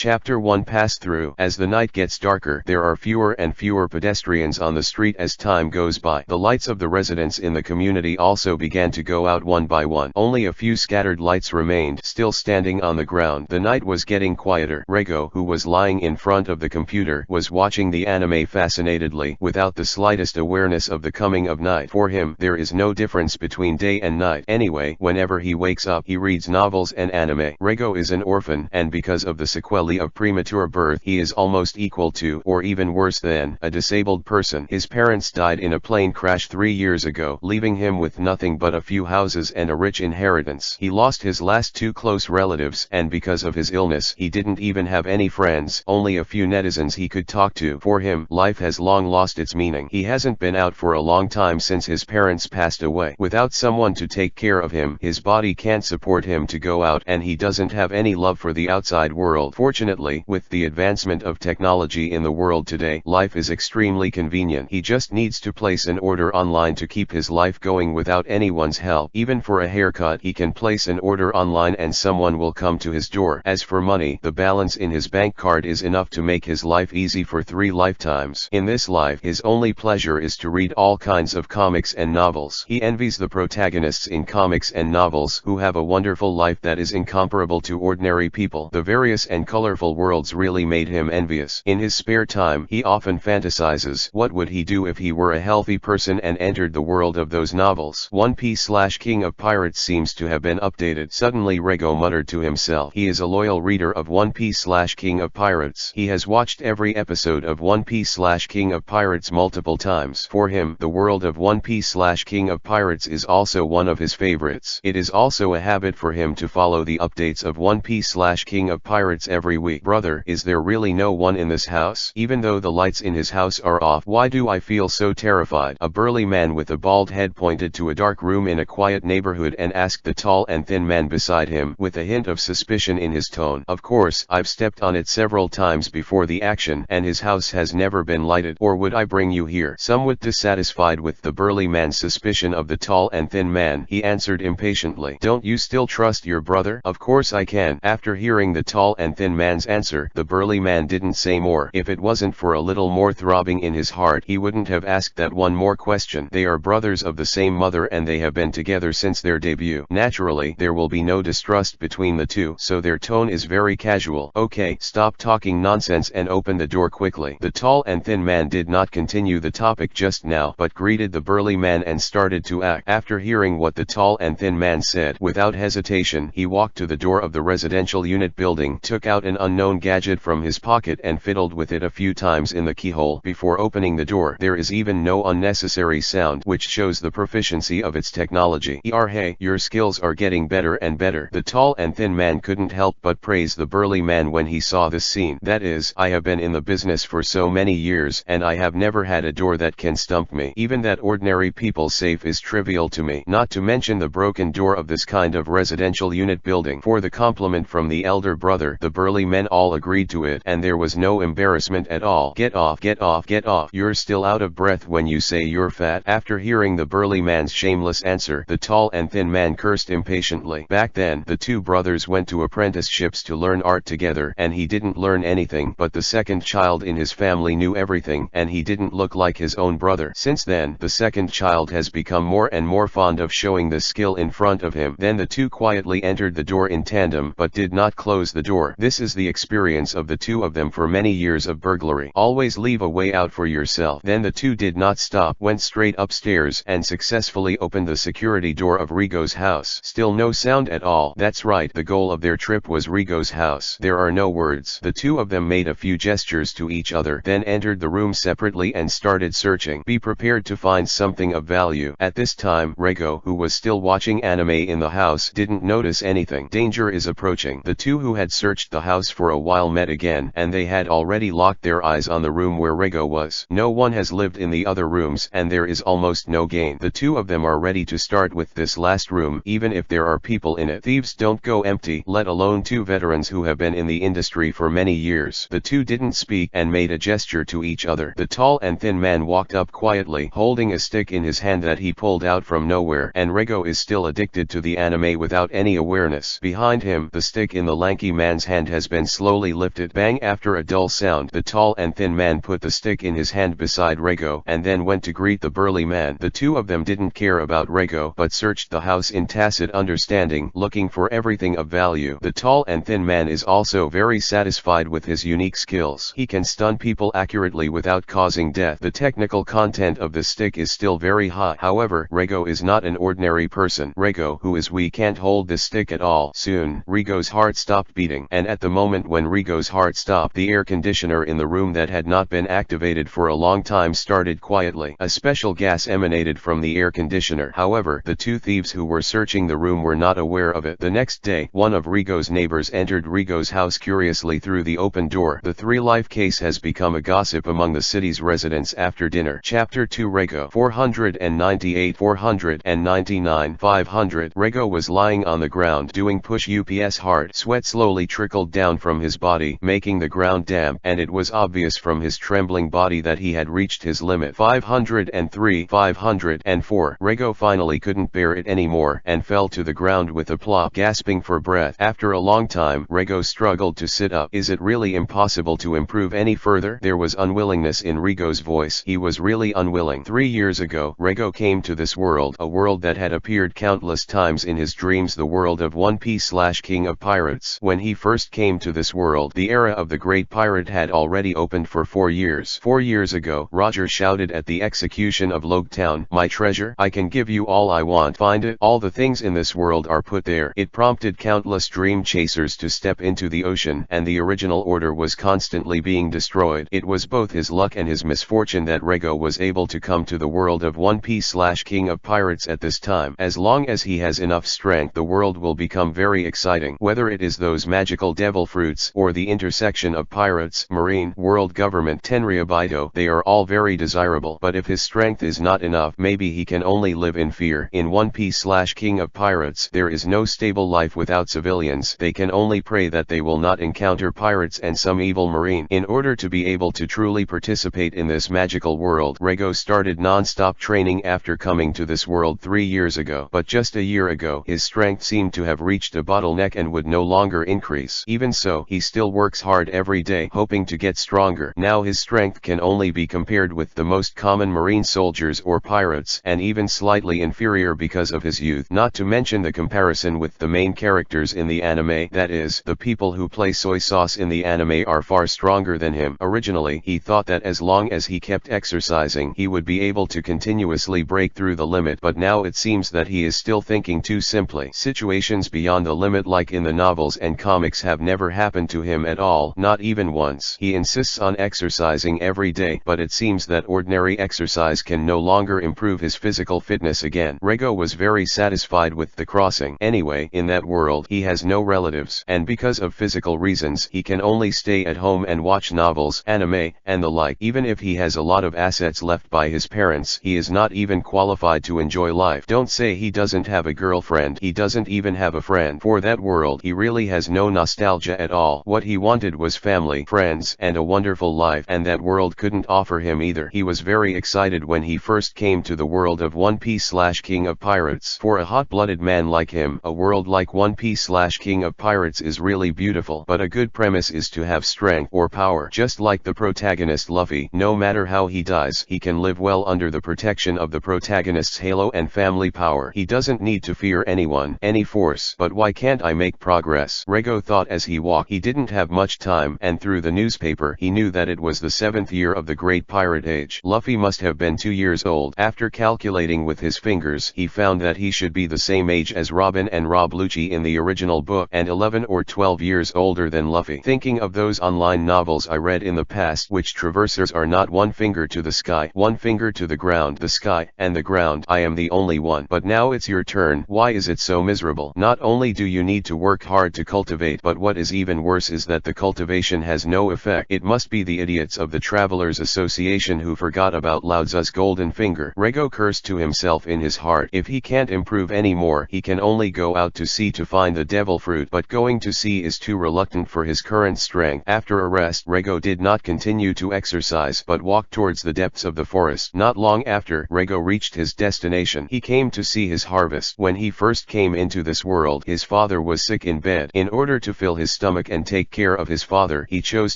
Chapter 1 Pass Through. As the night gets darker, there are fewer and fewer pedestrians on the street as time goes by. The lights of the residents in the community also began to go out one by one. Only a few scattered lights remained, still standing on the ground. The night was getting quieter. Rego, who was lying in front of the computer, was watching the anime fascinatedly, without the slightest awareness of the coming of night. For him, there is no difference between day and night. Anyway, whenever he wakes up, he reads novels and anime. Rego is an orphan, and because of the sequelae of premature birth, he is almost equal to, or even worse than, a disabled person. His parents died in a plane crash 3 years ago, leaving him with nothing but a few houses and a rich inheritance. He lost his last 2 close relatives, and because of his illness, he didn't even have any friends, only a few netizens he could talk to. For him, life has long lost its meaning. He hasn't been out for a long time since his parents passed away. Without someone to take care of him, his body can't support him to go out, and he doesn't have any love for the outside world. Fortunately, with the advancement of technology in the world today, life is extremely convenient. He just needs to place an order online to keep his life going without anyone's help. Even for a haircut, he can place an order online and someone will come to his door. As for money, the balance in his bank card is enough to make his life easy for 3 lifetimes. In this life, his only pleasure is to read all kinds of comics and novels. He envies the protagonists in comics and novels who have a wonderful life that is incomparable to ordinary people. The various and colorful worlds really made him envious. In his spare time, he often fantasizes, what would he do if he were a healthy person and entered the world of those novels? One Piece/King of Pirates seems to have been updated. Suddenly Rego muttered to himself. He is a loyal reader of One Piece/King of Pirates. He has watched every episode of One Piece/King of Pirates multiple times. For him, the world of One Piece/King of Pirates is also one of his favorites. It is also a habit for him to follow the updates of One Piece/King of Pirates every week. Brother, is there really no one in this house? Even though the lights in his house are off, why do I feel so terrified? A burly man with a bald head pointed to a dark room in a quiet neighborhood and asked the tall and thin man beside him, with a hint of suspicion in his tone. Of course, I've stepped on it several times before the action, and his house has never been lighted, or would I bring you here? Somewhat dissatisfied with the burly man's suspicion of the tall and thin man, he answered impatiently, don't you still trust your brother? Of course I can. After hearing the tall and thin man's answer, the burly man didn't say more. If it wasn't for a little more throbbing in his heart, he wouldn't have asked that one more question. They are brothers of the same mother and they have been together since their debut. Naturally, there will be no distrust between the two, so their tone is very casual. Okay, stop talking nonsense and open the door quickly. The tall and thin man did not continue the topic just now, but greeted the burly man and started to act. After hearing what the tall and thin man said, without hesitation, he walked to the door of the residential unit building, took out an unknown gadget from his pocket and fiddled with it a few times in the keyhole before opening the door. There is even no unnecessary sound, which shows the proficiency of its technology. Hey, your skills are getting better and better. The tall and thin man couldn't help but praise the burly man when he saw this scene. That is, I have been in the business for so many years, and I have never had a door that can stump me. Even that ordinary people's safe is trivial to me, not to mention the broken door of this kind of residential unit building. For the compliment from the elder brother, the burly men all agreed to it, and there was no embarrassment at all. Get off, get off, get off. You're still out of breath when you say you're fat. After hearing the burly man's shameless answer, the tall and thin man cursed impatiently. Back then, the two brothers went to apprenticeships to learn art together, and he didn't learn anything, but the second child in his family knew everything, and he didn't look like his own brother. Since then, the second child has become more and more fond of showing the skill in front of him. Then the two quietly entered the door in tandem, but did not close the door. This is the experience of the two of them for many years of burglary. Always leave a way out for yourself. Then the two did not stop, went straight upstairs, and successfully opened the security door of Rego's house. Still no sound at all. That's right, the goal of their trip was Rego's house. There are no words. The two of them made a few gestures to each other, then entered the room separately and started searching. Be prepared to find something of value. At this time, Rego, who was still watching anime in the house, didn't notice anything. Danger is approaching. The two who had searched the house for a while met again, and they had already locked their eyes on the room where Rego was. No one has lived in the other rooms, and there is almost no gain. The two of them are ready to start with this last room, even if there are people in it. Thieves don't go empty, let alone two veterans who have been in the industry for many years. The two didn't speak and made a gesture to each other. The tall and thin man walked up quietly, holding a stick in his hand that he pulled out from nowhere, and Rego is still addicted to the anime without any awareness. Behind him, the stick in the lanky man's hand has been slowly lifted. Bang! After a dull sound, the tall and thin man put the stick in his hand beside Rego, and then went to greet the burly man. The two of them didn't care about Rego, but searched the house in tacit understanding, looking for everything of value. The tall and thin man is also very satisfied with his unique skills. He can stun people accurately without causing death. The technical content of the stick is still very high. However, Rego is not an ordinary person. Rego, who is weak, can't hold the stick at all. Soon, Rego's heart stopped beating, and at the moment when Rego's heart stopped, the air conditioner in the room that had not been activated for a long time started quietly. A special gas emanated from the air conditioner. However, the two thieves who were searching the room were not aware of it. The next day, one of Rego's neighbors entered Rego's house curiously through the open door. The three-life case has become a gossip among the city's residents after dinner. Chapter 2 Rego 498 499 500 Rego was lying on the ground doing push-ups hard. Sweat slowly trickled down from his body, making the ground damp, and it was obvious from his trembling body that he had reached his limit. 503 504 Rego finally couldn't bear it anymore, and fell to the ground with a plop, gasping for breath. After a long time, Rego struggled to sit up. Is it really impossible to improve any further? There was unwillingness in Rego's voice. He was really unwilling. 3 years ago, Rego came to this world, a world that had appeared countless times in his dreams, the world of One Piece / King of Pirates. When he first came to this world, the era of the Great Pirate had already opened for 4 years. 4 years ago, Roger shouted at the execution of Logtown, "My treasure, I can give you all I want. Find it. All the things in this world are put there." It prompted countless dream chasers to step into the ocean, and the original order was constantly being destroyed. It was both his luck and his misfortune that Rego was able to come to the world of One Piece / King of Pirates at this time. As long as he has enough strength, the world will become very exciting. Whether it is those magical devil fruits, or the intersection of pirates, marine, world government, Tenryabito, they are all very desirable. But if his strength is not enough, maybe he can only live in fear. In One Piece / King of Pirates, there is no stable life without civilians. They can only pray that they will not encounter pirates and some evil marine. In order to be able to truly participate in this magical world, Rego started non-stop training after coming to this world 3 years ago. But just a year ago, his strength seemed to have reached a bottleneck and would no longer increase. Even so, he still works hard every day, hoping to get stronger. Now his strength can only be compared with the most common marine soldiers or pirates, and even slightly inferior because of his youth. Not to mention the comparison with the main characters in the anime, that is, the people who play soy sauce in the anime are far stronger than him. Originally, he thought that as long as he kept exercising, he would be able to continuously break through the limit, but now it seems that he is still thinking too simply. Situations beyond the limit like in the novels and comics have never happened to him at all, not even once. He insists on exercising every day, but it seems that ordinary exercise can no longer improve his physical fitness again. Rego was very satisfied with the crossing. Anyway, in that world, he has no relatives, and because of physical reasons, he can only stay at home and watch novels, anime, and the like. Even if he has a lot of assets left by his parents, he is not even qualified to enjoy life. Don't say he doesn't have a girlfriend. He doesn't even have a friend. For that world, he really has no nostalgia at all. What he wanted was family, friends, and a wonderful life, and that world couldn't offer him either. He was very excited when he first came to the world of One Piece / King of Pirates. For a hot-blooded man like him, a world like One Piece / King of Pirates is really beautiful. But a good premise is to have strength or power. Just like the protagonist Luffy, no matter how he dies, he can live well under the protection of the protagonist's halo and family power. He doesn't need to fear anyone, any force. But why can't I make progress? Rego thought as he walked. He didn't have much time, and through the newspaper, he knew that it was the 7th year of the Great Pirate Age. Luffy must have been 2 years old. After calculating with his fingers, he found that he should be the same age as Robin and Rob Lucci in the original book, and 11 or 12 years older than Luffy. Thinking of those online novels I read in the past, which traversers are not one finger to the sky, one finger to the ground, the sky, and the ground. I am the only one. But now it's your turn. Why is it so miserable? Not only do you need to work hard to cultivate, but what is even worse is that the cultivation has no effect. It must be the idiots of the Travelers Association who forgot about Lao Tzu's golden finger. Rego cursed to himself in his heart. If he can't improve anymore, he can only go out to sea to find the devil fruit, but going to sea is too reluctant for his current strength. After a rest, Rego did not continue to exercise, but walked towards the depths of the forest. Not long after, Rego reached his destination. He came to see his harvest. When he first came into this world, his father was sick in bed. In order to fill his stomach and take care of his father. He chose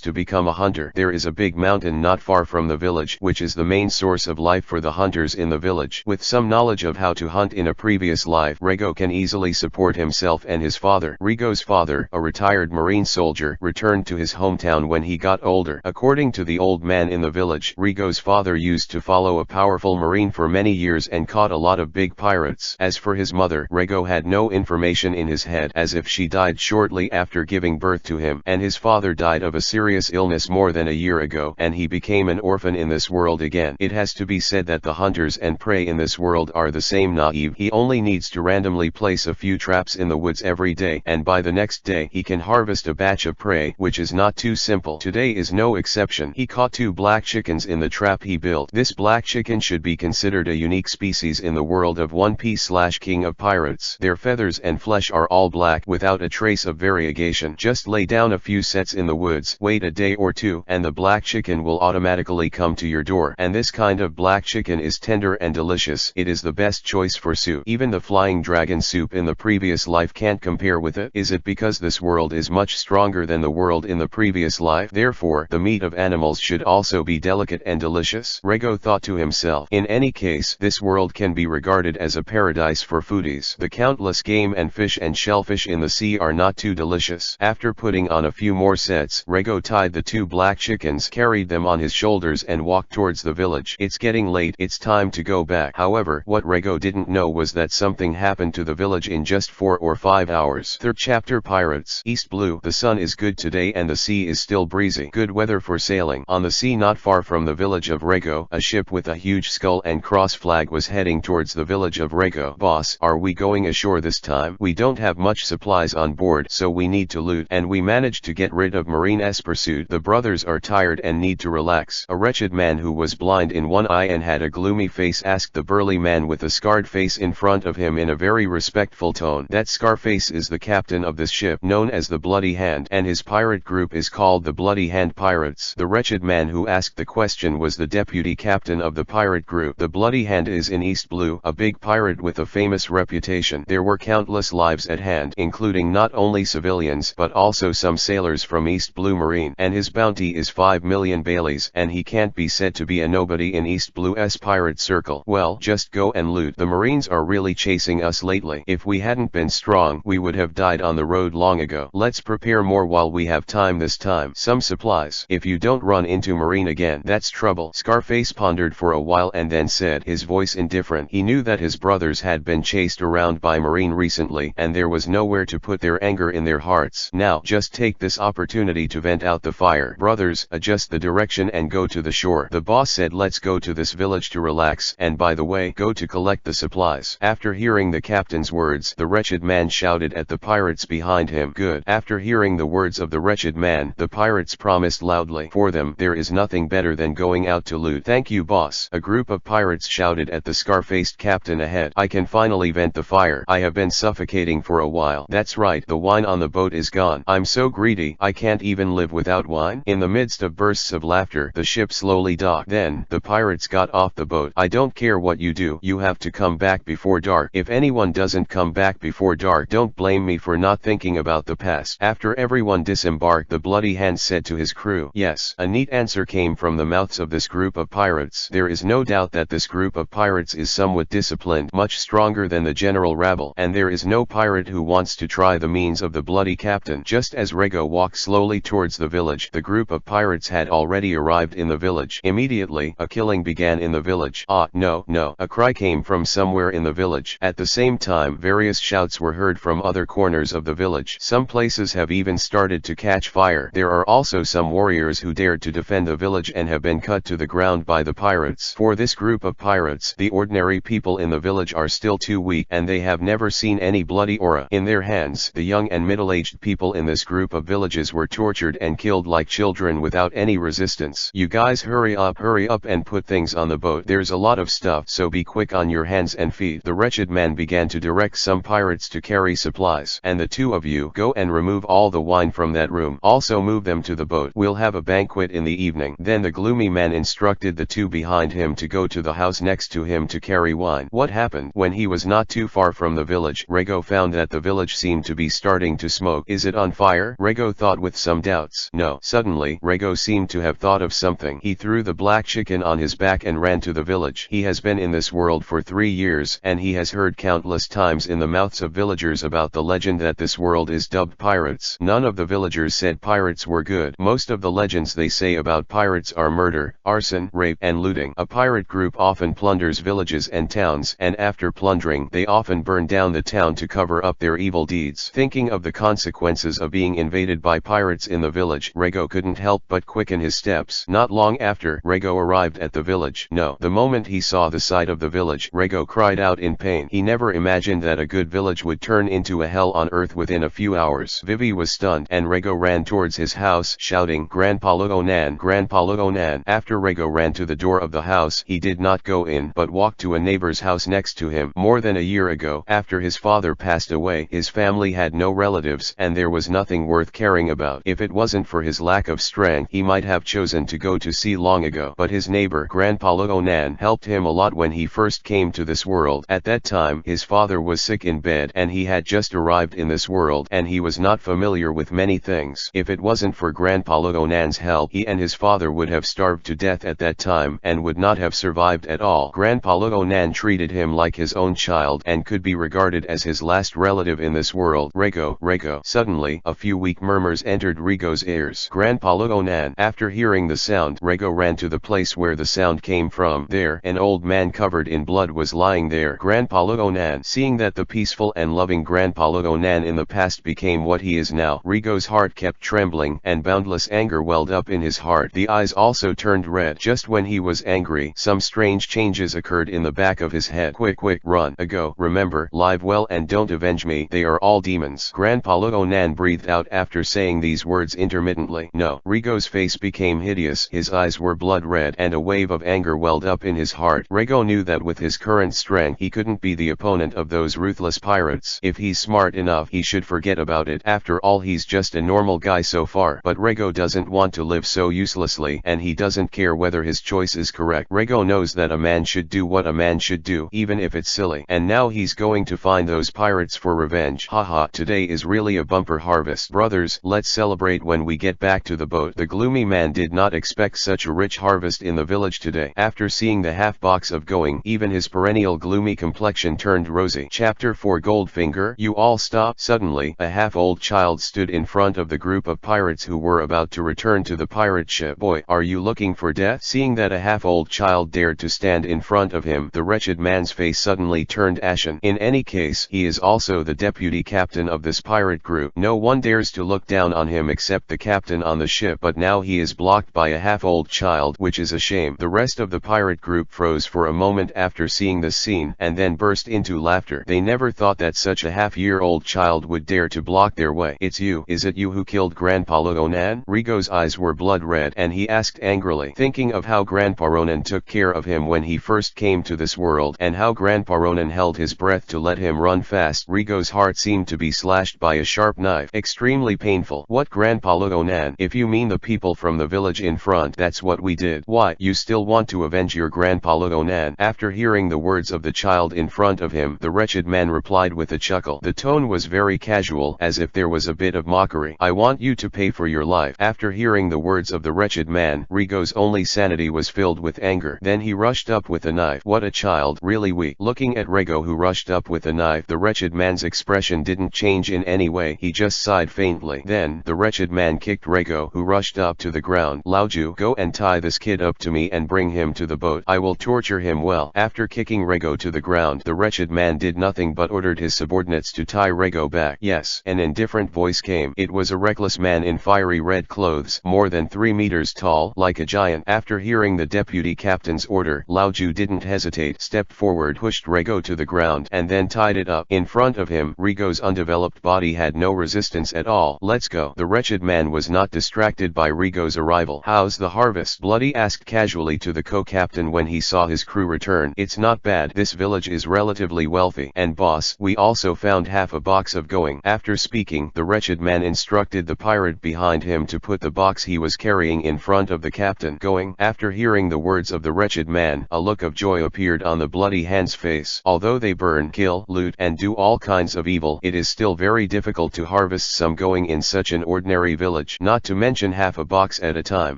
to become a hunter. There is a big mountain not far from the village, which is the main source of life for the hunters in the village. With some knowledge of how to hunt in a previous life, Rego can easily support himself and his father. Rego's father, a retired Marine soldier, returned to his hometown when he got older. According to the old man in the village, Rego's father used to follow a powerful Marine for many years and caught a lot of big pirates. As for his mother, Rego had no information in his head, as if she died shortly after giving birth to him, and his father died of a serious illness more than a year ago, and he became an orphan in this world again. It has to be said that the hunters and prey in this world are the same naive. He only needs to randomly place a few traps in the woods every day, and by the next day he can harvest a batch of prey, which is not too simple. Today is no exception. He caught 2 black chickens in the trap he built. This black chicken should be considered a unique species in the world of One Piece/King of Pirates. Their feathers and flesh are all black without a trace of variegation. Just lay down a few sets in the woods, wait a day or two, and the black chicken will automatically come to your door. And this kind of black chicken is tender and delicious. It is the best choice for soup. Even the flying dragon soup in the previous life can't compare with it. Is it because this world is much stronger than the world in the previous life? Therefore, the meat of animals should also be delicate and delicious. Rego thought to himself. In any case, this world can be regarded as a paradise for foodies. The countless game and fish and shellfish in the sea are not too delicious. After putting on a few more sets, Rego tied the 2 black chickens, carried them on his shoulders and walked towards the village. It's getting late, it's time to go back. However, what Rego didn't know was that something happened to the village in just 4 or 5 hours. 3rd chapter Pirates. East blue. The sun is good today and the sea is still breezy. Good weather for sailing. On the sea not far from the village of Rego, a ship with a huge skull and cross flag was heading towards the village of Rego. Boss, are we going ashore this time? We don't have much supplies on board, so we need to loot, and we managed to get rid of Marine's pursuit. The brothers are tired and need to relax. A wretched man who was blind in one eye and had a gloomy face asked the burly man with a scarred face in front of him in a very respectful tone. That Scarface is the captain of this ship, known as the Bloody Hand, and his pirate group is called the Bloody Hand Pirates. The wretched man who asked the question was the deputy captain of the pirate group. The Bloody Hand is in East Blue, a big pirate with a famous reputation. There were countless lives at hand, including not only civilians but also some sailors from East Blue Marine, and his bounty is 5 million Baileys, and he can't be said to be a nobody in East Blue's pirate circle. Well, just go and loot. The Marines are really chasing us lately. If we hadn't been strong, we would have died on the road long ago. Let's prepare more while we have time this time. Some supplies. If you don't run into Marine again, that's trouble. Scarface pondered for a while and then said, his voice indifferent. He knew that his brothers had been chased around by Marine recently, and there was nowhere to put their anger in their hearts. Now, just take this opportunity to vent out the fire. Brothers, adjust the direction and go to the shore. The boss said let's go to this village to relax, and by the way, go to collect the supplies. After hearing the captain's words, the wretched man shouted at the pirates behind him. Good. After hearing the words of the wretched man, the pirates promised loudly. For them, there is nothing better than going out to loot. Thank you, boss. A group of pirates shouted at the scar-faced captain ahead. I can finally vent the fire. I have been suffocating for a while. That's right, the wine on the boat is gone. I'm so greedy, I can't even live without wine. In the midst of bursts of laughter, the ship slowly docked. Then, the pirates got off the boat. I don't care what you do, you have to come back before dark. If anyone doesn't come back before dark, don't blame me for not thinking about the past. After everyone disembarked, the Bloody Hand said to his crew. Yes, a neat answer came from the mouths of this group of pirates. There is no doubt that this group of pirates is somewhat disciplined, much stronger than the general rabble, and there is no pirate who wants to try the means of the bloody captain. Just as Rego walked slowly towards the village, the group of pirates had already arrived in the village. Immediately, a killing began in the village. Ah, no, no, a cry came from somewhere in the village. At the same time, various shouts were heard from other corners of the village. Some places have even started to catch fire. There are also some warriors who dared to defend the village and have been cut to the ground by the pirates. For this group of pirates, the ordinary people in the village are still too weak, and they have never seen any bloody aura in their hands. The young and middle-aged people in this group of villages were tortured and killed like children without any resistance. You guys hurry up and put things on the boat. There's a lot of stuff, so be quick on your hands and feet. The wretched man began to direct some pirates to carry supplies. And the two of you, go and remove all the wine from that room. Also move them to the boat. We'll have a banquet in the evening. Then the gloomy man instructed the two behind him to go to the house next to him to carry wine. What happened? When he was not too far from the village, Rego found that the village seemed to be starting to smoke. Is it on fire? Rego thought with some doubts. No. Suddenly, Rego seemed to have thought of something. He threw the black chicken on his back and ran to the village. He has been in this world for 3 years, and he has heard countless times in the mouths of villagers about the legend that this world is dubbed pirates. None of the villagers said pirates were good. Most of the legends they say about pirates are murder, arson, rape, and looting. A pirate group often plunders villages and towns, and after plundering, they often burn down the town to cover up their evil deeds. Thinking of the consequences of being invaded by pirates in the village, Rego couldn't help but quicken his steps. Not long after, Rego arrived at the village. No. The moment he saw the sight of the village, Rego cried out in pain. He never imagined that a good village would turn into a hell on earth within a few hours. Vivi was stunned, and Rego ran towards his house, shouting, "Grandpa Luonan! Grandpa Luonan!" After Rego ran to the door of the house, he did not go in, but walked to a neighbor's house next to him. More than a year ago, after his father passed away, his family had no relatives, and there was nothing worth caring about. If it wasn't for his lack of strength, he might have chosen to go to sea long ago. But his neighbor, Grandpa Luonan, helped him a lot when he first came to this world. At that time, his father was sick in bed, and he had just arrived in this world, and he was not familiar with many things. If it wasn't for Grandpa Luonan's help, he and his father would have starved to death at that time, and would not have survived at all. Grandpa Luonan treated him like his own child, and could be regarded as his last relative in this world. Rego, Rego. Suddenly, a few weak murmurs entered Rego's ears. Grandpa Luonan. After hearing the sound, Rego ran to the place where the sound came from. There, an old man covered in blood was lying there. Grandpa Luonan. Seeing that the peaceful and loving Grandpa Luonan in the past became what he is now, Rego's heart kept trembling, and boundless anger welled up in his heart. The eyes also turned red. Just when he was angry, some strange changes occurred in the back of his head. Quick, quick, run. Ago. Remember, live well and don't avenge me. They are all demons. Grandpa Luonan breathed out after saying these words intermittently. No. Rego's face became hideous. His eyes were blood red, and a wave of anger welled up in his heart. Rego knew that with his current strength, he couldn't be the opponent of those ruthless pirates. If he's smart enough, he should forget about it. After all, he's just a normal guy so far. But Rego doesn't want to live so uselessly, and he doesn't care whether his choice is correct. Rego knows that a man should do what a man should do, even if it's silly. And now he's going to find those pirates for revenge. Haha, today is really a bumper harvest. Brothers, let's celebrate when we get back to the boat. The gloomy man did not expect such a rich harvest in the village today. After seeing the half box of going, even his perennial gloomy complexion turned rosy. Chapter 4 Goldfinger. You all stop. Suddenly, a half-old child stood in front of the group of pirates who were about to return to the pirate ship. Boy, are you looking for death? Seeing that a half-old child dared to stand in front of him, the wretched man's face suddenly turned ashen. In any case, he is also the deputy captain of this pirate group. No one dares to look down on him except the captain on the ship, but now he is blocked by a half-old child, which is a shame. The rest of the pirate group froze for a moment after seeing this scene, and then burst into laughter. They never thought that such a half-year-old child would dare to block their way. It's you. Is it you who killed Grandpa Luonan? Rego's eyes were blood red, and he asked angrily, thinking of how Grandpa Ronan took care of him when he first came to this world, and how Grandpa Ronan held his breath to let him run fast. Rego's heart seemed to be slashed by a sharp knife. Extremely painful. What, Grandpa Luonan? If you mean the people from the village in front, that's what we did. Why, you still want to avenge your Grandpa Luonan? After hearing the words of the child in front of him, the wretched man replied with a chuckle. The tone was very casual, as if there was a bit of mockery. I want you to pay for your life. After hearing the words of the wretched man, Rego's only sanity was filled with anger. Then he rushed up with a knife. What a child, really weak. Looking at Rego, who rushed up with a knife, the wretched man's expression didn't change in any way. He just sighed faintly. Then, the wretched man kicked Rego, who rushed up to the ground. Laoju, go and tie this kid up to me and bring him to the boat. I will torture him well. After kicking Rego to the ground, the wretched man did nothing but ordered his subordinates to tie Rego back. Yes, an indifferent voice came. It was a reckless man in fiery red clothes, more than 3 meters tall, like a giant. After hearing the deputy captain's order, Laoju didn't hesitate, stepped forward, pushed Rego to the ground, and then tied it up. In front of him, Rego's undeveloped body had no resistance at all. Let's go. The wretched man was not distracted by Rego's arrival. How's the harvest? Bloody asked casually to the co-captain when he saw his crew return. It's not bad. This village is relatively wealthy. And boss, we also found half a box of going. After speaking, the wretched man instructed the pirate behind him to put the box he was carrying in front of the captain. Going. After hearing the words of the wretched man, a look of joy appeared on the bloody hand's face. Although they burn, kill, loot, and do all kinds of evil, it is still very difficult to harm harvest some going in such an ordinary village, not to mention half a box at a time.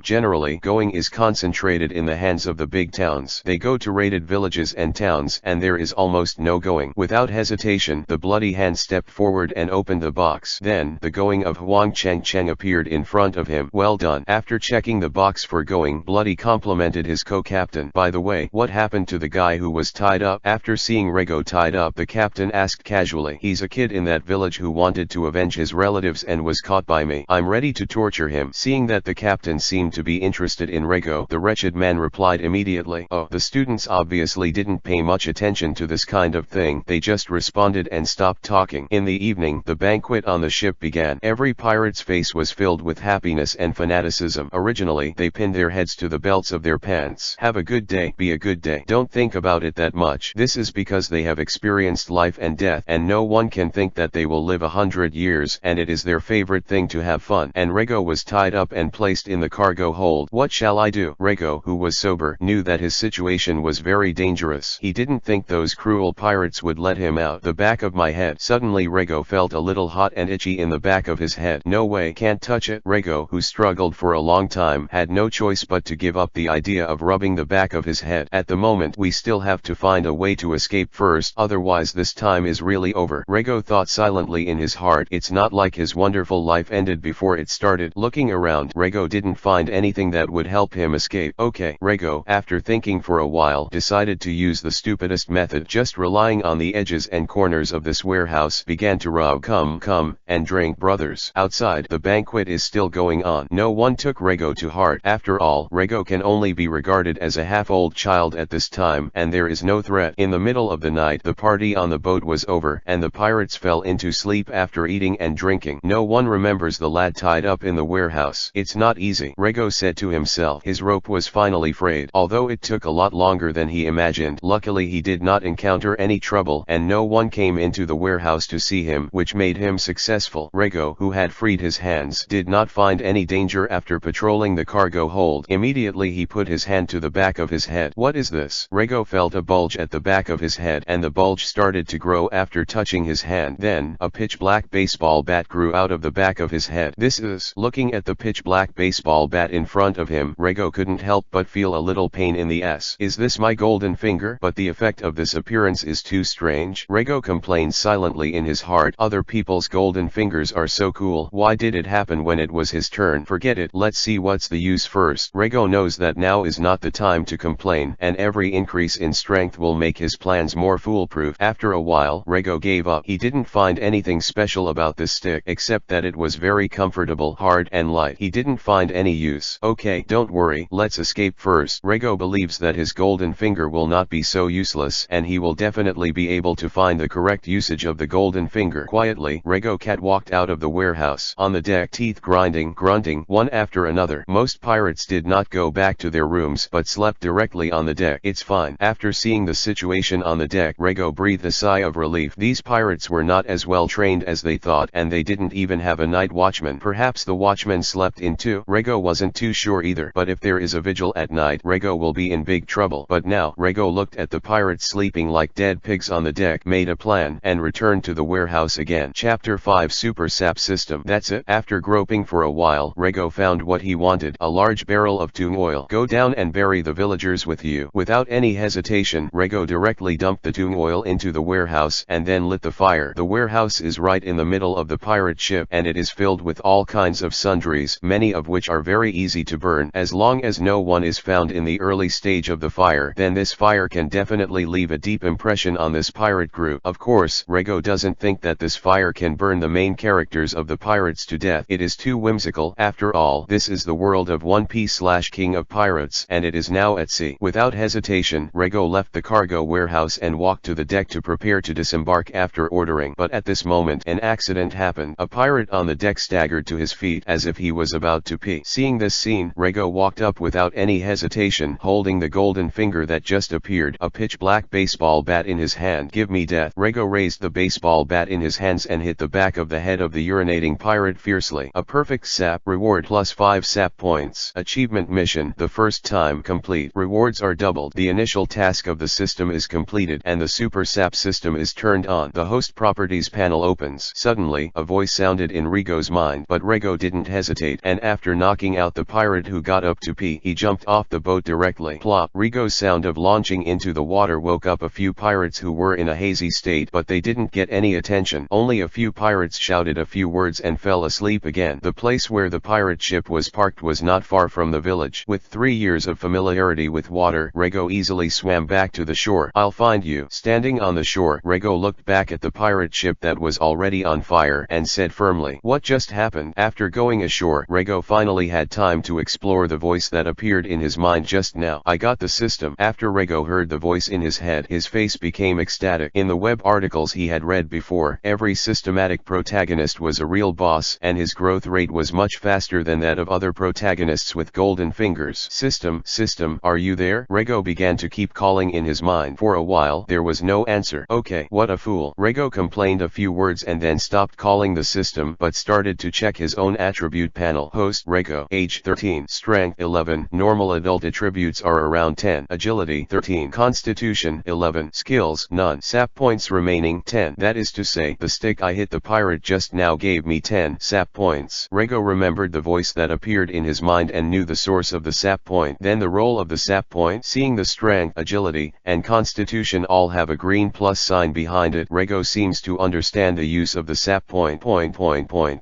Generally, going is concentrated in the hands of the big towns. They go to raided villages and towns, and there is almost no going. Without hesitation, the bloody hand stepped forward and opened the box. Then, the going of Huang Cheng appeared in front of him. Well done. After checking the box for going, Bloody complimented his co-captain. By the way, what happened to the guy who was tied up? After seeing Rego tied up, the captain asked casually. He's a kid in that village who wanted to avenge his relatives and was caught by me. I'm ready to torture him. Seeing that the captain seemed to be interested in Rego, the wretched man replied immediately. Oh, the students obviously didn't pay much attention to this kind of thing. They just responded and stopped talking. In the evening, the banquet on the ship began. Every pirate's face was filled with happiness and fanaticism. Originally, they pinned their heads to the belts of their pants. Have a good day. Be a good day. Don't think about it that much. This is because they have experienced life and death, and no one can think that they will live 100 years, and it is their favorite thing to have fun. And Rego was tied up and placed in the cargo hold. What shall I do? Rego, who was sober, knew that his situation was very dangerous. He didn't think those cruel pirates would let him out. The back of my head. Suddenly Rego felt a little hot and itchy in the back of his head. No way, can't touch it. Rego, who struggled for a long time, had no choice but to give up the idea of rubbing the back of his head. At the moment, we still have to find a way to escape first, otherwise this time is really over. Rego thought silently in his heart. It's not like his wonderful life ended before it started. Looking around, Rego didn't find anything that would help him escape. Okay, Rego, after thinking for a while, decided to use the stupidest method. Just relying on the edges and corners of this warehouse, began to rub. Come, and drink, brothers. Outside, the banquet is still going on. No one took Rego to heart. After all, Rego can only be regarded as a half-old child at this time, and there is no threat. In the middle of the night, the party on the boat was over, and the pirates fell into sleep after eating and drinking. No one remembers the lad tied up in the warehouse. It's not easy, Rego said to himself. His rope was finally frayed, although it took a lot longer than he imagined. Luckily he did not encounter any trouble, and no one came into the warehouse to see him, which made him successful. Rego, who had freed his hands, did not find any danger after patrolling the cargo hold. Immediately he put his hand to the back of his head. What is this? Rego felt a bulge at the back of his head, and the bulge started to grow after touching his hand. Then, a pitch-black baseball bat grew out of the back of his head. This is... Looking at the pitch-black baseball bat in front of him, Rego couldn't help but feel a little pain in the ass. Is this my golden finger? But the effect of this appearance is too strange. Rego complained silently in his heart. Other people's golden fingers are so cool. Why did it happen when it was his turn? Forget it. Let's see what's the use first. Rego knows that now is not the time to complain, and every increase in strength will make his plans more foolproof. After a while, Rego gave up. He didn't find anything special about this stick, except that it was very comfortable, hard and light. He didn't find any use. Okay, don't worry, let's escape first. Rego believes that his golden finger will not be so useless, and he will definitely be able to find the correct usage of the golden finger. Quietly, Rego catwalked out of the warehouse. On the deck, teeth grinding, grunting, one after another. Most pirates did not go back to their rooms, but slept directly on the deck. It's fine. After seeing the situation on the deck, Rego breathed a sigh of relief. These pirates were not as well trained as they thought, and they didn't even have a night watchman. Perhaps the watchman slept in too. Rego wasn't too sure either, but if there is a vigil at night, Rego will be in big trouble. But now, Rego looked at the pirates sleeping like dead pigs on the deck, made a plan, and returned to the warehouse again. Chapter 5 Super Sap System. That's it. After groping for a while, Rego found what he wanted, a large barrel of tung oil. Go down and bury the villagers with you. Without any hesitation, Rego directly dumped the tung oil into the warehouse, and then lit the fire. The warehouse is right in the middle of the pirate ship, and it is filled with all kinds of sundries, many of which are very easy to burn. As long as no one is found in the early stage of the fire, then this fire can definitely leave a deep impression on this pirate group. Of course, Rego doesn't think that this fire can burn the main characters of the pirates to death. It is too whimsical. After all, this is the world of One Piece / King of Pirates, and it is now at sea. Without hesitation, Rego left the cargo warehouse and walked to the deck to prepare to disembark after ordering. But at this moment, an accident happened. A pirate on the deck staggered to his feet as if he was about to pee. Seeing this scene, Rego walked up without any hesitation, holding the golden finger that just appeared, a pitch-black baseball bat in his hand. Give me death. Rego raised the baseball bat in his hands and hit the back of the head of the urinating pirate fiercely. A perfect sap. Reward +5 sap points. Achievement mission. The first time complete. Rewards are doubled. The initial task of the system is completed, and the super sap system is turned on. The host properties panel opens. Suddenly, suddenly a voice sounded in Rigo's mind, but Rego didn't hesitate, and after knocking out the pirate who got up to pee, he jumped off the boat directly. Plop! Rigo's sound of launching into the water woke up a few pirates who were in a hazy state, but they didn't get any attention. Only a few pirates shouted a few words and fell asleep again. The place where the pirate ship was parked was not far from the village. With 3 years of familiarity with water, Rego easily swam back to the shore. "I'll find you." Standing on the shore, Rego looked back at the pirate ship that was already on fire and said firmly, "What just happened?" After going ashore, Rego finally had time to explore the voice that appeared in his mind just now. "I got the system." After Rego heard the voice in his head, his face became ecstatic. In the web articles he had read before, every systematic protagonist was a real boss, and his growth rate was much faster than that of other protagonists with golden fingers. System, are you there?" Rego began to keep calling in his mind. For a while there was no answer. "Okay, what a fool." Rego complained a few words and then stopped calling the system but started to check his own attribute panel. Host Rego, age 13, strength 11, normal adult attributes are around 10, agility 13, constitution 11, skills none, sap points remaining 10. That is to say, the stick I hit the pirate just now gave me 10 sap points. Rego remembered the voice that appeared in his mind and knew the source of the sap point. Then the role of the sap point, seeing the strength, agility, and constitution all have a green plus sign behind it, Rego seems to understand the use of the sap point.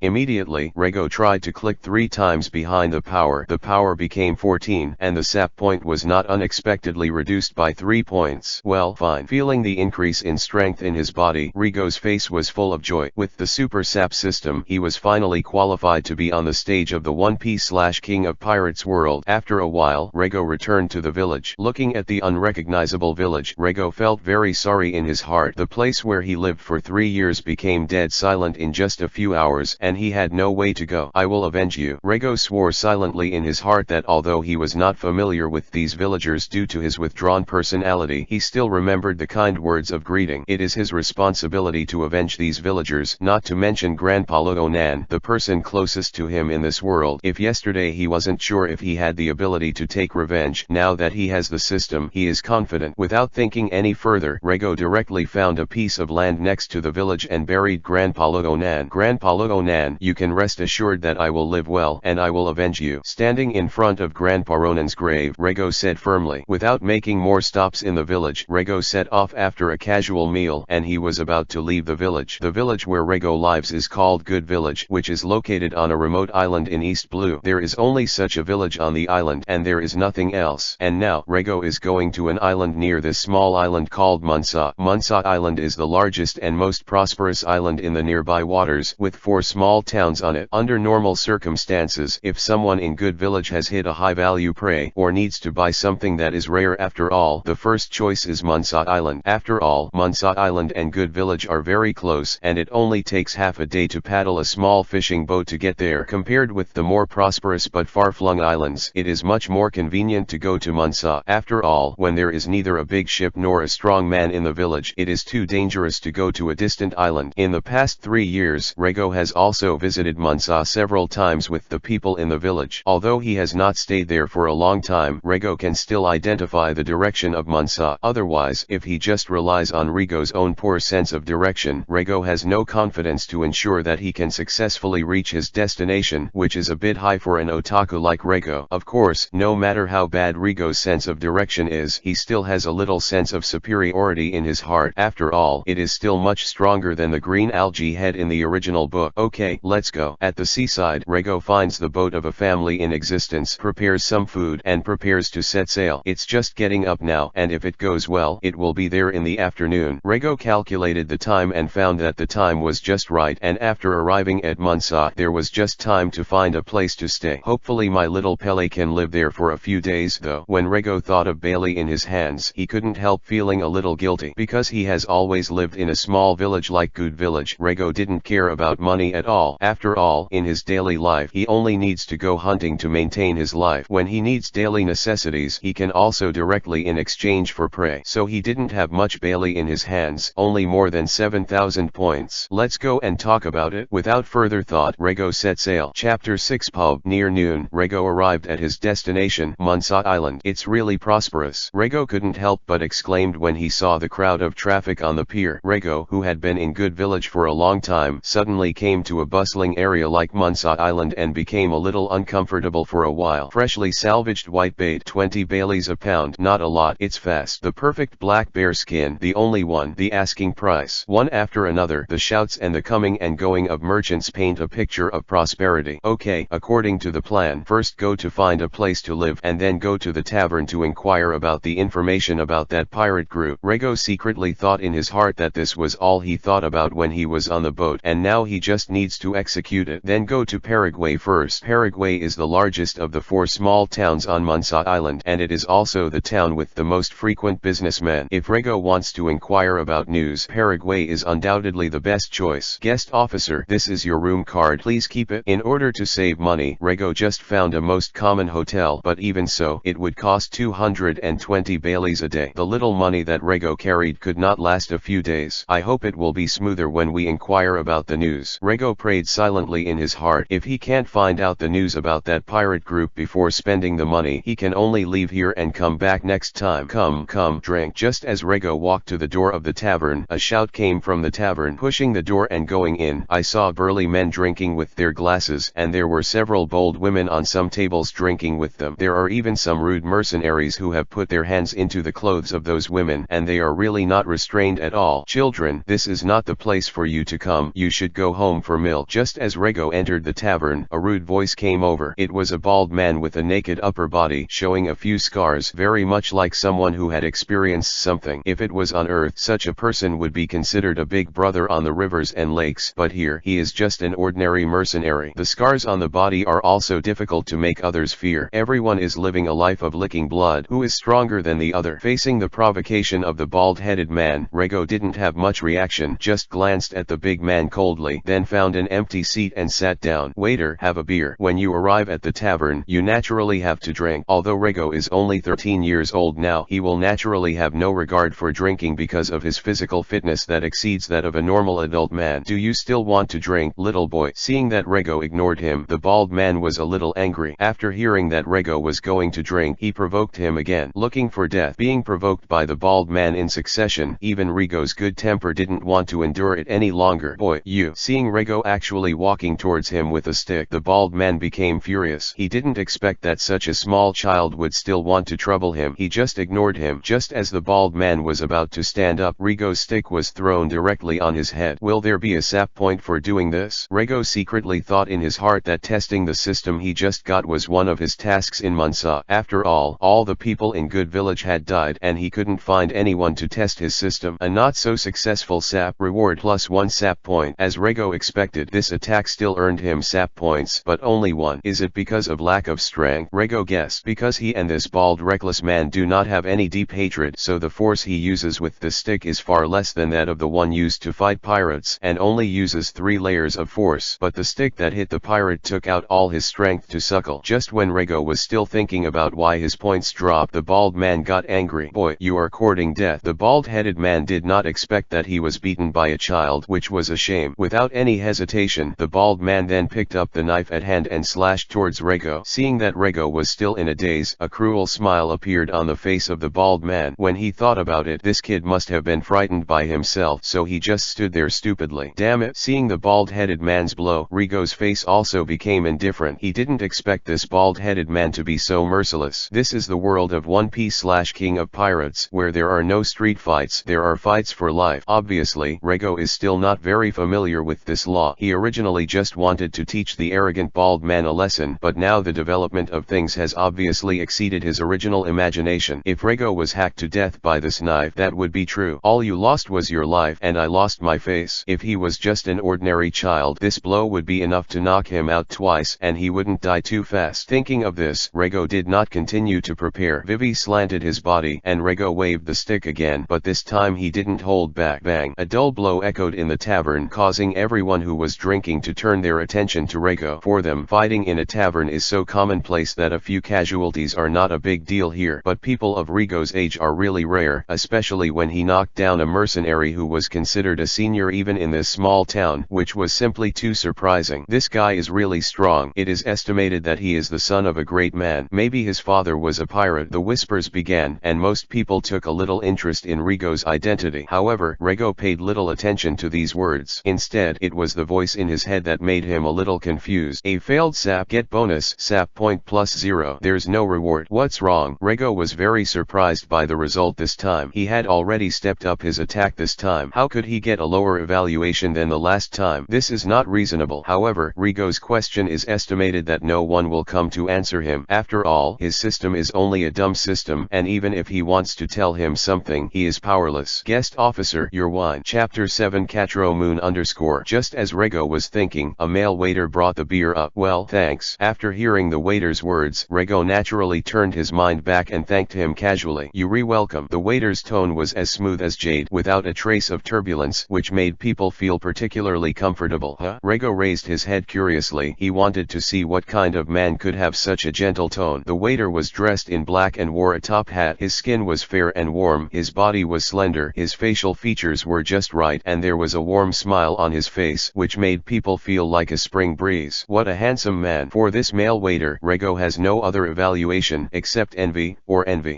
Immediately, Rego tried to click 3 times behind the power. The power became 14, and the sap point was not unexpectedly reduced by 3 points. "Well, fine." Feeling the increase in strength in his body, Rego's face was full of joy. With the super sap system, he was finally qualified to be on the stage of the One Piece/King of Pirates world. After a while, Rego returned to the village. Looking at the unrecognizable village, Rego felt very sorry in his heart. The place where he lived for 3 years became dead silent in just a few hours, and he had no way to go. "I will avenge you." Rego swore silently in his heart that although he was not familiar with these villagers due to his withdrawn personality, he still remembered the kind words of greeting. It is his responsibility to avenge these villagers, not to mention Grandpa Onan, the person closest to him in this world. If yesterday he wasn't sure if he had the ability to take revenge, now that he has the system, he is confident. Without thinking any further, Rego directly found a piece of land next to the village and buried Grandpa Onan. "Grandpa Onan, you can rest assured that I will live well, and I will avenge you." Standing in front of Grandpa Onan's grave, Rego said firmly. Without making more stops in the village, Rego set off after a casual meal, and he was about to leave the village. The village where Rego lives is called Good Village, which is located on a remote island in East Blue. There is only such a village on the island, and there is nothing else. And now, Rego is going to an island near this small island called Munsa. Munsa Island is the largest and most prosperous island in the nearby waters, with 4 small towns on it. Under normal circumstances, if someone in Good Village has hit a high-value prey, or needs to buy something that is rare after all, the first choice is Munsa Island. After all, Munsa Island and Good Village are very close, and it only takes half a day to paddle a small fishing boat to get there. Compared with the more prosperous but far-flung islands, it is much more convenient to go to Munsa. After all, when there is neither a big ship nor a strong man in the village, it is too dangerous to go to a distant island. In the past 3 years, Rego has also visited Munsa several times with the people in the village. Although he has not stayed there for a long time, Rego can still identify the direction of Munsa. Otherwise, if he just relies on Rego's own poor sense of direction, Rego has no confidence to ensure that he can successfully reach his destination, which is a bit high for an otaku like Rego. Of course, no matter how bad Rego's sense of direction is, he still has a little sense of superiority in his heart. After all, it is still much stronger than the green algae head in the original book. "Okay, let's go." At the seaside, Rego finds the boat of a family in existence, prepares some food, and prepares to set sail. It's just getting up now, and if it goes well, it will be there in the afternoon. Rego calculated the time and found that the time was just right, and after arriving at Munsa, there was just time to find a place to stay. Hopefully my little Pele can live there for a few days though. When Rego thought of Bailey in his hands, he couldn't help feeling a little guilty. Because he has always lived in a small village like Good Village, Rego didn't care about money at all. After all, in his daily life, he only needs to go hunting to maintain his life. When he needs daily necessities, he can also directly in exchange for prey. So he didn't have much Bailey in his hands, only more than 7,000 points. Let's go and talk about it. Without further thought, Rego set sail. Chapter 6 Pub. Near noon, Rego arrived at his destination, Munsa Island. It's really prosperous. Rego couldn't help but exclaimed when he saw the crowd of traffic on the pier. Rego, who had been in Good Village for a long long time, suddenly came to a bustling area like Munsot Island and became a little uncomfortable for a while. Freshly salvaged whitebait, 20 Baileys a pound, not a lot, it's fast. The perfect black bear skin, the only one. The asking price. One after another, the shouts and the coming and going of merchants paint a picture of prosperity. Okay, according to the plan, first go to find a place to live, and then go to the tavern to inquire about the information about that pirate group. Rego secretly thought in his heart that this was all he thought about when he was on the boat, and now he just needs to execute it. Then go to Paraguay first. Paraguay is the largest of the 4 small towns on Munsot Island, and it is also the town with the most frequent businessmen. If Rego wants to inquire about news, Paraguay is undoubtedly the best choice. Guest officer, this is your room card, please keep it. In order to save money, Rego just found a most common hotel, but even so, it would cost 220 Baileys a day. The little money that Rego carried could not last a few days. I hope it will be smoother when we inquire about the news. Rego prayed silently in his heart. If he can't find out the news about that pirate group before spending the money, he can only leave here and come back next time. Come, drink. Just as Rego walked to the door of the tavern, a shout came from the tavern. Pushing the door and going in, I saw burly men drinking with their glasses, and there were several bold women on some tables drinking with them. There are even some rude mercenaries who have put their hands into the clothes of those women, and they are really not restrained at all. Children, this is not the place for you to come. You should go home for milk. Just as Rego entered the tavern, a rude voice came over. It was a bald man with a naked upper body, showing a few scars, very much like someone who had experienced something. If it was on Earth, such a person would be considered a big brother on the rivers and lakes, but here, he is just an ordinary mercenary. The scars on the body are also difficult to make others fear. Everyone is living a life of licking blood. Who is stronger than the other? Facing the provocation of the bald-headed man, Rego didn't have much reaction, just glanced at the big man coldly, then found an empty seat and sat down. Waiter, have a beer. When you arrive at the tavern, you naturally have to drink. Although Rego is only 13 years old now, he will naturally have no regard for drinking because of his physical fitness that exceeds that of a normal adult man. Do you still want to drink, little boy? Seeing that Rego ignored him, the bald man was a little angry. After hearing that Rego was going to drink, he provoked him again, looking for death. Being provoked by the bald man in succession, even Rego's good temper didn't want to endure it any longer. Boy, you. Seeing Rego actually walking towards him with a stick, the bald man became furious. He didn't expect that such a small child would still want to trouble him. He just ignored him. Just as the bald man was about to stand up, Rego's stick was thrown directly on his head. Will there be a sap point for doing this? Rego secretly thought in his heart that testing the system he just got was one of his tasks in Munsot. After all the people in Good Village had died, and he couldn't find anyone to test his system. A not so successful sap reward plus 1 sap point. As Rego expected, this attack still earned him sap points, but only 1. Is it because of lack of strength? Rego guessed. Because he and this bald reckless man do not have any deep hatred, so the force he uses with the stick is far less than that of the one used to fight pirates, and only uses 3 layers of force. But the stick that hit the pirate took out all his strength to suckle. Just when Rego was still thinking about why his points dropped, the bald man got angry. Boy, you are courting death. The bald-headed man did not expect that he was beaten by a child, which was a shame. Without any hesitation, the bald man then picked up the knife at hand and slashed towards Rego. Seeing that Rego was still in a daze, a cruel smile appeared on the face of the bald man. When he thought about it, this kid must have been frightened by himself, so he just stood there stupidly. Damn it. Seeing the bald-headed man's blow, Rego's face also became indifferent. He didn't expect this bald-headed man to be so merciless. This is the world of One Piece / King of Pirates, where there are no street fights, there are fights for life. Obviously, Rego is still not very familiar with this law. He originally just wanted to teach the arrogant bald man a lesson, but now the development of things has obviously exceeded his original imagination. If Rego was hacked to death by this knife, that would be true. All you lost was your life, and I lost my face. If he was just an ordinary child, this blow would be enough to knock him out twice, and he wouldn't die too fast. Thinking of this, Rego did not continue to prepare. Vivi slanted his body, and Rego waved the stick again, but this time he didn't hold back. Bang! A dull blow echoed in the tavern, causing everyone who was drinking to turn their attention to Rego. For them, fighting in a tavern is so commonplace that a few casualties are not a big deal here, but people of Rego's age are really rare, especially when he knocked down a mercenary who was considered a senior even in this small town, which was simply too surprising. This guy is really strong. It is estimated that he is the son of a great man. Maybe his father was a pirate. The whispers began, and most people took a little interest in Rego's identity. However, Rego paid little attention to these words. Instead, it was the voice in his head that made him a little confused. A failed sap, get bonus, sap point plus 0. There's no reward. What's wrong? Rego was very surprised by the result this time. He had already stepped up his attack this time. How could he get a lower evaluation than the last time? This is not reasonable. However, Rego's question is estimated that no one will come to answer him. After all, his system is only a dumb system, and even if he wants to tell him something, he is powerless. Guest officer, your wine. Chapter 7 Catro Moon _ Just as Rego was thinking, a male waiter brought the beer up. Well, thanks. After hearing the waiter's words, Rego naturally turned his mind back and thanked him casually. You re-welcome. The waiter's tone was as smooth as jade, without a trace of turbulence, which made people feel particularly comfortable. Rego raised his head curiously. He wanted to see what kind of man could have such a gentle tone. The waiter was dressed in black and wore a top hat. His skin was fair and warm, his body was slender, his facial features were just right, and there was a warm smile on his face, which made people feel like a spring breeze. What a handsome man. For this male waiter, Rego has no other evaluation except envy.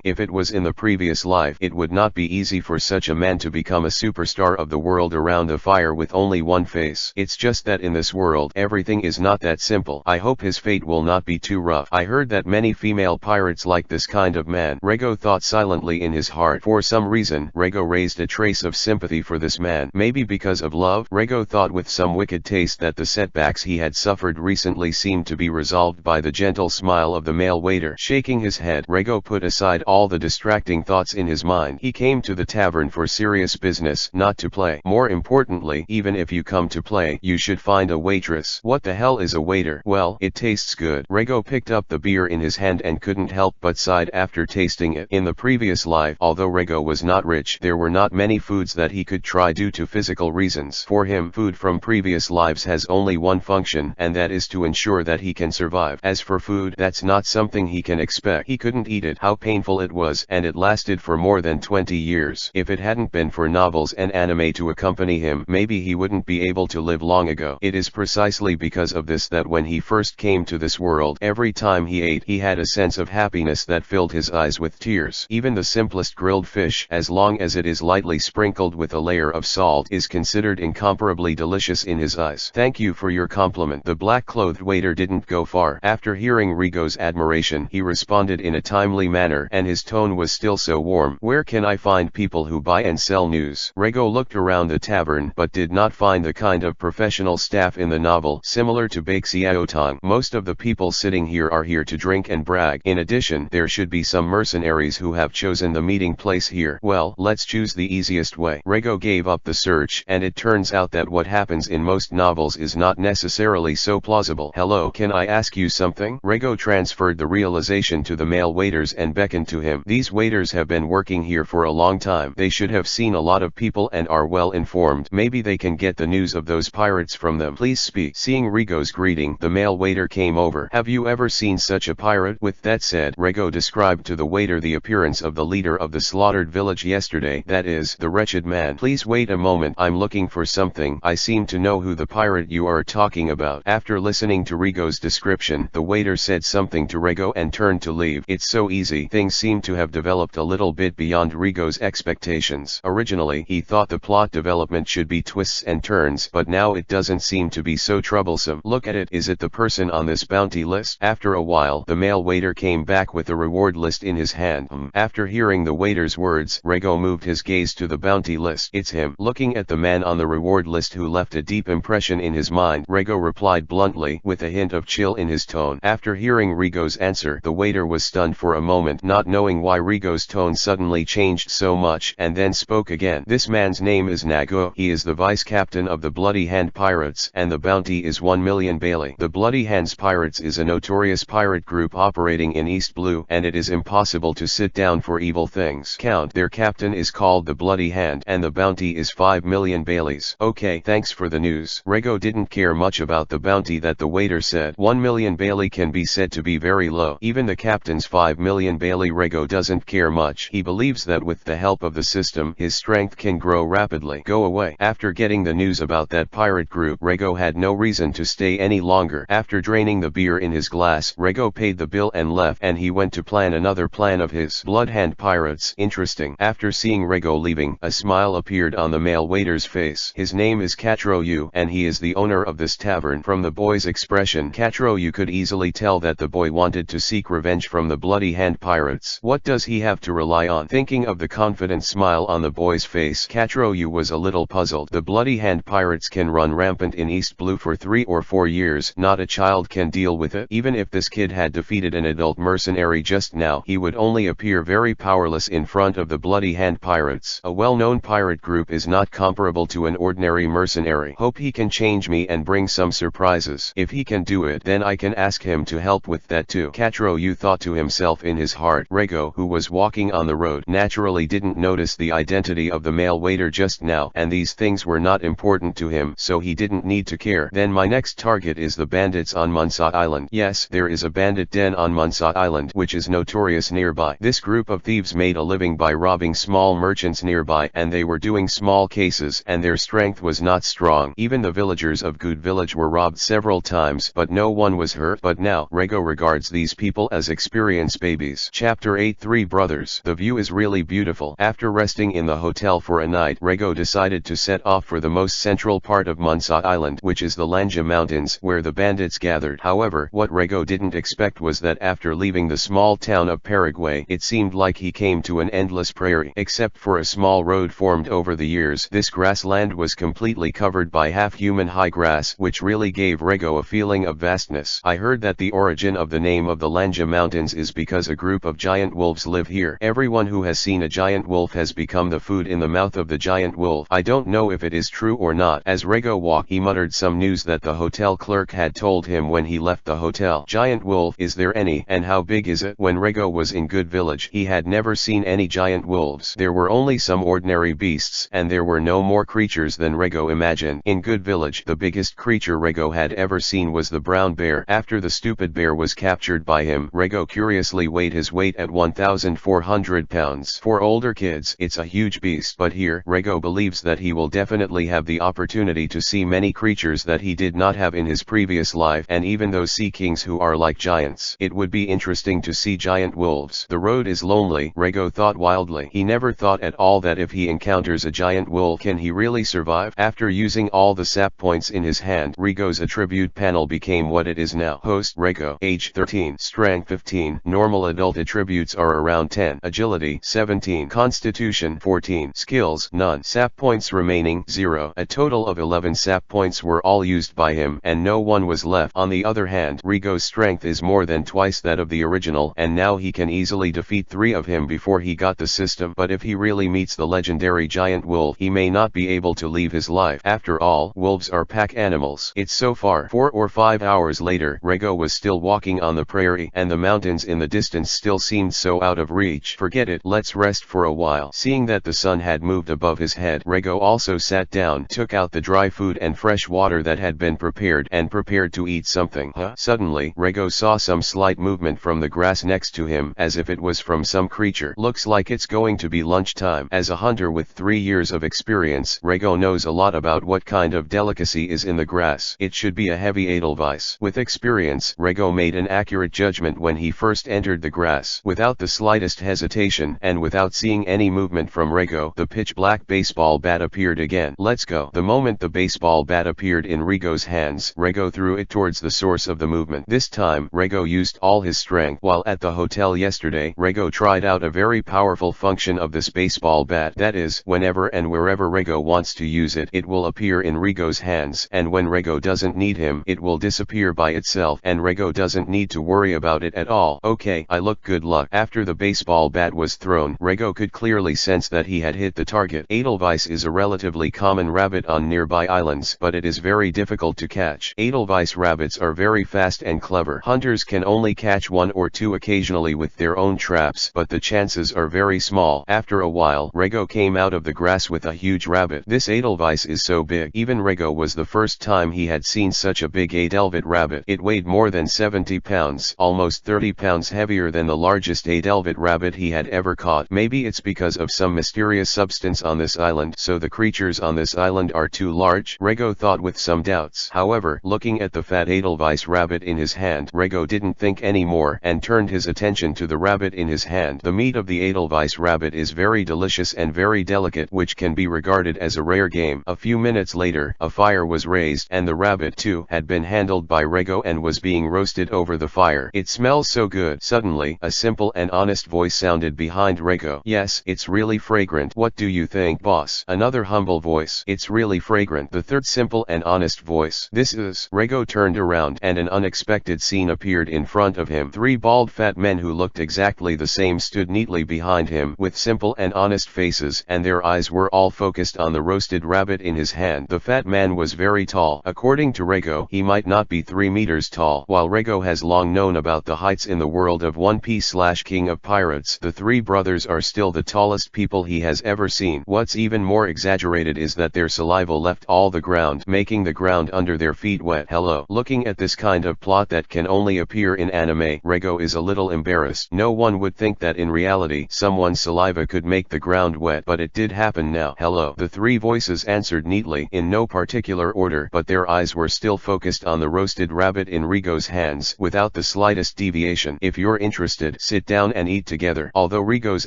If it was in the previous life, it would not be easy for such a man to become a superstar of the world around a fire with only one face. It's just that in this world, everything is not that simple. I hope his fate will not be too rough. I heard that many female pirates like this kind of man. Rego thought silently in his heart. For some reason, Rego raised a trace of sympathy for this man. Maybe because of love? Rego thought with some wicked taste that the setbacks he had suffered recently seemed to be resolved by the gentle smile of the male waiter. Shaking his head, Rego put aside all the distracting thoughts in his mind. He came to the tavern for serious business, not to play. More importantly, even if you come to play, you should find a waitress. What the hell is a waiter? Well, it tastes good. Rego picked up the beer in his hand and couldn't help but sigh after tasting it. In the previous life, although Rego was not rich, there were not many foods that he could try due to physical reasons. For him, food from previous lives has only one function, and that is to ensure that he can survive. As for food, that's not something he can expect. He couldn't eat it. How painful it was, and it lasted for more than 20 years. If it hadn't been for novels and anime to accompany him, maybe he wouldn't be able to live long ago. It is precisely because of this that when he first came to this world, every time he ate, he had a sense of happiness that filled his eyes with tears. Even the simplest grilled fish, as long as it is lightly sprinkled with a layer of salt, is considered incomparably delicious in his eyes. Thank you for your compliment. The black-clothed waiter didn't go far. After hearing Rego's admiration, he responded in a timely manner, and his tone was still so warm. Where can I find people who buy and sell news? Rego looked around the tavern, but did not find the kind of professional staff in the novel, similar to Baxiaotong. Most of the people sitting here are here to drink and brag. In addition, there should be some mercenaries who have chosen the meeting place here. Well, let's choose the easiest way. Rego gave up the search, and it turns out that what happens in most novels is not necessarily so plausible. Hello, can I ask you something? Rego transferred the realization to the male waiters and beckoned to him. These waiters have been working here for a long time. They should have seen a lot of people and are well informed. Maybe they can get the news of those pirates from them. Please speak. Seeing Rego's greeting, the male waiter came over. Have you ever seen such a pirate? With that said, Rego described to the waiter the appearance of the leader of the slaughtered village yesterday, that is, the wretched man. Please wait a moment, I'm looking for something. I seem to know who the pirate you are talking about. After listening to Rego's description, the waiter said something to Rego and turned to leave. It's so easy. Things seem to have developed a little bit beyond Rego's expectations. Originally, he thought the plot development should be twists and turns, but now it doesn't seem to be so troublesome. Look at it. Is it the person on this bounty list? After a while, the male waiter came back with a reward list in his hand. After hearing the waiter's words, Rego moved his gaze to the bounty list. It's him. Looking at the man on the reward list who left a deep impression in his mind, Rego replied bluntly, with a hint of chill in his tone. After hearing Rego's answer, the waiter was stunned for a moment, not knowing why Rego's tone suddenly changed so much, and then spoke again. This man's name is Nago. He is the vice captain of the Bloody Hand Pirates, and the bounty is 1 million Bailey. The Bloody Hands Pirates is a notorious pirate group operating in East Blue, and it is impossible to sit down for evil things. Count. Their captain is called the Bloody Hand, and the bounty is 5 million Baileys. Okay, thanks for the news. Rego didn't care much about the bounty that the waiter said. 1 million Bailey can be said to be very low. Even the captain's 5 million Bailey. Rego doesn't care much. He believes that with the help of the system, his strength can grow rapidly. Go away. After getting the news about that pirate group, Rego had no reason to stay any longer. After draining the beer in his glass, Rego paid the bill and left, and he went to plan another plan of his. Bloodhand Pirates. Interesting. After seeing Rego leaving, a smile appeared on the male waiter's face. face. His name is Katroyu, and he is the owner of this tavern. From the boy's expression, Katroyu could easily tell that the boy wanted to seek revenge from the Bloody Hand pirates. What does he have to rely on? Thinking of the confident smile on the boy's face, Katroyu was a little puzzled. The Bloody Hand pirates can run rampant in East Blue for 3 or 4 years. Not a child can deal with it. Even if this kid had defeated an adult mercenary just now, he would only appear very powerless in front of the Bloody Hand pirates. A well-known pirate group is not comparable to an ordinary mercenary. Hope he can change me and bring some surprises. If he can do it, then I can ask him to help with that too. Katroyu thought to himself in his heart. Rego, who was walking on the road, naturally didn't notice the identity of the male waiter just now, and these things were not important to him, so he didn't need to care. Then my next target is the bandits on Munsa Island. Yes, there is a bandit den on Munsa Island, which is notorious nearby. This group of thieves made a living by robbing small merchants nearby, and they were doing small cases, and their strength was not strong. Even the villagers of Good Village were robbed several times, but no one was hurt. But now, Rego regards these people as experienced babies. Chapter 8: Three Brothers. The view is really beautiful. After resting in the hotel for a night, Rego decided to set off for the most central part of Munsa Island, which is the Lanja Mountains, where the bandits gathered. However, what Rego didn't expect was that after leaving the small town of Paraguay, it seemed like he came to an endless prairie. Except for a small road formed over the years, this grassland was completely covered by half-human high grass, which really gave Rego a feeling of vastness. I heard that the origin of the name of the Lanja Mountains is because a group of giant wolves live here. Everyone who has seen a giant wolf has become the food in the mouth of the giant wolf. I don't know if it is true or not. As Rego walked, he muttered some news that the hotel clerk had told him when he left the hotel. Giant wolf, is there any, and how big is it? When Rego was in Good Village, he had never seen any giant wolves. There were only some ordinary beasts, and there were no more creatures than Rego imagined. In Good Village, the biggest creature Rego had ever seen was the brown bear. After the stupid bear was captured by him, Rego curiously weighed his weight at 1,400 pounds. For older kids, it's a huge beast, but here, Rego believes that he will definitely have the opportunity to see many creatures that he did not have in his previous life, and even those sea kings who are like giants. It would be interesting to see giant wolves. The road is lonely, Rego thought wildly. He never thought at all that if he encounters a giant wolf, can he really survive? After using all the sap points in his hand, Rego's attribute panel became what it is now. Host: Rego, age 13, strength 15, normal adult attributes are around 10, agility 17, constitution 14, skills none, sap points remaining 0. A total of 11 sap points were all used by him, and no one was left. On the other hand, Rego's strength is more than twice that of the original, and now he can easily defeat 3 of him before he got the system. But if he really meets the legendary giant wolf, he may not be able to leave his life. After all, wolves are pack animals. It's so far. 4 or 5 hours later, Rego was still walking on the prairie, and the mountains in the distance still seemed so out of reach. Forget it, let's rest for a while. Seeing that the sun had moved above his head, Rego also sat down, took out the dry food and fresh water that had been prepared, and prepared to eat something. Suddenly, Rego saw some slight movement from the grass next to him, as if it was from some creature. Looks like it's going to be lunchtime. As a hunter with 3 years of experience, Rego knows a lot about what kind of delicacy is in the grass. It should be a heavy edelweiss. With experience, Rego made an accurate judgment when he first entered the grass. Without the slightest hesitation, and without seeing any movement from Rego, the pitch-black baseball bat appeared again. Let's go. The moment the baseball bat appeared in Rego's hands, Rego threw it towards the source of the movement. This time, Rego used all his strength. While at the hotel yesterday, Rego tried out a very powerful function of this baseball bat. That is, whenever and wherever Rego wants to use it, it will appear in Rego's hands, and when Rego doesn't need him, it will disappear by itself, and Rego doesn't need to worry about it at all. Okay, I look, good luck. After the baseball bat was thrown, Rego could clearly sense that he had hit the target. Edelweiss is a relatively common rabbit on nearby islands, but it is very difficult to catch. Edelweiss rabbits are very fast and clever. Hunters can only catch 1 or 2 occasionally with their own traps, but the chances are very small. After a while, Rego came out of the grass with a huge rabbit. This Edelweiss is so big, even Rego was the first time he had seen such a big Edelweiss rabbit. It weighed more than 70 pounds, almost 30 pounds heavier than the largest Edelweiss rabbit he had ever caught. Maybe it's because of some mysterious substance on this island, so the creatures on this island are too large, Rego thought with some doubts. However, looking at the fat Edelweiss rabbit in his hand, Rego didn't think any more, and turned his attention to the rabbit in his hand. The meat of the Edelweiss rabbit is very delicious and very delicate, which can be regarded as a rare game. A few minutes later, a fire was raised and the rabbit too had been handled by Rego and was being roasted over the fire. It smells so good. Suddenly, a simple and honest voice sounded behind Rego. Yes, it's really fragrant. What do you think, boss? Another humble voice. It's really fragrant. The third simple and honest voice. This is. Rego turned around and an unexpected scene appeared in front of him. Three bald fat men who looked exactly the same stood neatly behind him with simple and honest faces, and their eyes were all focused on the roasted rabbit in his hand. The fat man was very tall. According to Rego, he might not be 3 meters tall. While Rego has long known about the heights in the world of One Piece/King of Pirates, the three brothers are still the tallest people he has ever seen. What's even more exaggerated is that their saliva left all the ground, making the ground under their feet wet. Hello. Looking at this kind of plot that can only appear in anime, Rego is a little embarrassed. No one would think that in reality someone's saliva could make the ground wet, but it did happen now. Hello. The three voices answered neatly, in no particular order, but their eyes were still focused on the roasted rabbit in Rego's hands, without the slightest deviation. If you're interested, sit down and eat together. Although Rego's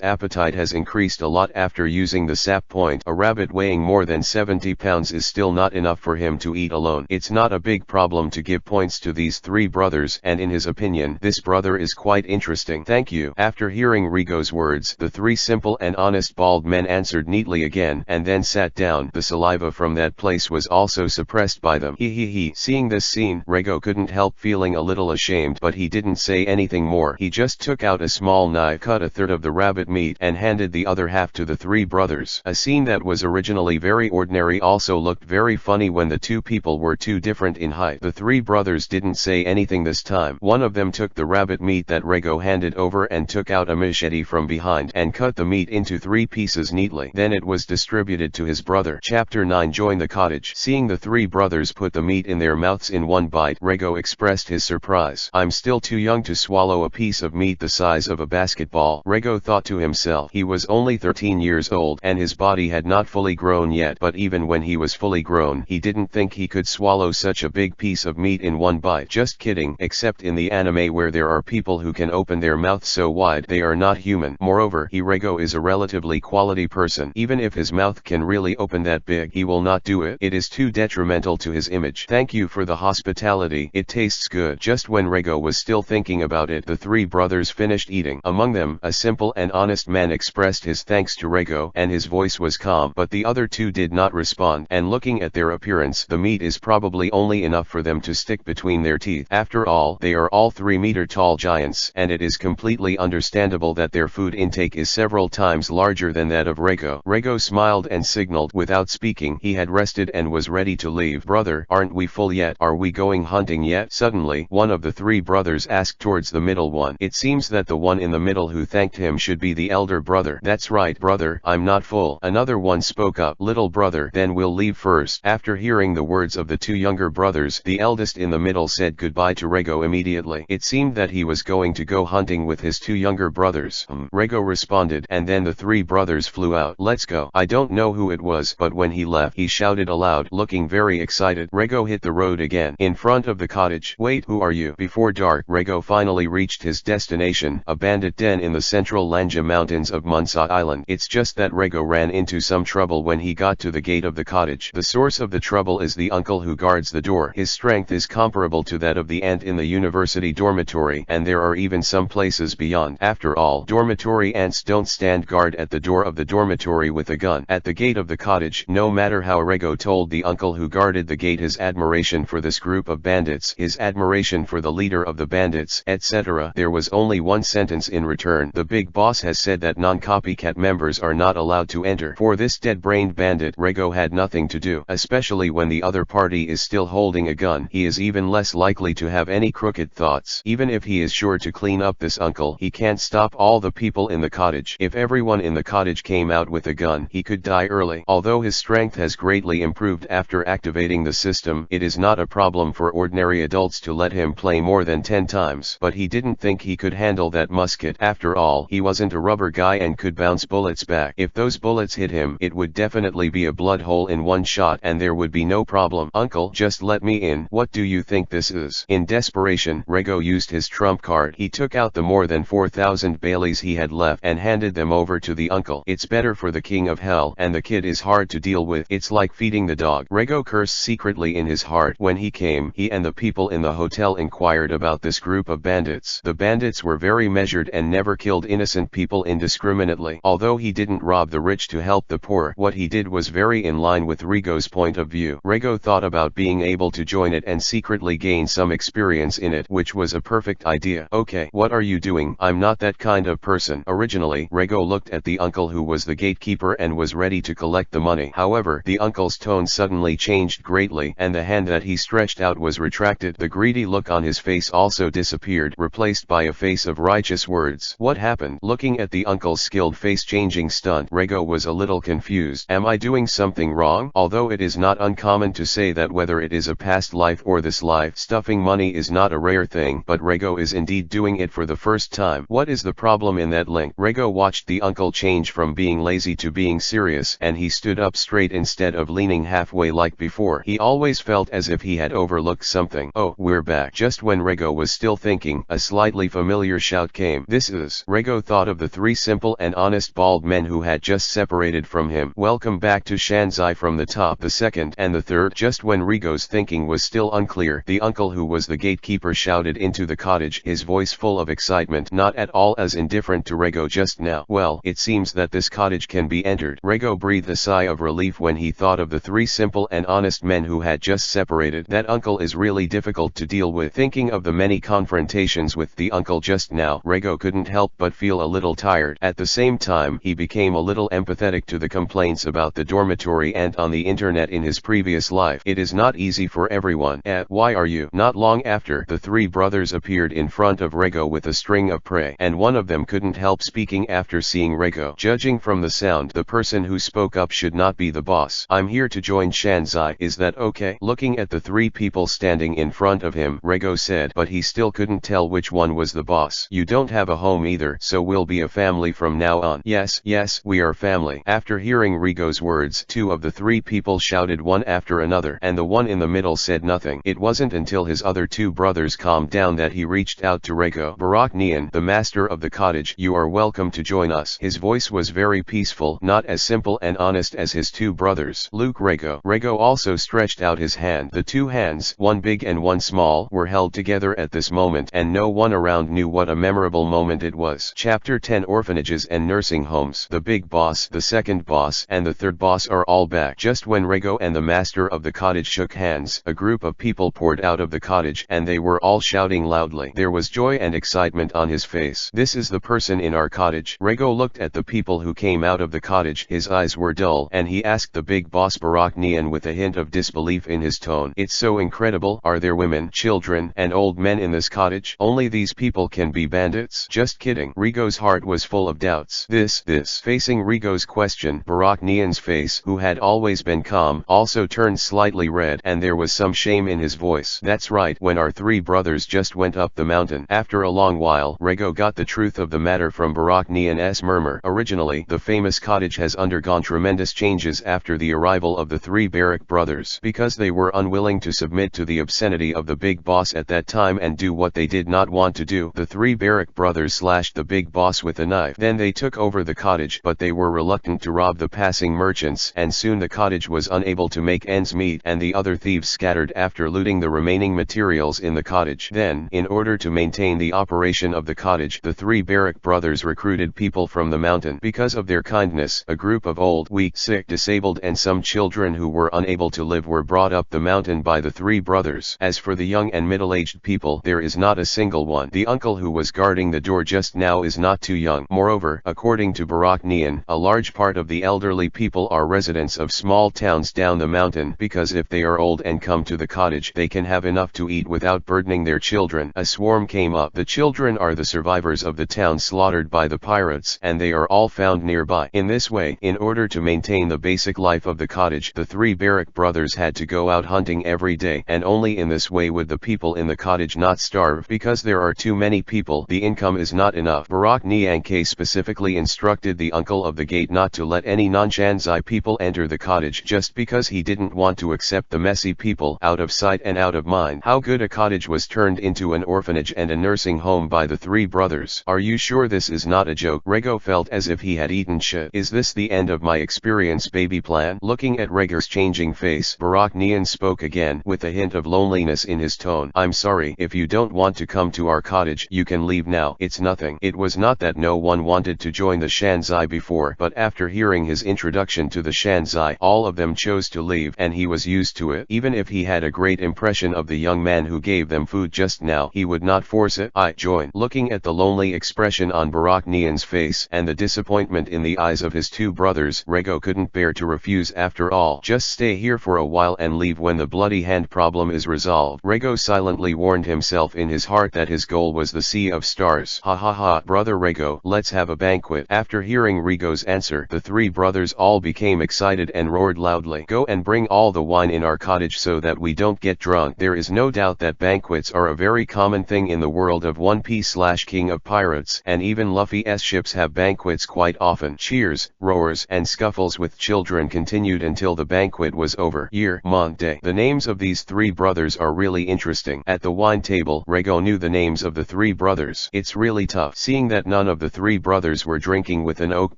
appetite has increased a lot after using the sap point, a rabbit weighing more than 70 pounds is still not enough for him to eat alone. It's not a big problem to give points to these three brothers, and in his opinion, this brother is quite interesting. Thank you. After hearing Rego's words, the three simple and honest bald men answered neatly again, and then sat down. The saliva from that place was also suppressed by them. He. Seeing this scene, Rego couldn't help feeling a little ashamed, but he didn't say anything more. He just took out a small knife, cut a third of the rabbit meat, and handed the other half to the three brothers. A scene that was originally very ordinary also looked very funny when the two people were too different in height. The three brothers didn't say anything this time. One of them took the rabbit meat that Rego handed over and took out a machete from behind and cut the meat into 3 pieces neatly. Then it was distributed to his brother. Chapter 9. Join the cottage. Seeing the three brothers put the meat in their mouths in one bite, Rego expressed his surprise. I'm still too young to swallow a piece of meat the size of a basketball, Rego thought to himself. He was only 13 years old and his body had not fully grown yet, but even when he was fully grown, he didn't think he could swallow such a big piece of meat in one bite. Just kidding, except in the anime where there are people who can open their mouths so wide they are not human. Moreover, Rego is a relatively quality person. Even if his mouth can really open that big, he will not do it. It is too detrimental to his image. Thank you for the hospitality. It tastes good. Just when Rego was still thinking about it, the three brothers finished eating. Among them, a simple and honest man expressed his thanks to Rego, and his voice was calm, but the other two did not respond, and looking at their appearance, the meat is probably only enough for them to stick between their teeth. After all, they are all 3-meter-tall giants, and it is completely understandable that their food intake is several times larger than that of Rego. Rego smiled and signaled without speaking. He had rested and was ready to leave. Brother, aren't we full yet? Are we going hunting yet? Suddenly, one of the three brothers asked towards the middle one. It seems that the one in the middle who thanked him should be the elder brother. That's right, brother, I'm not full. Another one spoke up. Little brother, then we'll leave first. After hearing the words of the two younger brothers, the eldest in the middle said goodbye to Rego immediately. It seemed that he was going to go hunting with his two younger brothers. Rego responded, and then the three brothers flew out. Let's go. I don't know who it was, but when he left, he shouted aloud, looking very excited. Rego hit the road again. In front of the cottage. Wait, who are you? Before dark, Rego finally reached his destination, a bandit den in the central Lanja mountains of Munsa Island. It's just that Rego ran into some trouble when he got to the gate of the cottage. The source of the trouble is the uncle who guards the door. His strength is comparable to that of the ant in the university dormitory, and there are even some places beyond. After all, dormitory ants don't stand guard at the door of the dormitory with a gun. At the gate of the cottage, no matter how Rego told the uncle who guarded the gate his admiration for this group of bandits, his admiration for the leader of the bandits, etc., there was only one sentence in return. The big boss has said that non-copycat members are not allowed to enter. For this dead-brained bandit, Rego had nothing to do, especially when the other party is still holding a gun. He is even less likely to have any crooked thoughts. Even if he is sure to clean up this uncle, he can't stop all the people in the cottage. If everyone in the cottage came out with a gun, he could die early. Although his strength has greatly improved after activating the system, it is not a problem for ordinary adults to let him play more than 10 times. But he didn't think he could handle that musket. After all, he wasn't a rubber guy and could bounce bullets back. If those bullets hit him, it would definitely be a blood hole in one shot and there would be no problem. Uncle, just let me in. What do you think this is? In desperation, Rego used his trump card. He took out the more than 4,000 Baileys he had left and handed them over to the uncle. It's better for the king of hell, and the kid is hard to deal with. It's like feeding the dog. Rego cursed secretly in his heart. When he came, he and the people in the hotel inquired about this group of bandits. The bandits were very measured and never killed innocent people indiscriminately. Although he didn't rob the rich to help the poor, what he did was very in line with Rego's point of view. Rego thought about being able to join it and secretly gain some experience in it, which was a perfect idea. Okay, what are you doing? I'm not that kind of person. Originally, Rego looked at the uncle who was the gatekeeper and was ready to collect the money. However, the uncle's tone suddenly changed greatly, and the hand that he stretched out was retracted. The greedy look on his face also disappeared, replaced by a face of righteous words. What happened? Looking at the uncle's skilled face-changing stunt, Rego was a little confused. Am I doing something wrong? Although it is not uncommon to say that whether it is a past life or this life, stuffing money is not a rare thing, but Rego is indeed doing it for the first time. What is the problem in that link? Rego watched the uncle change from being lazy to being serious, and he stood up straight instead of leaning halfway like before. He always felt as if he had overlooked something. Oh, we're back. Just when Rego was still thinking, a slightly familiar shout came. This is... Rego thought of the three simple and honest bald men who had just separated from him. Welcome back to Shanzai from the top. The second and the third. Just when Rego's thinking was still unclear, the uncle who was the gatekeeper shouted into the cottage, his voice full of excitement, not at all as indifferent to Rego just now. Well, it seems that this cottage can be entered. Rego breathed a sigh of relief when he thought of the three simple and honest men who had just separated. That uncle is really difficult to deal with. Thinking of the many confrontations with the uncle just now, Rego couldn't help but feel a little tired. At the same time, he became a little empathetic to the complaints about the dormitory and on the internet in his previous life. It is not easy for everyone. Why are you? Not long after, the three brothers appeared in front of Rego with a string of prey, and one of them couldn't help speaking after seeing Rego. Judging from the sound, the person who spoke up should not be the boss. I'm here to join Shanzai. Is that okay? Looking at the three people standing in front of him, Rego said, but he still couldn't tell which one was the boss. You don't have a home either, so we'll be a family from now on. Yes, we are family. After hearing Rego's words, two of the three people shouted one after another, and the one in the middle said nothing. It wasn't until his other two brothers calmed down that he reached out to Rego. Barak Nian, the master of the cottage, you are welcome to join us. His voice was very peaceful, not as simple and honest as his two brothers. Luke Rego. Rego also stretched out his hand. The two hands, one big and one small, were held together at this moment, and no one around knew what a memorable moment it was. Chapter 10. Orphanages and Nursing Homes. The big boss, the second boss, and the third boss are all back. Just when Rego and the master of the cottage shook hands, a group of people poured out of the cottage, and they were all shouting loudly. There was joy and excitement on his face. This is the person in our cottage. Rego looked at the people who came out of the cottage. His eyes were dull, and he asked the big boss Barak Nian with a hint of disbelief in his tone. It's so incredible. Are there women, children, and old men in this cottage? Only these people can be bandits? Just kidding. Rego's heart was full of doubts. This. Facing Rego's question, Barak Nian's face, who had always been calm, also turned slightly red, and there was some shame in his voice. That's right, when our three brothers just went up the mountain. After a long while, Rego got the truth of the matter from Barak Nian's murmur. Originally, the famous cottage has undergone tremendous changes after the arrival of the three Barak brothers. Because they were unwilling to submit to the obscenity of the big boss at that time and do what they did not want to do, the three Barak brothers slashed the big boss with a knife. Then they took over the cottage, but they were reluctant to rob the passing merchants, and soon the cottage was unable to make ends meet, and the other thieves scattered after looting the remaining materials in the cottage. Then, in order to maintain the operation of the cottage, the three Barak brothers recruited people from the mountain. Because of their kindness, a group of old, weak, sick, disabled and some children who were unable to live were brought up the mountain by the three brothers. As for the young and middle-aged people, there is not a single one. The uncle who was guarding the door just now is not too young. Moreover, according to Barak Nian, a large part of the elderly people are residents of small towns down the mountain, because if they are old and come to the cottage, they can have enough to eat without burdening their children. A swarm came up. The children are the survivors of the town slaughtered by the pirates, and they are all found nearby. In this way, in order to maintain the basic life of the cottage, the three Barak brothers had to go out hunting every day, and only in this way would the people in the cottage not starve. Because there are too many people, the income is not enough. Barak Nian specifically instructed the uncle of the gate not to let any non-Shanzai people enter the cottage, just because he didn't want to accept the messy people out of sight and out of mind. How good a cottage was turned into an orphanage and a nursing home by the three brothers. Are you sure this is not a joke? Rego felt as if he had eaten shit. Is this the end of my experience? experience baby plan? Looking at Rego's changing face, Baraknian spoke again with a hint of loneliness in his tone. I'm sorry, if you don't want to come to our cottage, you can leave now. It's nothing. It was not that no one wanted to join the Shanzai before, but after hearing his introduction to the Shanzai, all of them chose to leave, and he was used to it. Even if he had a great impression of the young man who gave them food just now, he would not force it. I join. Looking at the lonely expression on Baraknian's face and the disappointment in the eyes of his two brothers, Rego couldn't bear to refuse. After all, just stay here for a while and leave when the bloody hand problem is resolved. Rego silently warned himself in his heart that his goal was the Sea of Stars. Ha ha ha, brother Rego, let's have a banquet. After hearing Rego's answer, the three brothers all became excited and roared loudly. Go and bring all the wine in our cottage so that we don't get drunk. There is no doubt that banquets are a very common thing in the world of One Piece / King of Pirates, and even Luffy's ships have banquets quite often. Cheers, roars, and scuffles with children continued until the banquet was over. Year, month, day. The names of these three brothers are really interesting. At the wine table, Rego knew the names of the three brothers. It's really tough. Seeing that none of the three brothers were drinking with an oak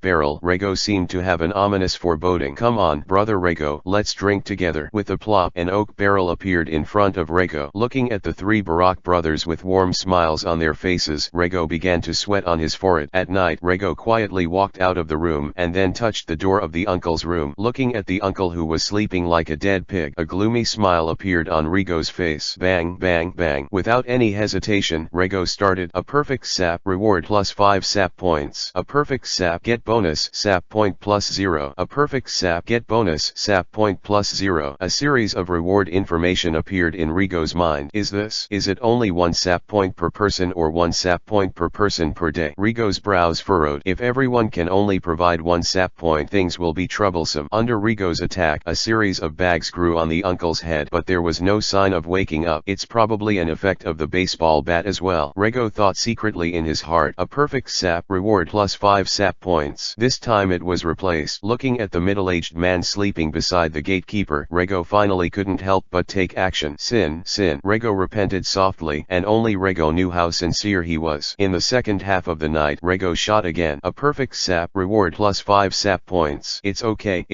barrel, Rego seemed to have an ominous foreboding. Come on, brother Rego, let's drink together. With a plop, an oak barrel appeared in front of Rego. Looking at the three Barak brothers with warm smiles on their faces, Rego began to sweat on his forehead. At night, Rego quietly walked out of the room and then touched the door of the uncle's room. Looking at the uncle who was sleeping like a dead pig, a gloomy smile appeared on Rego's face. Bang, bang, bang. Without any hesitation, Rego started. A perfect sap, reward plus 5 sap points. A perfect sap, get bonus, sap point plus 0. A perfect sap, get bonus, sap point plus 0. A series of reward information appeared in Rego's mind. Is it only 1 sap point per person or 1 sap point per person per day? Rego's brows furrowed. If everyone can only provide 1 sap point, things will be troublesome. Under Rego's attack, a series of bags grew on the uncle's head, but there was no sign of waking up. It's probably an effect of the baseball bat as well, Rego thought secretly in his heart. A perfect sap, reward plus 5 sap points. This time it was replaced. Looking at the middle-aged man sleeping beside the gatekeeper, Rego finally couldn't help but take action. Sin. Rego repented softly, and only Rego knew how sincere he was. In the second half of the night, Rego shot again. A perfect sap, reward plus 5 sap points. It's okay.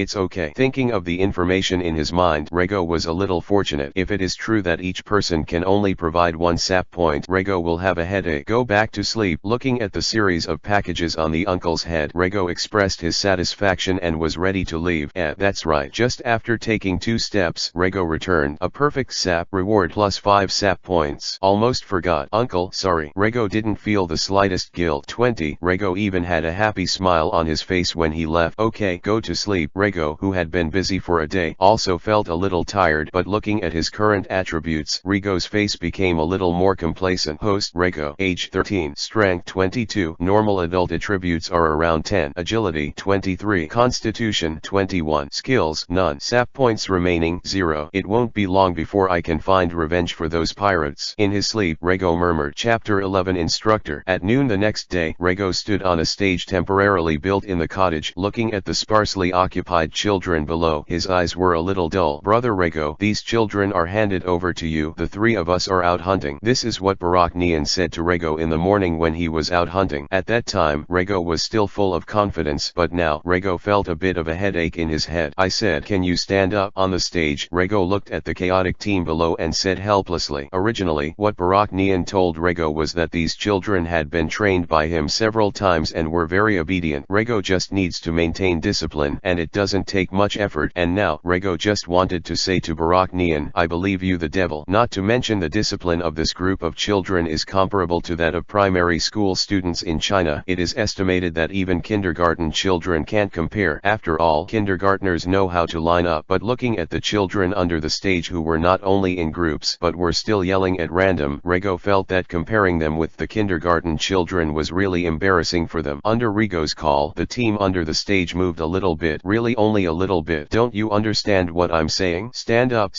Thinking of the information in his mind, Rego was a little fortunate. If it is true that each person can only provide 1 sap point, Rego will have a headache. Go back to sleep. Looking at the series of packages on the uncle's head, Rego expressed his satisfaction and was ready to leave. That's right. Just after taking 2 steps, Rego returned. A perfect sap, reward plus 5 sap points. Almost forgot. Uncle, sorry. Rego didn't feel the slightest guilt. 20. Rego even had a happy smile on his face when he left. Okay, go to sleep. Rego, who had been busy for a day, also felt a little tired, but looking at his current attributes, Rego's face became a little more complacent. Host Rego, age 13, strength 22, normal adult attributes are around 10, agility 23, constitution 21, skills none, sap points remaining 0. It won't be long before I can find revenge for those pirates. In his sleep, Rego murmured. Chapter 11 Instructor. At noon the next day, Rego stood on a stage temporarily built in the cottage, looking at the sparsely occupied children below. His eyes were a little dull. Brother Rego, these children are handed over to you. The 3 of us are out hunting. This is what Baraknian said to Rego in the morning when he was out hunting. At that time, Rego was still full of confidence, but now, Rego felt a bit of a headache in his head. I said, can you stand up? On the stage, Rego looked at the chaotic team below and said helplessly. Originally, what Baraknian told Rego was that these children had been trained by him several times and were very obedient. Rego just needs to maintain discipline, and it doesn't take much effort. And now, Rego just wanted to say to Baraknian, I believe you the devil. Not to mention the discipline of this group of children is comparable to that of primary school students in China. It is estimated that even kindergarten children can't compare. After all, kindergartners know how to line up. But looking at the children under the stage who were not only in groups but were still yelling at random, Rego felt that comparing them with the kindergarten children was really embarrassing for them. Under Rego's call, the team under the stage moved a little bit. Really only a little bit. Don't you understand what I'm saying? Stand up,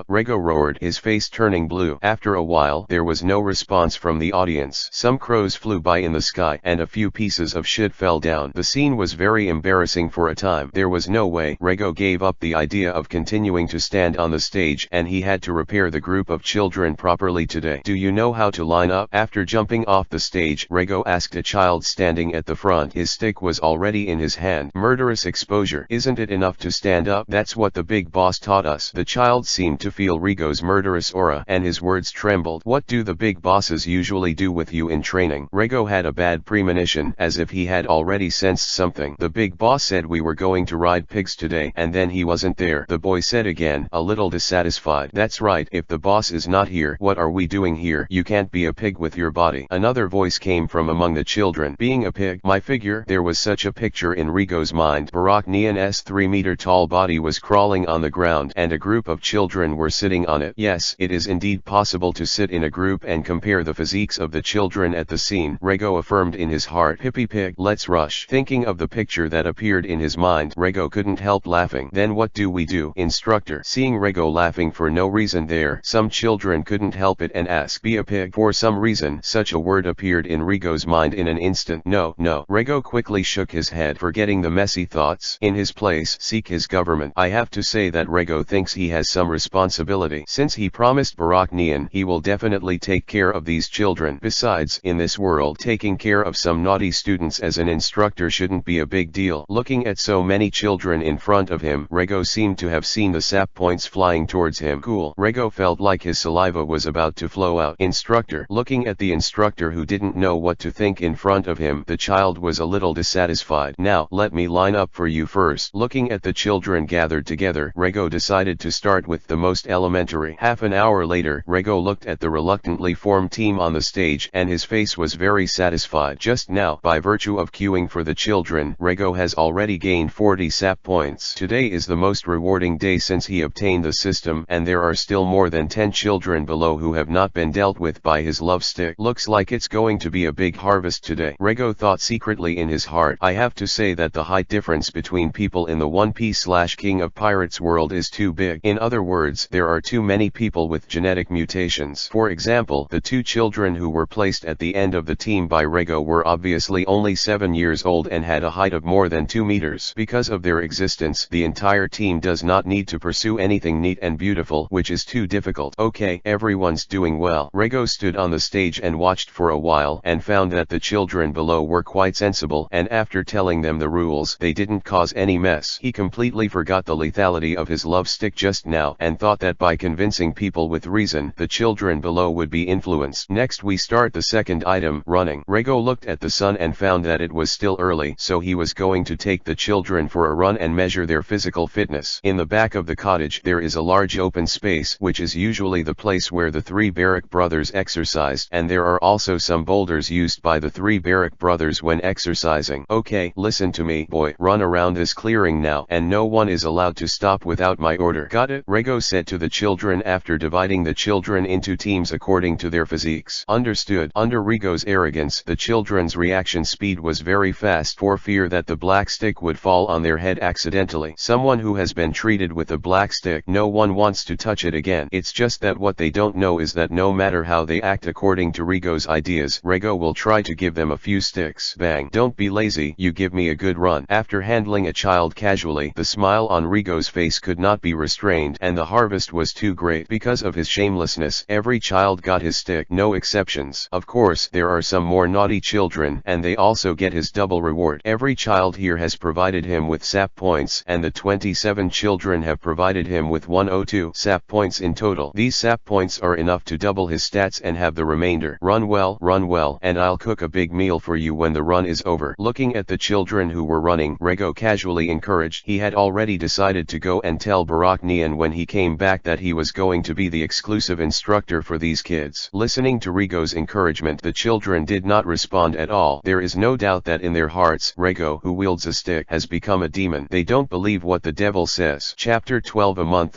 Rego roared, his face turning blue. After a while, there was no response from the audience. Some crows flew by in the sky, and a few pieces of shit fell down. The scene was very embarrassing for a time. There was no way. Rego gave up the idea of continuing to stand on the stage, and he had to repair the group of children properly today. Do you know how to line up? After jumping off the stage, Rego asked a child standing at the front. His stick was already in his hand. Murderous dangerous exposure. Isn't it enough to stand up? That's what the big boss taught us. The child seemed to feel Rigo's murderous aura, and his words trembled. What do the big bosses usually do with you in training? Rigo had a bad premonition, as if he had already sensed something. The big boss said we were going to ride pigs today, and then he wasn't there, the boy said again, a little dissatisfied. That's right, if the boss is not here, what are we doing here? You can't be a pig with your body. Another voice came from among the children. Being a pig, my figure. There was such a picture in Rigo's mind. Baraknian's 3-meter-tall body was crawling on the ground, and a group of children were sitting on it. Yes, it is indeed possible to sit in a group and compare the physiques of the children at the scene, Rigo affirmed in his heart. Hippie pig, let's rush. Thinking of the picture that appeared in his mind, Rigo couldn't help laughing. Then what do we do, instructor? Seeing Rigo laughing for no reason there, some children couldn't help it and asked, be a pig? For some reason, such a word appeared in Rigo's mind in an instant. No, no. Rigo quickly shook his head, forgetting the messy thoughts. In his place, seek his government. I have to say that Rigo thinks he has some responsibility. Since he promised Baraknian, he will definitely take care of these children. Besides, in this world, taking care of some naughty students as an instructor shouldn't be a big deal. Looking at so many children in front of him, Rigo seemed to have seen the sap points flying towards him. Cool. Rigo felt like his saliva was about to flow out. Instructor. Looking at the instructor who didn't know what to think in front of him, the child was a little dissatisfied. Now, let me line up for you first. Looking at the children gathered together, Rigo decided to start with the most elementary. Half an hour later, Rigo looked at the reluctantly formed team on the stage, and his face was very satisfied. Just now, by virtue of queuing for the children, Rigo has already gained 40 sap points. Today is the most rewarding day since he obtained the system, and there are still more than 10 children below who have not been dealt with by his love stick. Looks like it's going to be a big harvest today, Rigo thought secretly in his heart. I have to say that the height difference between people in the One Piece/King of Pirates world is too big. In other words, there are too many people with genetic mutations. For example, the two children who were placed at the end of the team by Rigo were obviously only 7 years old and had a height of more than 2 meters. Because of their existence, the entire team does not need to pursue anything neat and beautiful, which is too difficult. Okay, everyone's doing well. Rigo stood on the stage and watched for a while, and found that the children below were quite sensible, and after telling them the rules, they didn't cause any mess. He completely forgot the lethality of his love stick just now, and thought that by convincing people with reason, the children below would be influenced. Next we start the second item, running. Rigo looked at the sun and found that it was still early, so he was going to take the children for a run and measure their physical fitness. In the back of the cottage there is a large open space, which is usually the place where the three Barrack brothers exercised, and there are also some boulders used by the three Barrack brothers when exercising. Okay, listen to me, boy. Run around this clearing now, and no one is allowed to stop without my order. Got it? Rigo said to the children after dividing the children into teams according to their physiques. Understood. Under Rigo's arrogance, the children's reaction speed was very fast for fear that the black stick would fall on their head accidentally. Someone who has been treated with a black stick, no one wants to touch it again. It's just that what they don't know is that no matter how they act according to Rigo's ideas, Rigo will try to give them a few sticks. Bang. Don't be lazy, you give me a good run. After handling a child casually, the smile on Rigo's face could not be restrained, and the harvest was too great. Because of his shamelessness, every child got his stick, no exceptions. Of course, there are some more naughty children, and they also get his double reward. Every child here has provided him with sap points, and the 27 children have provided him with 102 sap points in total. These sap points are enough to double his stats and have the remainder. Run well, and I'll cook a big meal for you when the run is over. Looking at the children who were running, Rigo casually encouraged. He had already decided to go and tell Baraknian when he came back that he was going to be the exclusive instructor for these kids. Listening to Rigo's encouragement, the children did not respond at all. There is no doubt that in their hearts, Rigo, who wields a stick, has become a demon. They don't believe what the devil says. Chapter 12. A month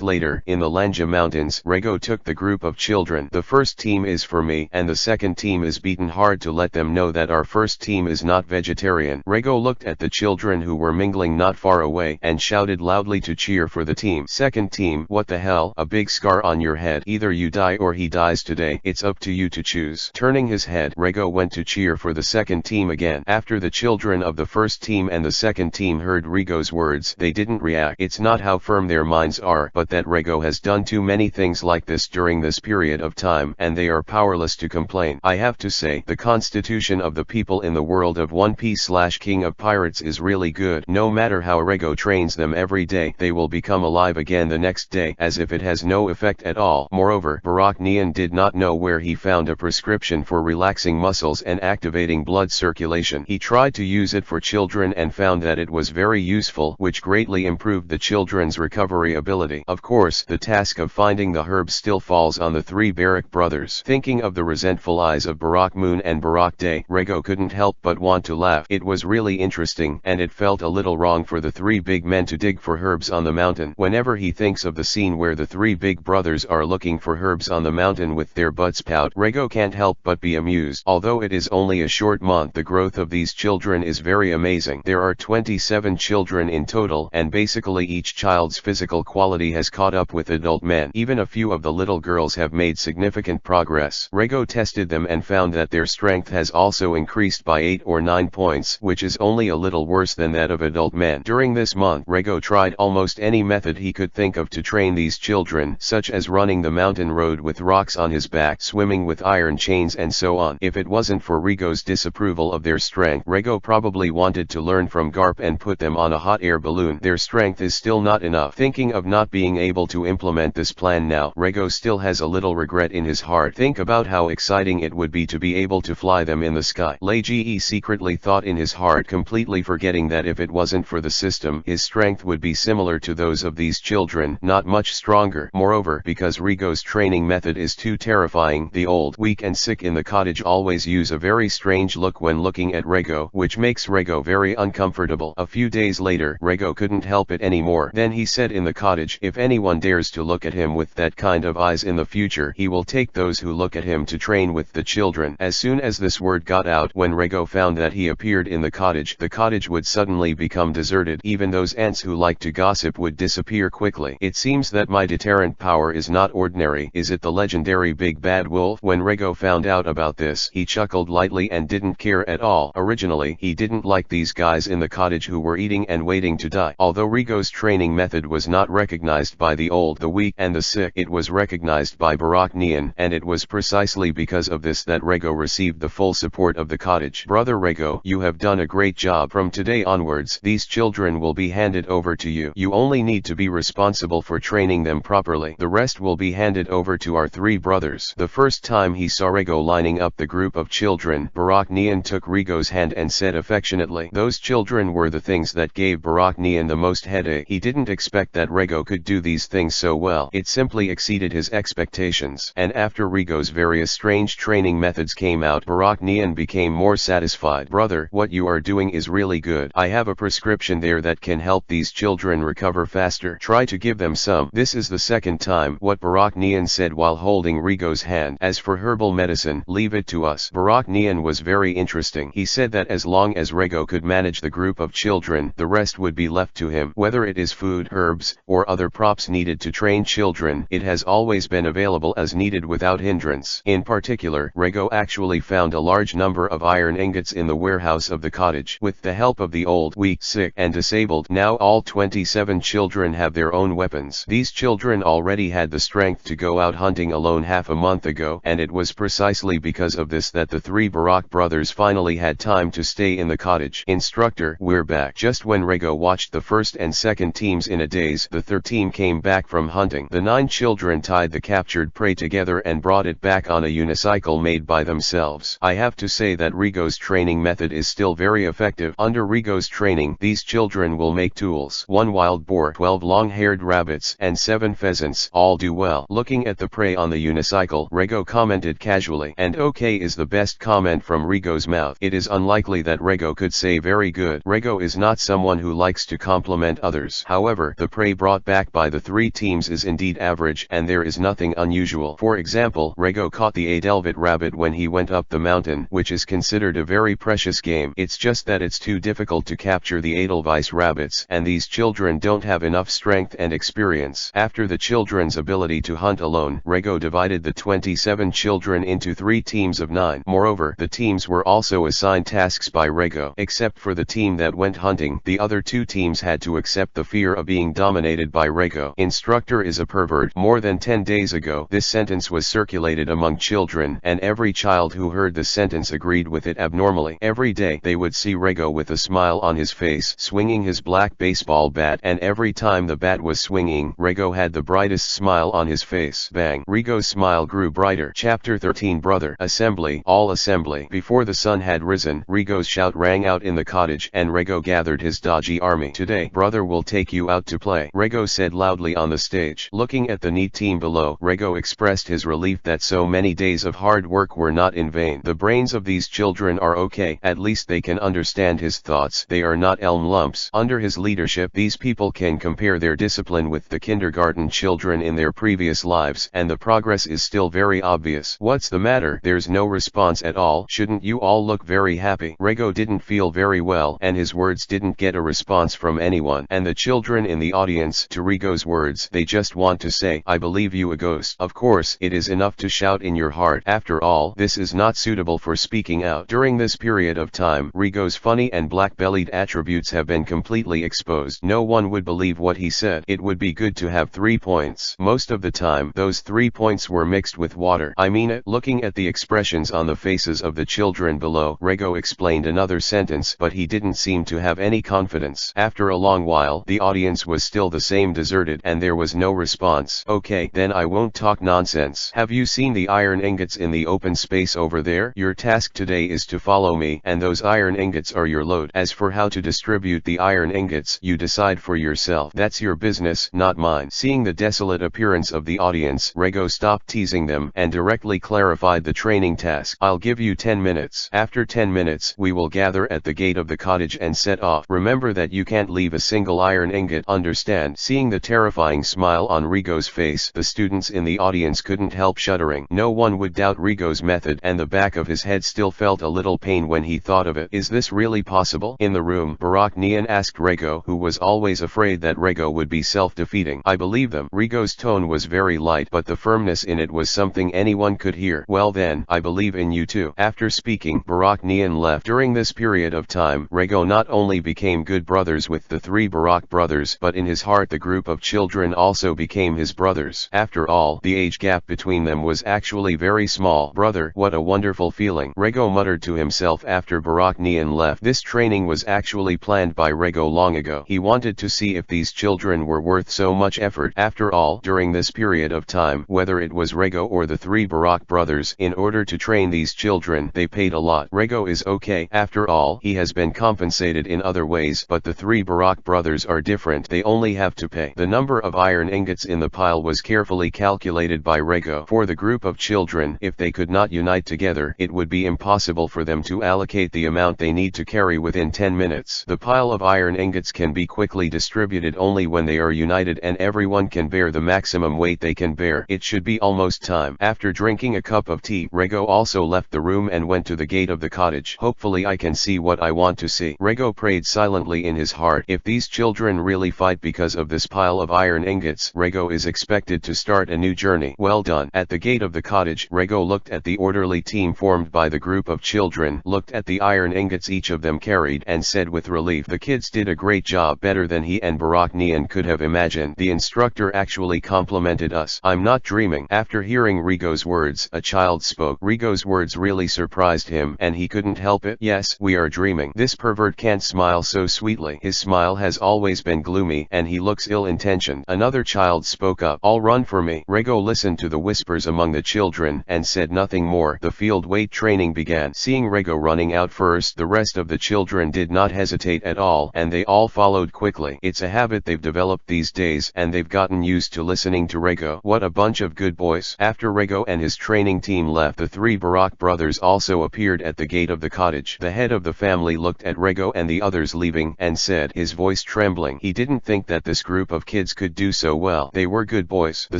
later, in the Lanja Mountains, Rigo took the group of children. The first team is for me, and the second team is beaten hard to let them know that our first team is not vegetarian. Rigo looked at the children who were mingling not far away, and shouted loudly to cheer for the team. Second team, what the hell? A big scar on your head. Either you die or he dies today. It's up to you to choose. Turning his head, Rigo went to cheer for the second team again. After the children of the first team and the second team heard Rigo's words, they didn't react. It's not how firm their minds are, but that Rigo has done too many things like this during this period of time, and they are powerless to complain. I have to say, the constitution of the people in the world of One Piece/King of Pirates parrots is really good. No matter how Rego trains them every day, they will become alive again the next day, as if it has no effect at all. Moreover, Baraknian did not know where he found a prescription for relaxing muscles and activating blood circulation. He tried to use it for children and found that it was very useful, which greatly improved the children's recovery ability. Of course, the task of finding the herbs still falls on the three Barak brothers. Thinking of the resentful eyes of Barak Moon and Barak Day, Rego couldn't help but want to laugh. It was really interesting, and it felt a little wrong for the three big men to dig for herbs on the mountain. Whenever he thinks of the scene where the three big brothers are looking for herbs on the mountain with their butts out, Rego can't help but be amused. Although it is only a short month, the growth of these children is very amazing. There are 27 children in total, and basically each child's physical quality has caught up with adult men. Even a few of the little girls have made significant progress. Rego tested them and found that their strength has also increased by 8 or 9 points, which is only a little worse than that of adult men. During this month, Rego tried almost any method he could think of to train these children, such as running the mountain road with rocks on his back, swimming with iron chains, and so on. If it wasn't for Rego's disapproval of their strength, Rego probably wanted to learn from Garp and put them on a hot air balloon. Their strength is still not enough. Thinking of not being able to implement this plan now, Rego still has a little regret in his heart. Think about how exciting it would be to be able to fly them in the sky. Lei Ge secretly thought in his heart, completely forgetting that if it wasn't for the system, his strength would be similar to those of these children, not much stronger. Moreover, because Rego's training method is too terrifying, the old, weak and sick in the cottage always use a very strange look when looking at Rego, which makes Rego very uncomfortable. A few days later, Rego couldn't help it anymore. Then he said in the cottage, if anyone dares to look at him with that kind of eyes in the future, he will take those who look at him to train with the children. As soon as this word got out, when Rego found that he appeared in the cottage would suddenly become deserted. Even those ants who like to gossip would disappear quickly. It seems that my deterrent power is not ordinary. Is it the legendary Big Bad Wolf? When Rego found out about this, he chuckled lightly and didn't care at all. Originally, he didn't like these guys in the cottage who were eating and waiting to die. Although Rego's training method was not recognized by the old, the weak, and the sick, it was recognized by Baraknian, and it was precisely because of this that Rego received the full support of the cottage. Brother Rego, you have done a great job. From today onwards, these children will be handed over to you. You only need to be responsible for training them properly. The rest will be handed over to our three brothers. The first time he saw Rego lining up the group of children, Baraknian took Rego's hand and said affectionately, those children were the things that gave Baraknian the most headache. He didn't expect that Rego could do these things so well. It simply exceeded his expectations. And after Rego's various strange training methods came out, Baraknian became more satisfied. Brother, what you are doing is really good. I have a prescription there that can help these children recover faster. Try to give them some. This is the second time. What Baraknian said while holding Rego's hand. As for herbal medicine, leave it to us. Baraknian was very interesting. He said that as long as Rego could manage the group of children, the rest would be left to him. Whether it is food, herbs, or other props needed to train children, it has always been available as needed without hindrance. In particular, Rego actually found a large number of iron ingots in the warehouse of the cottage. With the help of the old, weak, sick, and disabled, now all 27 children have their own weapons. These children already had the strength to go out hunting alone half a month ago, and it was precisely because of this that the three Barak brothers finally had time to stay in the cottage. Instructor, we're back. Just when Rego watched the first and second teams in a daze, the third team came back from hunting. The 9 children tied the captured prey together and brought it back on a unicycle made by themselves. I have to say that Rego's training method is still very effective. Under Rego's training, these children will make tools. 1 wild boar, 12 long-haired rabbits, and 7 pheasants all do well. Looking at the prey on the unicycle, Rego commented casually, and okay is the best comment from Rego's mouth. It is unlikely that Rego could say very good. Rego is not someone who likes to compliment others. However, the prey brought back by the 3 teams is indeed average, and there is nothing unusual. For example, Rego caught the Adelvet rabbit when he went up the mountain, which is considered a very precious game. It's just that it's too difficult to capture the Edelweiss rabbits, and these children don't have enough strength and experience. After the children's ability to hunt alone, Rego divided the 27 children into 3 teams of 9. Moreover, the teams were also assigned tasks by Rego. Except for the team that went hunting, the other 2 teams had to accept the fear of being dominated by Rego. Instructor is a pervert. More than 10 days ago, this sentence was circulated among children, and every child who heard the sentence agreed with it abnormally. Every day, they would see Rego with with a smile on his face, swinging his black baseball bat, and every time the bat was swinging, Rego had the brightest smile on his face. Bang! Rego's smile grew brighter. Chapter 13 Brother. Assembly. All assembly. Before the sun had risen, Rego's shout rang out in the cottage, and Rego gathered his dodgy army. Today, brother will take you out to play, Rego said loudly on the stage. Looking at the neat team below, Rego expressed his relief that so many days of hard work were not in vain. The brains of these children are okay, at least they can understand his thoughts. They are not elm lumps. Under his leadership, these people can compare their discipline with the kindergarten children in their previous lives, and the progress is still very obvious. What's the matter? There's no response at all. Shouldn't you all look very happy? Rego didn't feel very well, and his words didn't get a response from anyone. And the children in the audience, to Rego's words, they just want to say, I believe you, a ghost. Of course, it is enough to shout in your heart. After all, this is not suitable for speaking out. During this period of time, Rego's funny and black-bellied attributes have been completely exposed. No one would believe what he said. It would be good to have 3 points. Most of the time, those 3 points were mixed with water. I mean it. Looking at the expressions on the faces of the children below, Rego explained another sentence, but he didn't seem to have any confidence. After a long while, the audience was still the same, deserted, and there was no response. Okay, then I won't talk nonsense. Have you seen the iron ingots in the open space over there? Your task today is to follow me, and those iron ingots are your load. As for how to distribute the iron ingots, you decide for yourself. That's your business, not mine. Seeing the desolate appearance of the audience, Rego stopped teasing them and directly clarified the training task. I'll give you 10 minutes. After 10 minutes, we will gather at the gate of the cottage and set off. Remember that you can't leave a single iron ingot, understand? Seeing the terrifying smile on Rego's face, the students in the audience couldn't help shuddering. No one would doubt Rego's method, and the back of his head still felt a little pain when he thought of it. Is this really possible? In the room, Barak Nian asked Rego, who was always afraid that Rego would be self-defeating. I believe them. Rego's tone was very light, but the firmness in it was something anyone could hear. Well then, I believe in you too. After speaking, Barak Nian left. During this period of time, Rego not only became good brothers with the 3 Barak brothers, but in his heart the group of children also became his brothers. After all, the age gap between them was actually very small. Brother, what a wonderful feeling, Rego muttered to himself after Barak Nian left. This training was actually planned by Rego long ago. He wanted to see if these children were worth so much effort. After all, during this period of time, whether it was Rego or the 3 Barak brothers, in order to train these children, they paid a lot. Rego is okay. After all, he has been compensated in other ways, but the 3 Barak brothers are different. They only have to pay. The number of iron ingots in the pile was carefully calculated by Rego. For the group of children, if they could not unite together, it would be impossible for them to allocate the amount they need to carry within 10 minutes. The pile of iron ingots can be quickly distributed only when they are united and everyone can bear the maximum weight they can bear. It should be almost time. After drinking a cup of tea, Rego also left the room and went to the gate of the cottage. Hopefully I can see what I want to see. Rego prayed silently in his heart. If these children really fight because of this pile of iron ingots, Rego is expected to start a new journey. Well done. At the gate of the cottage, Rego looked at the orderly team formed by the group of children, looked at the iron ingots each of them carried, and said with relief, the kids did a great job, better than he and Barak Nian could have imagined. The instructor actually complimented us. I'm not dreaming. After hearing Rego's words, a child spoke. Rego's words really surprised him, and he couldn't help it. Yes, we are dreaming. This pervert can't smile so sweetly. His smile has always been gloomy, and he looks ill-intentioned. Another child spoke up. All run for me. Rego listened to the whispers among the children, and said nothing more. The field weight training began. Seeing Rego running out first, the rest of the children did not hesitate at all, and they all followed quickly. It's a habit they've developed these days, and they've gotten used to listening to Rego. What a bunch of good boys. After Rego and his training team left, the 3 Barak brothers also appeared at the gate of the cottage. The head of the family looked at Rego and the others leaving, and said, his voice trembling, he didn't think that this group of kids could do so well. They were good boys. The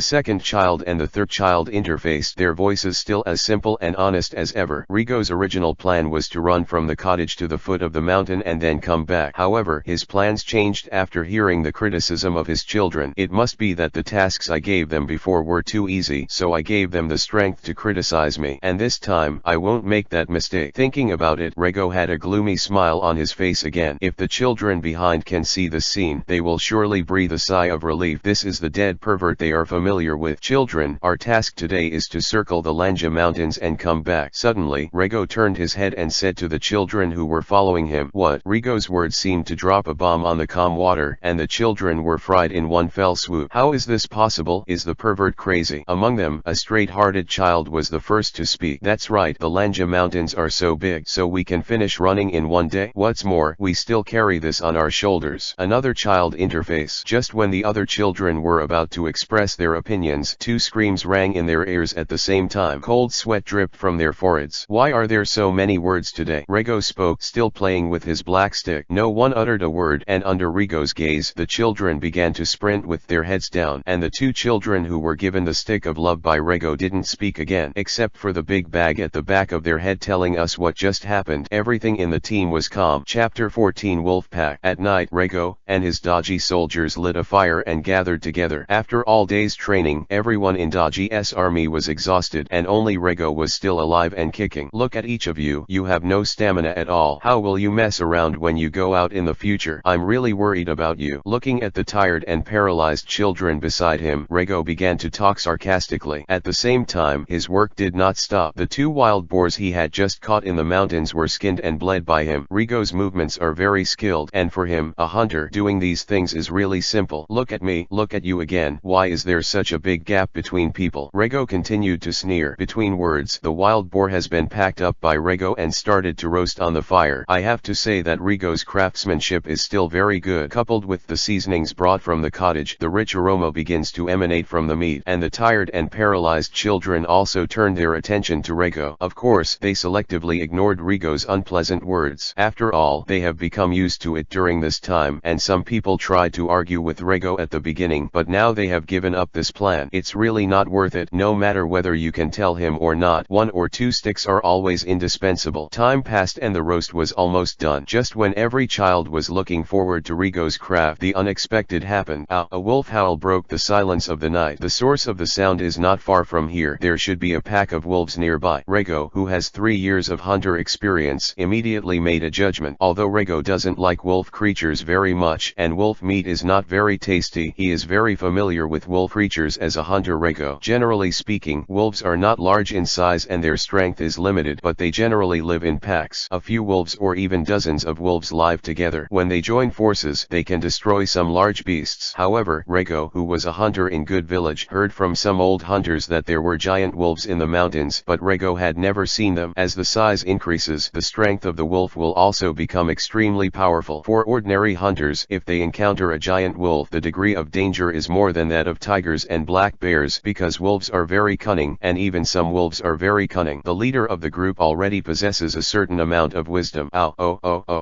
second child and the third child interfaced, their voices still as simple and honest as ever. Rego's original plan was to run from the cottage to the foot of the mountain and then come back. However, his plans changed after hearing the criticism of his children. It must be that the tasks I gave them before were too easy, so I gave them the strength to criticize me, and this time, I won't make that mistake. Thinking about it, Rego had a gloomy smile on his face again. If the children behind can see this scene, they will surely breathe a sigh of relief. This is the dead pervert they are familiar with. Children, our task today is to circle the Lanja mountains and come back. Suddenly, Rego turned his head and said to the children who were following following him. What? Rigo's words seemed to drop a bomb on the calm water, and the children were fried in one fell swoop. How is this possible? Is the pervert crazy? Among them, a straight-hearted child was the first to speak. That's right, the Lanja mountains are so big, so we can finish running in one day. What's more, we still carry this on our shoulders. Another child interface. Just when the other children were about to express their opinions, two screams rang in their ears at the same time. Cold sweat dripped from their foreheads. Why are there so many words today? Rego spoke, still playing with his black stick. No one uttered a word, and under Rigo's gaze, the children began to sprint with their heads down, and the two children who were given the stick of love by Rego didn't speak again, except for the big bag at the back of their head telling us what just happened. Everything in the team was calm. Chapter 14 Wolfpack. At night, Rego and his dodgy soldiers lit a fire and gathered together. After all day's training, everyone in Dodgy's army was exhausted, and only Rego was still alive and kicking. Look at each of you. You have no stamina at all. How will you mess around when you go out in the future? I'm really worried about you. Looking at the tired and paralyzed children beside him, Rego began to talk sarcastically. At the same time, his work did not stop. The two wild boars he had just caught in the mountains were skinned and bled by him. Rigo's movements are very skilled, and for him, a hunter, doing these things is really simple. Look at me, look at you again. Why is there such a big gap between people? Rego continued to sneer. Between words, the wild boar has been packed up by Rego and started to roast on the fire. I have to say that Rigo's craftsmanship is still very good. Coupled with the seasonings brought from the cottage, the rich aroma begins to emanate from the meat, and the tired and paralyzed children also turned their attention to Rego. Of course, they selectively ignored Rigo's unpleasant words. After all, they have become used to it during this time, and some people tried to argue with Rego at the beginning, but now they have given up this plan. It's really not worth it. No matter whether you can tell him or not, one or two sticks are always indispensable. Time passed and the roast was almost done. Just when every child was looking forward to Rigo's craft, the unexpected happened. A wolf howl broke the silence of the night. The source of the sound is not far from here. There should be a pack of wolves nearby. Rego, who has 3 years of hunter experience, immediately made a judgment. Although Rego doesn't like wolf creatures very much, and wolf meat is not very tasty, he is very familiar with wolf creatures as a hunter. Rego, generally speaking, wolves are not large in size and their strength is limited, but they generally live in packs. A few wolves or even dozens of wolves live together. When they join forces, they can destroy some large beasts. However, Rego, who was a hunter in Good Village, heard from some old hunters that there were giant wolves in the mountains, but Rego had never seen them. As the size increases, the strength of the wolf will also become extremely powerful. For ordinary hunters, if they encounter a giant wolf, the degree of danger is more than that of tigers and black bears, because wolves are very cunning, and even some wolves are very cunning. The leader of the group already possesses a certain amount of wisdom.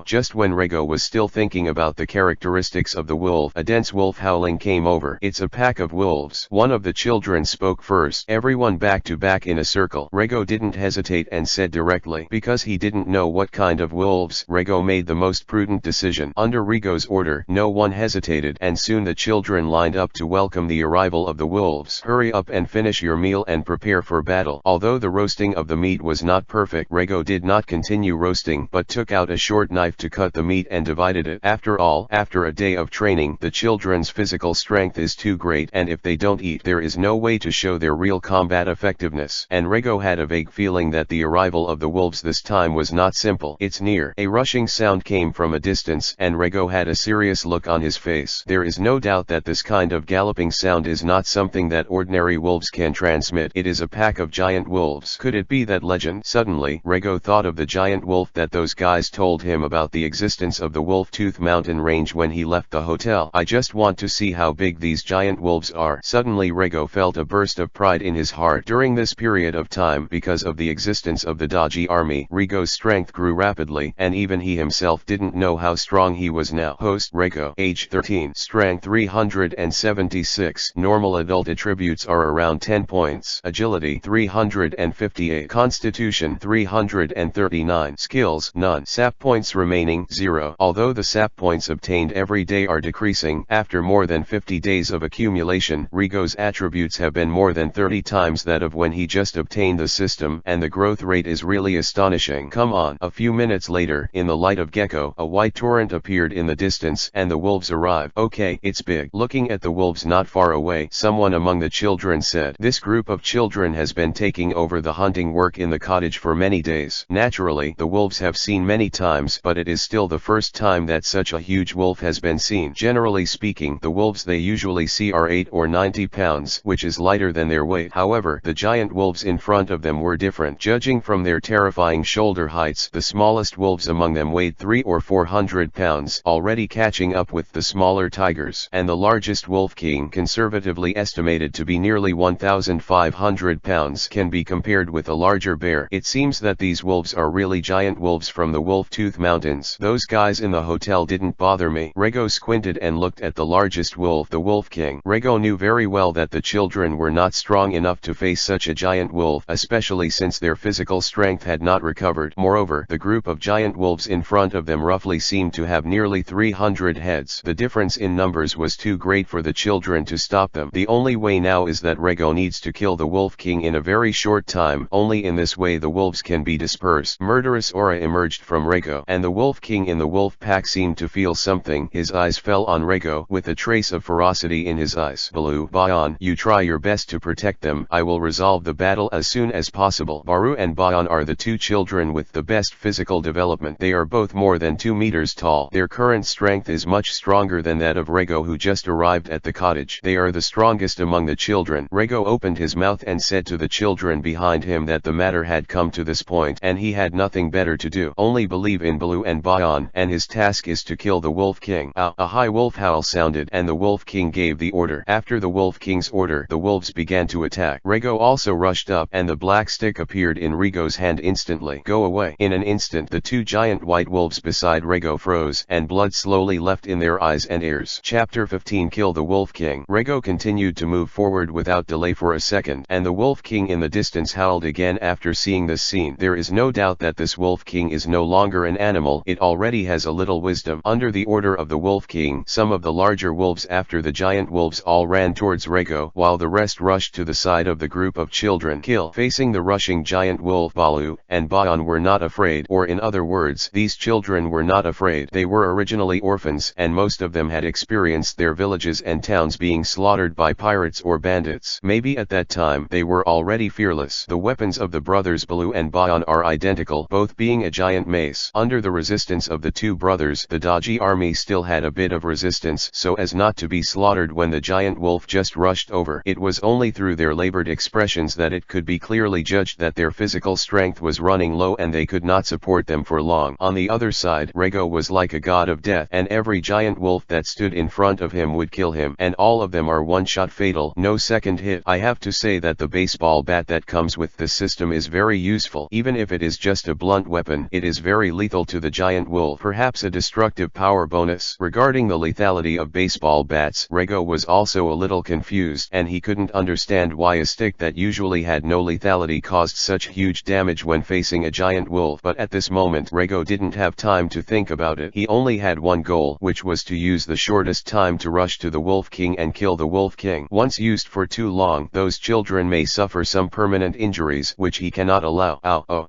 Just when Rego was still thinking about the characteristics of the wolf, a dense wolf howling came over. It's a pack of wolves. One of the children spoke first. Everyone back to back in a circle. Rego didn't hesitate and said directly, because he didn't know what kind of wolves. Rego made the most prudent decision. Under Rego's order, no one hesitated, and soon the children lined up to welcome the arrival of the wolves. Hurry up and finish your meal and prepare for battle. Although the roasting of the meat was not perfect, Rego did not continue roasting, but took out a short knife to cut the meat and divided it. After all, after a day of training, the children's physical strength is too great, and if they don't eat, there is no way to show their real combat effectiveness. And Rego had a vague feeling that the arrival of the wolves this time was not simple. It's near. A rushing sound came from a distance, and Rego had a serious look on his face. There is no doubt that this kind of galloping sound is not something that ordinary wolves can transmit. It is a pack of giant wolves. Could it be that legend? Suddenly, Rego thought of the giant wolf that those guys told him about, the existence of the Wolf Tooth Mountain range when he left the hotel. I just want to see how big these giant wolves are. Suddenly Rego felt a burst of pride in his heart. During this period of time, because of the existence of the Dodgy army, Rego's strength grew rapidly, and even he himself didn't know how strong he was now. Host: Rego, age 13, strength 376, normal adult attributes are around 10 points, agility 358, constitution 339, skills none, sap points remaining 0. Although the sap points obtained every day are decreasing, after more than 50 days of accumulation, Rego's attributes have been more than 30 times that of when he just obtained the system, and the growth rate is really astonishing. Come on. A few minutes later, in the light of Gecko, a white torrent appeared in the distance, and the wolves arrived. Okay, it's big. Looking at the wolves not far away, someone among the children said, this group of children has been taking over the hunting work in the cottage for many days. Naturally, the wolves have seen many many times, but it is still the first time that such a huge wolf has been seen. Generally speaking, the wolves they usually see are 8 or 90 pounds, which is lighter than their weight. However, the giant wolves in front of them were different. Judging from their terrifying shoulder heights, the smallest wolves among them weighed 300 or 400 pounds, already catching up with the smaller tigers, and the largest wolf king, conservatively estimated to be nearly 1,500 pounds, can be compared with a larger bear. It seems that these wolves are really giant wolves from the Wolf-Tooth Mountains. Those guys in the hotel didn't bother me. Rego squinted and looked at the largest wolf, the Wolf King. Rego knew very well that the children were not strong enough to face such a giant wolf, especially since their physical strength had not recovered. Moreover, the group of giant wolves in front of them roughly seemed to have nearly 300 heads. The difference in numbers was too great for the children to stop them. The only way now is that Rego needs to kill the Wolf King in a very short time. Only in this way the wolves can be dispersed. Murderous aura emerged from Rego, and the Wolf King in the wolf pack seemed to feel something. His eyes fell on Rego with a trace of ferocity in his eyes. Balu, Bayan, you try your best to protect them. I will resolve the battle as soon as possible. Baru and Bayan are the two children with the best physical development. They are both more than 2 meters tall. Their current strength is much stronger than that of Rego, who just arrived at the cottage. They are the strongest among the children. Rego opened his mouth and said to the children behind him that the matter had come to this point and he had nothing better to do. Only believe in Balu and Bayan, and his task is to kill the Wolf King. A high wolf howl sounded and the Wolf King gave the order. After the Wolf King's order, the wolves began to attack. Rego also rushed up and the black stick appeared in Rego's hand instantly. Go away. In an instant the two giant white wolves beside Rego froze and blood slowly left in their eyes and ears. Chapter 15 Kill the Wolf King. Rego continued to move forward without delay for a second, and the Wolf King in the distance howled again after seeing this scene. There is no doubt that this Wolf King is no longer an animal, it already has a little wisdom. Under the order of the Wolf King, some of the larger wolves after the giant wolves all ran towards Rego, while the rest rushed to the side of the group of children. Kill. Facing the rushing giant wolf, Balu and Bayan were not afraid, or in other words, these children were not afraid. They were originally orphans, and most of them had experienced their villages and towns being slaughtered by pirates or bandits. Maybe at that time they were already fearless. The weapons of the brothers Balu and Bayan are identical, both being a giant mace. Under the resistance of the two brothers, the Daji army still had a bit of resistance so as not to be slaughtered when the giant wolf just rushed over. It was only through their labored expressions that it could be clearly judged that their physical strength was running low and they could not support them for long. On the other side, Rego was like a god of death, and every giant wolf that stood in front of him would kill him, and all of them are one-shot fatal, no second hit. I have to say that the baseball bat that comes with this system is very useful. Even if it is just a blunt weapon, it is very lethal to the giant wolf, perhaps a destructive power bonus. Regarding the lethality of baseball bats, Rego was also a little confused, and he couldn't understand why a stick that usually had no lethality caused such huge damage when facing a giant wolf. But at this moment, Rego didn't have time to think about it. He only had one goal, which was to use the shortest time to rush to the Wolf King and kill the Wolf King. Once used for too long, those children may suffer some permanent injuries, which he cannot allow.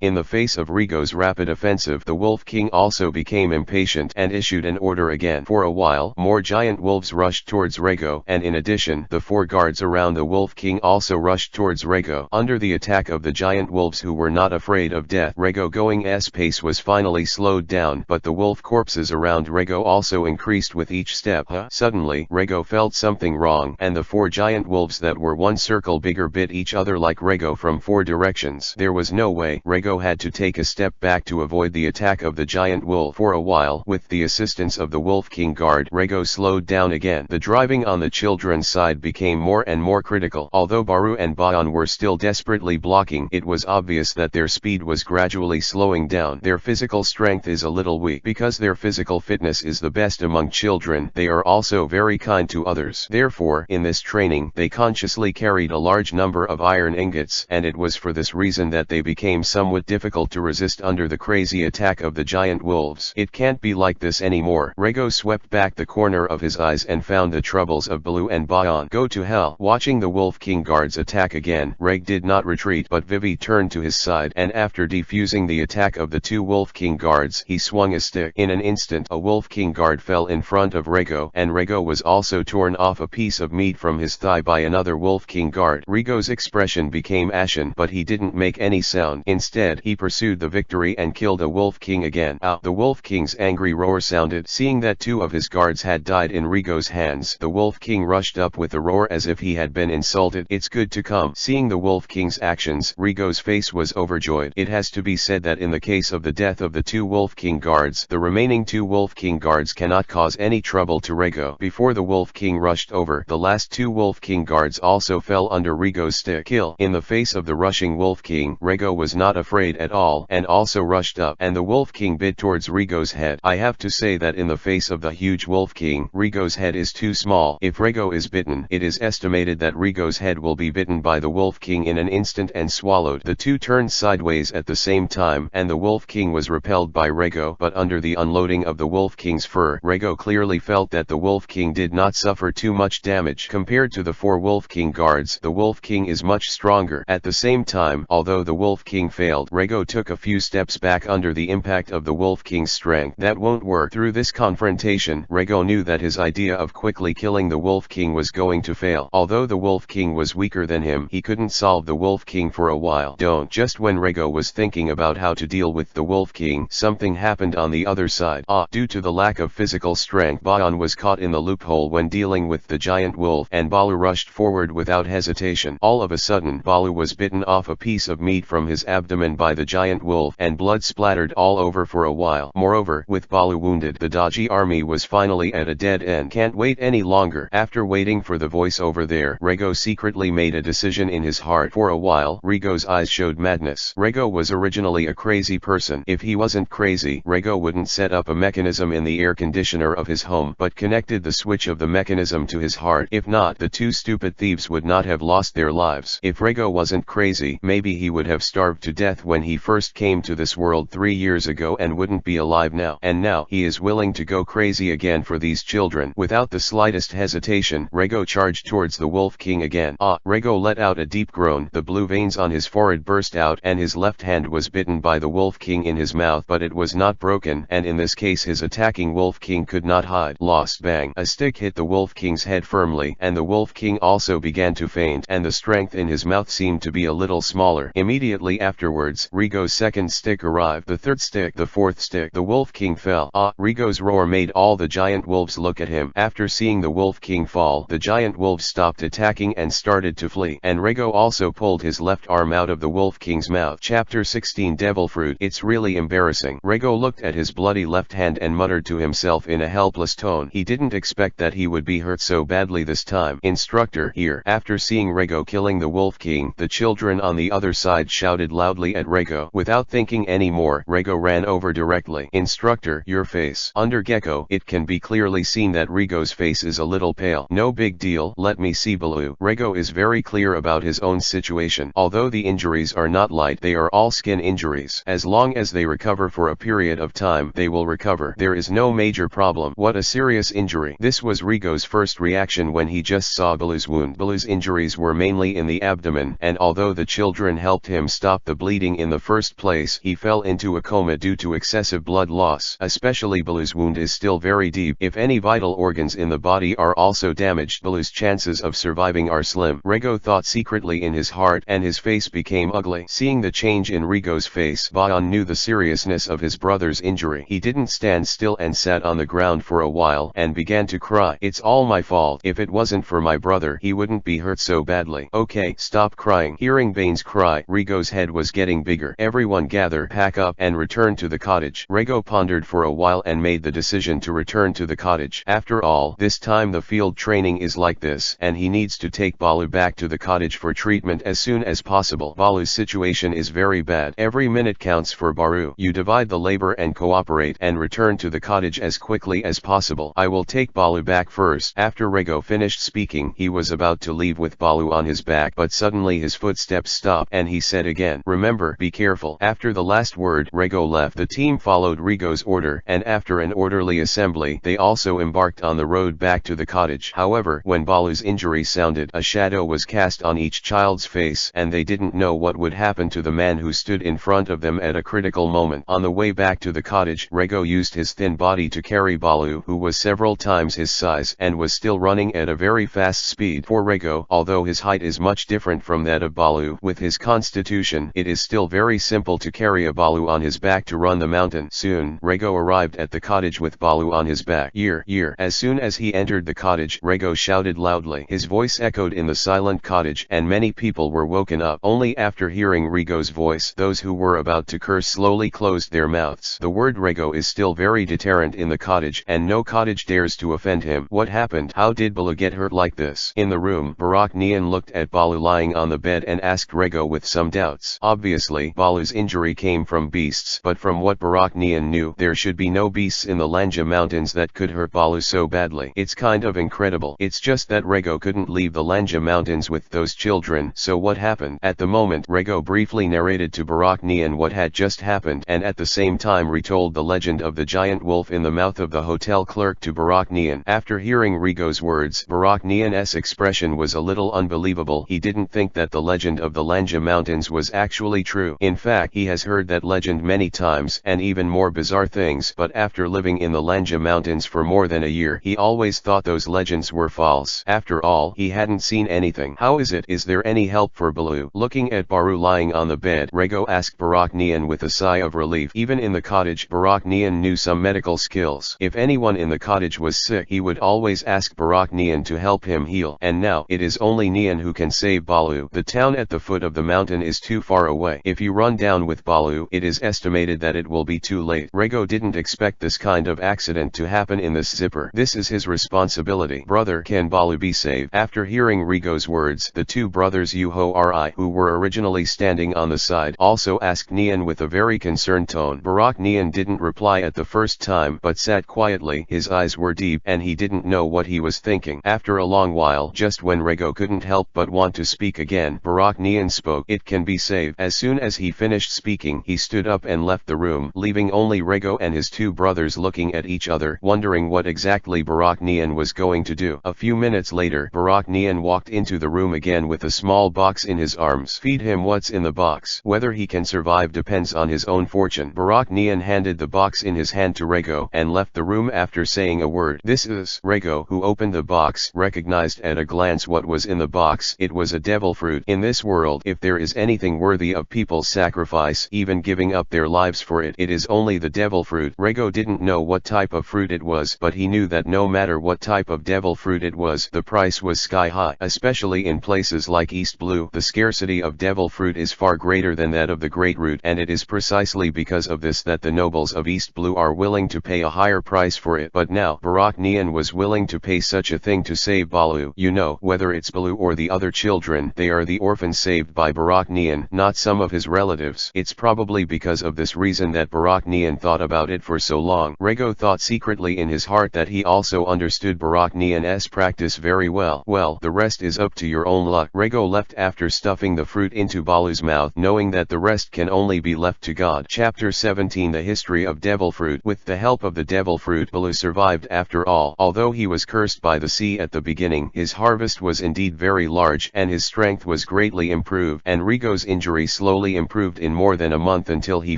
In the face of Rego's rapid offensive, the Wolf King also became impatient and issued an order again. For a while, more giant wolves rushed towards Rego, and in addition, the 4 guards around the Wolf King also rushed towards Rego. Under the attack of the giant wolves who were not afraid of death, Rego going's pace was finally slowed down, but the wolf corpses around Rego also increased with each step. Suddenly, Rego felt something wrong, and the 4 giant wolves that were one circle bigger bit each other like Rego from 4 directions. There was no way. Rego had to take a step back to avoid the attack of the giant wolf. For a while, with the assistance of the Wolf King guard, Rego slowed down again. The driving on the children's side became more and more critical. Although Baru and Bayan were still desperately blocking, it was obvious that their speed was gradually slowing down. Their physical strength is a little weak. Because their physical fitness is the best among children, they are also very kind to others. Therefore, in this training, they consciously carried a large number of iron ingots, and it was for this reason that they became somewhat difficult to resist under the crazy attack of the giant wolves. It can't be like this anymore. Rego swept back the corner of his eyes and found the troubles of Balu and Bayan. Go to hell. Watching the Wolf King guards attack again, Reg did not retreat, but Vivi turned to his side, and after defusing the attack of the 2 Wolf King guards, he swung a stick. In an instant, a Wolf King guard fell in front of Rego, and Rego was also torn off a piece of meat from his thigh by another Wolf King guard. Rego's expression became ashen, but he didn't make any sound. Instead, he pursued the victory and killed a Wolf King again. The Wolf King's angry roar sounded. Seeing that 2 of his guards had died in Rigo's hands, the Wolf King rushed up with a roar as if he had been insulted. It's good to come. Seeing the Wolf King's actions, Rigo's face was overjoyed. It has to be said that in the case of the death of the 2 Wolf King guards, the remaining 2 Wolf King guards cannot cause any trouble to Rigo. Before the Wolf King rushed over, the last 2 Wolf King guards also fell under Rigo's stick. Kill. In the face of the rushing Wolf King, Rigo was not afraid at all, and also rushed up, and the Wolf King bit towards Rigo's head. I have to say that in the face of the huge Wolf King, Rigo's head is too small. If Rigo is bitten, it is estimated that Rigo's head will be bitten by the Wolf King in an instant and swallowed. The 2 turned sideways at the same time, and the Wolf King was repelled by Rigo, but under the unloading of the Wolf King's fur, Rigo clearly felt that the Wolf King did not suffer too much damage. Compared to the 4 Wolf King guards, the Wolf King is much stronger. At the same time, although the Wolf King failed, Rigo took a few steps back under the impact of the Wolf King's strength. That won't work. Through this confrontation, Rigo knew that his idea of quickly killing the Wolf King was going to fail. Although the Wolf King was weaker than him, he couldn't solve the Wolf King for a while. Just when Rigo was thinking about how to deal with the Wolf King, something happened on the other side. Due to the lack of physical strength, Bayan was caught in the loophole when dealing with the giant wolf, and Balu rushed forward without hesitation. All of a sudden, Balu was bitten off a piece of meat from his abdomen by the giant wolf, and blood splattered all over for a while. Moreover, with Balu wounded, the Daji army was finally at a dead end. Can't wait any longer. After waiting for the voice over there, Rigo secretly made a decision in his heart. For a while, Rigo's eyes showed madness. Rigo was originally a crazy person. If he wasn't crazy, Rigo wouldn't set up a mechanism in the air conditioner of his home, but connected the switch of the mechanism to his heart. If not, the 2 stupid thieves would not have lost their lives. If Rigo wasn't crazy, maybe he would have starved to death when he first came to this world 3 years ago and wouldn't be alive now. And now, he is willing to go crazy again for these children. Without the slightest hesitation, Rigo charged towards the Wolf King again. Rigo let out a deep groan. The blue veins on his forehead burst out, and his left hand was bitten by the Wolf King in his mouth, but it was not broken, and in this case his attacking Wolf King could not hide. Lost. Bang. A stick hit the Wolf King's head firmly, and the Wolf King also began to faint, and the strength in his mouth seemed to be a little smaller. Immediately afterwards, Rigo's second stick arrived, the third stick, the fourth stick. The Wolf King fell. Rigo's roar made all the giant wolves look at him. After seeing the Wolf King fall, the giant wolves stopped attacking and started to flee, and Rigo also pulled his left arm out of the Wolf King's mouth. Chapter 16 Devil Fruit. It's really embarrassing. Rigo looked at his bloody left hand and muttered to himself in a helpless tone. He didn't expect that he would be hurt so badly this time. Instructor, here. After seeing Rigo killing the Wolf King, the children on the other side shouted loudly at Rigo. Without thinking any more, Rigo ran over directly. Instructor, your face. Under Gecko, it can be clearly seen that Rigo's face is a little pale. No big deal. Let me see. Baloo. Rigo is very clear about his own situation. Although the injuries are not light, they are all skin injuries. As long as they recover for a period of time, they will recover. There is no major problem. What a serious injury. This was Rigo's first reaction when he just saw Baloo's wound. Baloo's injuries were mainly in the abdomen, and although the children helped him stop the bleeding in the first place, he fell into a coma due to excessive blood loss. Especially Baloo's wound is still very deep. If any vital organs in the body are also damaged, Baloo's chances of surviving are slim. Rigo thought secretly in his heart, and his face became ugly. Seeing the change in Rigo's face, Bayan knew the seriousness of his brother's injury. He didn't stand still and sat on the ground for a while and began to cry. It's all my fault. If it wasn't for my brother, he wouldn't be hurt so badly. Okay, stop crying. Hearing Bane's cry, Rigo's head was getting bigger. Everyone gather, pack up, and return to the cottage. Rigo pondered for a while and made the decision to return to the cottage. After all, this time the field training is like this, and he needs to take Baloo back to the cottage for treatment as soon as possible. Baloo's situation is very bad. Every minute counts for Baru. You divide the labor and cooperate and return to the cottage as quickly as possible. I will take Baloo back first. After Rigo finished speaking, he was about to leave with Baloo on his back, but suddenly his footsteps stopped and he said again, remember, be careful. After the last word, Rigo left. The team followed Rigo's order, and after an orderly assembly, they also embarked on the road back to the cottage. However, when Baloo's injury sounded, a shadow was cast on each child's face, and they didn't know what would happen to the man who stood in front of them at a critical moment. On the way back to the cottage, Rigo used his thin body to carry Baloo, who was several times his size and was still running at a very fast speed. For Rigo, although his height is much different from that of Baloo, with his constitution, it is still very simple to carry a Baloo on his back to run the mountain. Soon, Rego arrived at the cottage with Balu on his back. Year. As soon as he entered the cottage, Rego shouted loudly. His voice echoed in the silent cottage, and many people were woken up. Only after hearing Rego's voice, those who were about to curse slowly closed their mouths. The word Rego is still very deterrent in the cottage, and no cottage dares to offend him. What happened? How did Balu get hurt like this? In the room, Barak Nian looked at Balu lying on the bed and asked Rego with some doubts. Obviously, Balu's injury came from beasts, but from what Barak Nian knew, there should be no beasts in the Lanja mountains that could hurt Balu so badly. It's kind of incredible. It's just that Rego couldn't leave the Lanja mountains with those children. So what happened? At the moment, Rego briefly narrated to Barak Nian what had just happened, and at the same time retold the legend of the giant wolf in the mouth of the hotel clerk to Barak Nian. After hearing Rego's words, Barak Nian's expression was a little unbelievable. He didn't think that the legend of the Lanja mountains was actually true. In fact, he has heard that legend many times, and even more bizarre things, but after living in the Lanja mountains for more than a year, he always thought those legends were false. After all, he hadn't seen anything. How is it? Is there any help for Balu? Looking at Baru lying on the bed, Rego asked Barak Nian with a sigh of relief. Even in the cottage, Barak Nian knew some medical skills. If anyone in the cottage was sick, he would always ask Barak Nian to help him heal. And now, it is only Nian who can save Balu. The town at the foot of the mountain is too far away. If you run down with Balu, it is estimated that it will be too late. Rego didn't expect this kind of accident to happen in this zipper. This is his responsibility. Brother, can Balu be saved? After hearing Rego's words, the two brothers Yuho Ri, who were originally standing on the side, also asked Nian with a very concerned tone. Barak Nian didn't reply at the first time, but sat quietly. His eyes were deep, and he didn't know what he was thinking. After a long while, just when Rego couldn't help but want to speak again, Barak Nian spoke. It can be saved. As soon as he finished speaking, he stood up and left the room, leaving only Rego and his two brothers looking at each other, wondering what exactly Barak Nian was going to do. A few minutes later, Barak Nian walked into the room again with a small box in his arms. Feed him what's in the box. Whether he can survive depends on his own fortune. Barak Nian handed the box in his hand to Rego, and left the room after saying a word. This is. Rego, who opened the box, recognized at a glance what was in the box. It was a devil fruit. In this world, if there is anything worthy of people's sacrifice, even giving up their lives for it, it is only the devil fruit. Rego didn't know what type of fruit it was, but he knew that no matter what type of devil fruit it was, the price was sky high. Especially in places like East Blue, the scarcity of devil fruit is far greater than that of the great root, and it is precisely because of this that the nobles of East Blue are willing to pay a higher price for it. But now, Barak Nian was willing to pay such a thing to save Balu. You know, whether it's Balu or the other children, they are the orphans saved by Barak Nian, not some of his relatives. It's probably because of this reason that Barak Nian thought about it for so long. Rego thought secretly in his heart that he also understood Barak Nian's practice very well. Well, the rest is up to your own luck. Rego left after stuffing the fruit into Balu's mouth, knowing that the rest can only be left to God. Chapter 17 The History of Devil Fruit. With the help of the devil fruit, Balu survived after all. Although he was cursed by the sea at the beginning, his harvest was indeed very large, and his strength was greatly improved, and Rego's injury slowly improved in more than a month until he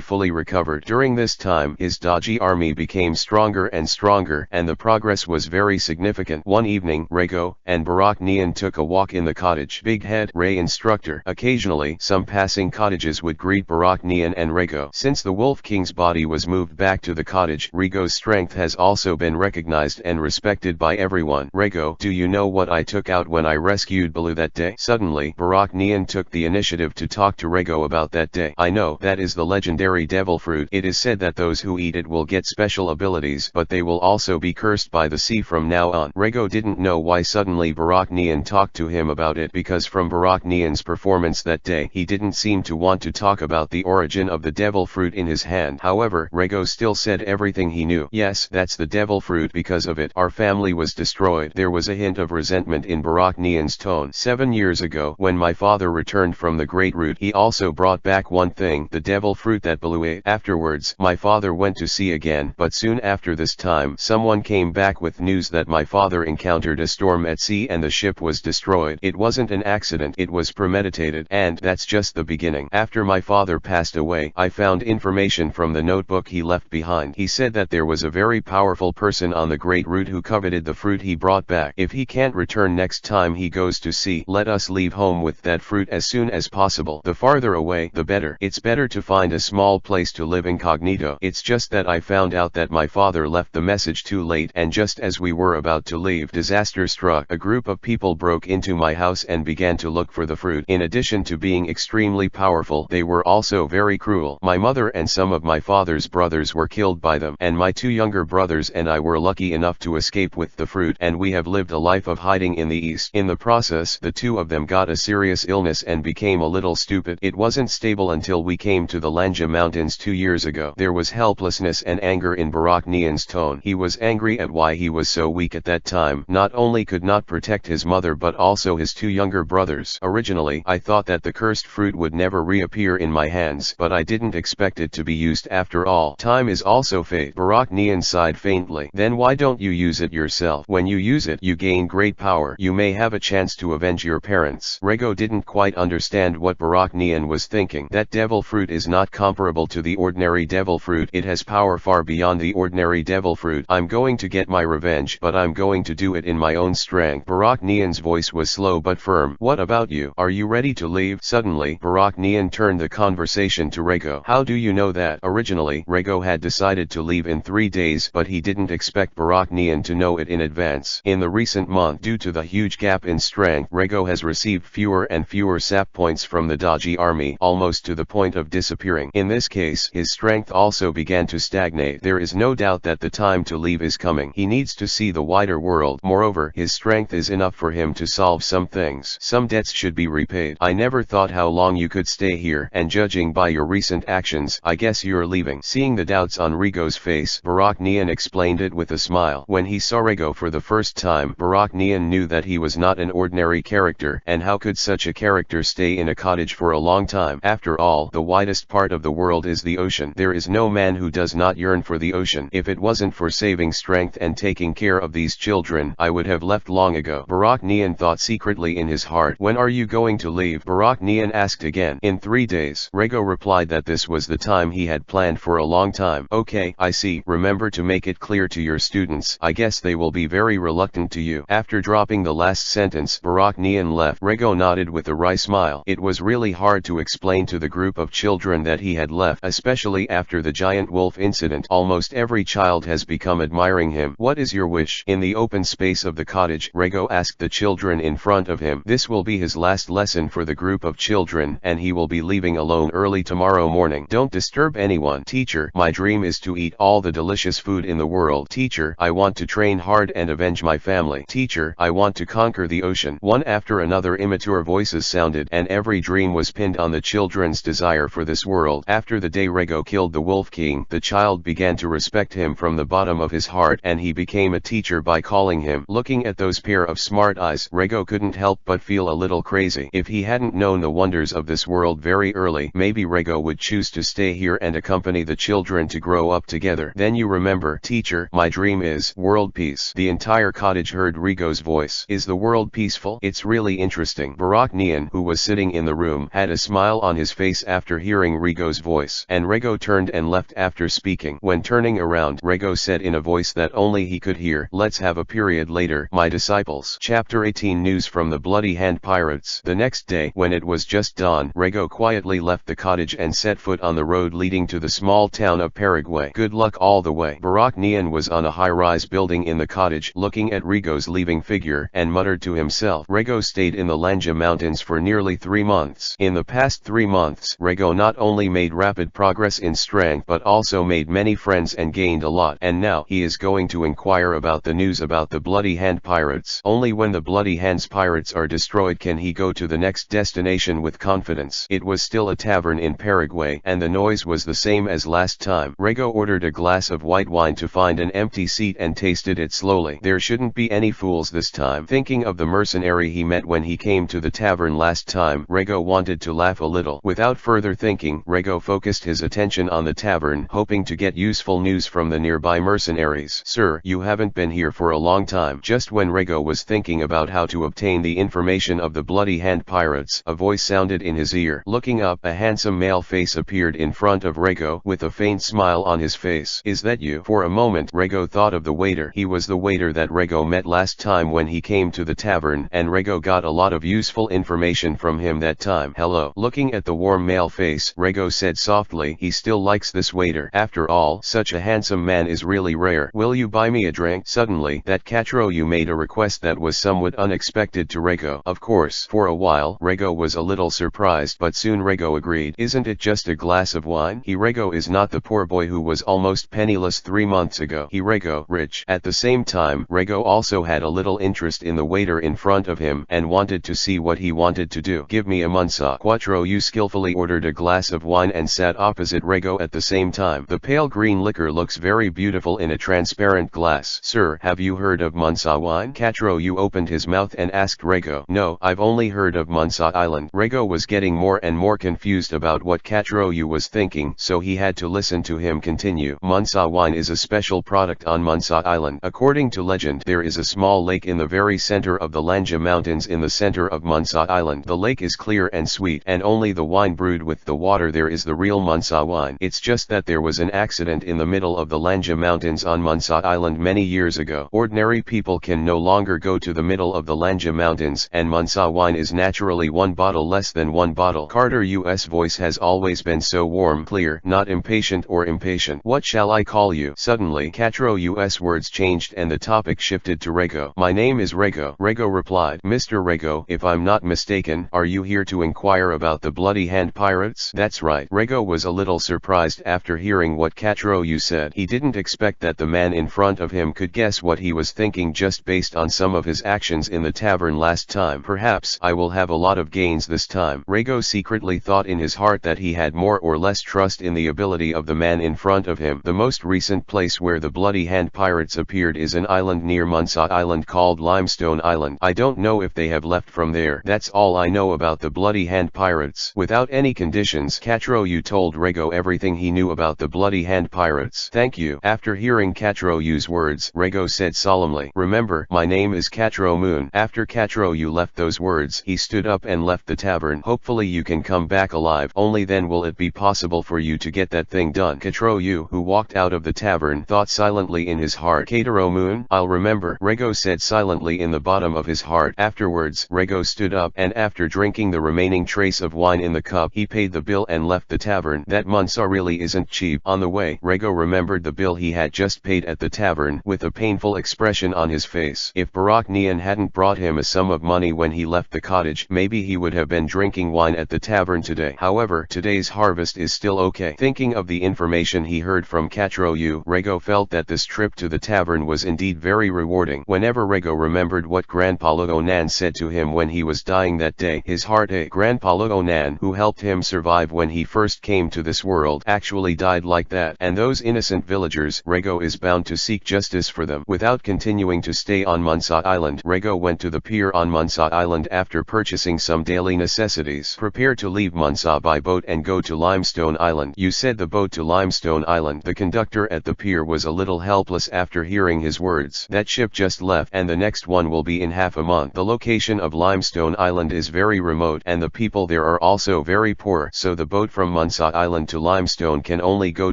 fully recovered. During this time, his dodgy army became stronger and stronger, and the progress was very significant. One evening, Rego and Barak Nian took a walk in the cottage. Big Head, Ray Instructor. Occasionally, some passing cottages would greet Barak Nian and Rego. Since the Wolf King's body was moved back to the cottage, Rego's strength has also been recognized and respected by everyone. Rego, do you know what I took out when I rescued Balu that day? Suddenly, Barak Nian took the initiative to talk to Rego about that day. I know, that is the legendary devil fruit. It is said that those who eat it will get special abilities, but they will also be cursed by the sea from now on. Rego didn't know why suddenly Barak Nian talked to him about it, because from Barak Nian's performance that day, he didn't seem to want to talk about the origin of the devil fruit in his hand. However, Rego still said everything he knew. Yes, that's the devil fruit. Because of it, our family was destroyed. There was a hint of resentment in Barak Nian's tone. 7 years ago, when my father returned from the Great Root, he also brought back one thing, the devil fruit that Balu ate. Afterwards, my father went to sea again, but soon after this time, someone came back with news that my father encountered a storm at sea and the ship was destroyed. It wasn't an accident, it was premeditated, and that's just the beginning. After my father passed away, I found information from the notebook he left behind. He said that there was a very powerful person on the Great Root who coveted the fruit he brought back. If he can't return next time he goes to sea, let us leave home with that fruit as soon as possible. The farther away, the better. It's better to find a small small place to live incognito. It's just that I found out that my father left the message too late, and just as we were about to leave, disaster struck. A group of people broke into my house and began to look for the fruit. In addition to being extremely powerful, they were also very cruel. My mother and some of my father's brothers were killed by them, and my 2 younger brothers and I were lucky enough to escape with the fruit, and we have lived a life of hiding in the East. In the process, the 2 of them got a serious illness and became a little stupid. It wasn't stable until we came to the Lanja Mountains 2 years ago. There was helplessness and anger in Barak Nian's tone. He was angry at why he was so weak at that time. Not only could not protect his mother but also his 2 younger brothers. Originally, I thought that the cursed fruit would never reappear in my hands, but I didn't expect it to be used after all. Time is also fate. Barak Nian sighed faintly. Then why don't you use it yourself? When you use it, you gain great power. You may have a chance to avenge your parents. Rego didn't quite understand what Barak Nian was thinking. That devil fruit is not comparable to the ordinary devil fruit. It has power far beyond the ordinary devil fruit. I'm going to get my revenge, but I'm going to do it in my own strength. Barak Nian's voice was slow but firm. What about you? Are you ready to leave? Suddenly, Barak Nian turned the conversation to Rego. How do you know that? Originally, Rego had decided to leave in 3 days, but he didn't expect Barak Nian to know it in advance. In the recent month, due to the huge gap in strength, Rego has received fewer and fewer sap points from the Daji army, almost to the point of disappearing. In this case, his strength also began to stagnate. There is no doubt that the time to leave is coming. He needs to see the wider world. Moreover, his strength is enough for him to solve some things. Some debts should be repaid. I never thought how long you could stay here, and judging by your recent actions, I guess you're leaving. Seeing the doubts on Rego's face, Barak Nian explained it with a smile. When he saw Rego for the first time, Barak Nian knew that he was not an ordinary character, and how could such a character stay in a cottage for a long time? After all, the widest part of the world is the ocean. There is no man who does not yearn for the ocean. If it wasn't for saving strength and taking care of these children, I would have left long ago. Barak Nian thought secretly in his heart. When are you going to leave? Barak Nian asked again. In 3 days. Rego replied that this was the time he had planned for a long time. Okay, I see. Remember to make it clear to your students. I guess they will be very reluctant to you. After dropping the last sentence, Barak Nian left. Rego nodded with a wry smile. It was really hard to explain to the group of children that he had left, especially after the giant wolf incident. Almost every child has become admiring him. What is your wish? In the open space of the cottage, Rego asked the children in front of him. This will be his last lesson for the group of children, and he will be leaving alone early tomorrow morning. Don't disturb anyone. Teacher, my dream is to eat all the delicious food in the world. Teacher, I want to train hard and avenge my family. Teacher, I want to conquer the ocean. One after another immature voices sounded, and every dream was pinned on the children's desire for this world. After the day Rego killed the Wolf King, the child began to respect him from the bottom of his heart, and he became a teacher by calling him. Looking at those pair of smart eyes, Rego couldn't help but feel a little crazy. If he hadn't known the wonders of this world very early, maybe Rego would choose to stay here and accompany the children to grow up together. Then you remember, teacher, my dream is world peace. The entire cottage heard Rego's voice. Is the world peaceful? It's really interesting. Barak Nian, who was sitting in the room, had a smile on his face after hearing Rego's voice, and Rego turned and left after speaking. When turning around, Rego said in a voice that only he could hear, let's have a period later, my disciples. Chapter 18 News from the Bloody Hand Pirates. The next day, when it was just dawn, Rego quietly left the cottage and set foot on the road leading to the small town of Paraguay. Good luck all the way. Barak Nian was on a high-rise building in the cottage, looking at Rego's leaving figure, and muttered to himself. Rego stayed in the Lanja Mountains for nearly 3 months. In the past 3 months, Rego not only made rapid progress in strength but also made many friends and gained a lot. And now, he is going to inquire about the news about the Bloody Hand Pirates. Only when the Bloody Hands Pirates are destroyed can he go to the next destination with confidence. It was still a tavern in Paraguay, and the noise was the same as last time. Rego ordered a glass of white wine to find an empty seat and tasted it slowly. There shouldn't be any fools this time. Thinking of the mercenary he met when he came to the tavern last time, Rego wanted to laugh a little. Without further thinking, Rego focused his attention on the tavern, hoping to get useful news from the nearby mercenaries. Sir, you haven't been here for a long time. Just when Rego was thinking about how to obtain the information of the Bloody Hand Pirates, a voice sounded in his ear. Looking up, a handsome male face appeared in front of Rego, with a faint smile on his face. Is that you? For a moment, Rego thought of the waiter. He was the waiter that Rego met last time when he came to the tavern, and Rego got a lot of useful information from him that time. Hello. Looking at the warm male face, Rego said said softly. He still likes this waiter. After all, such a handsome man is really rare. Will you buy me a drink? Suddenly, that Katroyu made a request that was somewhat unexpected to Rego. Of course, for a while, Rego was a little surprised, but soon Rego agreed. Isn't it just a glass of wine? Rego is not the poor boy who was almost penniless 3 months ago. Rego, rich. At the same time, Rego also had a little interest in the waiter in front of him, and wanted to see what he wanted to do. Give me a Munsa. Katroyu skillfully ordered a glass of wine and sat opposite Rego at the same time. The pale green liquor looks very beautiful in a transparent glass. Sir, have you heard of Munsa wine? Katroyu opened his mouth and asked Rego. No, I've only heard of Munsa Island. Rego was getting more and more confused about what Katroyu was thinking, so he had to listen to him continue. Munsa wine is a special product on Munsa Island. According to legend, there is a small lake in the very center of the Lanja Mountains in the center of Munsa Island. The lake is clear and sweet, and only the wine brewed with the water there is the real Munsa wine. It's just that there was an accident in the middle of the Lanja Mountains on Munsa Island many years ago. Ordinary people can no longer go to the middle of the Lanja Mountains, and Munsa wine is naturally 1 bottle less than 1 bottle. Carter's voice has always been so warm, clear, not impatient or impatient. What shall I call you? Suddenly, Katro's words changed and the topic shifted to Rego. My name is Rego. Rego replied. Mr. Rego, if I'm not mistaken, are you here to inquire about the Bloody Hand Pirates? That's right. Rego was a little surprised after hearing what Katroyu said. He didn't expect that the man in front of him could guess what he was thinking just based on some of his actions in the tavern last time. Perhaps I will have a lot of gains this time. Rego secretly thought in his heart that he had more or less trust in the ability of the man in front of him. The most recent place where the Bloody Hand Pirates appeared is an island near Munsa Island called Limestone Island. I don't know if they have left from there. That's all I know about the Bloody Hand Pirates. Without any conditions, Katroyu told Rego everything he knew about the Bloody Hand Pirates. Thank you. After hearing Katroyu's words, Rego said solemnly, remember, my name is Katro Moon. After Katroyu left those words, he stood up and left the tavern. Hopefully you can come back alive. Only then will it be possible for you to get that thing done. Katroyu, who walked out of the tavern, thought silently in his heart. Katro Moon, I'll remember. Rego said silently in the bottom of his heart. Afterwards, Rego stood up, and after drinking the remaining trace of wine in the cup, he paid the bill and left the tavern. That Munsa really isn't cheap. On the way, Rego remembered the bill he had just paid at the tavern, with a painful expression on his face. If Barak Nian hadn't brought him a sum of money when he left the cottage, maybe he would have been drinking wine at the tavern today. However, today's harvest is still okay. Thinking of the information he heard from Katroyu, Rego felt that this trip to the tavern was indeed very rewarding. Whenever Rego remembered what Grandpa Luonan said to him when he was dying that day, his heart ached. Grandpa Luonan, who helped him survive when he first came to this world, actually died like that. And those innocent villagers, Rego is bound to seek justice for them. Without continuing to stay on Munsa Island, Rego went to the pier on Munsa Island after purchasing some daily necessities. Prepare to leave Munsa by boat and go to Limestone Island. You said the boat to Limestone Island. The conductor at the pier was a little helpless after hearing his words. That ship just left, and the next one will be in half a month. The location of Limestone Island is very remote, and the people there are also very poor, so the boat from Munsa Island to Limestone can only go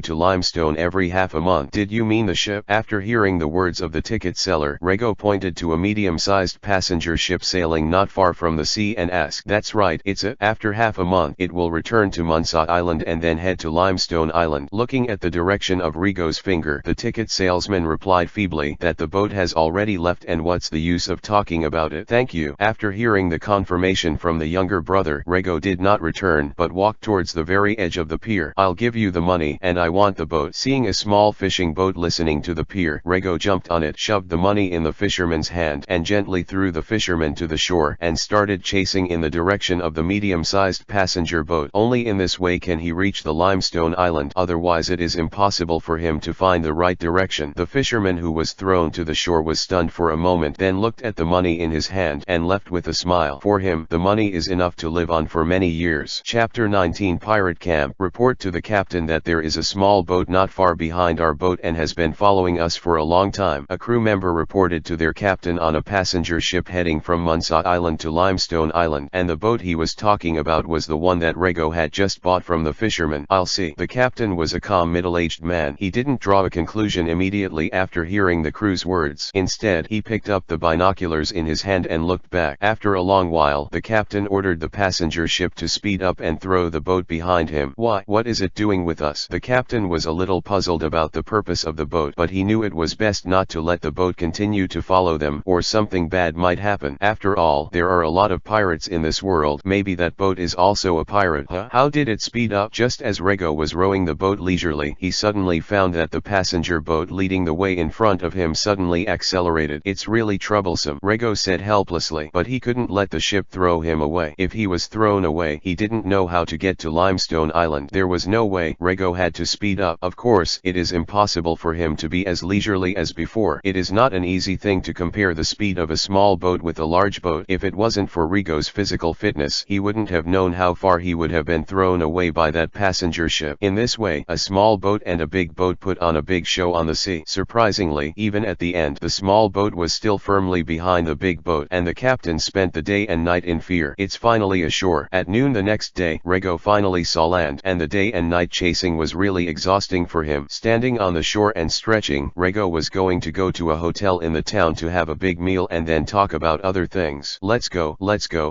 to Limestone every half a month. Did you mean the ship? After hearing the words of the ticket seller, Rego pointed to a medium-sized passenger ship sailing not far from the sea and asked, that's right, it's it. After half a month, it will return to Munsa Island and then head to Limestone Island. Looking at the direction of Rego's finger, the ticket salesman replied feebly that the boat has already left, and what's the use of talking about it? Thank you. After hearing the confirmation from the younger brother, Rego did not return but walked towards the very edge of the pier. I'll give you the money, and I want the boat. Seeing a small fishing boat listening to the pier, Rego jumped on it, shoved the money in the fisherman's hand, and gently threw the fisherman to the shore, and started chasing in the direction of the medium-sized passenger boat. Only in this way can he reach the Limestone Island, otherwise it is impossible for him to find the right direction. The fisherman who was thrown to the shore was stunned for a moment, then looked at the money in his hand and left with a smile. For him, the money is enough to live on for many years. Chapter 19 Pirate Camp. Report to the captain that there is a small boat not far behind our boat and has been following us for a long time. A crew member reported to their captain on a passenger ship heading from Munsa Island to Limestone Island, and the boat he was talking about was the one that Rego had just bought from the fisherman. I'll see. The captain was a calm middle-aged man. He didn't draw a conclusion immediately after hearing the crew's words. Instead, he picked up the binoculars in his hand and looked back. After a long while, the captain ordered the passenger ship to speed up and throw the boat behind behind him. "Why, what is it doing with us?" The captain was a little puzzled about the purpose of the boat, but he knew it was best not to let the boat continue to follow them, or something bad might happen. After all, there are a lot of pirates in this world. Maybe that boat is also a pirate. How did it speed up? Just as Rego was rowing the boat leisurely, he suddenly found that the passenger boat leading the way in front of him suddenly accelerated. "It's really troublesome," Rego said helplessly, but he couldn't let the ship throw him away. If he was thrown away, he didn't know how to get to Limestone Island. There was no way. Rego had to speed up. Of course, it is impossible for him to be as leisurely as before. It is not an easy thing to compare the speed of a small boat with a large boat. If it wasn't for Rego's physical fitness, he wouldn't have known how far he would have been thrown away by that passenger ship. In this way, a small boat and a big boat put on a big show on the sea. Surprisingly, even at the end, the small boat was still firmly behind the big boat, and the captain spent the day and night in fear. It's finally ashore. At noon the next day, Rego finally saw land, and the day and night chasing was really exhausting for him. Standing on the shore and stretching, Rego was going to go to a hotel in the town to have a big meal and then talk about other things. Let's go,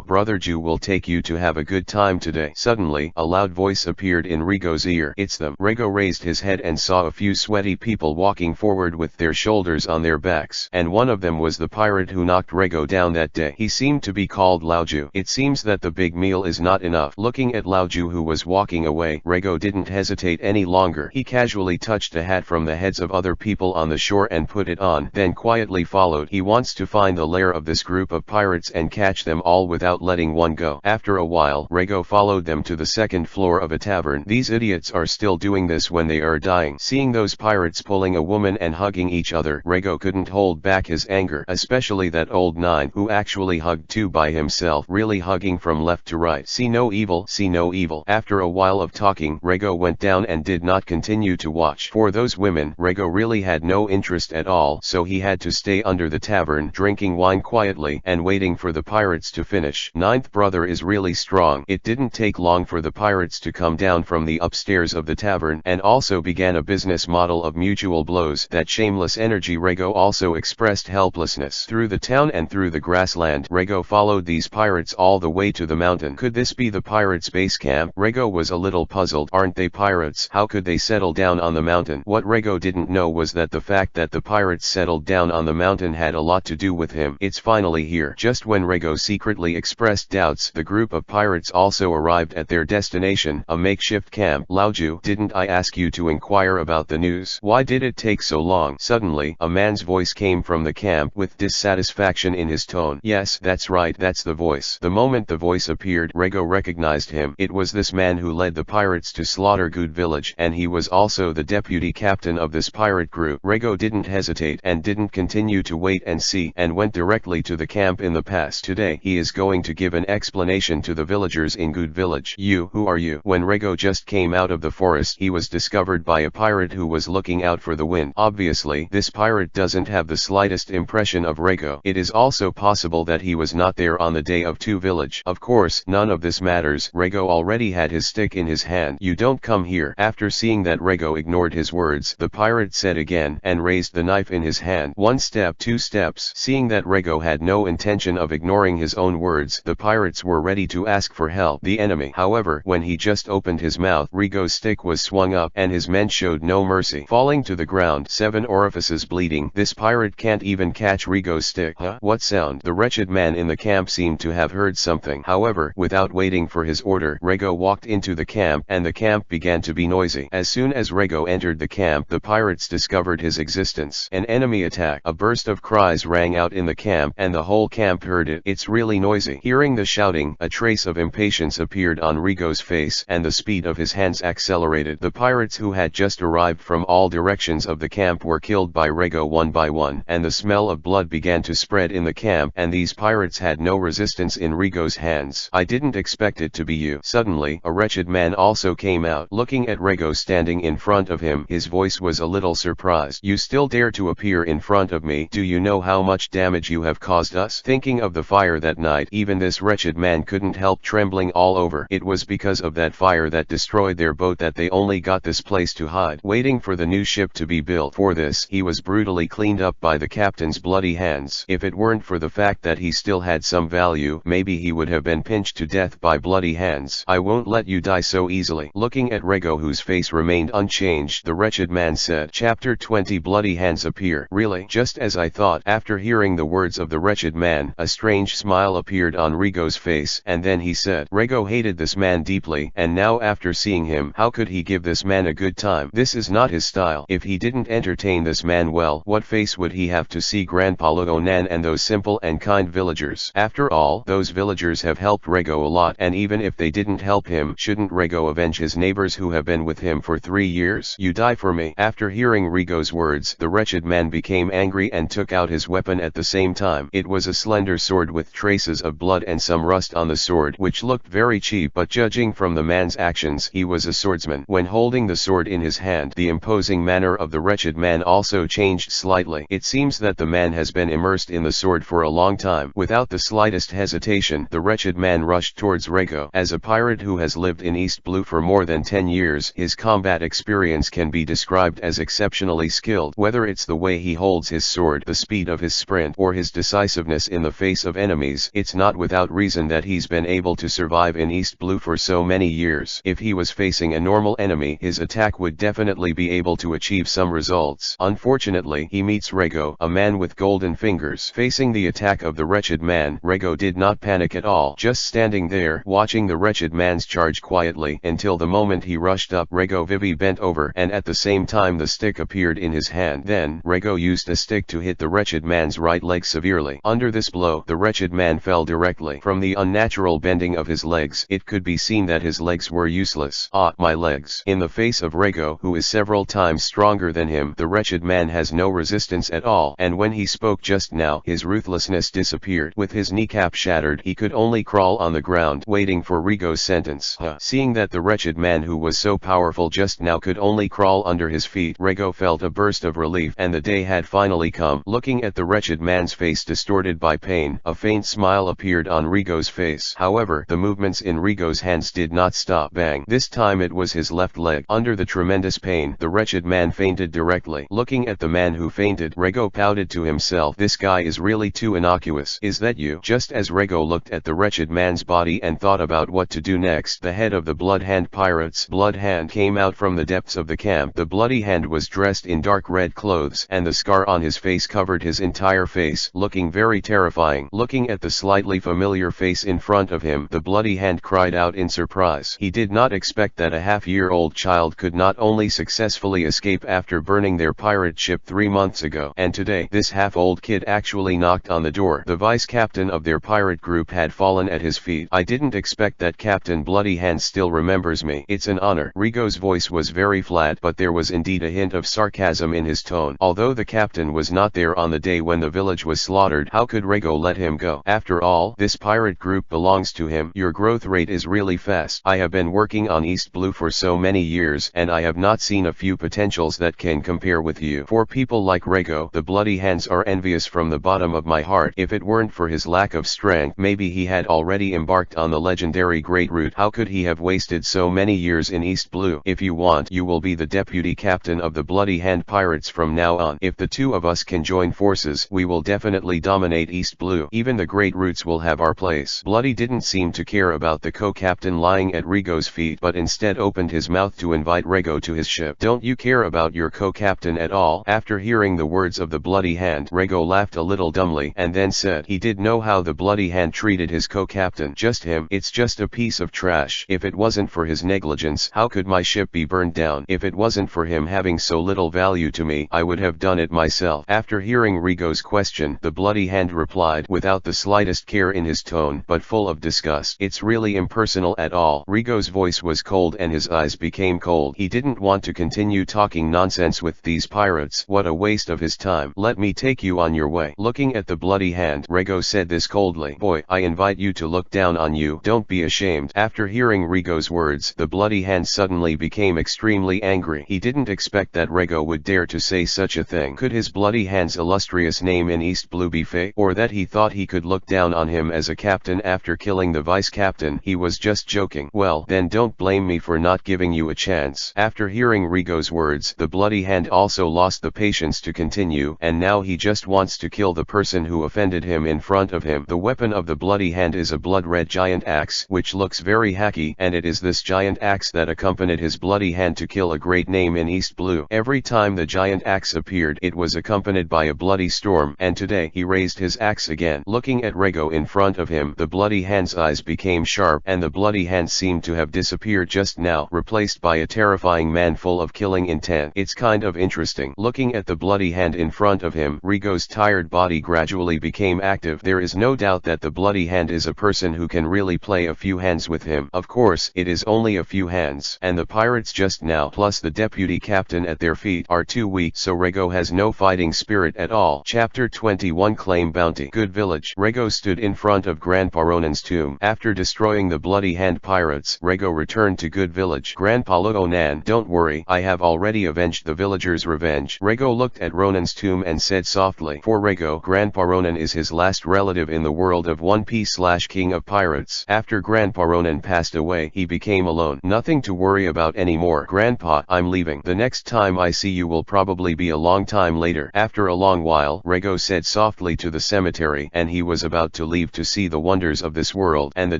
Brother Jew will take you to have a good time today." Suddenly, a loud voice appeared in Rego's ear. "It's them." Rego raised his head and saw a few sweaty people walking forward with their shoulders on their backs, and one of them was the pirate who knocked Rego down that day. He seemed to be called Laoju. "It seems that the big meal is not enough." Looking at Laoju, who was walking away, Rego didn't hesitate any longer. He casually touched a hat from the heads of other people on the shore and put it on, then quietly followed. He wants to find the lair of this group of pirates and catch them all without letting one go. After a while, Rego followed them to the second floor of a tavern. These idiots are still doing this when they are dying. Seeing those pirates pulling a woman and hugging each other, Rego couldn't hold back his anger, especially that old nine who actually hugged two by himself, really hugging from left to right. See no evil, see no evil. After a while of talking, Rego went down and did not continue to watch. For those women, Rego really had no interest at all, so he had to stay under the tavern, drinking wine quietly and waiting for the pirates to finish. Ninth brother is really strong. It didn't take long for the pirates to come down from the upstairs of the tavern, and also began a business model of mutual blows. That shameless energy. Rego also expressed helplessness. Through the town and through the grassland, Rego followed these pirates all the way to the mountain. Could this be the pirates' base camp? Rego was a little puzzled. Aren't they pirates? How could they settle down on the mountain? What Rego didn't know was that the fact that the pirates settled down on the mountain had a lot to do with him. It's finally here. Just when Rego secretly expressed doubts, the group of pirates also arrived at their destination, a makeshift camp. "Laoju, didn't I ask you to inquire about the news? Why did it take so long?" Suddenly, a man's voice came from the camp with dissatisfaction in his tone. "Yes, that's right, that's the voice." The moment the voice appeared, Rego recognized him. It was this man who led the pirates to slaughter Good Village, and he was also the deputy captain of this pirate group. Rego didn't hesitate and didn't continue to wait and see, and went directly to the camp in the past. Today, he is going to give an explanation to the villagers in Good Village. "You, who are you?" When Rego just came out of the forest, he was discovered by a pirate who was looking out for the wind. Obviously, this pirate doesn't have the slightest impression of Rego. It is also possible that he was not there on the day of Two Village. Of course, none of this matters. Rego already had his stick in his hand. "You don't come here." After seeing that Rego ignored his words, the pirate said again, and raised the knife in his hand. One step, two steps. Seeing that Rego had no intention of ignoring his own words, the pirates were ready to ask for help. The enemy. However, when he just opened his mouth, Rego's stick was swung up, and his men showed no mercy, falling to the ground, 7 orifices bleeding. This pirate can't even catch Rego's stick. Huh? What sound? The wretched man in the camp seemed to have heard something. However, without waiting for his order, Rego walked into the camp, and the camp began to be noisy. As soon as Rego entered the camp, the pirates discovered his existence. An enemy attack. A burst of cries rang out in the camp, and the whole camp heard it. It's really noisy. Hearing the shouting, a trace of impatience appeared on Rego's face, and the speed of his hands accelerated. The pirates who had just arrived from all directions of the camp were killed by Rego one by one, and the smell of blood began to spread in the camp, and these pirates had no resistance in Rego's hands. "I didn't expect it to be you." Suddenly, a wretched man also came out. Looking at Rego standing in front of him, his voice was a little surprised. "You still dare to appear in front of me? Do you know how much damage you have caused us?" Thinking of the fire that night, even this wretched man couldn't help trembling all over. It was because of that fire that destroyed their boat that they only got this place to hide, waiting for the new ship to be built. For this, he was brutally cleaned up by the captain's bloody hands. If it weren't for the fact that he still had some value, maybe he would have been pinched to death by bloody hands. "I won't let you die so easily? Looking at Rego, whose face remained unchanged, the wretched man said. Chapter 20 Bloody Hands Appear. Really? Just as I thought. After hearing the words of the wretched man, a strange smile appeared on Rego's face, and then he said. Rego hated this man deeply, and now after seeing him, how could he give this man a good time? This is not his style. If he didn't entertain this man well, what face would he have to see Grandpa Luonan and those simple and kind villagers? After all, those villagers have helped Rego a lot, and even if they didn't help him, shouldn't Rego avenge his neighbors who have been with him for 3 years? You die for me. After hearing Rego's words, the wretched man became angry and took out his weapon at the same time. It was a slender sword with traces of blood and some rust on the sword, which looked very cheap, but judging from the man's actions, he was a swordsman. When holding the sword in his hand, the imposing manner of the wretched man also changed slightly. It seems that the man has been immersed in the sword for a long time. Without the slightest hesitation, the wretched man rushed towards Rego. As a pirate who has lived in East Blue for more than 10 years, his combat experience can be described as exceptionally skilled. Whether it's the way he holds his sword, the speed of his sprint, or his decisiveness in the face of enemies, it's not without reason that he's been able to survive in East Blue for so many years. If he was facing a normal enemy, his attack would definitely be able to achieve some results. Unfortunately, he meets Rego, a man with golden fingers. Facing the attack of the wretched man, Rego did not panic at all, just standing there, watching the wretched man's charge quietly, until the moment he rushed up. Rego Vivi bent over, and at the same time the stick appeared in his hand. Then, Rego used the stick to hit the wretched man's right leg severely. Under this blow, the wretched man fell directly. From the unnatural bending of his legs, it could be seen that his legs were useless. Ah, my legs. In the face of Rego, who is several times stronger than him, the wretched man has no resistance at all, and when he spoke just now, his ruthlessness disappeared. With his kneecap shattered, he could only crawl on the ground, waiting for Rego's sentence. Seeing that the wretched man who was so powerful just now could only crawl under his feet, Rego felt a burst of relief, and the day had finally come. Looking at the wretched man's face distorted by pain, a faint smile appeared on Rego's face. However, the movements in Rego's hands did not stop. Bang! This time it was his left leg. Under the tremendous pain, the wretched man fainted directly. Looking at the man who fainted, Rego pouted to himself. This guy is really too innocuous. Is that you? Just as Rego looked at the wretched man's body and thought about what to do next, the head of the Blood Hand pirates, Blood Hand, came out from the depths of the camp. The Bloody Hand was dressed in dark red clothes, and the scar on his face covered his entire face, looking very terrifying. Looking at the slightly familiar face in front of him, the Bloody Hand cried out in surprise. He did not expect that a half-year-old child could not only successfully escape after burning their pirate ship 3 months ago, and today, this half-old kid actually knocked on the door. The vice-captain of their pirate group had fallen at his feet. I didn't expect that Captain Bloody Hand still remembers me. It's an honor. Rego's voice was very flat, but there was indeed a hint of sarcasm in his tone. Although the captain was not there on the day when the village was slaughtered, how could Rego let him go? After all, this pirate group belongs to him. Your growth rate is really fast. I have been working on East Blue for so many years, and I have not seen a few potentials that can compare with you. For people like Rego, the Bloody Hands are envious from the bottom of my heart. If it weren't for his lack of strength, maybe he had already embarked on the legendary Great Route. How could he have wasted so many years in East Blue? If you want, you will be the deputy captain of the Bloody Hand pirates from now on. If the two of us can join forces, we will definitely dominate East Blue. Even the Great Routes will have our place. Bloody didn't seem to care about the co-captain lying at Rego's feet, but instead opened his mouth to invite Rego to his ship. Don't you care about your co-captain at all? After hearing the words of the Bloody Hand, Rego laughed a little dumbly, and then said he did know how the Bloody Hand treated his co-captain. Just him. It's just a piece of trash. If it wasn't for his negligence, how could my ship be burned down? If it wasn't for him having so little value to me, I would have done it myself. After hearing Rego's question, the Bloody Hand replied without the slightest care in his tone, but full of disgust. It's really impersonal at all. Rego's voice was cold and his eyes became cold. He didn't want to continue talking nonsense with these pirates. What a waste of his time. Let me take you on your way. Looking at the Bloody Hand, Rego said this coldly. Boy, I invite you to look down on you. Don't be ashamed. After hearing Rego's words, the Bloody Hand suddenly became extremely angry. He didn't expect that Rego would dare to say such a thing. Could his Bloody Hand's illustrious name in East Blue be fake? Or that he thought he could look down on him as a captain after killing the vice-captain? He was just joking. Well, then don't blame me for not giving you a chance. After hearing Rego's words, the Bloody Hand also lost the patience to continue, and now he just wants to kill the person who offended him in front of him. The weapon of the Bloody Hand is a blood-red giant axe, which looks very hacky monkey, and it is this giant axe that accompanied his bloody hand to kill a great name in East Blue. Every time the giant axe appeared, it was accompanied by a bloody storm, and today he raised his axe again. Looking at Rego in front of him, the bloody hand's eyes became sharp, and the bloody hand seemed to have disappeared just now, replaced by a terrifying man full of killing intent. It's kind of interesting. Looking at the bloody hand in front of him, Rego's tired body gradually became active. There is no doubt that the bloody hand is a person who can really play a few hands with him. Of course, it is only a few hands, and the pirates just now, plus the deputy captain at their feet, are too weak, so Rego has no fighting spirit at all. Chapter 21 Claim Bounty. Good Village. Rego stood in front of Grandpa Ronan's tomb. After destroying the bloody hand pirates, Rego returned to Good Village. Grandpa Ronan, don't worry, I have already avenged the villagers' revenge. Rego looked at Ronan's tomb and said softly. For Rego, Grandpa Ronan is his last relative in the world of One Piece / King of Pirates. After Grandpa Ronan passed away, he became alone. Nothing to worry about anymore. Grandpa, I'm leaving. The next time I see you will probably be a long time later. After a long while, Rego said softly to the cemetery, and he was about to leave to see the wonders of this world, and the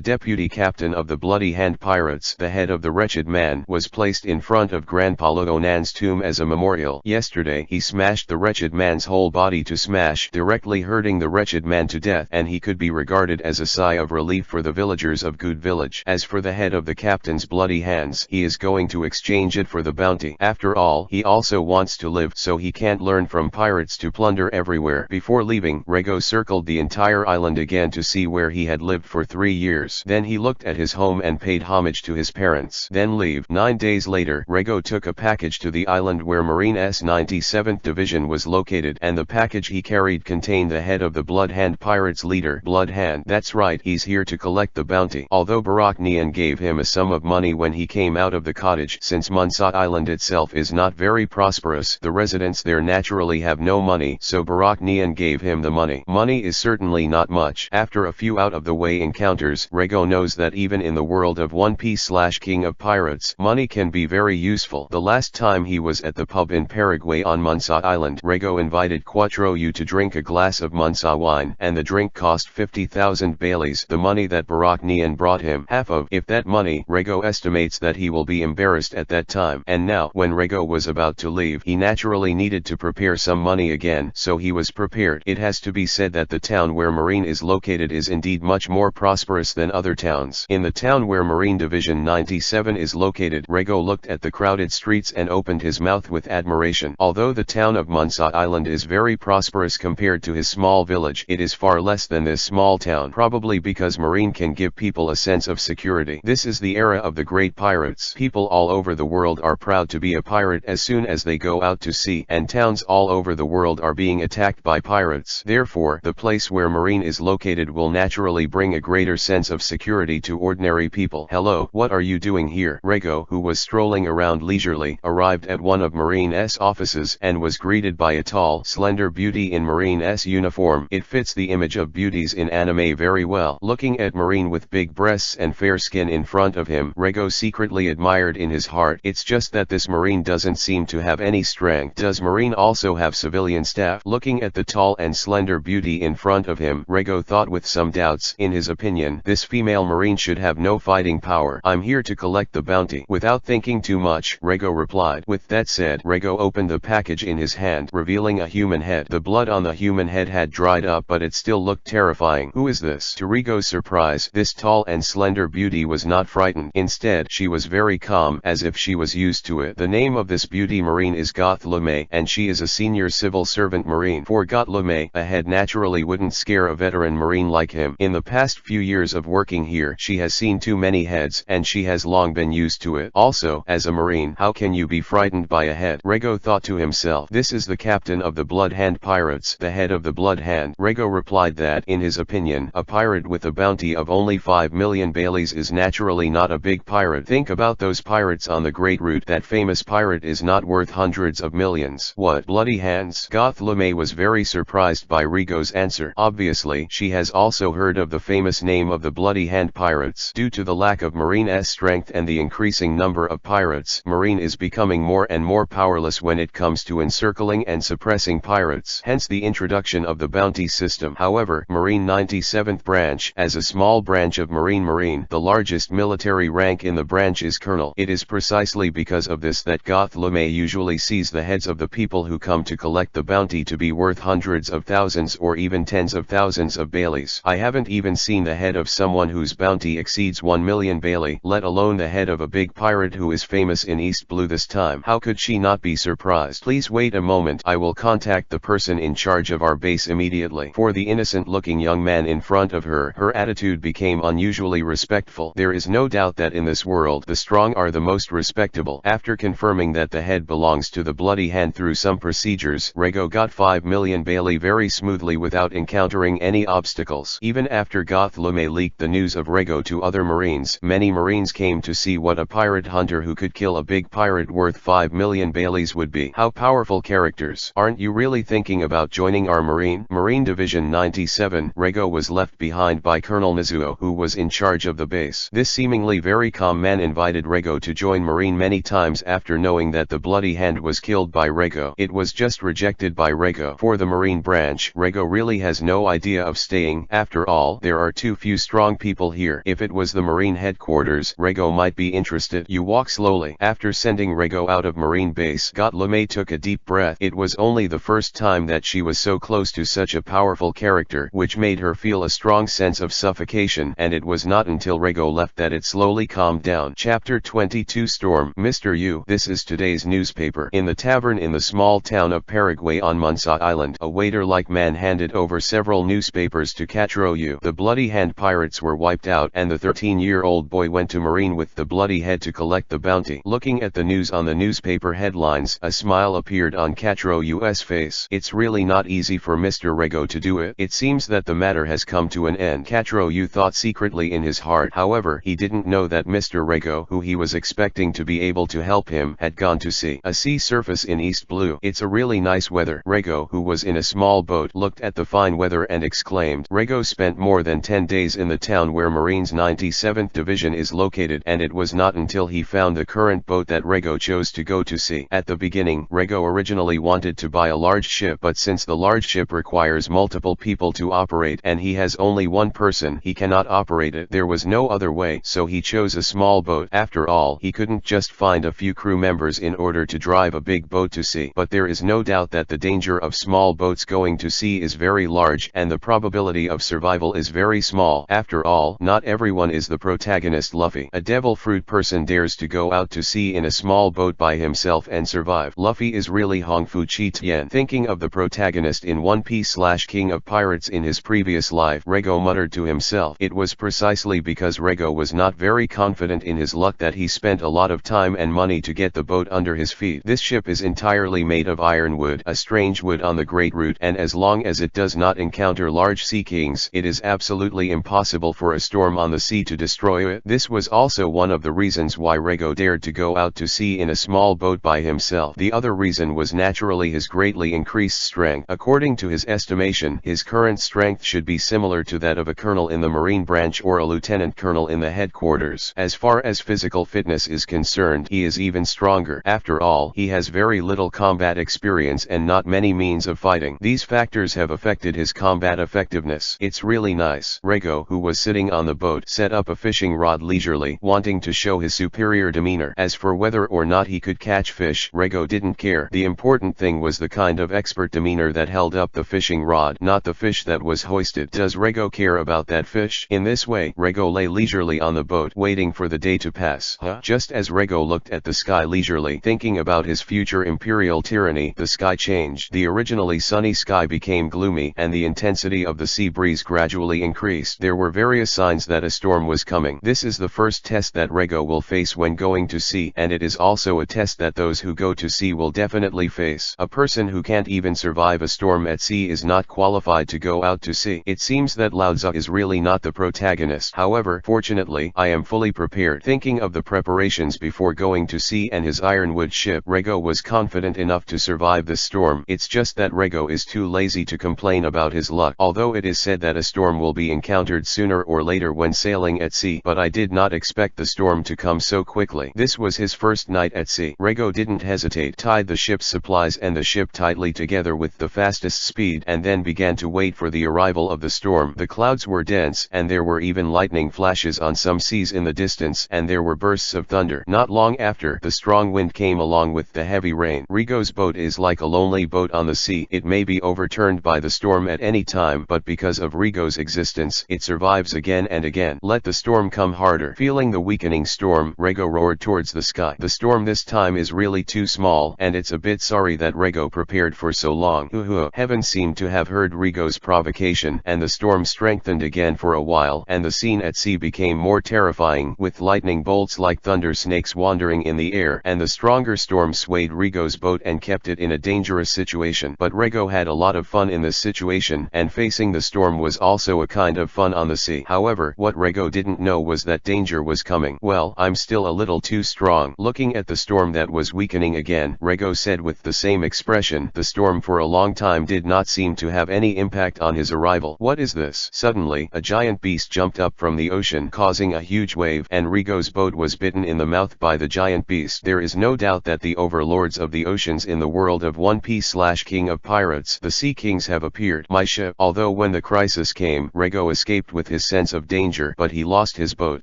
deputy captain of the Bloody Hand Pirates, the head of the wretched man, was placed in front of Grandpa Ronan's tomb as a memorial. Yesterday he smashed the wretched man's whole body to smash, directly hurting the wretched man to death, and he could be regarded as a sigh of relief for the villagers of Good Village. As for the head of the captain's bloody hands, he is going to exchange it for the bounty. After all, he also wants to live, so he can't learn from pirates to plunder everywhere. Before leaving, Rego circled the entire island again to see where he had lived for 3 years. Then he looked at his home and paid homage to his parents. Then leave. 9 days later, Rego took a package to the island where Marine's 97th Division was located, and the package he carried contained the head of the Blood Hand Pirates leader, Blood Hand. That's right, he's here to collect the bounty. Although Baraknian gave him a sum of money when he came out of the cottage, since Munsa Island itself is not very prosperous, the residents there naturally have no money, so Baraknian gave him the money. Money is certainly not much. After a few out-of-the-way encounters, Rego knows that even in the world of One Piece / King of Pirates, money can be very useful. The last time he was at the pub in Paraguay on Munsa Island, Rego invited Quattro U to drink a glass of Munsa wine, and the drink cost 50,000 Baileys, the money that Baraknian brought him half of. If that money, Rego estimates that he will be embarrassed at that time. And now, when Rego was about to leave, he naturally needed to prepare some money again, so he was prepared. It has to be said that the town where Marine is located is indeed much more prosperous than other towns. In the town where Marine Division 97 is located, Rego looked at the crowded streets and opened his mouth with admiration. Although the town of Munsa Island is very prosperous compared to his small village, it is far less than this small town, probably because Marine can give people a sense of security. This is the era of the great pirates. People all over the world are proud to be a pirate as soon as they go out to sea, and towns all over the world are being attacked by pirates. Therefore, the place where Marine is located will naturally bring a greater sense of security to ordinary people. Hello, what are you doing here? Rego, who was strolling around leisurely, arrived at one of Marine's offices and was greeted by a tall, slender beauty in Marine's uniform. It fits the image of beauties in anime very well. Looking at Marine with big breasts and fair skin in front of him, Rego secretly admired in his heart. It's just that this Marine doesn't seem to have any strength. Does Marine also have civilian staff? Looking at the tall and slender beauty in front of him, Rego thought with some doubts. In his opinion, this female Marine should have no fighting power. I'm here to collect the bounty. Without thinking too much, Rego replied. With that said, Rego opened the package in his hand, revealing a human head. The blood on the human head had dried up, but it still looked terrifying. Who is this? To Rego's surprise, this tall and slender beauty was not frightened. Instead, she was very calm, as if she was used to it. The name of this beauty Marine is Gothlume, and she is a senior civil servant Marine. For Gothlume, a head naturally wouldn't scare a veteran Marine like him. In the past few years of working here, she has seen too many heads, and she has long been used to it. Also, as a Marine, how can you be frightened by a head? Rego thought to himself. This is the captain of the Blood Hand Pirates, the head of the Blood Hand. Rego replied that, in his opinion, a pirate with a bounty of only 5 million Baileys is naturally not a big pirate. Think about those pirates on the Great Route. That famous pirate is not worth hundreds of millions. What? Bloody hands? Gothlume was very surprised by Rego's answer. Obviously, she has also heard of the famous name of the Bloody Hand Pirates. Due to the lack of Marine's strength and the increasing number of pirates, Marine is becoming more and more powerless when it comes to encircling and suppressing pirates. Hence the introduction of the bounty system. However, Marine 97th branch, as a small branch of Marine, the largest largest military rank in the branch is colonel. It is precisely because of this that Gothlume usually sees the heads of the people who come to collect the bounty to be worth hundreds of thousands or even tens of thousands of baileys. I haven't even seen the head of someone whose bounty exceeds 1 million bailey, let alone the head of a big pirate who is famous in East Blue this time. How could she not be surprised? Please wait a moment. I will contact the person in charge of our base immediately. For the innocent-looking young man in front of her, her attitude became unusually respectful. There is no doubt that in this world the strong are the most respectable. After confirming that the head belongs to the Bloody Hand through some procedures, Rego got 5 million bailey very smoothly without encountering any obstacles. Even after Gothlume leaked the news of Rego to other marines, many marines came to see what a pirate hunter who could kill a big pirate worth 5 million baileys would be. How powerful characters. Aren't you really thinking about joining our Marine Division 97? Rego was left behind by Colonel Mizuo, who was in charge of the base. This seemingly very calm man invited Rego to join Marine many times after knowing that the Bloody Hand was killed by Rego. It was just rejected by Rego. For the Marine branch, Rego really has no idea of staying. After all, there are too few strong people here. If it was the Marine headquarters, Rego might be interested. You walk slowly. After sending Rego out of Marine base, Gothlume took a deep breath. It was only the first time that she was so close to such a powerful character, which made her feel a strong sense of suffocation, and it was not until Rego left that it slowly calmed down. Chapter 22 Storm. Mr. Yu, this is today's newspaper. In the tavern in the small town of Paraguay on Munsa Island, a waiter-like man handed over several newspapers to Katro Yu. The Bloody Hand pirates were wiped out, and the 13-year-old boy went to Marine with the Bloody Head to collect the bounty. Looking at the news on the newspaper headlines, a smile appeared on Katro Yu's face. It's really not easy for Mr. Rego to do it. It seems that the matter has come to an end. Katro Yu thought secretly in his heart. However, he didn't know that Mr. Rego, who he was expecting to be able to help him, had gone to sea. A sea surface in East Blue. It's a really nice weather. Rego, who was in a small boat, looked at the fine weather and exclaimed. Rego spent more than 10 days in the town where Marine's 97th Division is located, and it was not until he found the current boat that Rego chose to go to sea. At the beginning, Rego originally wanted to buy a large ship, but since the large ship requires multiple people to operate and he has only one person, he cannot operate it. There was no other way, so he chose a small boat. After all, he couldn't just find a few crew members in order to drive a big boat to sea. But there is no doubt that the danger of small boats going to sea is very large, and the probability of survival is very small. After all, not everyone is the protagonist Luffy. A devil fruit person dares to go out to sea in a small boat by himself and survive. Luffy is really Hongfu Chi Tien. Thinking of the protagonist in One Piece/King of Pirates in his previous life, Rego muttered to himself. It was precisely because Rego was not very confident in his luck that he spent a lot of time and money to get the boat under his feet. This ship is entirely made of ironwood, a strange wood on the Great Route, and as long as it does not encounter large sea kings, it is absolutely impossible for a storm on the sea to destroy it. This was also one of the reasons why Rego dared to go out to sea in a small boat by himself. The other reason was naturally his greatly increased strength. According to his estimation, his current strength should be similar to that of a colonel in the Marine branch or a lieutenant colonel in the headquarters. As far as physical fitness is concerned, he is even stronger. After all, he has very little combat experience and not many means of fighting. These factors have affected his combat effectiveness. It's really nice. Rego, who was sitting on the boat, set up a fishing rod leisurely, wanting to show his superior demeanor. As for whether or not he could catch fish, Rego didn't care. The important thing was the kind of expert demeanor that held up the fishing rod, not the fish that was hoisted. Does Rego care about that fish? In this way, Rego lay leisurely on the boat, waiting for the day to pass. Just as Rego looked at the sky leisurely, thinking about his future imperial tyranny, the sky changed. The originally sunny sky became gloomy, and the intensity of the sea breeze gradually increased. There were various signs that a storm was coming. This is the first test that Rego will face when going to sea, and it is also a test that those who go to sea will definitely face. A person who can't even survive a storm at sea is not qualified to go out to sea. It seems that Lao Tzu is really not the protagonist. However, fortunately, I am fully prepared. Thinking of the preparations before going to sea and his ironwood ship, Rego was confident enough to survive the storm. It's just that Rego is too lazy to complain about his luck. Although it is said that a storm will be encountered sooner or later when sailing at sea, but I did not expect the storm to come so quickly. This was his first night at sea. Rego didn't hesitate, tied the ship's supplies and the ship tightly together with the fastest speed, and then began to wait for the arrival of the storm. The clouds were dense, and there were even lightning flashes on some seas in the distance, and there were bursts of thunder. Not long after, the strong wind came along with the heavy rain. Rigo's boat is like a lonely boat on the sea. It may be overturned by the storm at any time, but because of Rigo's existence, it survives again and again. Let the storm come harder. Feeling the weakening storm, Rigo roared towards the sky. The storm this time is really too small, and it's a bit sorry that Rigo prepared for so long. Heaven seemed to have heard Rigo's provocation, and the storm strengthened again for a while, and the scene at sea became more terrifying, with lightning bolts like thunder snakes wandering in the air, and the stronger storm swayed Rigo's boat and kept it in a dangerous situation. But Rigo had a lot of fun in this situation, and facing the storm was also a kind of fun on the sea. However, what Rigo didn't know was that danger was coming. Well, I'm still a little too strong. Looking at the storm that was weakening again, Rigo said with the same expression. The storm for a long time did not seem to have any impact on his arrival. What is this? Suddenly, a giant beast jumped up from the ocean, causing a huge wave, and Rigo's boat was bitten in the mouth by the giant beast. There is no doubt that the overlords of the oceans in the world of One Piece / King of Pirates, the Sea Kings, have appeared. My ship. Although when the crisis came, Rigo escaped with his sense of danger, but he lost his boat.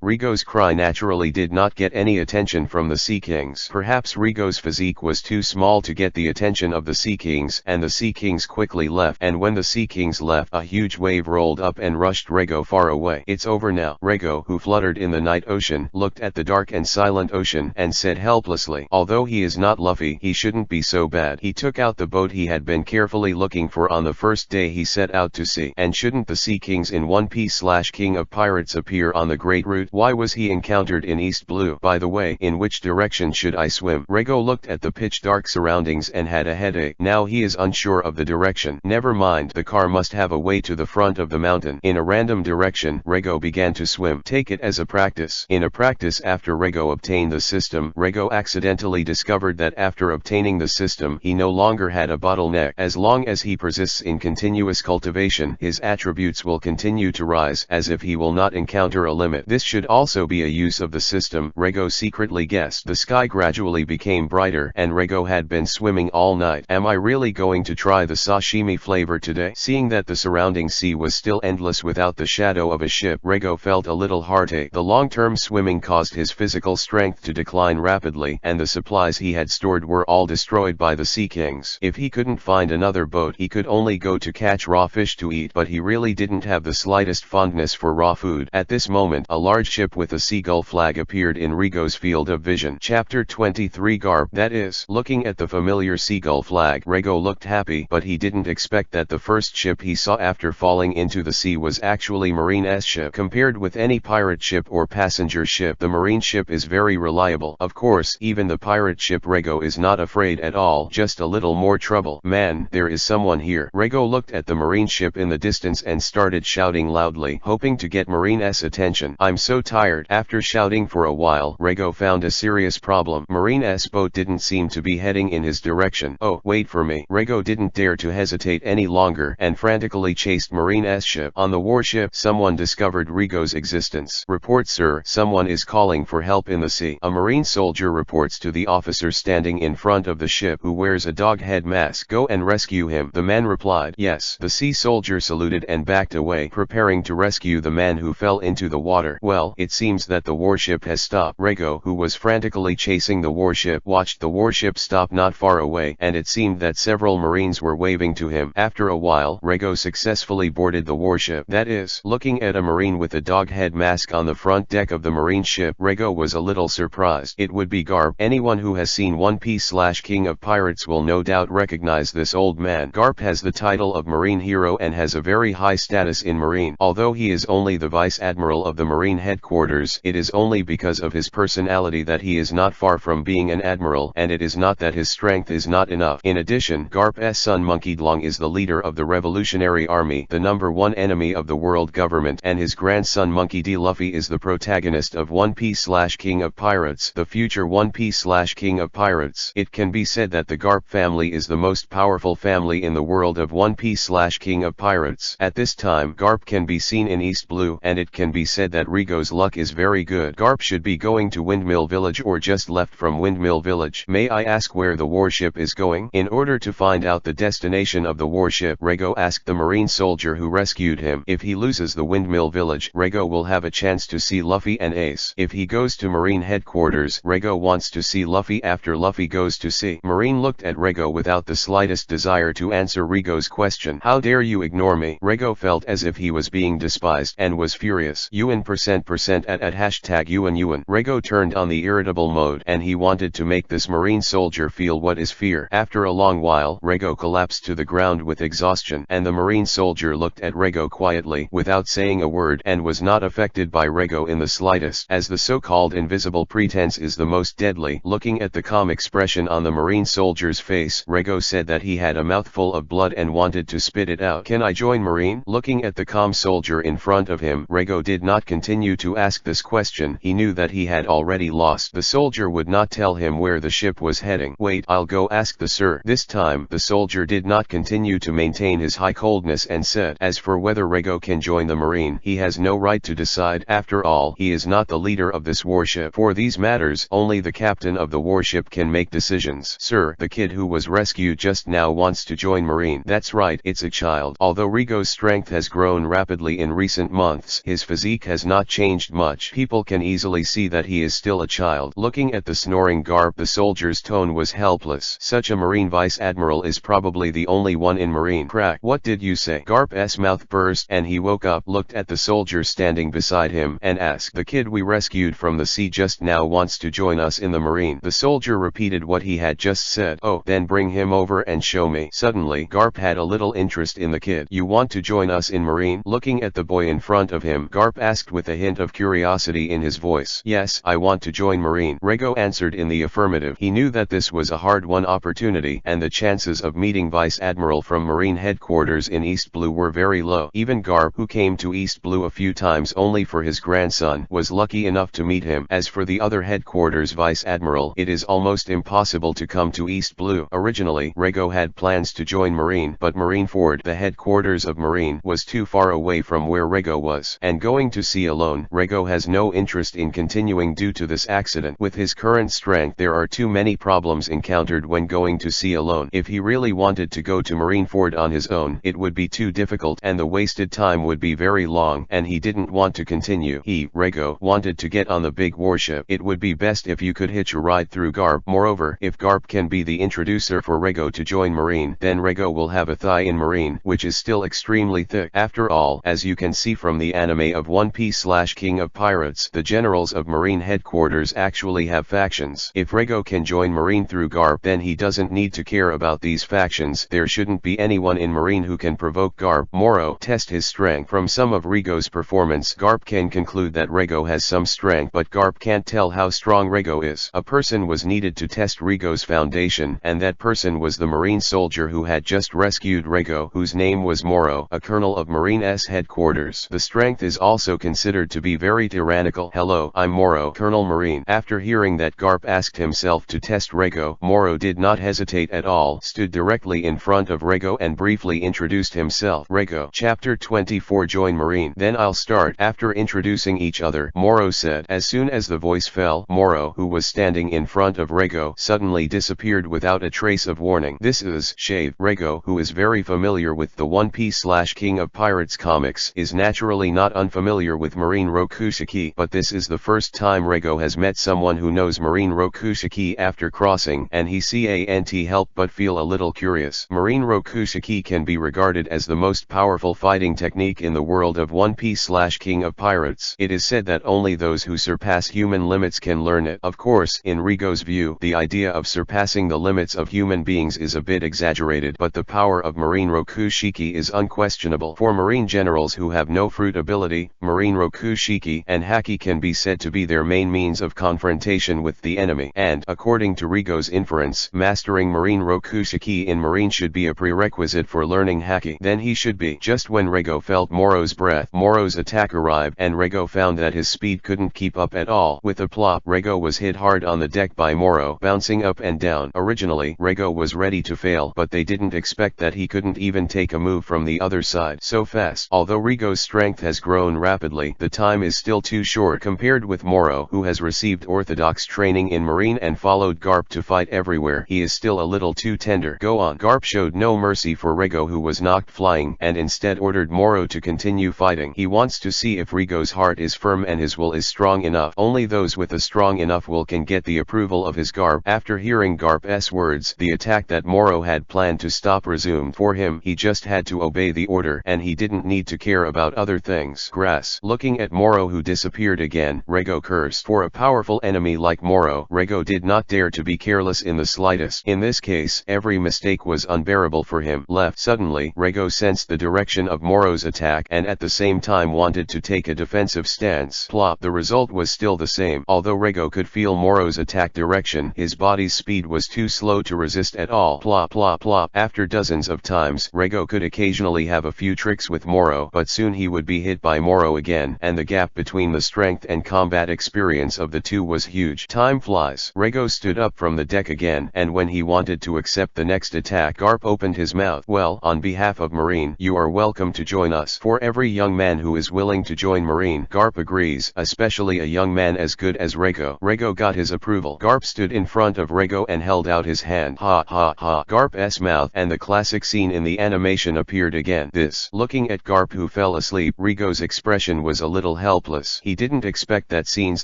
Rigo's cry naturally did not get any attention from the Sea Kings. Perhaps Rigo's physique was too small to get the attention of the Sea Kings, and the Sea Kings quickly left. And when the Sea Kings left, a huge wave rolled up and rushed Rigo far away. It's over now. Rigo, who fluttered in the night ocean, looked at the dark and silent ocean and said helplessly, although he is not Luffy, he shouldn't be so bad. He took out the boat he had been carefully looking for on the first day he set out to sea. And shouldn't the Sea Kings in One Piece / King of Pirates appear on the Great Route? Why was he encountered in East Blue? By the way, in which direction should I swim? Rigo looked at the pitch dark surroundings and had a headache. Now he is unsure of the direction. Never mind, the car must have a way to the front of the mountain. In a random direction, Rigo began to swim. Take it as a practice. In a practice after Rigo obtained the system, Rigo accidentally discovered that after obtaining the system, he no longer had a bottleneck. As long as he persists in continuous cultivation, his attributes will continue to rise, as if he will not encounter a limit. This should also be a use of the system, Rigo secretly guessed. The sky gradually became brighter, and Rigo had been swimming all night. Am I really going to try the sashimi flavor today? Seeing that the surrounding sea was still endless without the shadow of a ship, Rigo felt a little heartache. The long-term swimming caused his physical strength to decline rapidly, and the supplies he had stored were all destroyed by the Sea Kings. If he couldn't find another boat, he could only go to catch raw fish to eat, but he really didn't have the slightest fondness for raw food. At this moment, a large ship with a seagull flag appeared in Rigo's field of vision. Chapter 23 Garp. That is, looking at the familiar seagull flag, Rigo looked happy, but he didn't expect that the first ship he saw after falling into the sea was actually Marine's ship. Compared with any pirate ship or passenger ship, the Marine ship is very reliable. Of course, even the pirate ship, Rigo is not afraid at all, just a little more trouble. Man, there is someone here. Rigo looked at the Marine ship in the distance and started shouting loudly, hoping to get Marine's attention. I'm so tired. After shouting for a while, Rigo found a serious problem. Marine's boat didn't seem to be heading in his direction. Oh, wait for me. Rigo didn't dare to hesitate any longer, and frantically chased Marine's ship. On the warship, someone discovered Rigo's existence. Report, sir, someone is calling for help in the sea. A Marine soldier reports to the officer standing in front of the ship, who wears a dog head mask. Go and rescue him. The man replied. Yes. The sea soldier saluted and backed away, preparing to rescue the man who fell into the water. Well, it seems that the warship has stopped. Rigo, who was frantically chasing the warship, watched the warship stop not far away, and it seemed that several Marines were waving to him. After a while, Rigo successfully boarded the warship. That is, looking at a Marine with a dog head mask on the front deck of the Marine ship, Rigo was a little surprised. It would be Garp. Anyone who has seen One Piece / King of Pirates will no doubt recognize this old man. Garp has the title of Marine Hero and has a very high status in Marine. Although he is only the Vice Admiral of the Marine headquarters, it is only because of his personality that he is not far from being an admiral, and it is not that his strength is not enough. In addition, Garp's son Monkey Long is the leader of the Revolutionary Army, the #1 enemy of the world government, and his grandson Monkey D. Luffy is the protagonist of One Piece / King of Pirates, the future One Piece / King of Pirates. It can be said that the Garp family is the most powerful family in the world of One Piece / King of Pirates. At this time, Garp can be seen in East Blue, and it can be said that Rigo's luck is very good. Garp should be going to Windmill Village or just left from Windmill Village. May I ask where the warship is going? In order to find out the destination of the warship, Rigo asked the Marine soldier who rescued him. If he loses the Windmill Village, Rigo will have a a chance to see Luffy and Ace. If he goes to Marine headquarters, Rego wants to see Luffy after Luffy goes to sea. Marine looked at Rego without the slightest desire to answer Rego's question. How dare you ignore me? Rego felt as if he was being despised and was furious. UN at hashtag UN. Rego turned on the irritable mode and he wanted to make this Marine soldier feel what is fear. After a long while, Rego collapsed to the ground with exhaustion, and the Marine soldier looked at Rego quietly without saying a word and was not affected by Rego in the slightest, as the so-called invisible pretense is the most deadly. Looking at the calm expression on the Marine soldier's face, Rego said that he had a mouthful of blood and wanted to spit it out. Can I join Marine? Looking at the calm soldier in front of him, Rego did not continue to ask this question. He knew that he had already lost. The soldier would not tell him where the ship was heading. Wait, I'll go ask the sir. This time, the soldier did not continue to maintain his high coldness and said, as for whether Rego can join the Marine, he has no right to decide. After all, he is not the leader of this warship. For these matters, only the captain of the warship can make decisions. Sir, the kid who was rescued just now wants to join Marine. That's right, it's a child. Although Rego's strength has grown rapidly in recent months, his physique has not changed much. People can easily see that he is still a child. Looking at the snoring Garp, the soldier's tone was helpless. Such a Marine vice admiral is probably the only one in Marine. Crack. What did you say? Garp's mouth burst and he woke up, looked at the soldier standing beside him and asked, the kid we rescued from the sea just now wants to join us in the Marine. The soldier repeated what he had just said. Oh, then bring him over and show me. Suddenly, Garp had a little interest in the kid. You want to join us in Marine? Looking at the boy in front of him, Garp asked with a hint of curiosity in his voice. Yes, I want to join Marine. Rego answered in the affirmative. He knew that this was a hard-won opportunity, and the chances of meeting Vice Admiral from Marine headquarters in East Blue were very low. Even Garp, who came to East Blue a few times only for his grandson, was lucky enough to meet him. As for the other headquarters Vice Admiral, it is almost impossible to come to East Blue. Originally, Rego had plans to join Marine, but Marineford, the headquarters of Marine, was too far away from where Rego was, and going to sea alone, Rego has no interest in continuing due to this accident. With his current strength, there are too many problems encountered when going to sea alone. If he really wanted to go to Marineford on his own, it would be too difficult and the wasted time would be very long, and he didn't want to continue. He, Rego, wanted to get on the big warship. It would be best if you could hitch a ride through Garp. Moreover, if Garp can be the introducer for Rego to join Marine, then Rego will have a thigh in Marine, which is still extremely thick. After all, as you can see from the anime of One Piece / King of Pirates, the generals of Marine headquarters actually have factions. If Rego can join Marine through Garp, then he doesn't need to care about these factions. There shouldn't be anyone in Marine who can provoke Garp. Moro, test his strength. From some of Rego's performance, Garp can conclude that Rego has some strength, but Garp can't tell how strong Rego is. A person was needed to test Rego's foundation, and that person was the Marine soldier who had just rescued Rego, whose name was Moro, a colonel of Marine's headquarters. The strength is also considered to be very tyrannical. Hello, I'm Moro, Colonel Marine. After hearing that Garp asked himself to test Rego, Moro did not hesitate at all, stood directly in front of Rego and briefly introduced himself. Rego. Chapter 24. Join Marine. Then I'll start. After introducing each other, Moro said. As soon as the voice fell, Moro, who was standing in front of Rego, suddenly disappeared without a trace of warning. This is Shave. Rego, who is very familiar with the One Piece / King of Pirates comics, is naturally not unfamiliar with Marine Rokushiki, but this is the first time Rego has met someone who knows Marine Rokushiki after crossing, and he can't help but feel a little curious. Marine Rokushiki can be regarded as the most powerful fighting technique in the world of One Piece / King of Pirates. It is said that only those who surpass human limits can learn it. Of course, in Rego's view, the idea of surpassing the limits of human beings is a bit exaggerated, but the power of Marine Rokushiki is unquestionable. For Marine generals who have no fruit ability, Marine Rokushiki and Haki can be said to be their main means of confrontation with the enemy. And, according to Rego's inference, mastering Marine Rokushiki in Marine should be a prerequisite for learning Haki. Then he should be. Just when Rego felt Moro's breath, Moro's attack arrived, and Rego found that his speed couldn't keep up at all. With a plop, Rego was hit hard on the deck by Moro, bouncing up and down. Originally, Rego was ready to fail, but they didn't expect that he couldn't even take a move from the other side so fast. Although Rego's strength has grown rapidly, the time is still too short compared with Moro, who has received orthodox training in Marine and followed Garp to fight everywhere. He is still a little too tender. Go on. Garp showed no mercy for Rego, who was knocked flying, and instead ordered Moro to continue fighting. He wants to see if if Rigo's heart is firm and his will is strong enough. Only those with a strong enough will can get the approval of his Garp. After hearing Garp's words, the attack that Moro had planned to stop resumed. For him, he just had to obey the order, and he didn't need to care about other things. Grass. Looking at Moro, who disappeared again, Rego cursed. For a powerful enemy like Moro, Rego did not dare to be careless in the slightest. In this case, every mistake was unbearable for him. Left. Suddenly, Rego sensed the direction of Moro's attack and at the same time wanted to take a defensive stance. Plop. The result was still the same. Although Rego could feel Moro's attack direction, his body's speed was too slow to resist at all. Plop plop plop. After dozens of times, Rego could occasionally have a few tricks with Moro, but soon he would be hit by Moro again, and the gap between the strength and combat experience of the two was huge. Time flies. Rego stood up from the deck again, and when he wanted to accept the next attack, Garp opened his mouth. Well, on behalf of Marine, you are welcome to join us. For every young man who is willing to join Marine, Garp agrees, especially a young man as good as Rego. Rego got his approval. Garp stood in front of Rego and held out his hand. Ha ha ha. Garp's mouth, and the classic scene in the animation appeared again. This. Looking at Garp, who fell asleep, Rego's expression was a little helpless. He didn't expect that scenes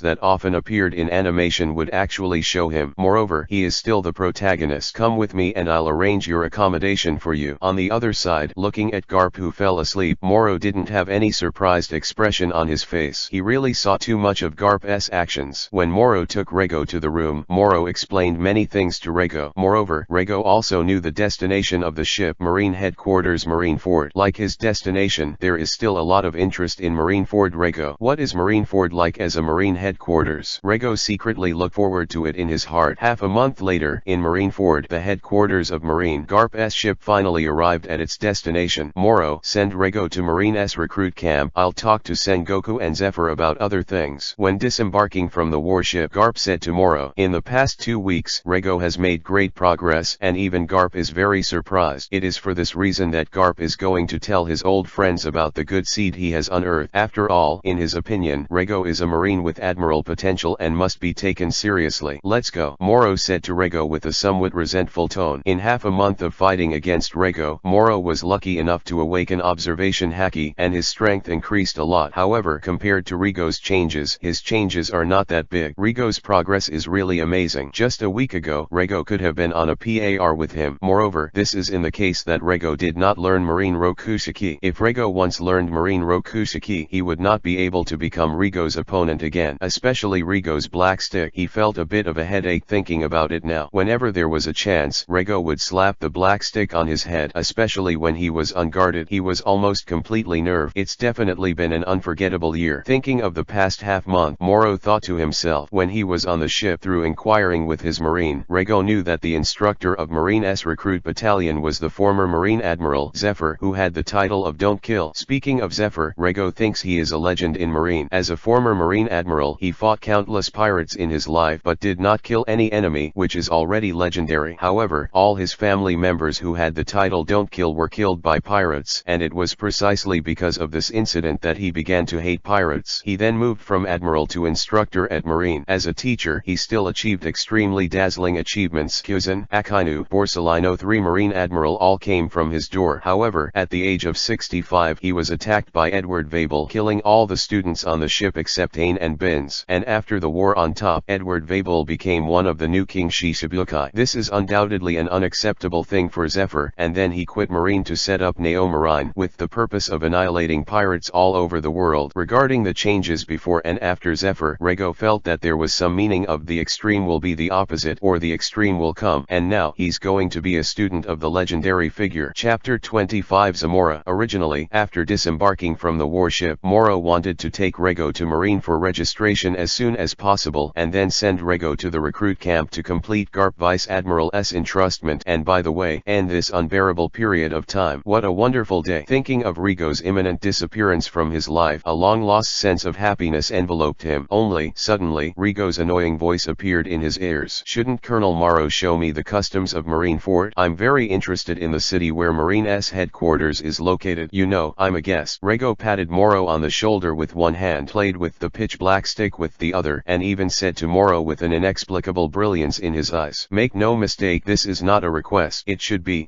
that often appeared in animation would actually show him. Moreover, he is still the protagonist. Come with me and I'll arrange your accommodation for you. On the other side, looking at Garp, who fell asleep, Moro didn't have any surprised expression on his face. He really saw too much of Garp's actions. When Moro took Rego to the room, Moro explained many things to Rego. Moreover, Rego also knew the destination of the ship, Marine Headquarters Marineford. Like his destination, there is still a lot of interest in Marineford. Rego. What is Marineford like as a Marine headquarters? Rego secretly looked forward to it in his heart. Half a month later, in Marineford, the headquarters of Marine, Garp's ship finally arrived at its destination. Moro, send Rego to Marine's recruit camp. I'll talk to Sengoku and Zephyr about other things. When disembarking from the warship, Garp said to Moro, in the past 2 weeks, Rego has made great progress, and even Garp is very surprised. It is for this reason that Garp is going to tell his old friends about the good seed he has unearthed. After all, in his opinion, Rego is a Marine with admiral potential and must be taken seriously. Let's go, Moro said to Rego with a somewhat resentful tone. In half a month of fighting against Rego, Moro was lucky enough to awaken observation haki, and his strength increased a lot. However, compared to Rego's changes, his changes are not that big. Rego's progress is really amazing. Just a week ago, Rego could have been on a par with him. Moreover, this is in the case that Rego did not learn Marine Rokushiki. If Rego once learned Marine Rokushiki, he would not be able to become Rego's opponent again. Especially Rego's black stick. He felt a bit of a headache thinking about it now. Whenever there was a chance, Rego would slap the black stick on his head, especially when he was unguarded. He was almost completely nerved. It's definitely been an unforgettable year. Thinking of the past half month, Moro thought to himself. When he was on the ship, through inquiring with his Marine, Rego knew that the instructor of Marine's recruit battalion was the former Marine Admiral Zephyr, who had the title of Don't Kill. Speaking of Zephyr, Rego thinks he is a legend in Marine. As a former Marine Admiral, he fought countless pirates in his life but did not kill any enemy, which is already legendary. However, all his family members who had the title Don't Kill were killed by pirates, and it was precisely because of this incident that he began to hate pirates. He then moved from Admiral to instructor at Marine. As a teacher, he still achieved extremely dazzling achievements. Kyuzan, Akainu, Borsalino, 3 Marine Admiral all came from his door. However, at the age of 65, he was attacked by Edward Vabel, killing all the students on the ship except Ain and Bins. And after the war on top, Edward Vabel became one of the new King Shishibukai. This is undoubtedly an unacceptable thing for Zephyr, and then he quit Marine to set up Neo Marine with the purpose of annihilating pirates all over the world. Regarding the changes before and after Zephyr, Rego felt that there was some meaning of the extreme will be the opposite, or the extreme will come, and now he's going to be a student of the legendary figure. Chapter 25 Zamora. Originally, after disembarking from the warship, Moro wanted to take Rego to Marine for registration as soon as possible, and then send Rego to the recruit camp to complete Garp Vice Admiral's entrustment, and by the way, end this unbearable period of time. What a wonderful day. Thinking of Rego's imminent disappearance from his life, a long-lost sense of happiness enveloped him. Only, suddenly, Rego's annoying voice appeared in his ears. Shouldn't Colonel Moro show me the customs of Marineford? I'm very interested in the city where Marine's headquarters is located. You know, I'm a guest. Rego patted Moro on the shoulder with one hand, played with the pitch-black stick with the other, and even said to Moro with an inexplicable brilliance in his eyes, make no mistake, this is not a request. It should be.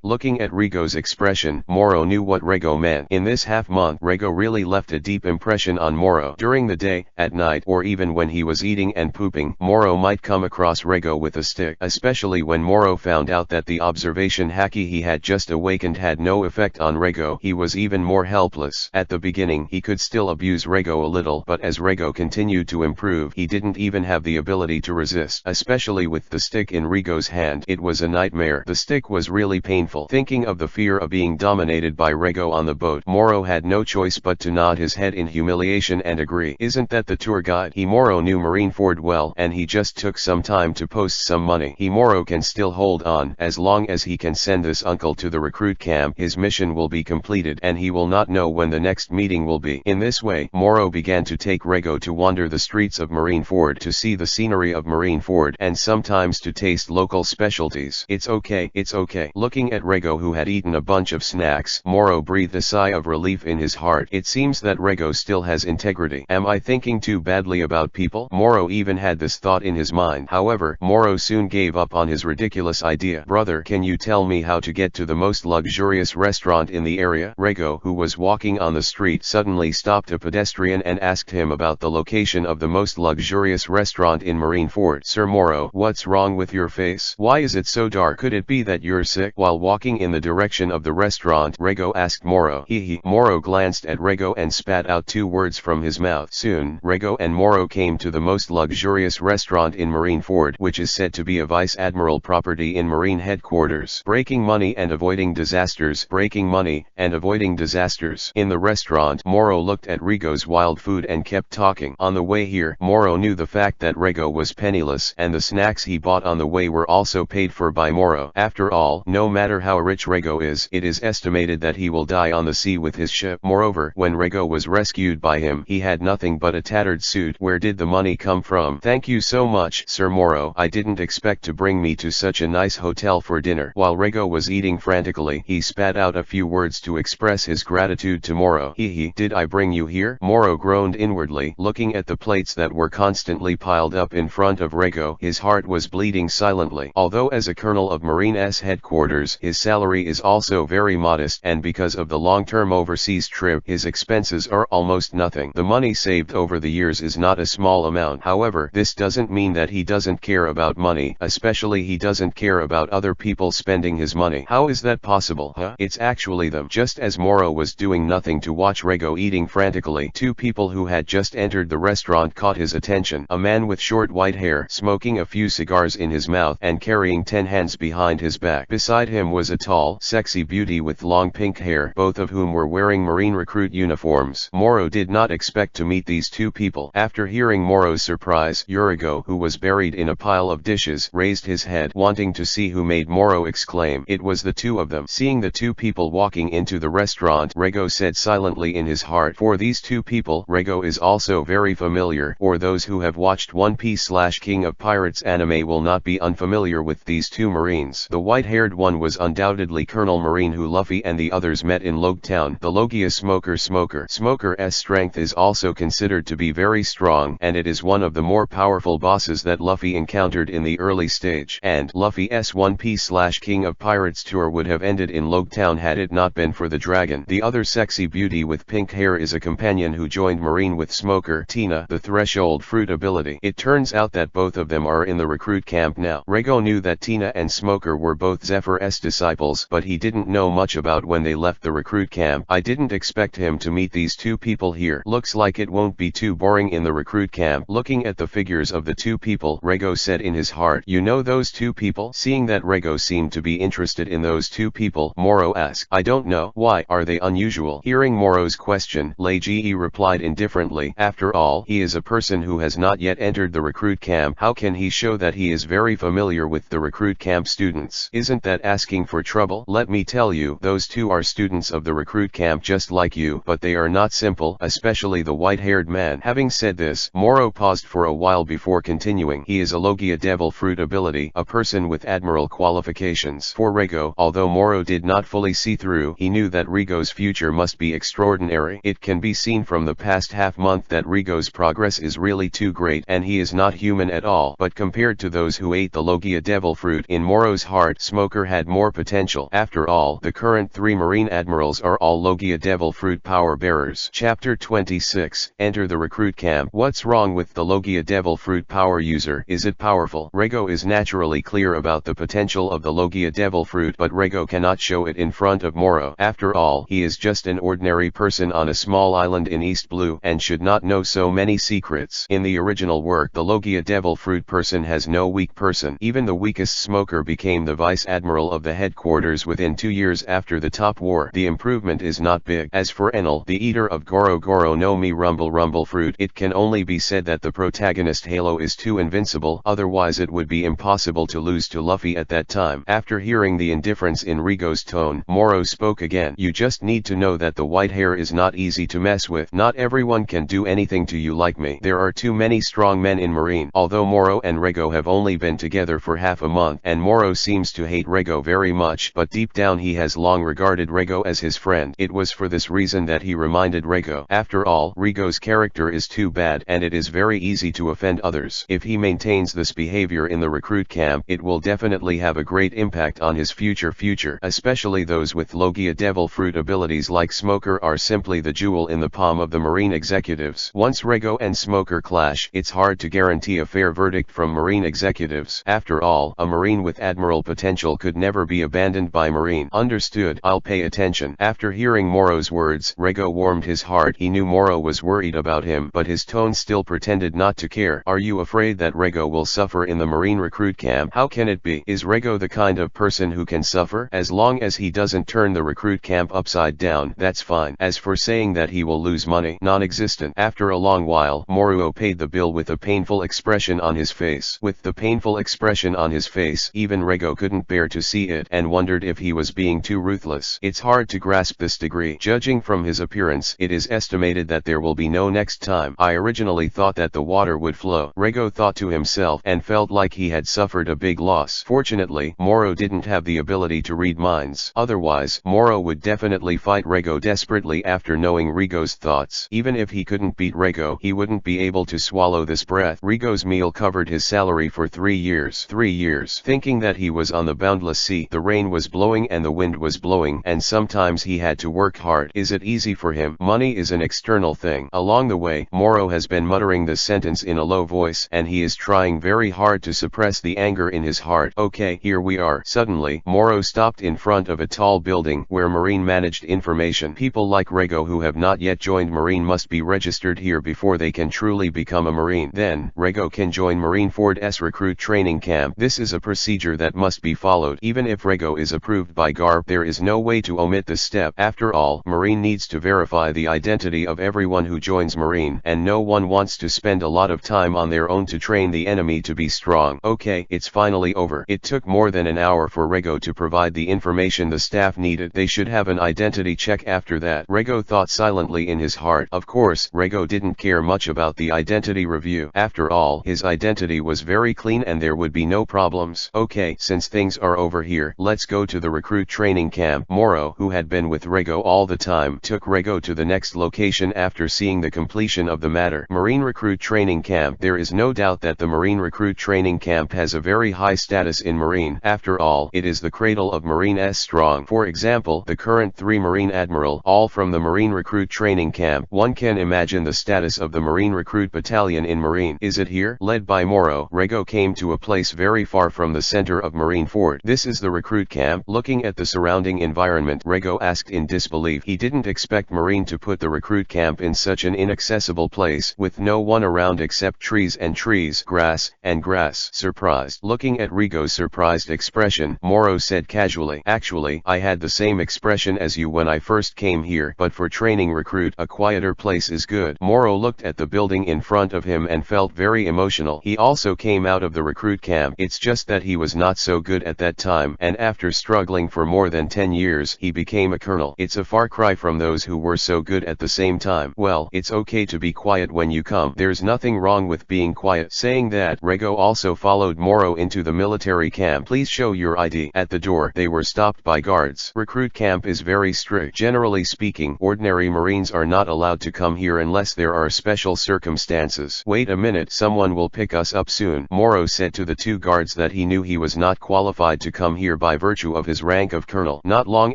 Looking at Rego's expression, Moro knew what Rego meant. In this half month, Rego really left a deep impression on Moro. During the day, at night, or even when he was eating and pooping, Moro might come across Rego with a stick. Especially when Moro found out that the observation haki he had just awakened had no effect on Rego, he was even more helpless. At the beginning he could still abuse Rego a little, but as Rego continued to improve, he didn't even have the ability to resist. Especially with the stick in Rego's hand, it was a nightmare. The stick was really painful. Thinking of the fear of being dominated by Rego on the boat, Moro had no choice but to nod his head in humiliation and agree. Isn't that the tour guide? Moro knew Marineford well, and he just took some time to post some money. Moro can still hold on. As long as he can send this uncle to the recruit camp, his mission will be completed, and he will not know when the next meeting will be. In this way, Moro began to take Rego to wander the streets of Marineford, to see the scenery of Marineford, and sometimes to taste local specialties. It's okay, it's okay. Looking at Rego, who had eaten a bunch of snacks, Moro breathed a sigh of relief in his heart. It seems that Rego still has integrity. Am I thinking too badly about people? Moro even had this thought in his mind. However, Moro soon gave up on his ridiculous idea. Brother, can you tell me how to get to the most luxurious restaurant in the area? Rego, who was walking on the street, suddenly stopped a pedestrian and asked him about the location of the most luxurious restaurant in Marineford. Sir Moro, what's wrong with your face? Why is it so dark? Could it be that you're sick? While walking in the direction of the restaurant, Rego asked Moro. Moro glanced at Rego and spat out two words from his mouth. Soon, Rego and Moro came to the most luxurious restaurant in Marineford, which is said to be a vice admiral property in Marine headquarters. Breaking money and avoiding disasters. Breaking money and avoiding disasters. In the restaurant, Moro looked at Rego's wild food and kept talking. On the way here, Moro knew the fact that Rego was penniless, and the snacks he bought on the way were also paid for by Moro. After all, no matter how rich Rego is, it is estimated that he will die on the sea with his ship. Moreover, when Rego was rescued by him, he had nothing but a tattered suit. Where did the money come from? Thank you so much, Sir Moro. I didn't expect to bring me to such a nice hotel for dinner. While Rego was eating frantically, he spat out a few words to express his gratitude to Moro. Did I bring you here? Moro groaned inwardly, looking at the plates that were constantly piled up in front of Rego. His heart was bleeding silently. Although as a colonel of Marine's headquarters, his salary is also very modest, and because of the long-term overseas trip, his expenses are almost nothing. The money saved over the years is not a small amount. However, this doesn't mean that he doesn't care about money, especially he doesn't care about other people spending his money. How is that possible? It's actually them. Just as Moro was doing nothing to watch Rego eating frantically, two people who had just entered the restaurant caught his attention. A man with short white hair, smoking a few cigars in his mouth and carrying 10 hands behind his back. Beside him was a tall, sexy beauty with long pink hair, both of whom were wearing Marine recruit uniforms. Moro did not expect to meet these two people. After hearing Moro's surprise, Urigo, who was buried in a pile of dishes, raised his head, wanting to see who made Moro exclaim. It was the two of them. Seeing the two people walking into the restaurant, Rego said silently in his heart, for these two people, Rego is also very familiar, or those who have watched One Piece/King of Pirates anime will not be unfamiliar with these two Marines. The white-haired one was undoubtedly Colonel Marine who Luffy and the others met in Logtown, the Logia Smoker. Smoker's strength is also considered to be very strong, and it is one of the more powerful bosses that Luffy encountered in the early stage. And Luffy's One Piece/King of Pirates tour would have ended in Logtown had it not been for the dragon. The other sexy beauty with pink hair is a companion who joined Marine with Smoker, Tina, the Threshold Fruit ability. It turns out that both of them are in the recruit camp now. Rego knew that Tina and Smoker were both Zephyr's disciples, but he didn't know much about when they left the recruit camp. I didn't expect him to meet these two people here. Looks like it won't be too boring in the recruit camp. Looking at the figures of the two people, Rego said in his heart, you know those two people? Seeing that Rego seemed to be interested in those two people, Moro asked, I don't know. Why, are they unusual? Hearing Moro's question, Leiji replied indifferently, after all, he is a person who has not yet entered the recruit camp. How can he show that he is very familiar with the recruit camp students? Isn't that asking for trouble? Let me tell you, those two are students of the recruit camp just like you, but they are not simple, especially the white-haired man. Having said this, Moro paused for a while before continuing. He is a Logia Devil Fruit ability, a person with admiral qualifications. For Rego, although Moro did not fully see through, he knew that Rego's future must be extraordinary. It can be seen from the past half-month that Rego's progress is really too great, and he is not human at all. But compared to those who ate the Logia Devil Fruit, in Moro's heart, Smoker had more potential. After all, the current 3 Marine admirals are all Logia Devil Fruit power bearers. Chapter 26, Enter the Recruit Camp. What's wrong with the Logia Devil Fruit Power User? Is it powerful? Rego is naturally clear about the potential of the Logia Devil Fruit, but Rego cannot show it in front of Moro. After all, he is just an ordinary person on a small island in East Blue and should not know so many secrets. In the original work, the Logia Devil Fruit person has no weak person. Even the weakest smoker became the Vice Admiral of the headquarters within 2 years after the Top War. The improvement is not big. As for Enel, the eater of Goro Goro no Mi Rumble Rumble Fruit, it can only be said that the protagonist Halo is too invincible, otherwise it would be impossible to lose to Luffy at that time. After hearing the indifference in Rego's tone, Moro spoke again. You just need to know that the white hair is not easy to mess with. Not everyone can do anything to you like me. There are too many strong men in Marine. Although Moro and Rego have only been together for half a month, and Moro seems to hate Rego very much, but deep down he has long regarded Rego as his friend. It was for this reason that he reminded Rego. After all, Rego's character is too bad, and it is very easy to offend others. If he maintains this behavior in the recruit camp, it will definitely have a great impact on his future, especially those with Logia Devil Fruit abilities like Smoker are simply the jewel in the palm of the Marine executives. Once Rego and Smoker clash, it's hard to guarantee a fair verdict from Marine executives. After all, a Marine with admiral potential could never be abandoned by Marine. Understood, I'll pay attention. After hearing Moro's words, Rego warmed his heart. He knew Moro was worried about him, but his tone still pretended not to care. Are you afraid that Rego will suffer in the Marine recruit camp? How can it be? Is Rego the kind of person who can suffer? As long as he doesn't turn the recruit camp upside down, that's fine. As for saying that he will lose money, non-existent. After a long while, Moro paid the bill with a painful expression on his face. With the painful expression on his face, even Rego couldn't bear to see it and wondered if he was being too ruthless. It's hard to grasp this degree. Judging from his appearance, it is estimated that there will be no next time. I originally thought that the water would flow, Rego thought to himself, and felt like he had suffered a big loss. Fortunately, Moro didn't have the ability to read minds. Otherwise, Moro would definitely fight Rego desperately after knowing Rego's thoughts. Even if he couldn't beat Rego, he wouldn't be able to swallow this breath. Rego's meal covered his salary for 3 years. 3 years. Thinking that he was on the boundless sea, the rain was blowing and the wind was blowing, and sometimes he had to work hard. Is it easy for him? Money is an external thing. Along the way, Moro has been muttering this sentence in a low voice, and he is trying very hard to suppress the anger in his heart. Okay, here we are. Suddenly, Moro stopped in front of a tall building where Marine managed information. People like Rego who have not yet joined Marine must be registered here before they can truly become a Marine. Then, Rego can join Marineford's recruit training camp. This is a procedure that must be followed. Even if Rego is approved by GARP, there is no way to omit this step. After all, Marine needs to verify the identity of everyone who joins Marine, and no one wants to spend a lot of time on their own to train the enemy to be strong. Okay, it's finally over. It took more than an hour for Rego to provide the information the staff needed. They should have an identity check after that. Rego thought silently in his heart. Of course, Rego didn't care much about the identity review. After all, his identity was very clean and there would be no problems. Okay, since things are over here, let's go to the recruit training camp. Moro, who had been with Rego all the time, took Rego to the next location after seeing the completion of the matter. Marine recruit training camp. There is no doubt that the Marine recruit training camp has a very high status in Marine. After all, it is the cradle of Marine's strong. For example, the current 3 Marine Admiral, all from the Marine recruit training camp. One can imagine the status of the Marine recruit battalion in Marine. Is it here? Led by Moro, Rego came to a place very far from the center of Marineford. This is the recruit camp. Looking at the surrounding environment, Rego asked in disbelief. He didn't expect Marine to put the recruit camp in such an inaccessible place, with no one around except trees and trees, grass and grass. Surprised. Looking at Rego's surprised expression, Moro said casually, "Actually, I had the same expression as you when I first came here, but for training recruit, a quieter place is good." Moro looked at the building in front of him and felt very emotional. He also came out of the recruit camp. It's just that he was not so good at that time, and after struggling for more than 10 years, he became a colonel. It's a far cry from those who were so good at the same time. Well, it's okay to be quiet when you come. There's nothing wrong with being quiet. Saying that, Rego also followed Moro into the military camp. Please show your ID. At the door, they were stopped by guards. Recruit camp is very strict. Generally speaking, ordinary Marines are not allowed to come here unless there are special circumstances. Wait a minute, someone will pick us up soon. Moro said to the 2 guards that he knew he was not qualified to come here by virtue of his rank of colonel. Not long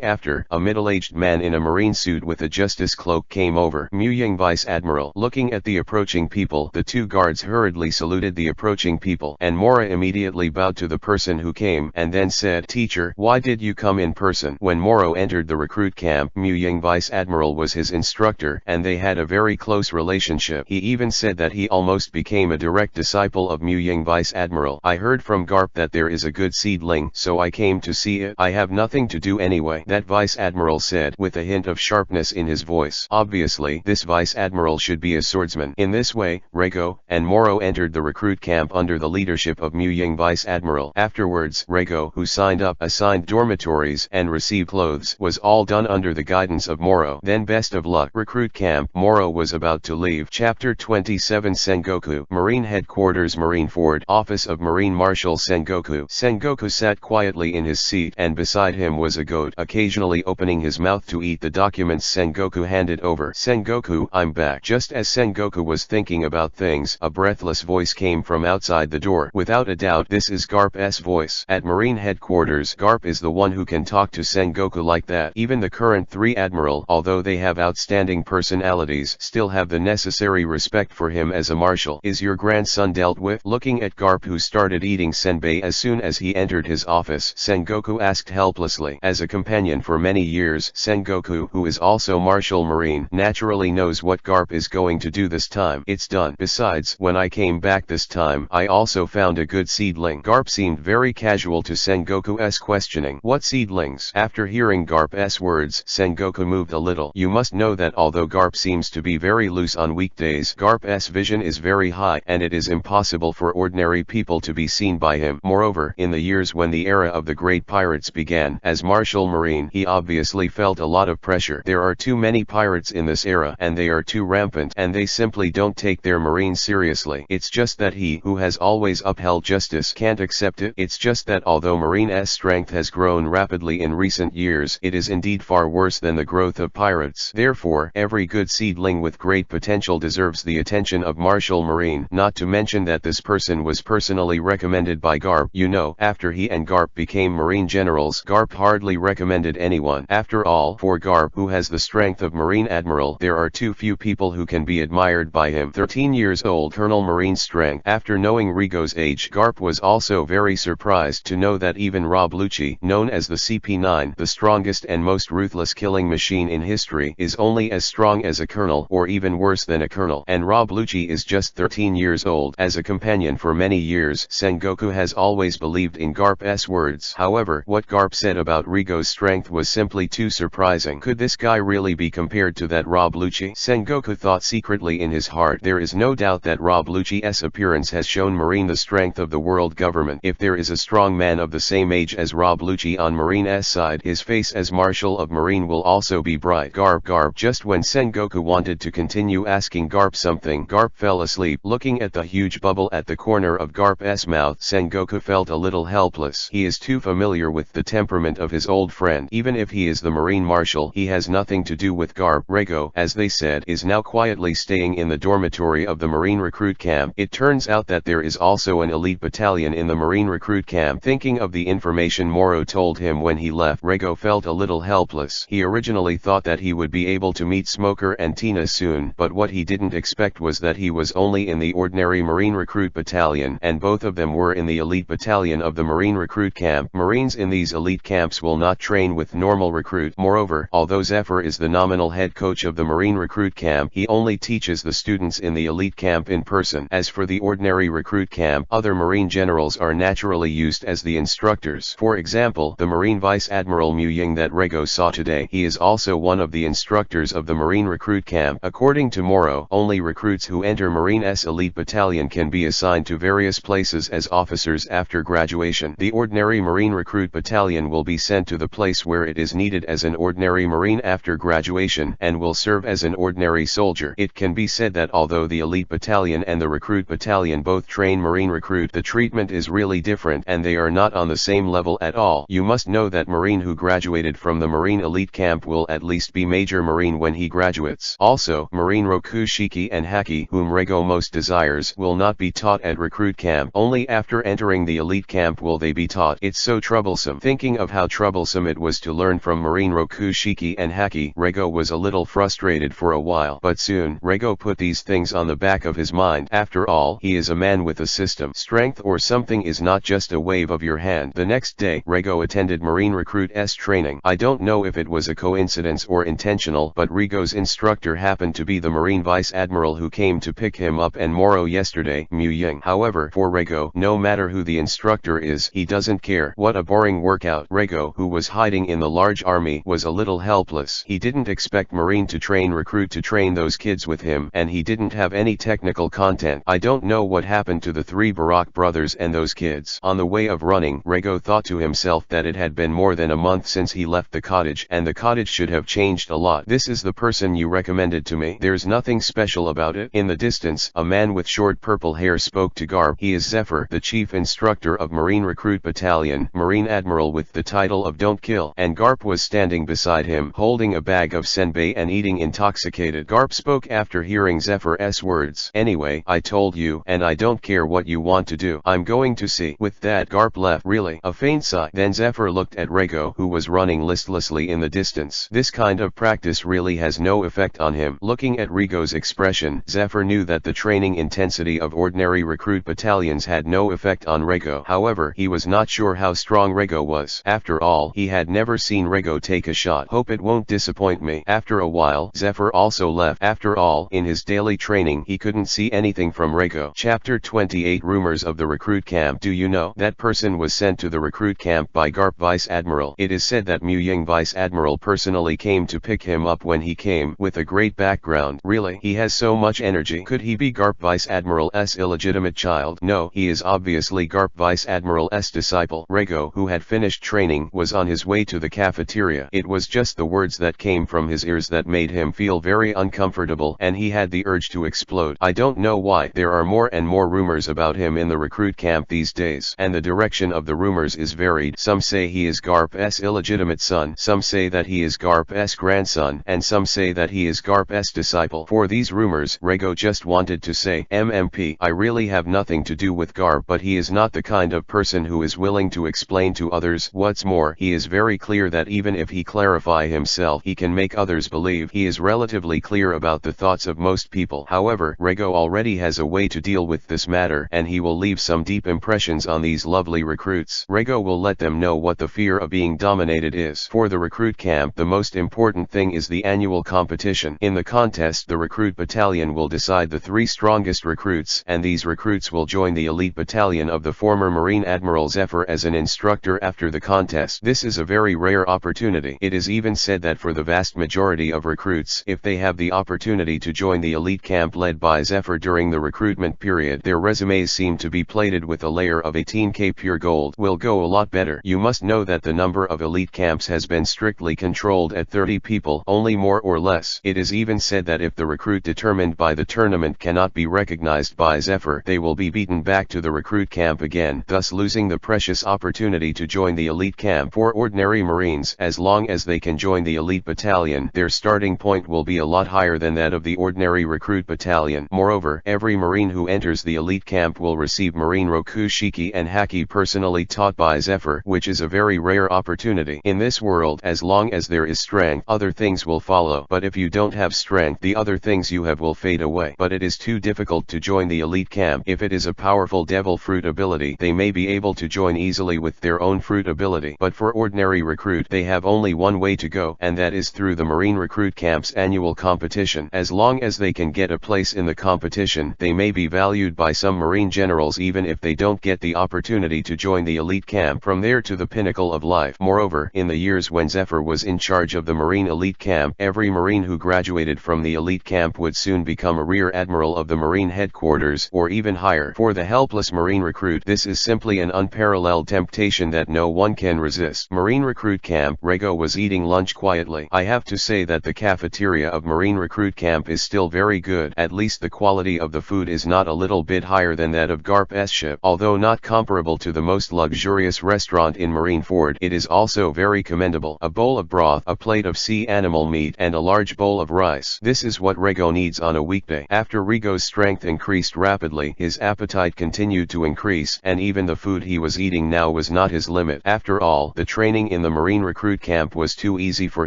after, a middle-aged man in a Marine suit with a justice cloak came over. Muying Vice Admiral. Looking at the approaching people, the two guards hurriedly saluted the approaching people, and Mora immediately bowed to the person who came, and then said, "Teacher, why did you come in person?" When Moro entered the recruit camp, Muying Vice Admiral was his instructor, and they had a very close relationship. He even said that he almost became a direct disciple of Muying Vice Admiral. "I heard from Garp that there is a good seedling, so I came to see it. I have nothing to do anyway," that Vice Admiral said, with a hint of sharpness in his voice. Obviously, this Vice Admiral should be a swordsman. In this way, Rego and Moro entered the recruit camp under the leadership of Muying Vice Admiral. Afterwards, Rego, who signed up, assigned dormitories, and received clothes, was all done under the guidance of Moro. Then best of luck. Recruit camp. Moro was about to leave. Chapter 27 Sengoku. Marine Headquarters, Marineford. Office of Marine Marshal Sengoku. Sengoku sat quietly in his seat, and beside him was a goat, occasionally opening his mouth to eat the documents Sengoku handed over. "Sengoku, I'm back." Just as Sengoku was thinking about things, a breathless voice came from outside the door. Without a doubt, this is Garp's voice. At Marine Headquarters, Garp is the one who can talk to Sengoku like that. Even the current 3 Admiral, although they have outstanding personalities, still have the necessary respect for him as a marshal. "Is your grandson dealt with?" Looking at Garp, who started eating senbei as soon as he entered his office, Sengoku asked helplessly. As a companion for many years, Sengoku, who is also Marshal Marine, naturally knows what Garp is going to do this time. "It's done. Besides, when I came back this time, I also found a good seedling." Garp seemed very casual to Sengoku's questioning. "What seedlings?" After hearing Garp's words, Sengoku moved a little. You must know that although Garp seems to be very loose on weekdays, Garp's vision is very high, and it is impossible for ordinary people to be seen by him. Moreover, in the years when the era of the great pirates began, as Marshal Marine, he obviously felt a lot of pressure. There are too many pirates in this era, and they are too rampant, and they simply don't take their marines seriously. It's just that he, who has always upheld justice, can't accept it. It's just that although Marine's strength has grown rapidly in recent years, it is indeed far worse than the growth of pirates. Therefore, every good seedling with great potential deserves the attention of Marshal Marine, not to mention that this person was personally recommended by Garp. You know, after he and Garp became Marine generals, Garp hardly recommended anyone. After all, for Garp, who has the strength of Marine Admiral, there are too few people who can be admired by him. 13 years old, Colonel Marine strength. After knowing Rigo's age, Garp was also very surprised to know that even Rob Lucci, known as the CP9, the strongest and most ruthless killing machine in history, is only as strong as a colonel, or even worse than a colonel. And Rob Lucci is just 13 years old. As a companion for many years, Sengoku has always believed in Garp's words. However, what Garp said about Rigo's strength was simply too surprising. Could this guy really be compared to that Rob Lucci? Sengoku thought secretly in his heart. There is no doubt that Rob Lucci's appearance has shown Marine the strength of the world government. If there is a strong man of the same age as Rob Lucci on Marine's side, his face as Marshal of Marine will also be bright. Garp. Just when Sengoku wanted to continue asking Garp something, Garp fell asleep. Looking at the huge bubble at the corner of Garp's mouth, Sengoku felt a little helpless. He is too familiar with the temperament of his old friend. Even if he is the Marine Marshal, he has nothing to do with Garp. Rego, as they said, is now quietly staying in the dormitory of the Marine recruit camp. It turns out that there is also an elite battalion in the Marine recruit camp. Thinking of the information Moro told him when he left, Rego felt a little helpless. He originally thought that he would be able to meet Smoker and Tina soon, but what he didn't expect was that he was only in the ordinary Marine recruit battalion, and both of them were in the elite battalion of the Marine recruit camp. Marines in these elite camps will not train with normal recruit. Moreover, although Zephyr is the nominal head coach of the Marine recruit camp, he only teaches the students in the elite camp in person. As for the ordinary recruit camp, other Marine generals are naturally used as the instructors. For example, the Marine Vice Admiral Muying that Rego saw today. He is also one of the instructors of the Marine recruit camp. According to Moro, only recruits who enter Marine's elite battalion can be assigned to various places as officers after graduation. The ordinary Marine recruit battalion will be sent to the place where it is needed as an ordinary Marine after graduation, and will serve as an ordinary soldier. It can be said that although the elite battalion and the recruit battalion both train Marine recruit, the treatment is really different, and they are not on the same level at all. You must know that Marine who graduated from the Marine elite camp will at least be Major Marine when he graduates. Also, Marine Rokushiki and Haki, whom Rego most desires, will not be taught at recruit camp. Only after entering the elite camp will they be taught. It's so troublesome. Thinking of how troublesome it was to learn from Marine Rokushiki and Haki, Rego was a little frustrated for a while, but soon Rego put these things on the back of his mind. After all, he is a man with a system. Strength or something is not just a wave of your hand. The next day, Rego attended Marine Recruit's training. I don't know if it was a coincidence or intentional, but Rego's instructor happened to be the Marine Vice Admiral who came to pick him up and Moro yesterday, Mu Ying. However, for Rego, no matter who the instructor is, he doesn't care. What a boring workout. Rego, who was hiding in the large army, was a little helpless. He didn't expect Marine to train Recruit to train those kids with him, and he didn't have any technical content. I don't know what happened to the 3 Barak brothers and those kids. On the way of running, Rego thought to himself that it had been more than a month since he left the cottage, and the cottage should have changed a lot. This is the person you recommended to me. There's nothing special about it. In the distance, a man with short purple hair spoke to Garb. He is Zephyr, the chief instructor of Marine Recruit Battalion, Marine Admiral with the title of Don't Kill. And Garp was standing beside him, holding a bag of senbei and eating intoxicated. Garp spoke after hearing Zephyr's words. Anyway, I told you, and I don't care what you want to do. I'm going to see. With that, Garp left. Really? A faint sigh. Then Zephyr looked at Rego, who was running listlessly in the distance. This kind of practice really has no effect on him. Looking at Rego's expression, Zephyr knew that the training intensity of ordinary recruit battalions had no effect on Rego. However, he was not sure how strong Rego was. After all, he had never seen Rego take a shot. Hope it won't disappoint me. After a while, Zephyr also left. After all, in his daily training he couldn't see anything from Rego. Chapter 28 Rumors of the Recruit Camp. Do you know that person was sent to the recruit camp by Garp Vice Admiral? It is said that Mu Ying Vice Admiral personally came to pick him up when he came, with a great background. Really? He has so much energy. Could he be Garp Vice Admiral's illegitimate child? No, he is obviously Garp Vice Admiral's disciple. Rego, who had finished training, was on his way to the cafeteria. It was just the words that came from his ears that made him feel very uncomfortable, and he had the urge to explode. I don't know why. There are more and more rumors about him in the recruit camp these days, and the direction of the rumors is varied. Some say he is Garp's illegitimate son, some say that he is Garp's grandson, and some say that he is Garp's disciple. For these rumors, Rego just wanted to say, MMP, I really have nothing to do with Garp, but he is not the kind of person who is willing to explain to others. What's more, he is very clear that even if he clarify himself, he can make others believe. He is relatively clear about the thoughts of most people. However, Rego already has a way to deal with this matter, and he will leave some deep impressions on these lovely recruits. Rego will let them know what the fear of being dominated is. For the recruit camp, the most important thing is the annual competition. In the contest, the recruit battalion will decide the 3 strongest recruits, and these recruits will join the elite battalion of the former Marine Admiral Zephyr as an instructor after the contest. This is a very rare opportunity. It is even said that for the vast majority of recruits, if they have the opportunity to join the elite camp led by Zephyr during the recruitment period, their resumes seem to be plated with a layer of 18K pure gold. Will go a lot better. You must know that the number of elite camps has been strictly controlled at 30 people, only more or less. It is even said that if the recruit determined by the tournament cannot be recognized by Zephyr, they will be beaten back to the recruit camp again, thus losing the precious opportunity to join the elite camp. For ordinary Marines, as long as they can join the elite battalion, their starting point will be a lot higher than that of the ordinary recruit battalion. Moreover, every Marine who enters the elite camp will receive Marine Roku Shiki and Haki personally taught by Zephyr, which is a very rare opportunity. In this world, as long as there is strength, other things will follow. But if you don't have strength, the other things you have will fade away. But it is too difficult to join the elite camp. If it is a powerful devil fruit ability, they may be able to join easily with their own fruit ability. But for ordinary recruit, they have only one way to go, and that is through the Marine Recruit Camp's annual competition. As long as they can get a place in the competition, they may be valued by some Marine generals even if they don't get the opportunity to join the elite camp. From there to the pinnacle of life. Moreover, in the years when Zephyr was in charge of the Marine elite camp, every Marine who graduated from the elite camp would soon become a rear admiral of the Marine headquarters, or even higher. For the helpless Marine recruit, this is simply an unparalleled temptation that no one can resist. Marine Recruit Camp. Rego was eating lunch quietly. I have to say that the cafeteria of Marine Recruit Camp is still very good. At least the quality of the food is not a little bit higher than that of Garp's ship. Although not comparable to the most luxurious restaurant in Marineford, it is also very commendable. A bowl of broth, a plate of sea animal meat, and a large bowl of rice. This is what Rego needs on a weekday. After Rego's strength increased rapidly, his appetite continued to increase, and even the food he was eating now was not his limit. After all, the training in the Marine Recruit Camp was too easy for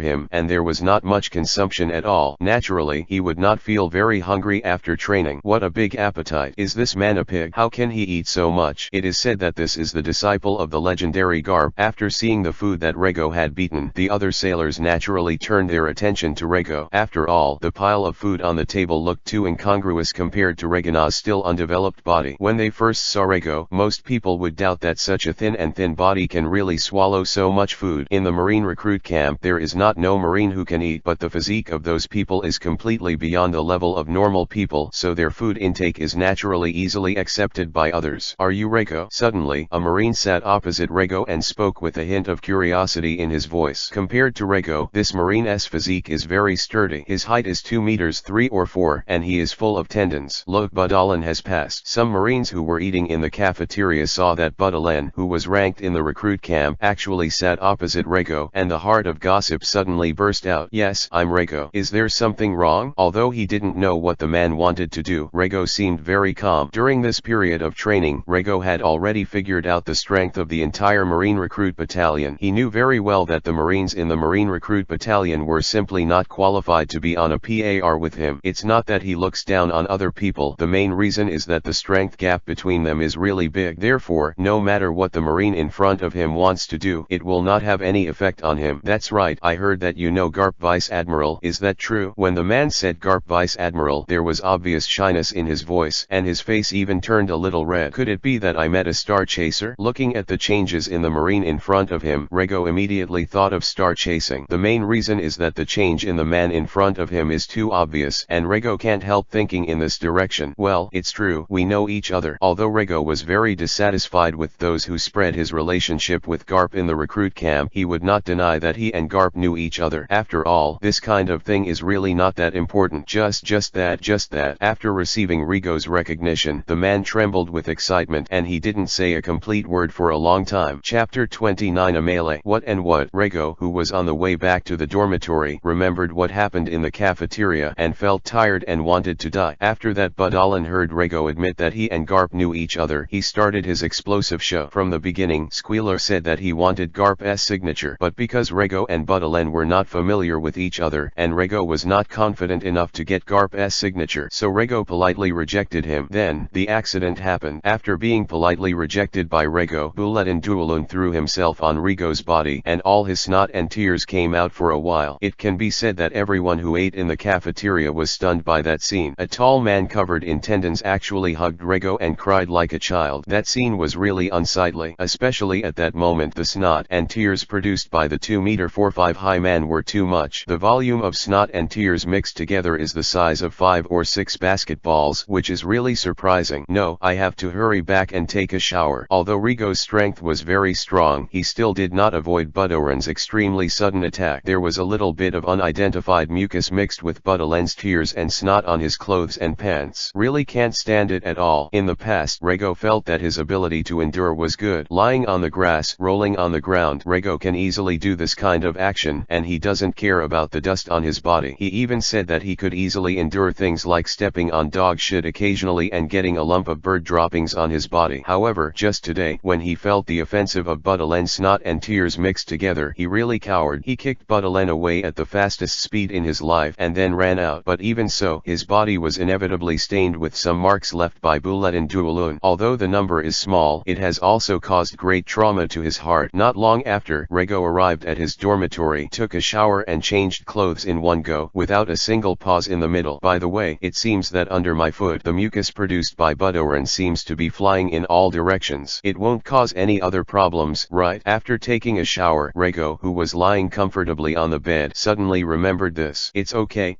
him, and and there was not much consumption at all. Naturally, he would not feel very hungry after training. What a big appetite. Is this man a pig? How can he eat so much? It is said that this is the disciple of the legendary Garp. After seeing the food that Rego had beaten, the other sailors naturally turned their attention to Rego. After all, the pile of food on the table looked too incongruous compared to Regona's still undeveloped body. When they first saw Rego, most people would doubt that such a thin body can really swallow so much food. In the Marine recruit camp, there is not no Marine who can eat, but the physique of those people is completely beyond the level of normal people, so their food intake is naturally easily accepted by others. Are you Rego? Suddenly, a Marine sat opposite Rego and spoke with a hint of curiosity in his voice. Compared to Rego, this Marine's physique is very sturdy. His height is 2 meters 3 or 4, and he is full of tendons. Look, Budalen has passed. Some Marines who were eating in the cafeteria saw that Budalen, who was ranked in the recruit camp, actually sat opposite Rego, and the heart of gossip suddenly burst out. Yes, I'm Rego. Is there something wrong? Although he didn't know what the man wanted to do, Rego seemed very calm. During this period of training, Rego had already figured out the strength of the entire Marine recruit battalion. He knew very well that the Marines in the Marine recruit battalion were simply not qualified to be on a par with him. It's not that he looks down on other people. The main reason is that the strength gap between them is really big. Therefore, no matter what the Marine in front of him wants to do, it will not have any effect on him. That's right, I heard that you know Garp Vice Admiral. Is that true? When the man said Garp Vice Admiral, there was obvious shyness in his voice, and his face even turned a little red. Could it be that I met a star chaser? Looking at the changes in the Marine in front of him, Rego immediately thought of star chasing. The main reason is that the change in the man in front of him is too obvious, and Rego can't help thinking in this direction. Well, it's true, we know each other. Although Rego was very dissatisfied with those who spread his relationship with Garp in the recruit camp, he would not deny that he and Garp knew each other. After all, this kind of thing is really not that important. Just that. After receiving Rego's recognition, the man trembled with excitement, and he didn't say a complete word for a long time. Chapter 29 A Melee. What? Rego, who was on the way back to the dormitory, remembered what happened in the cafeteria and felt tired and wanted to die. After that, Budalen heard Rego admit that he and Garp knew each other. He started his explosive show. From the beginning, Squealer said that he wanted Garp's signature, but because Rego and Budalen were not familiar with each other, and Rego was not confident enough to get Garp's signature, so Rego politely rejected him. Then, the accident happened. After being politely rejected by Rego, Buletin Duolun threw himself on Rego's body, and all his snot and tears came out for a while. It can be said that everyone who ate in the cafeteria was stunned by that scene. A tall man covered in tendons actually hugged Rego and cried like a child. That scene was really unsightly, especially at that moment. The snot and tears produced by the 2-meter-4-5 high man were too much. The volume of snot and tears mixed together is the size of 5 or 6 basketballs, which is really surprising. No, I have to hurry back and take a shower. Although Rego's strength was very strong, he still did not avoid Budalen's extremely sudden attack. There was a little bit of unidentified mucus mixed with Budalen's tears and snot on his clothes and pants. Really can't stand it at all. In the past, Rego felt that his ability to endure was good. Lying on the grass, rolling on the ground, Rego can easily do this kind of action, and he doesn't care about the dust on his body. He even said that he could easily endure things like stepping on dog shit occasionally and getting a lump of bird droppings on his body. However, just today, when he felt the offensive of Budalen's snot and tears mixed together, he really cowered. He kicked Budalen away at the fastest speed in his life and then ran out. But even so, his body was inevitably stained with some marks left by Buletin Duolun. Although the number is small, it has also caused great trauma to his heart. Not long after, Rego arrived at his dormitory, took a shower and changed clothes in one go, without a single pause in the middle. By the way, it seems that under my foot, the mucus produced by Budalen seems to be flying in all directions. It won't cause any other problems, right? After taking a shower, Rego, who was lying comfortably on the bed, suddenly remembered this. It's okay.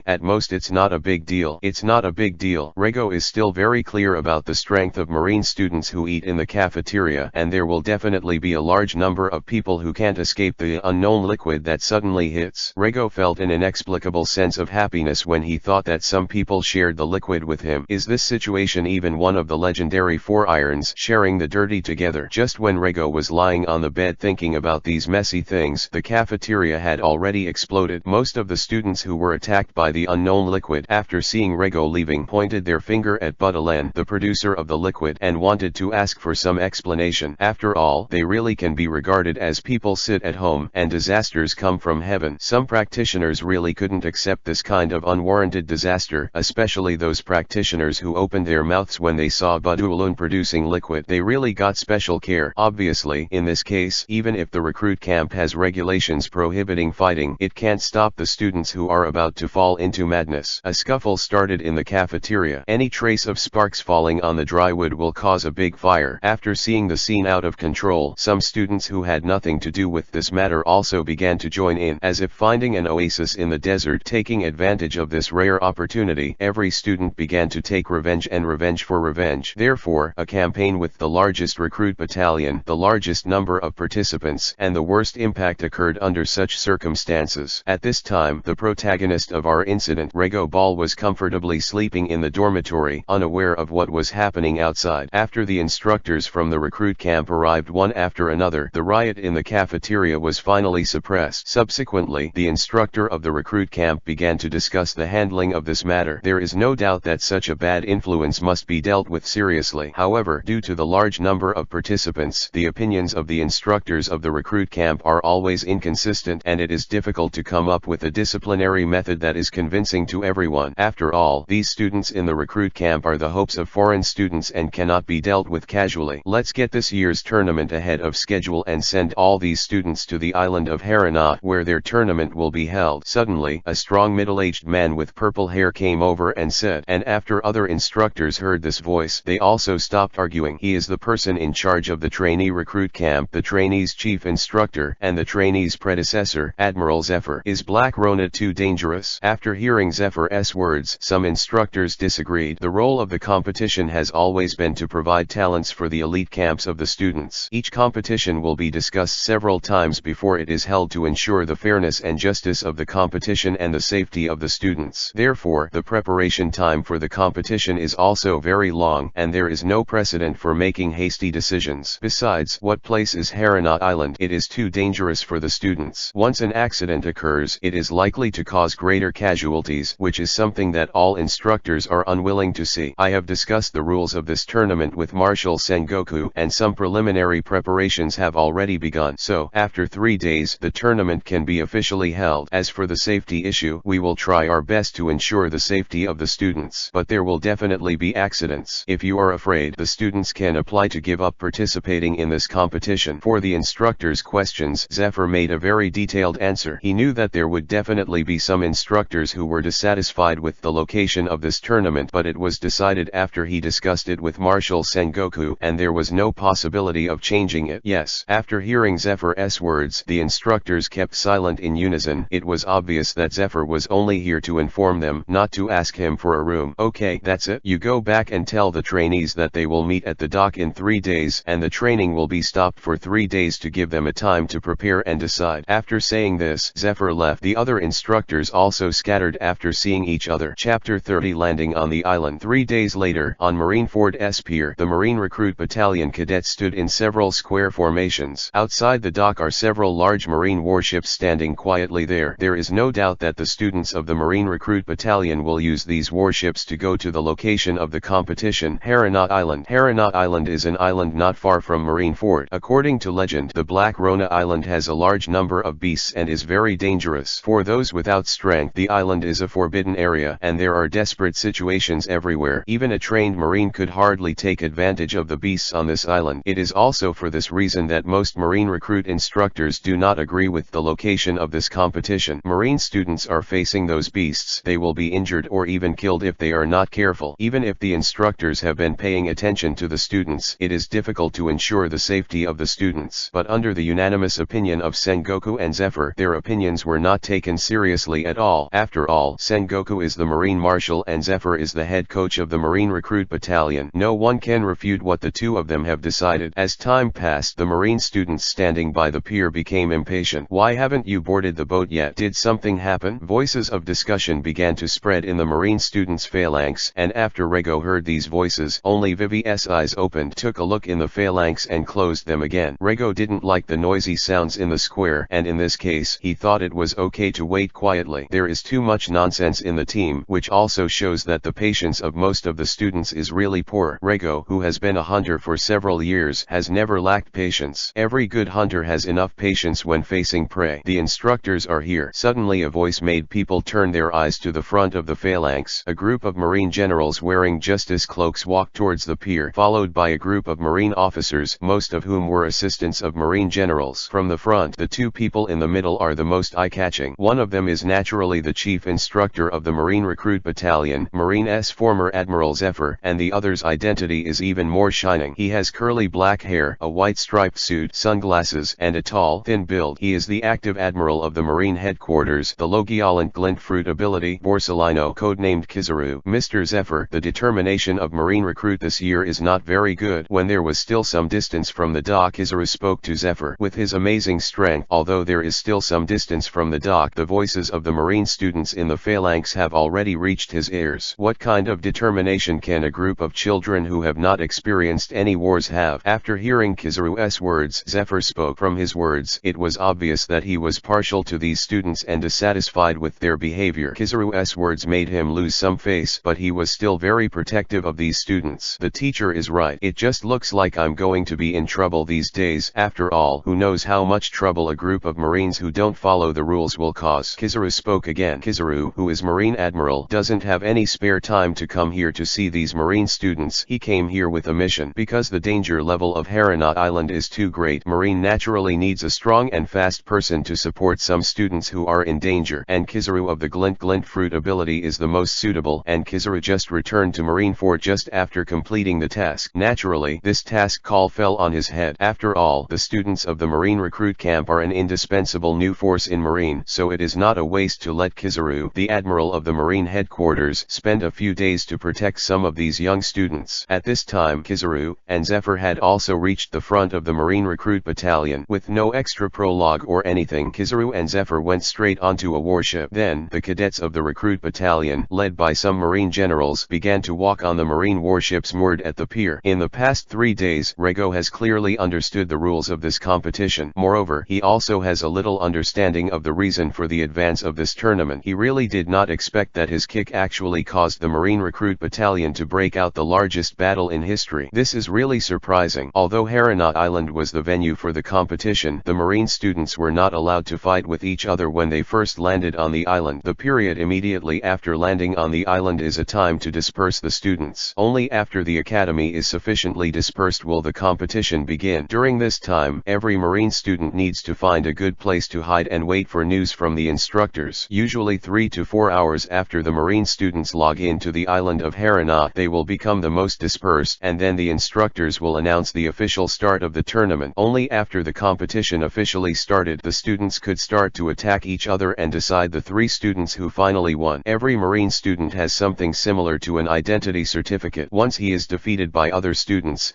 At most it's not a big deal. It's not a big deal. Rego is still very clear about the strength of Marine students who eat in the cafeteria, and there will definitely be a large number of people who can't escape the unknown liquid that suddenly hits. Rego felt an inexplicable sense of happiness when he thought that some people shared the liquid with him. Is this situation even one of the legendary 4 irons sharing the dirty together? Just when Rego was lying on the bed thinking about these messy things, the cafeteria had already exploded. Most of the students who were attacked by the unknown liquid, after seeing Rego leaving, pointed their finger at Budalen, the producer of the liquid, and wanted to ask for some explanation. After all, they really can be regarded as people sit at home, and disasters come come from heaven. Some practitioners really couldn't accept this kind of unwarranted disaster, especially those practitioners who opened their mouths when they saw Budulun producing liquid. They really got special care. Obviously, in this case, even if the recruit camp has regulations prohibiting fighting, it can't stop the students who are about to fall into madness. A scuffle started in the cafeteria. Any trace of sparks falling on the dry wood will cause a big fire. After seeing the scene out of control, some students who had nothing to do with this matter also began to join in, as if finding an oasis in the desert. Taking advantage of this rare opportunity, every student began to take revenge and revenge for revenge. Therefore, a campaign with the largest recruit battalion, the largest number of participants, and the worst impact occurred under such circumstances. At this time, the protagonist of our incident, Rego Ball, was comfortably sleeping in the dormitory, unaware of what was happening outside. After the instructors from the recruit camp arrived one after another, the riot in the cafeteria was finally suppressed. Subsequently, the instructor of the recruit camp began to discuss the handling of this matter. There is no doubt that such a bad influence must be dealt with seriously. However, due to the large number of participants, the opinions of the instructors of the recruit camp are always inconsistent, and it is difficult to come up with a disciplinary method that is convincing to everyone. After all, these students in the recruit camp are the hopes of foreign students and cannot be dealt with casually. Let's get this year's tournament ahead of schedule and send all these students to the island of Haranat, where their tournament will be held. Suddenly, a strong middle-aged man with purple hair came over and said, and after other instructors heard this voice, they also stopped arguing. He is the person in charge of the trainee recruit camp, the trainees' chief instructor, and the trainees' predecessor, Admiral Zephyr. Is Black Rona too dangerous? After hearing Zephyr's words, some instructors disagreed. The role of the competition has always been to provide talents for the elite camps of the students. Each competition will be discussed several times before it is held to ensure the fairness and justice of the competition and the safety of the students. Therefore, the preparation time for the competition is also very long, and there is no precedent for making hasty decisions. Besides, what place is Haranat Island? It is too dangerous for the students. Once an accident occurs, it is likely to cause greater casualties, which is something that all instructors are unwilling to see. I have discussed the rules of this tournament with Marshal Sengoku, and some preliminary preparations have already begun. So, after 3 days, the tournament can be officially held. As for the safety issue, we will try our best to ensure the safety of the students, but there will definitely be accidents. If you are afraid, the students can apply to give up participating in this competition. For the instructor's questions, Zephyr made a very detailed answer. He knew that there would definitely be some instructors who were dissatisfied with the location of this tournament, but it was decided after he discussed it with Marshal Sengoku, and there was no possibility of changing it. Yes. After hearing Zephyr's words, the instructors kept silent in unison. It was obvious that Zephyr was only here to inform them, not to ask him for a room. Okay, that's it. You go back and tell the trainees that they will meet at the dock in 3 days, and the training will be stopped for 3 days to give them a time to prepare and decide. After saying this, Zephyr left. The other instructors also scattered after seeing each other. Chapter 30. Landing on the island. 3 days later, on Marineford's pier, the Marine Recruit Battalion cadets stood in several square formations. Outside the dock are several large marine warships standing quietly there. There is no doubt that the students of the Marine Recruit Battalion will use these warships to go to the location of the competition, Haranat Island. Haranat Island is an island not far from Marineford. According to legend, the Black Rona Island has a large number of beasts and is very dangerous. For those without strength, the island is a forbidden area, and there are desperate situations everywhere. Even a trained marine could hardly take advantage of the beasts on this island. It is also for this reason that most marine recruit instructors do not agree with the location of this competition. Marine students are facing those beasts. They will be injured or even killed if they are not careful. Even if the instructors have been paying attention to the students, it is difficult to ensure the safety of the students. But under the unanimous opinion of Sengoku and Zephyr, their opinions were not taken seriously at all. After all, Sengoku is the Marine Marshal and Zephyr is the head coach of the Marine Recruit Battalion. No one can refute what the two of them have decided. As time passed, the Marine students standing by the pier became impatient. Why haven't you boarded the boat yet? Did something happen? Voices of discussion began to spread in the Marine students' phalanx, and after Rego heard these voices, only Vivi's eyes opened, took a look in the phalanx and closed them again. Rego didn't like the noisy sounds in the square, and in this case, he thought it was okay to wait quietly. There is too much nonsense in the team, which also shows that the patience of most of the students is really poor. Rego, who has been a hunter for several years, has never lacked patience. Every good hunter has enough patience when facing prey. The instructors are here. Suddenly a voice made people turn their eyes to the front of the phalanx. A group of Marine generals wearing justice cloaks walked towards the pier, followed by a group of Marine officers, most of whom were assistants of Marine generals. From the front, the two people in the middle are the most eye-catching. One of them is naturally the chief instructor of the Marine Recruit Battalion, Marine's former Admiral Zephyr, and the other's identity is even more shining. He has curly black hair, a white striped suit, sunglasses, and a tall, thin build. He is the active admiral of the Marine headquarters, the Logialant Glint Fruit ability, Borsellino, codenamed Kizaru. Mr. Zephyr, the determination of Marine Recruit this year is not very good. When there was still some distance from the dock, Kizaru spoke to Zephyr. With his amazing strength, although there is still some distance from the dock, the voices of the Marine students in the phalanx have already reached his ears. What kind of determination can a group of children who have not experienced any wars have? After hearing Kizaru's words, Zephyr spoke. From his words, it was obvious that he was partial to these students and dissatisfied with their behavior. Kizaru's words made him lose some face, but he was still very protective of these students. The teacher is right. It just looks like I'm going to be in trouble these days. After all, who knows how much trouble a group of Marines who don't follow the rules will cause. Kizaru spoke again. Kizaru, who is Marine Admiral, doesn't have any spare time to come here to see these Marine students. He came here with a mission. Because the danger level of Haranat Island is too great, Marine naturally needs a strong and fast person to support some students who are in danger, and Kizaru of the Glint Fruit ability is the most suitable, and Kizaru just returned to Marine Fort just after completing the task. Naturally, this task call fell on his head. After all, the students of the Marine Recruit Camp are an indispensable new force in Marine, so it is not a waste to let Kizaru, the Admiral of the Marine headquarters, spend a few days to protect some of these young students. At this time, Kizaru and Zephyr had also reached the front of the Marine Recruit Battalion. With no extra prologue or anything, Kizaru and Zephyr went straight onto a warship. Then, the cadets of the Recruit Battalion, led by some Marine generals, began to walk on the Marine warships moored at the pier. In the past 3 days, Rego has clearly understood the rules of this competition. Moreover, he also has a little understanding of the reason for the advance of this tournament. He really did not expect that his kick actually caused the Marine Recruit Battalion to break out the largest battle in history. This is really surprising. Although Haranat Island was the venue for the competition, the Marine students were not allowed to fight with each other when they first landed on the island. The period immediately after landing on the island is a time to disperse the students. Only after the academy is sufficiently dispersed will the competition begin. During this time, every Marine student needs to find a good place to hide and wait for news from the instructors. Usually 3 to 4 hours after the Marine students log in to the island of Haranat, they will become the most dispersed, and then the instructors will announce the official start of the tournament. Only after the competition officially started, the students could start to attack each other and decide the 3 students who finally won. Every Marine student has something similar to an identity certificate. Once he is defeated by other students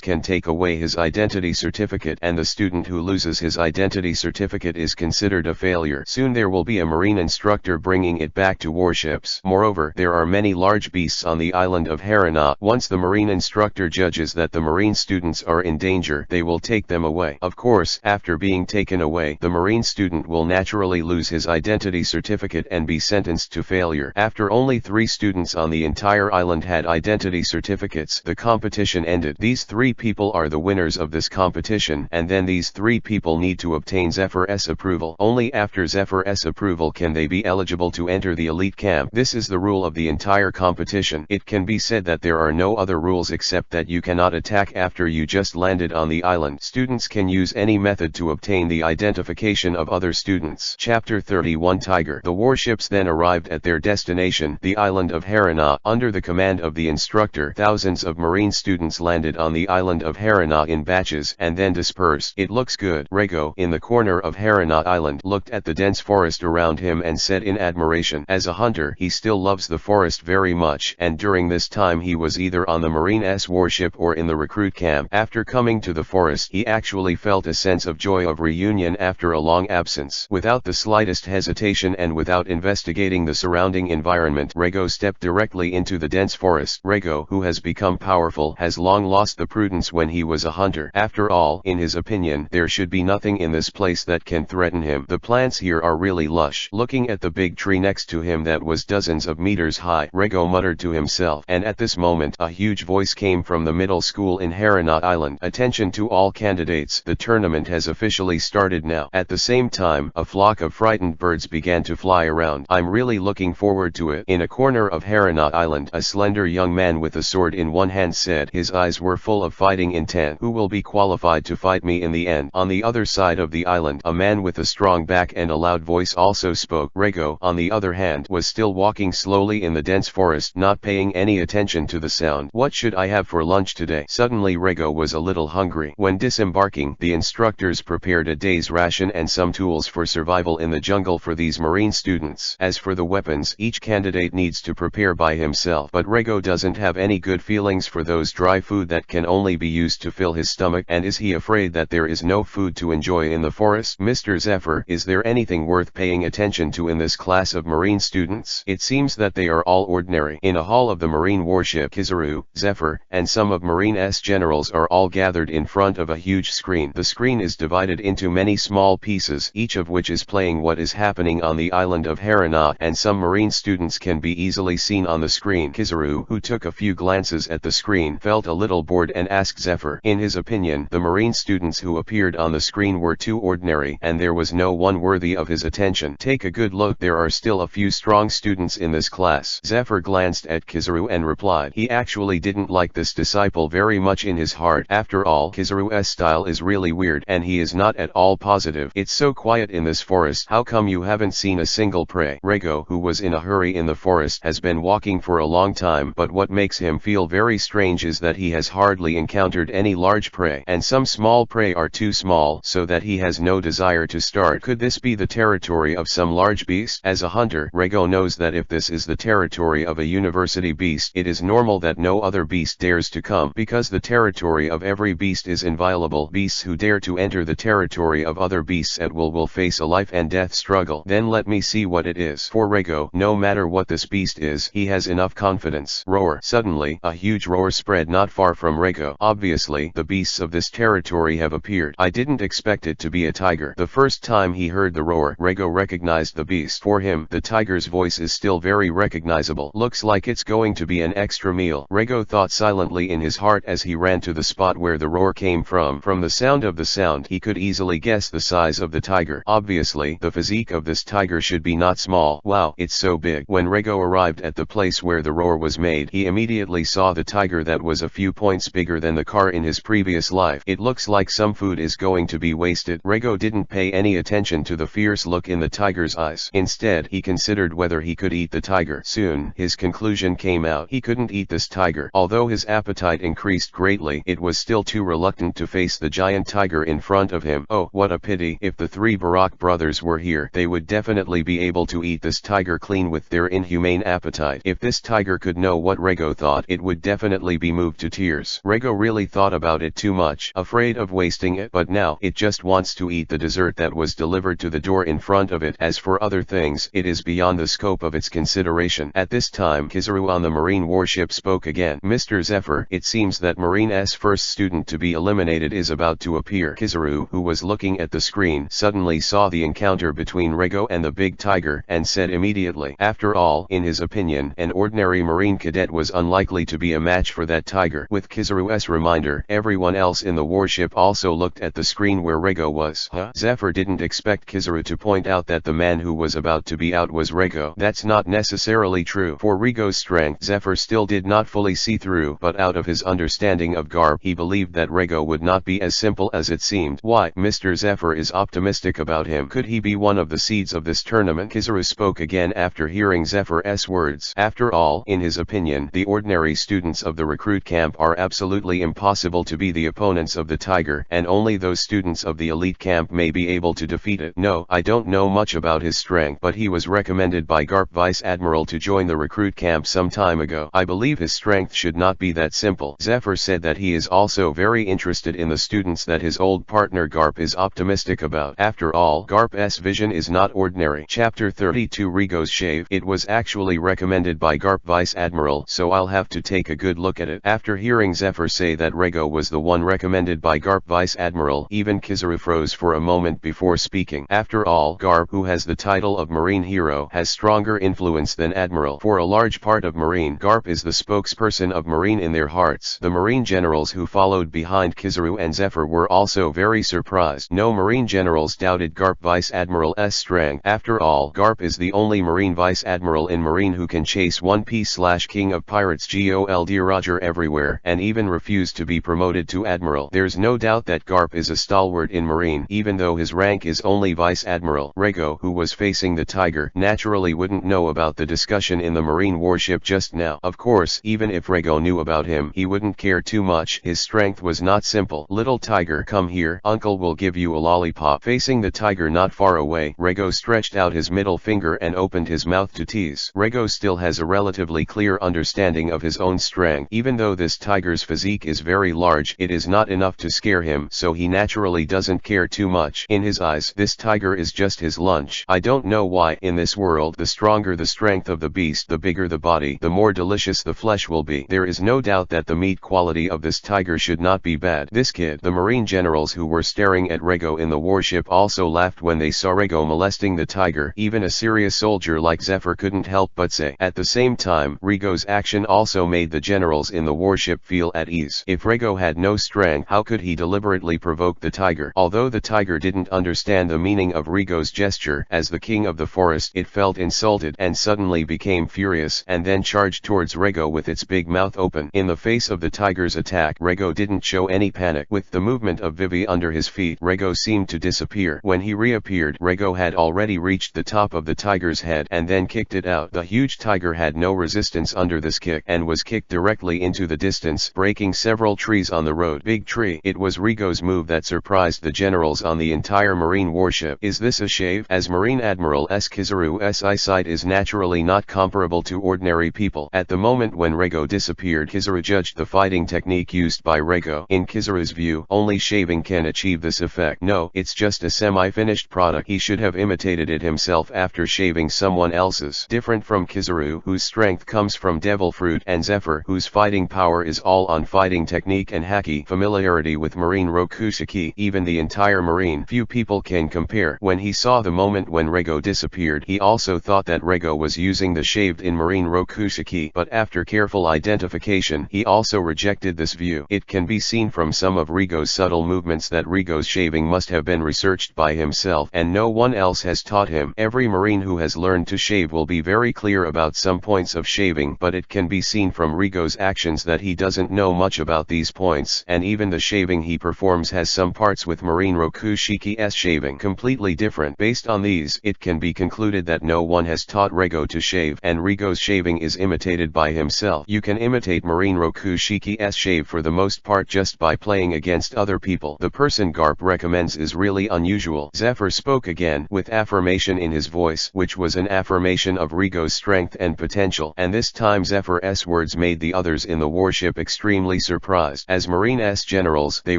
can take away his identity certificate, and the student who loses his identity certificate is considered a failure. Soon there will be a Marine instructor bringing it back to warships. Moreover, there are many large beasts on the island of Haranat. Once the Marine instructor judges that the Marine students are in danger, they will take them away. Of course, after being taken away, the Marine student will naturally lose his identity certificate and be sentenced to failure. After only 3 students on the entire island had identity certificates, the competition ended. These 3 people are the winners of this competition, and then these 3 people need to obtain Zephyr's approval. Only after Zephyr's approval can they be eligible to enter the elite camp. This is the rule of the entire competition. It can be said that there are no other rules except that you cannot attack after you just landed on the island. Students can use any method to obtain the identification of other students. Chapter 31 Tiger. The warships then arrived at their destination, the island of Haranat. Under the command of the instructor, thousands of Marine students landed on the island of Haranat in batches and then dispersed. It looks good. Rego, in the corner of Haranat Island, looked at the dense forest around him and said in admiration. As a hunter, he still loves the forest very much, and during this time he was either on the Marine's warship or in the recruit camp. After coming to the forest, he actually felt a sense of joy of reunion after a long absence. Without the slightest hesitation and without investigating the surrounding environment, Rego stepped directly into the dense forest. Rego, who has become powerful, has long lost the prudence when he was a hunter. After all, in his opinion, there should be nothing in this place that can threaten him. The plants here are really lush. Looking at the big tree next to him that was dozens of meters high, Rego muttered to himself. And at this moment, a huge voice came from the middle school in Haranat Island. Attention to all candidates. The tournament has officially started. good now. At the same time, a flock of frightened birds began to fly around. I'm really looking forward to it. In a corner of Haranot Island, a slender young man with a sword in one hand said. His eyes were full of fighting intent. Who will be qualified to fight me in the end? On the other side of the island, a man with a strong back and a loud voice also spoke. Rego, on the other hand, was still walking slowly in the dense forest, not paying any attention to the sound. What should I have for lunch today? Suddenly Rego was a little hungry. When disembarking, the instructors prepared a day's ration and some tools for survival in the jungle for these marine students. As for the weapons, each candidate needs to prepare by himself. But Rego doesn't have any good feelings for those dry food that can only be used to fill his stomach, and is he afraid that there is no food to enjoy in the forest? Mr. Zephyr, is there anything worth paying attention to in this class of marine students? It seems that they are all ordinary. In a hall of the marine warship, Kizaru, Zephyr, and some of Marine's generals are all gathered in front of a huge screen. The screen is divided into many small pieces, each of which is playing what is happening on the island of Haranot, and some marine students can be easily seen on the screen. Kizaru, who took a few glances at the screen, felt a little bored and asked Zephyr. In his opinion, the marine students who appeared on the screen were too ordinary, and there was no one worthy of his attention. Take a good look, there are still a few strong students in this class. Zephyr glanced at Kizaru and replied. He actually didn't like this disciple very much in his heart. After all, Kizaru's style is really weird, and he is not at all positive. It's so quiet in this forest. How come you haven't seen a single prey? Rego, who was in a hurry in the forest, has been walking for a long time, but what makes him feel very strange is that he has hardly encountered any large prey, and some small prey are too small, so that he has no desire to start. Could this be the territory of some large beast? As a hunter, Rego knows that if this is the territory of a university beast, it is normal that no other beast dares to come, because the territory of every beast is inviolable. Beasts who dare to enter the territory of other beasts at will face a life and death struggle. Then let me see what it is. For Rego, no matter what this beast is, he has enough confidence. Roar. Suddenly, a huge roar spread not far from Rego. Obviously, the beasts of this territory have appeared. I didn't expect it to be a tiger. The first time he heard the roar, Rego recognized the beast. For him, the tiger's voice is still very recognizable. Looks like it's going to be an extra meal. Rego thought silently in his heart as he ran to the spot where the roar came from. From the sound of the sound, he could easily guess the size of the tiger. Obviously, the physique of this tiger should be not small. Wow, it's so big. When Rego arrived at the place where the roar was made, he immediately saw the tiger that was a few points bigger than the car in his previous life. It looks like some food is going to be wasted. Rego didn't pay any attention to the fierce look in the tiger's eyes. Instead, he considered whether he could eat the tiger. Soon, his conclusion came out. He couldn't eat this tiger. Although his appetite increased greatly, it was still too reluctant to face the giant tiger in front of him. Oh, what a pity. If the three Barak brothers were here, they would definitely be able to eat this tiger clean with their inhumane appetite. If this tiger could know what Rego thought, it would definitely be moved to tears. Rego really thought about it too much, afraid of wasting it, but now, it just wants to eat the dessert that was delivered to the door in front of it. As for other things, it is beyond the scope of its consideration. At this time, Kizaru on the marine warship spoke again. Mr. Zephyr, it seems that Marine's first student to be eliminated is about to appear. Kizaru, who was looking at the screen, suddenly saw the encounter between Rego and the big tiger, and said immediately. After all, in his opinion, an ordinary marine cadet was unlikely to be a match for that tiger. With Kizaru's reminder, everyone else in the warship also looked at the screen where Rego was. Zephyr didn't expect Kizaru to point out that the man who was about to be out was Rego. That's not necessarily true. For Rego's strength, Zephyr still did not fully see through, but out of his understanding of Garb, he believed that Rego would not be as simple as it seemed. Why, Mr. Zephyr is optimistic about him. Could he be one of the seeds of this tournament? Kizaru spoke again after hearing Zephyr's words. After all, in his opinion, the ordinary students of the recruit camp are absolutely impossible to be the opponents of the tiger, and only those students of the elite camp may be able to defeat it. No, I don't know much about his strength, but he was recommended by Garp Vice Admiral to join the recruit camp some time ago. I believe his strength should not be that simple. Zephyr said that he is also very interested in the students that his old partner Garp is optimistic about. After all, Garp's vision is not ordinary. Chapter 32 Rego's Shave. It was actually recommended by Garp Vice Admiral, so I'll have to take a good look at it. After hearing Zephyr say that Rego was the one recommended by Garp Vice Admiral, even Kizaru froze for a moment before speaking. After all, Garp, who has the title of Marine Hero, has stronger influence than Admiral. For a large part of Marine, Garp is the spokesperson of Marine in their hearts. The Marine generals who followed behind Kizaru and Zephyr were also very surprised. No although Marine generals doubted Garp Vice Admiral's strength. After all, Garp is the only Marine Vice Admiral in Marine who can chase One Piece/King of Pirates Gold Roger everywhere, and even refuse to be promoted to Admiral. There's no doubt that Garp is a stalwart in Marine, even though his rank is only Vice Admiral. Rego, who was facing the tiger, naturally wouldn't know about the discussion in the Marine warship just now. Of course, even if Rego knew about him, he wouldn't care too much. His strength was not simple. Little tiger, come here, uncle will give you a lollipop. Facing the tiger not far away, Rego stretched out his middle finger and opened his mouth to tease. Rego still has a relatively clear understanding of his own strength. Even though this tiger's physique is very large, it is not enough to scare him, so he naturally doesn't care too much. In his eyes, this tiger is just his lunch. I don't know why, in this world, the stronger the strength of the beast, the bigger the body, the more delicious the flesh will be. There is no doubt that the meat quality of this tiger should not be bad. This kid. The Marine generals who were staring at Rego in the warship also laughed when they saw Rego molesting the tiger. Even a serious soldier like Zephyr couldn't help but say. At the same time, Rego's action also made the generals in the warship feel at ease. If Rego had no strength, how could he deliberately provoke the tiger? Although the tiger didn't understand the meaning of Rego's gesture, as the king of the forest, it felt insulted and suddenly became furious, and then charged towards Rego with its big mouth open. In the face of the tiger's attack, Rego didn't show any panic. With the movement of Vivi under his feet, Rego seemed to disappear. When he reappeared, Rego had already reached the top of the tiger's head and then kicked it out. The huge tiger had no resistance under this kick and was kicked directly into the distance, breaking several trees on the road. Big tree. It was Rego's move that surprised the generals on the entire Marine warship. Is this a shave? As Marine Admiral Kizaru's eyesight is naturally not comparable to ordinary people. At the moment when Rego disappeared, Kizaru judged the fighting technique used by Rego. In Kizaru's view, only shaving can achieve this effect. No, it's just a semi-finished product. He should have imitated it himself after shaving someone else's. Different from Kizaru, whose strength comes from devil fruit, and Zephyr, whose fighting power is all on fighting technique and haki familiarity with Marine Rokushiki. Even the entire Marine, few people can compare. When he saw the moment when Rego disappeared, he also thought that Rego was using the shaved in Marine Rokushiki, but after careful identification, he also rejected this view. It can be seen from some of Rego's subtle movements that Rego's shaving must have been researched by himself, and no one else has taught him. Every Marine who has learned to shave will be very clear about some points of shaving, but it can be seen from Rego's actions that he doesn't know much about these points, and even the shaving he performs has some parts with Marine Rokushiki's shaving completely different. Based on these, it can be concluded that no one has taught Rego to shave, and Rego's shaving is imitated by himself. You can imitate Marine Rokushiki's shave for the most part just by playing against other people. The person Garp recommends is really unusual. Zephyr spoke again, with affirmation in his voice, which was an affirmation of Rego's strength and potential, and this time Zephyr's words made the others in the warship extremely surprised. As Marine's generals, they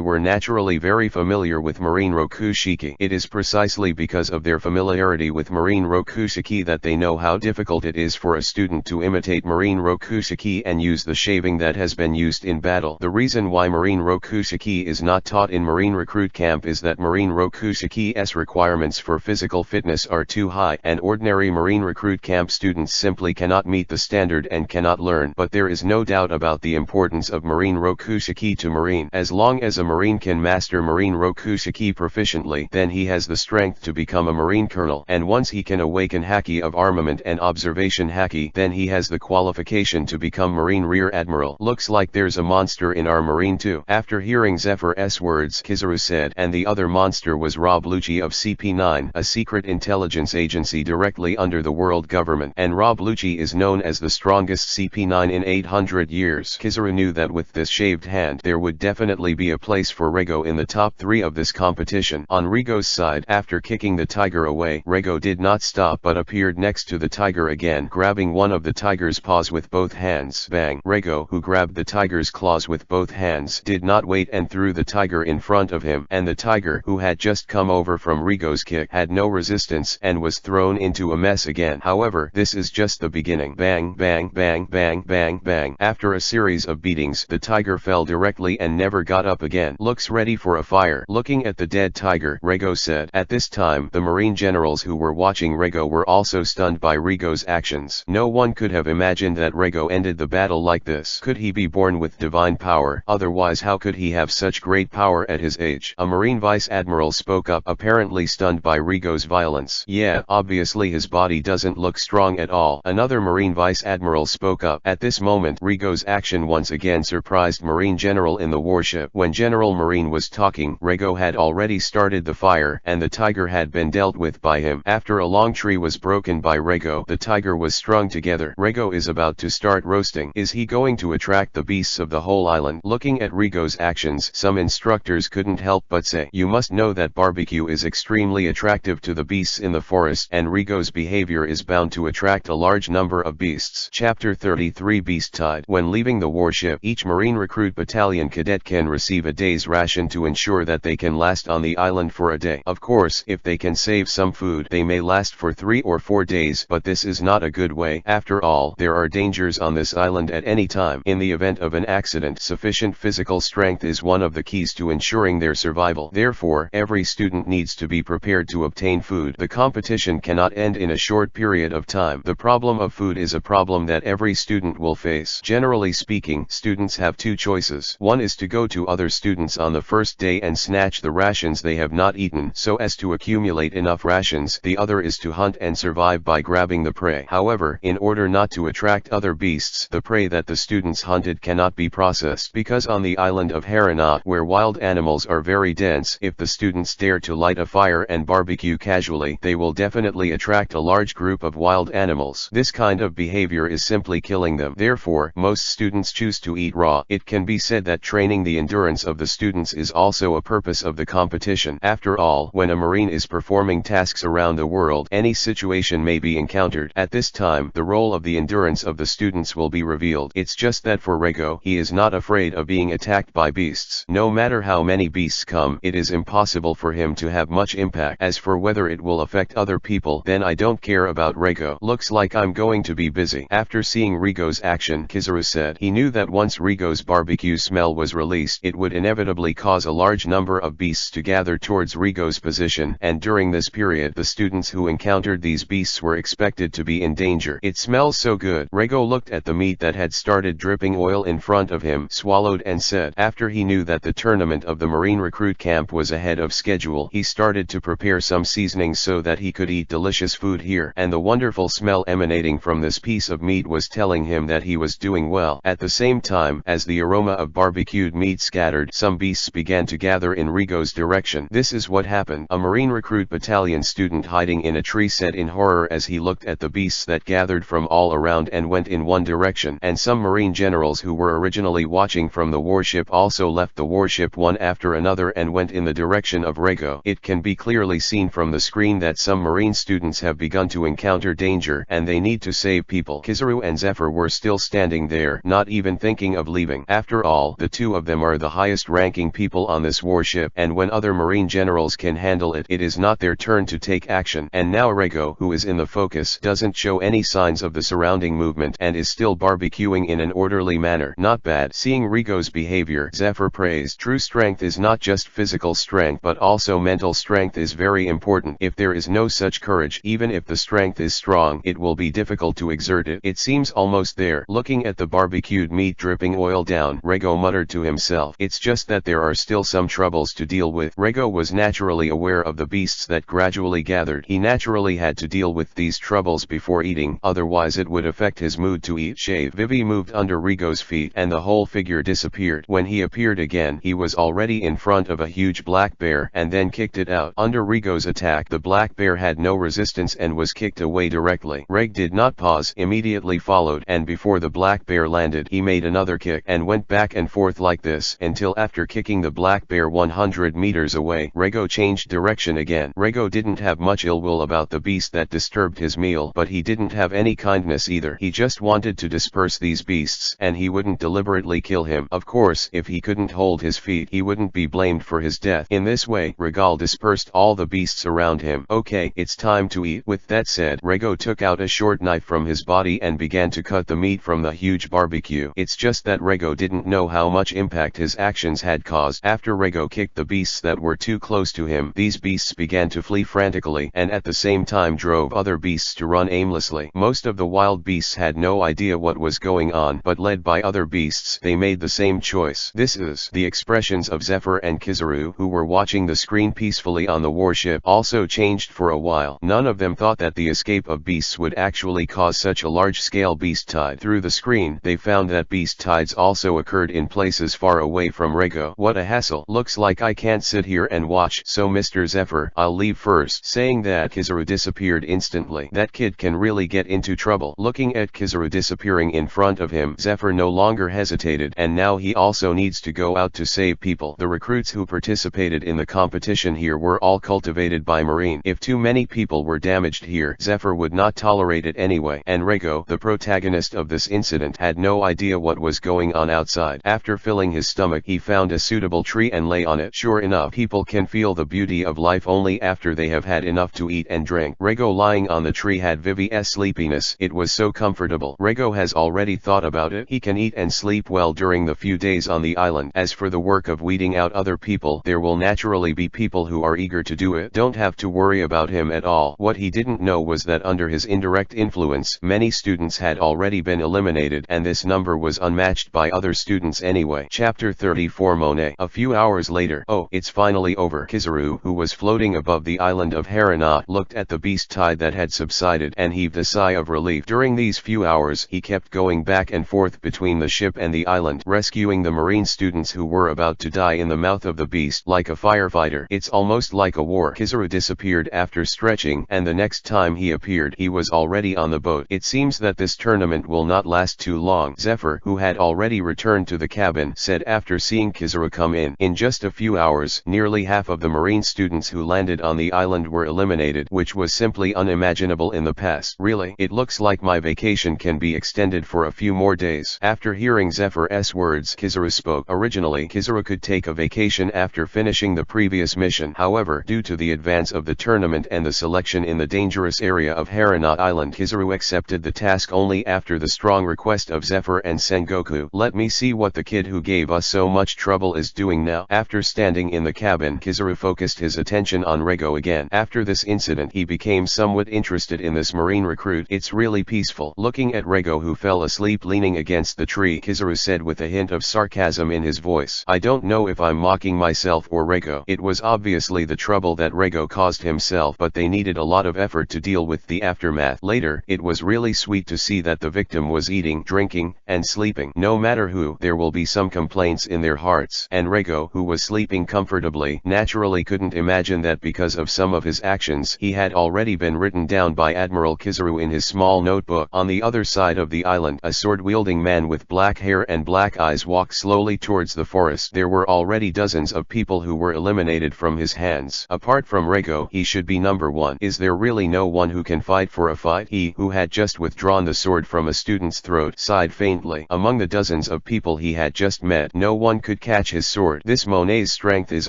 were naturally very familiar with Marine Rokushiki. It is precisely because of their familiarity with Marine Rokushiki that they know how difficult it is for a student to imitate Marine Rokushiki and use the shaving that has been used in battle. The reason why Marine Rokushiki is not taught in Marine recruit camp is that Marine Rokushiki's requirements for physical fitness are too high, and ordinary Marine recruit camp students simply cannot meet the standard and cannot learn. But there is no doubt about the importance of Marine Rokushiki to Marine. As long as a Marine can master Marine Rokushiki proficiently, then he has the strength to become a Marine colonel, and once he can awaken haki of armament and observation haki, then he has the qualification to become Marine Rear Admiral. Looks like there's a monster in our Marine too. After hearing Zephyr's words, Kizaru said, and the other monster was Rob Lucci of CP9, a secret intelligence agency directly under the world government, and Rob Lucci is known as the strongest CP9 in 800 years. Kizaru knew that with this shaved hand, there would definitely be a place for Rego in the top 3 of this competition. On Rego's side, after kicking the tiger away, Rego did not stop but appeared next to the tiger again, grabbing one of the tiger's paws with both hands. Bang! Rego, who grabbed the tiger's claws with both hands, did not wait and threw the tiger in front of him, and the tiger, who had just come over from Rego's kick, had no resistance and was thrown into a mess again. However, this is just the beginning. Bang, bang, bang, bang, bang, bang. After a series of beatings, the tiger fell directly and never got up again. Looks ready for a fire. Looking at the dead tiger, Rego said. At this time, the Marine generals who were watching Rego were also stunned by Rego's actions. No one could have imagined that Rego ended the battle like this. Could he be born with divine power? Otherwise, how could he have such great power at his age? A Marine vice Vice Admiral spoke up, apparently stunned by Rigo's violence. Yeah, obviously his body doesn't look strong at all. Another Marine Vice Admiral spoke up. At this moment, Rigo's action once again surprised Marine General in the warship. When General Marine was talking, Rigo had already started the fire, and the tiger had been dealt with by him. After a long tree was broken by Rigo, the tiger was strung together. Rigo is about to start roasting. Is he going to attract the beasts of the whole island? Looking at Rigo's actions, some instructors couldn't help but say, "You must know that barbecue is extremely attractive to the beasts in the forest, and Rigo's behavior is bound to attract a large number of beasts." Chapter 33 Beast Tide. When leaving the warship, each Marine recruit battalion cadet can receive a day's ration to ensure that they can last on the island for a day. Of course, if they can save some food, they may last for 3 or 4 days, but this is not a good way. After all, there are dangers on this island at any time. In the event of an accident, sufficient physical strength is one of the keys to ensuring their survival. Therefore, every student needs to be prepared to obtain food. The competition cannot end in a short period of time. The problem of food is a problem that every student will face. Generally speaking, students have two choices. One is to go to other students on the first day and snatch the rations they have not eaten so as to accumulate enough rations. The other is to hunt and survive by grabbing the prey. However, in order not to attract other beasts, the prey that the students hunted cannot be processed, because on the island of Haranat, where wild animals are very dense, if the students dare to light a fire and barbecue casually, they will definitely attract a large group of wild animals. This kind of behavior is simply killing them. Therefore, most students choose to eat raw. It can be said that training the endurance of the students is also a purpose of the competition. After all, when a Marine is performing tasks around the world, any situation may be encountered. At this time, the role of the endurance of the students will be revealed. It's just that for Rigo, he is not afraid of being attacked by beasts. No matter how many beasts come, it is impossible for him to have much impact. As for whether it will affect other people, then I don't care about Rigo. Looks like I'm going to be busy. After seeing Rigo's action, Kizaru said he knew that once Rigo's barbecue smell was released, it would inevitably cause a large number of beasts to gather towards Rigo's position, and during this period the students who encountered these beasts were expected to be in danger. It smells so good. Rigo looked at the meat that had started dripping oil in front of him, swallowed and said, after he knew that the tournament of the Marine recruit camp was ahead of schedule, he started to prepare some seasonings so that he could eat delicious food here, and the wonderful smell emanating from this piece of meat was telling him that he was doing well. At the same time, as the aroma of barbecued meat scattered, some beasts began to gather in Rigo's direction. This is what happened. A Marine recruit battalion student hiding in a tree said in horror as he looked at the beasts that gathered from all around and went in one direction, and some Marine generals who were originally watching from the warship also left the warship one after another and went in the direction of Rigo. It can be clearly seen from the screen that some Marine students have begun to encounter danger, and they need to save people. Kizaru and Zephyr were still standing there, not even thinking of leaving. After all, the two of them are the highest ranking people on this warship, and when other Marine generals can handle it, it is not their turn to take action. And now Rigo, who is in the focus, doesn't show any signs of the surrounding movement and is still barbecuing in an orderly manner. Not bad. Seeing Rigo's behavior, Zephyr praised. True strength is not just physical strength but also mental strength is very important. If there is no such courage, even if the strength is strong, it will be difficult to exert it. It seems almost there. Looking at the barbecued meat dripping oil down, Rigo muttered to himself, it's just that there are still some troubles to deal with. Rigo was naturally aware of the beasts that gradually gathered. He naturally had to deal with these troubles before eating, otherwise it would affect his mood to eat. Shave. Vivi moved under Rigo's feet and the whole figure disappeared. When he appeared again, he was already in front of a huge black bear and then kicked it out. Under Rigo's attack, the black bear had no resistance and was kicked away directly. Reg did not pause, immediately followed, and before the black bear landed, he made another kick and went back and forth like this until after kicking the black bear 100 meters away, Rigo changed direction again. Rigo didn't have much ill will about the beast that disturbed his meal, but he didn't have any kindness either. He just wanted to disperse these beasts, and he wouldn't deliberately kill him. Of course, if he couldn't hold his feet, he wouldn't be blamed for his death. In this way, Regal dispersed all the beasts around him. Okay, it's time to eat. With that said, Rigo took out a short knife from his body and began to cut the meat from the huge barbecue. It's just that Rigo didn't know how much impact his actions had caused. After Rigo kicked the beasts that were too close to him, these beasts began to flee frantically and at the same time drove other beasts to run aimlessly. Most of the wild beasts had no idea what was going on, but led by other beasts, they made the same choice. This is the expressions of Zephyr and Kizaru, who who were watching the screen peacefully on the warship, also changed for a while. None of them thought that the escape of beasts would actually cause such a large-scale beast tide. Through the screen, they found that beast tides also occurred in places far away from Rego. What a hassle. Looks like I can't sit here and watch, so Mr. Zephyr, I'll leave first. Saying that, Kizaru disappeared instantly. That kid can really get into trouble. Looking at Kizaru disappearing in front of him, Zephyr no longer hesitated, and now he also needs to go out to save people. The recruits who participated in the competition here were all cultivated by Marine. If too many people were damaged here, Zephyr would not tolerate it anyway. And Rego, the protagonist of this incident, had no idea what was going on outside. After filling his stomach, he found a suitable tree and lay on it. Sure enough, people can feel the beauty of life only after they have had enough to eat and drink. Rego lying on the tree had Vivi's sleepiness. It was so comfortable. Rego has already thought about it. He can eat and sleep well during the few days on the island. As for the work of weeding out other people, there will naturally be people who are eager to do it. Don't have to worry about him at all. What he didn't know was that under his indirect influence, many students had already been eliminated, and this number was unmatched by other students anyway. Chapter 34 Monet. A few hours later. Oh, it's finally over. Kizaru, who was floating above the island of Harana, looked at the beast tide that had subsided and heaved a sigh of relief. During these few hours, he kept going back and forth between the ship and the island, rescuing the marine students who were about to die in the mouth of the beast. Like a firefighter, it's almost like a war. Kizaru disappeared after stretching, and the next time he appeared, he was already on the boat. It seems that this tournament will not last too long. Zephyr, who had already returned to the cabin, said after seeing Kizaru come in. In just a few hours, nearly half of the marine students who landed on the island were eliminated, which was simply unimaginable in the past. Really, it looks like my vacation can be extended for a few more days. After hearing Zephyr's words, Kizaru spoke. Originally, Kizaru could take a vacation after finishing the previous mission. However, due to the advance of the tournament and the selection in the dangerous area of Harana Island, Kizaru accepted the task only after the strong request of Zephyr and Sengoku. Let me see what the kid who gave us so much trouble is doing now. After standing in the cabin, Kizaru focused his attention on Rego again. After this incident, he became somewhat interested in this marine recruit. It's really peaceful. Looking at Rego, who fell asleep leaning against the tree, Kizaru said with a hint of sarcasm in his voice, I don't know if I'm mocking myself or Rego. It was obviously the trouble that Rego caused himself, but they needed a lot of effort to deal with the aftermath. Later, it was really sweet to see that the victim was eating, drinking, and sleeping. No matter who, there will be some complaints in their hearts. And Rego, who was sleeping comfortably, naturally couldn't imagine that because of some of his actions, he had already been written down by Admiral Kizaru in his small notebook. On the other side of the island, a sword-wielding man with black hair and black eyes walked slowly towards the forest. There were already dozens of people who were eliminated from his hands. Apart from Rego, he should be number one. Is there really no one who can fight for a fight? He, who had just withdrawn the sword from a student's throat, sighed faintly. Among the dozens of people he had just met, no one could catch his sword. This Monet's strength is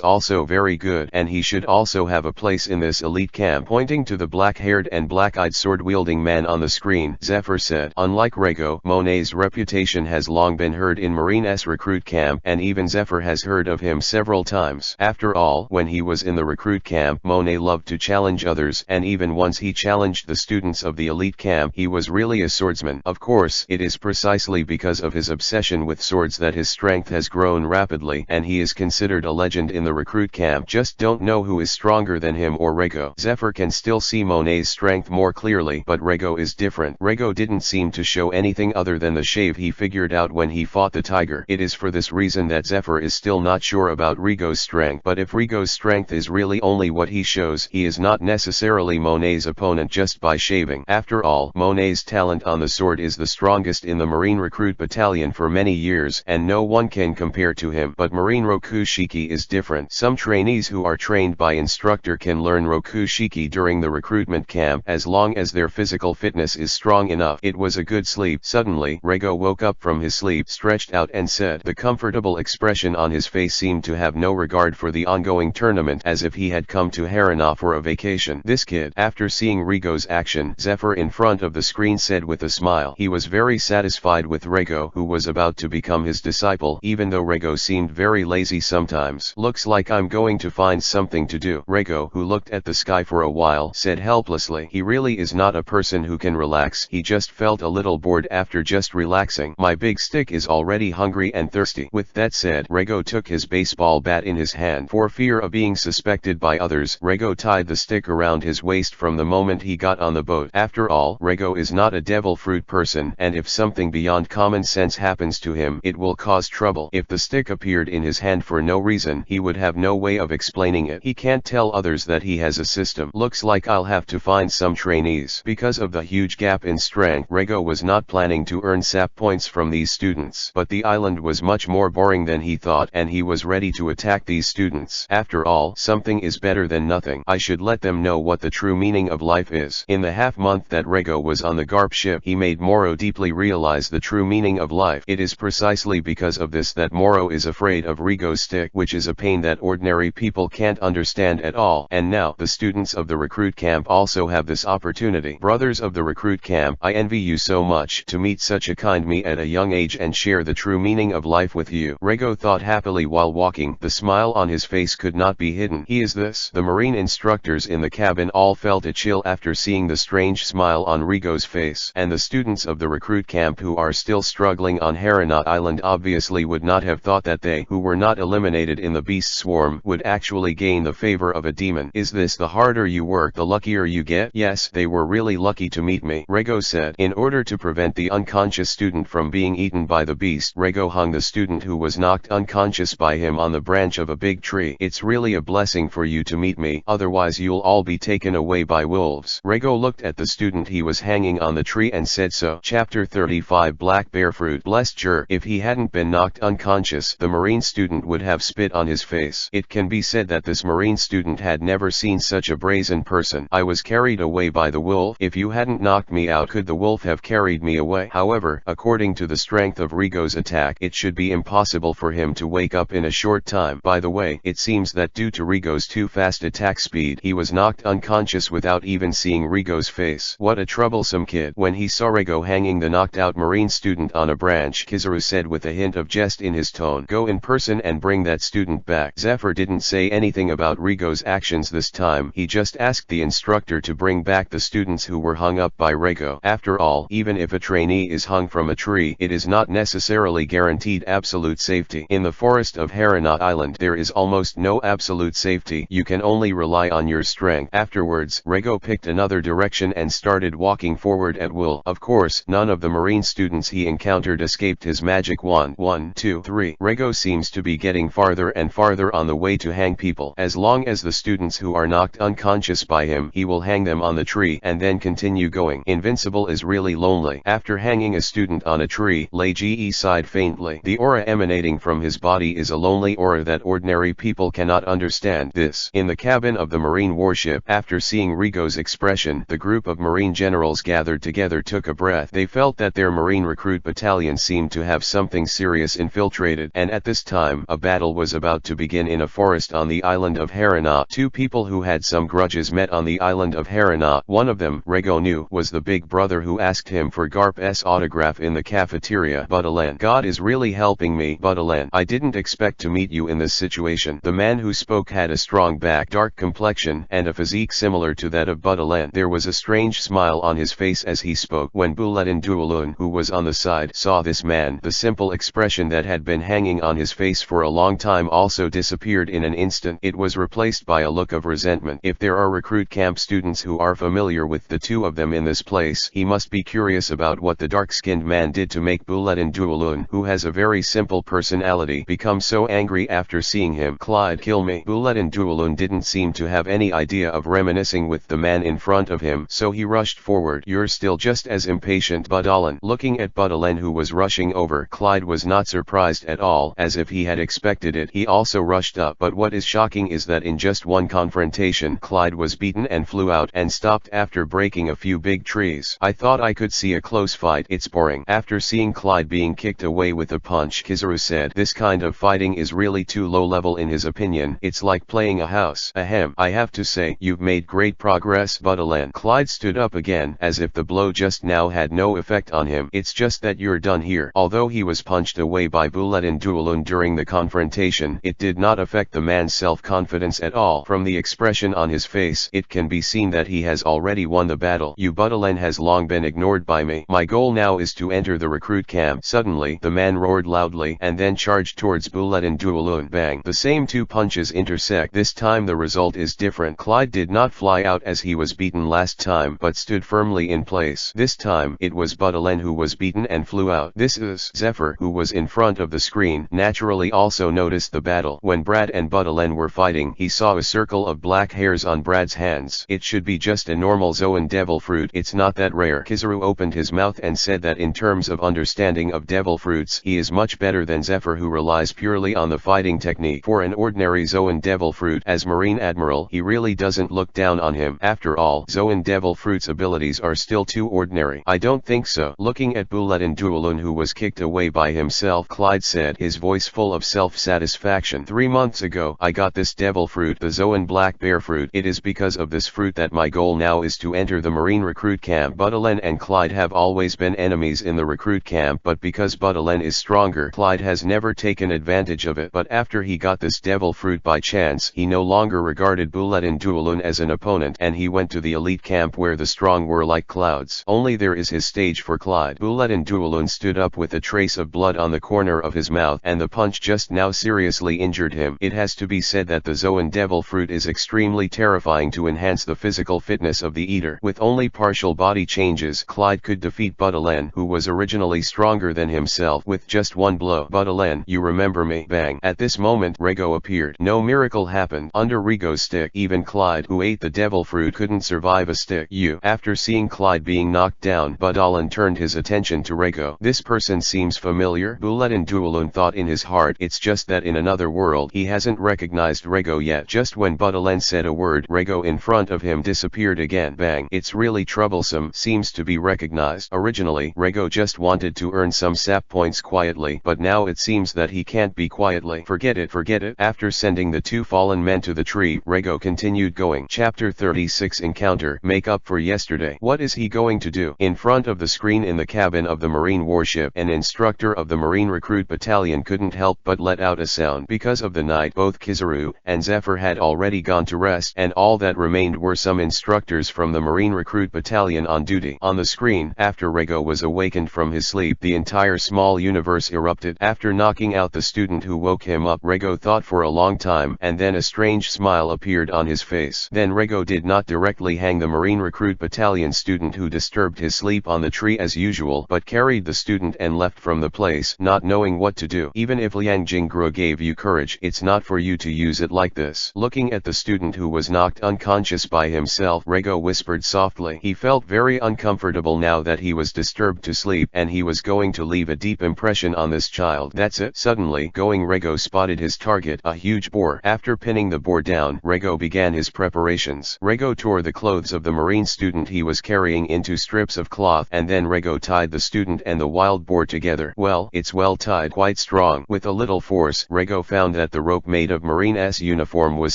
also very good, and he should also have a place in this elite camp. Pointing to the black-haired and black-eyed sword-wielding man on the screen, Zephyr said, unlike Rego, Monet's reputation has long been heard in Marine's recruit camp, and even Zephyr has heard of him several times. After all, when he was in the recruit camp, Monet loved to challenge others, and even once he challenged the students of the elite camp. He was really a swordsman. Of course, it is precisely because of his obsession with swords that his strength has grown rapidly, and he is considered a legend in the recruit camp. Just don't know who is stronger than him or Rego. Zephyr can still see Monet's strength more clearly, but Rego is different. Rego didn't seem to show anything other than the shave he figured out when he fought the tiger. It is for this reason that Zephyr is still not sure about Rego's strength, but if Rego's strength is really only what he shows, he is not necessarily Monet's opponent just by shaving. After all, Monet's talent on the sword is the strongest in the Marine Recruit Battalion for many years, and no one can compare to him. But Marine Rokushiki is different. Some trainees who are trained by instructor can learn Rokushiki during the recruitment camp as long as their physical fitness is strong enough. It was a good sleep. Suddenly, Rego woke up from his sleep, stretched out and said. The comfortable expression on his face seemed to have no regard for the ongoing tournament, as if he had come to Harana for a vacation. This kid. After seeing Rego's action, Zephyr in front of the screen said with a smile. He was very satisfied with Rego, who was about to become his disciple, even though Rego seemed very lazy sometimes. Looks like I'm going to find something to do. Rego, who looked at the sky for a while, said helplessly. He really is not a person who can relax. He just felt a little bored after just relaxing. My big stick is already hungry and thirsty. With that said, Rego took his baseball bat in his his hand. For fear of being suspected by others, Rego tied the stick around his waist from the moment he got on the boat. After all, Rego is not a devil fruit person, and if something beyond common sense happens to him, it will cause trouble. If the stick appeared in his hand for no reason, he would have no way of explaining it. He can't tell others that he has a system. Looks like I'll have to find some trainees. Because of the huge gap in strength, Rego was not planning to earn SAP points from these students. But the island was much more boring than he thought, and he was ready to attack these students. After all, something is better than nothing. I should let them know what the true meaning of life is. In the half-month that Rego was on the Garp ship, he made Moro deeply realize the true meaning of life. It is precisely because of this that Moro is afraid of Rego's stick, which is a pain that ordinary people can't understand at all. And now, the students of the recruit camp also have this opportunity. Brothers of the recruit camp, I envy you so much to meet such a kind me at a young age and share the true meaning of life with you. Rego thought happily while walking. The smile on his face could not be hidden. He is this. The marine instructors in the cabin all felt a chill after seeing the strange smile on Rego's face, and the students of the recruit camp who are still struggling on Haranat Island obviously would not have thought that they, who were not eliminated in the beast swarm, would actually gain the favor of a demon. Is this the harder you work, the luckier you get? Yes, they were really lucky to meet me, Rego said. In order to prevent the unconscious student from being eaten by the beast, Rego hung the student who was knocked unconscious by him on the branch of a big tree. It's really a blessing for you to meet me, otherwise you'll all be taken away by wolves. Rego looked at the student he was hanging on the tree and said so. Chapter 35 Black Bear Fruit. Blessed jerk. If he hadn't been knocked unconscious, the marine student would have spit on his face. It can be said that this marine student had never seen such a brazen person. I was carried away by the wolf. If you hadn't knocked me out, could the wolf have carried me away? However, according to the strength of Rego's attack, it should be impossible for him to wake up in a short time. By the way, it seems that due to Rego's too fast attack speed, he was knocked unconscious without even seeing Rego's face. What a troublesome kid. When he saw Rego hanging the knocked out marine student on a branch, Kizaru said with a hint of jest in his tone, "Go in person and bring that student back." Zephyr didn't say anything about Rego's actions this time. He just asked the instructor to bring back the students who were hung up by Rego. After all, even if a trainee is hung from a tree, it is not necessarily guaranteed absolute safety. In the forest of Haranat Island, there is almost no absolute safety. You can only rely on your strength. Afterwards, Rego picked another direction and started walking forward at will. Of course, none of the marine students he encountered escaped his magic wand. 1, 2, 3. Rego seems to be getting farther and farther on the way to hang people. As long as the students who are knocked unconscious by him, he will hang them on the tree and then continue going. Invincible is really lonely. After hanging a student on a tree, Leiji sighed faintly. The aura emanating from his body is a lonely aura that ordinary people cannot understand. This. In the cabin of the marine warship, after seeing Rego's expression, the group of marine generals gathered together took a breath. They felt that their marine recruit battalion seemed to have something serious infiltrated, and at this time, a battle was about to begin in a forest on the island of Haranat. Two people who had some grudges met on the island of Haranat. One of them, Rego knew, was the big brother who asked him for Garp's autograph in the cafeteria. Buttalen. God is really helping me, Buttalen. I didn't expect to meet you in this situation. The man who spoke had a strong back, dark complexion, and a physique similar to that of Buttalen. There was a strange smile on his face as he spoke. When Buletin Duolun, who was on the side, saw this man, the simple expression that had been hanging on his face for a long time also disappeared in an instant. It was replaced by a look of resentment. If there are recruit camp students who are familiar with the two of them in this place, he must be curious about what the dark-skinned man did to make Buletin Duolun, who has a very simple personality, become so angry after seeing him. Clyde, kill me. Buletin Duolun didn't seem to have any idea of reminiscing with the man in front of him, so he rushed forward. You're still just as impatient, Buttalen. Looking at Buttalen, who was rushing over, Clyde was not surprised at all, as if he had expected it. He also rushed up, but what is shocking is that in just one confrontation, Clyde was beaten and flew out and stopped after breaking a few big trees. I thought I could see a close fight. It's boring. After seeing Clyde being kicked away with a punch, Kizaru said, this kind of fighting is really too low level in his opinion. It's like playing a house. Ahem. I have to say, you've made great progress, Buttalen. Clyde stood up again, as if the blow just now had no effect on him. It's just that you're done here. Although he was punched away by Buletin Duolun during the confrontation, it did not affect the man's self-confidence at all. From the expression on his face, it can be seen that he has already won the battle. You Buttalen has long been ignored by me. My goal now is to enter the recruit camp. Suddenly, the man roared loudly and then charged towards Buletin Duolun. Bang. bang. The same two punches intersect. This time the result is different. Clyde did not fly out as he was beaten last time, but stood firmly in place. This time it was Buttelen who was beaten and flew out. This is Zephyr, who was in front of the screen, naturally also noticed the battle. When Brad and Buttelen were fighting, he saw a circle of black hairs on Brad's hands. It should be just a normal Zoan devil fruit. It's not that rare. Kizaru opened his mouth and said that in terms of understanding of devil fruits, he is much better than Zephyr, who relies purely on the fighting technique. For an ordinary Zoan devil fruit, as Marine Admiral, he really doesn't look down on him. After all, Zoan devil fruit's abilities are still too ordinary. I don't think so. Looking at Buletin Duolun, who was kicked away by himself, Clyde said, his voice full of self-satisfaction. 3 months ago, I got this devil fruit, the Zoan black bear fruit. It is because of this fruit that my goal now is to enter the Marine recruit camp. Buttelen and Clyde have always been enemies in the recruit camp, but because Buttelen is stronger, Clyde has never taken advantage of it. But after he got this devil fruit by chance, he no longer regarded Buletin Duolun as an opponent, and he went to the elite camp where the strong were like clouds. Only there is his stage for Clyde. Buletin Duolun stood up with a trace of blood on the corner of his mouth, and the punch just now seriously injured him. It has to be said that the Zoan devil fruit is extremely terrifying to enhance the physical fitness of the eater. With only partial body changes, Clyde could defeat Buttelen, who was originally stronger than himself, with just one blow. Buttelen, you remember me? Bang. At this moment, Rego appeared. No miracle happened. Under Rego's stick, even Clyde, who ate the devil fruit, couldn't survive a stick. After seeing Clyde being knocked down, Buttelen turned his attention to Rego. This person seems familiar. Buletin Duolun thought in his heart. It's just that in another world, he hasn't recognized Rego yet. Just when Buttelen said a word, Rego in front of him disappeared again. Bang. It's really troublesome. Seems to be recognized. Originally, Rego just wanted to earn some sap points quietly, but now it seems that he can't be quietly. Forget it, forget it. After sending the two fallen men to the tree, Rego continued going. Chapter 36 Encounter. Make up for yesterday. What is he going to do? In front of the screen in the cabin of the Marine warship, an instructor of the Marine Recruit Battalion couldn't help but let out a sound. Because of the night, both Kizaru and Zephyr had already gone to rest, and all that remained were some instructors from the Marine Recruit Battalion on duty. On the screen, after Rego was awakened from his sleep, the entire small universe erupted. After knocking out the student who woke him up, Rego thought for a long time, and then a strange smile appeared on his face. Then Rego did not directly hang the Marine Recruit Battalion student who disturbed his sleep on the tree as usual, but carried the student and left from the place, not knowing what to do. Even if Liang Jingguo gave you courage, it's not for you to use it like this. Looking at the student who was knocked unconscious by himself, Rego whispered softly. He felt very uncomfortable now that he was disturbed to sleep, and he was going to leave a deep impression on this child. That's it. Suddenly, Rego spotted his target, a huge boar. After pinning the boar down, Rego began his preparations. Rego tore the clothes of the Marine student he was carrying into strips of cloth, and then Rego tied the student and the wild boar together. Well, it's well tied, quite strong. With a little force, Rego found that the rope made of Marine's uniform was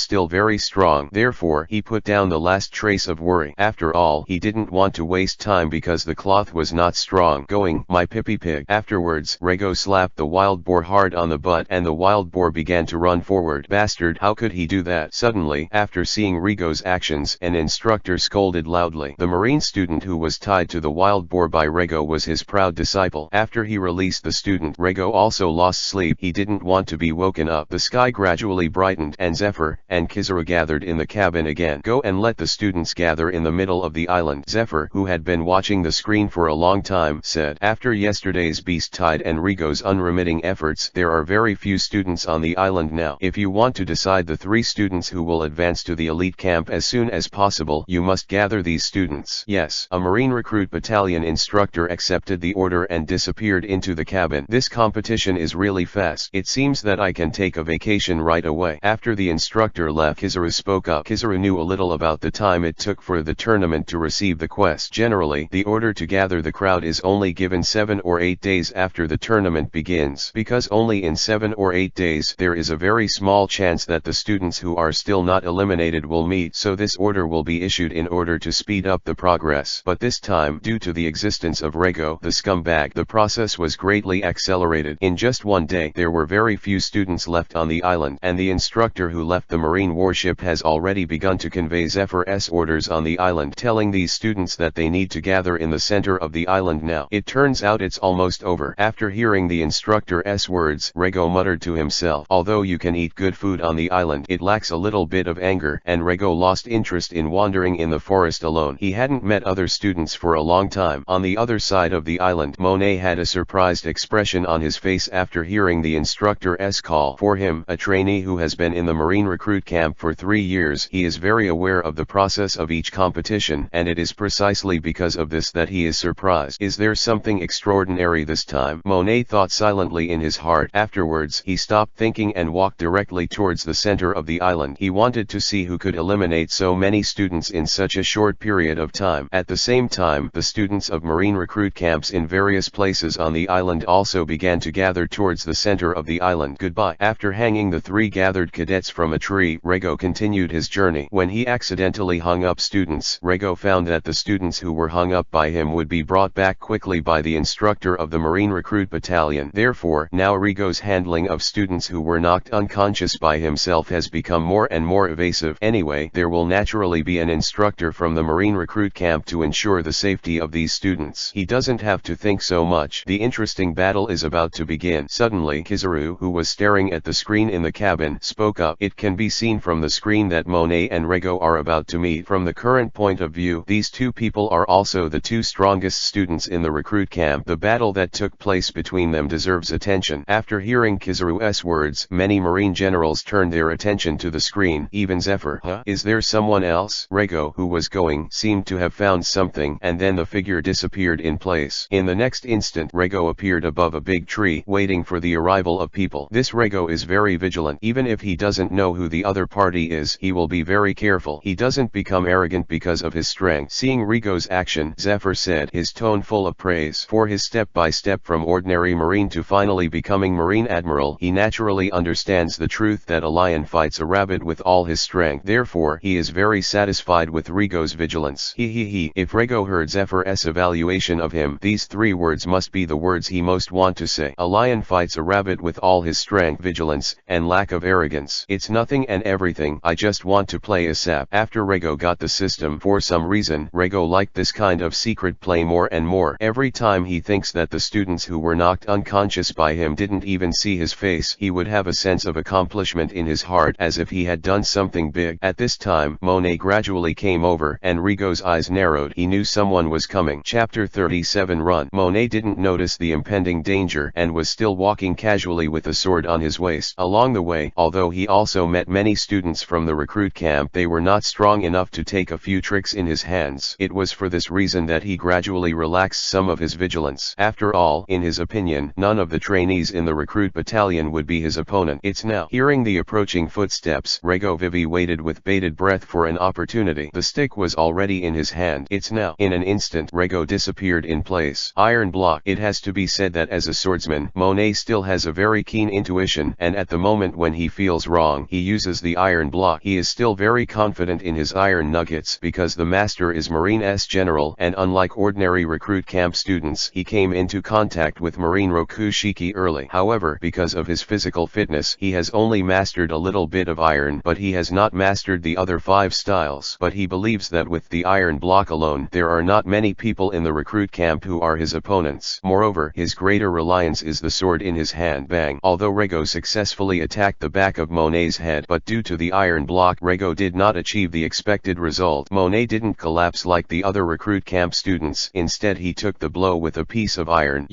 still very strong. Therefore, he put down the last trace of worry. After all, he didn't want to waste time because the cloth was not strong. Going, my pippy pig. Afterwards, Rego slapped the wild boar hard on the butt, and the wild boar began to run forward. Bastard, how could he do that? Suddenly, after seeing Rego's actions, an instructor scolded loudly. The Marine student who was tied to the wild boar by Rego was his proud disciple. After he released the student, Rego also lost sleep. He didn't want to be woken up. The sky gradually brightened, and Zephyr and Kizaru gathered in the cabin again. Go and let the students gather in the middle of the island. Zephyr, who had been watching the screen for a long time, said. After yesterday's beast tide and Rego's unremitting efforts, there are very few students on the island now. If you want to decide the 3 students who will advance to the elite camp as soon as possible, you must gather these students. Yes. A Marine Recruit Battalion instructor accepted the order and disappeared into the cabin. This competition is really fast. It seems that I can take a vacation right away. After the instructor left, Kizaru spoke up. Kizaru knew a little about the time it took for the tournament to receive the quest. Generally, the order to gather the crowd is only given 7 or 8 days after the tournament begins. Because only in 7 or 8 days, there is a very small chance that the students who are still not eliminated will meet, so this order will be issued in order to speed up the progress. But this time, due to the existence of Rego, the scumbag, the process was greatly accelerated. In just one day, there were very few students left on the island, and the instructor who left the Marine warship has already begun to convey Zephyr's orders on the island, telling these students that they need to gather in the center of the island now. It turns out it's almost over. After hearing the instructor's words, Rego muttered to himself, Although you can eat good food on the island, it lacks a little bit of anger, and Rego lost interest in wandering in the forest alone. He hadn't met other students for a long time. On the other side of the island, Monet had a surprised expression on his face after hearing the instructor's call for him, a trainee who has been in the Marine recruit camp for 3 years. He is very aware of the process of each competition, and it is precisely because of this that he is surprised. Is there something extraordinary this time? Monet thought silently in his heart. Afterwards, he stopped thinking and walked directly towards the center of the island. He wanted to see who could eliminate so many students in such a short period of time. At the same time, the students of Marine recruit camps in various places on the island also began to gather towards the center of the island. Goodbye. After hanging the 3 gathered cadets from a tree, Rego continued his journey. When he accidentally hung up students, Rego found that the students who were hung up by him would be brought back quickly by the instructor of the Marine recruit battalion. Therefore, now Rego's handling of students who were knocked unconscious by himself has become more and more evasive. Anyway, there will naturally be an instructor from the Marine recruit camp to ensure the safety of these students. He doesn't have to think so much. The interesting battle is about to begin. Suddenly, Kizaru, who was staring at the screen in the cabin, spoke up. It can be seen from the screen that Monet and Rego are about to meet. From the current point of view, these 2 people are also the 2 strongest students in the recruit camp. The battle that took place between them deserves attention. After hearing Kizaru's words, many Marine generals turned their attention to the screen. Even Zephyr. Huh? Is there someone else? Rego, who was going, seemed to have found something, and then the figure disappeared in place. In the next instant, Rego appeared above a big tree, waiting for the arrival of people. This Rego is very vigilant. Even if he doesn't know who the other party is, he will be very careful. He doesn't become arrogant because of his strength. Seeing Rego's action, Zephyr said, his tone full of praise. For his step-by-step from ordinary Marine to finally becoming Marine Admiral, he naturally understands the truth that a lion fights a rabbit with all his strength. Therefore, he is very satisfied with Rego's vigilance. If Rego heard Zephyr's evaluation of him, these 3 words must be the words he most want to say. A lion fights a rabbit with all his strength, vigilance, and lack of arrogance. It's nothing and everything. I just want to play a sap. After Rego got the system, for some reason, Rego liked this kind of secret play more and more. Every time he thinks that the students who were knocked unconscious by him didn't even see his face, he would have a sense of accomplishment in his heart, as if he had done something big. At this time, Monet gradually came over, and Rego's eyes narrowed. He knew someone was coming. Chapter 37 Run. Monet didn't notice the impending danger, and was still walking casually with a sword on his waist. Along the way, although he also met many students from the recruit camp, they were not strong enough to take a few tricks in his hands. It was for this reason that he gradually relaxed some of his vigilance. After all, in his opinion, none of the trainees in the recruit battalion would be his opponent. It's now. Hearing the approaching footsteps, Rego Vivi waited with bated breath for an opportunity. The stick was already in his hand. It's now. In an instant, Rego disappeared in place. Iron block. It has to be said that as a swordsman, Monet still has a very keen intuition, and at the moment when he feels wrong, he uses the iron block. He is still very confident in his iron nuggets because the master is Marine's general, and unlike ordinary recruit camp students, he came into contact with Marine Rokushiki early. However, because of his physical fitness, he has only mastered a little bit of iron, but he has not mastered the other 5 styles. But he believes that with the iron block alone, there are not many people in the recruit camp who are his opponents. Moreover, his greater reliance is the sword in his hand. Bang! Although Rego successfully attacked the back of Monet's head, but due to the iron block, Rego did not achieve the expected result. Monet didn't collapse like the other recruit camp students. Instead, he took the blow with a piece of iron.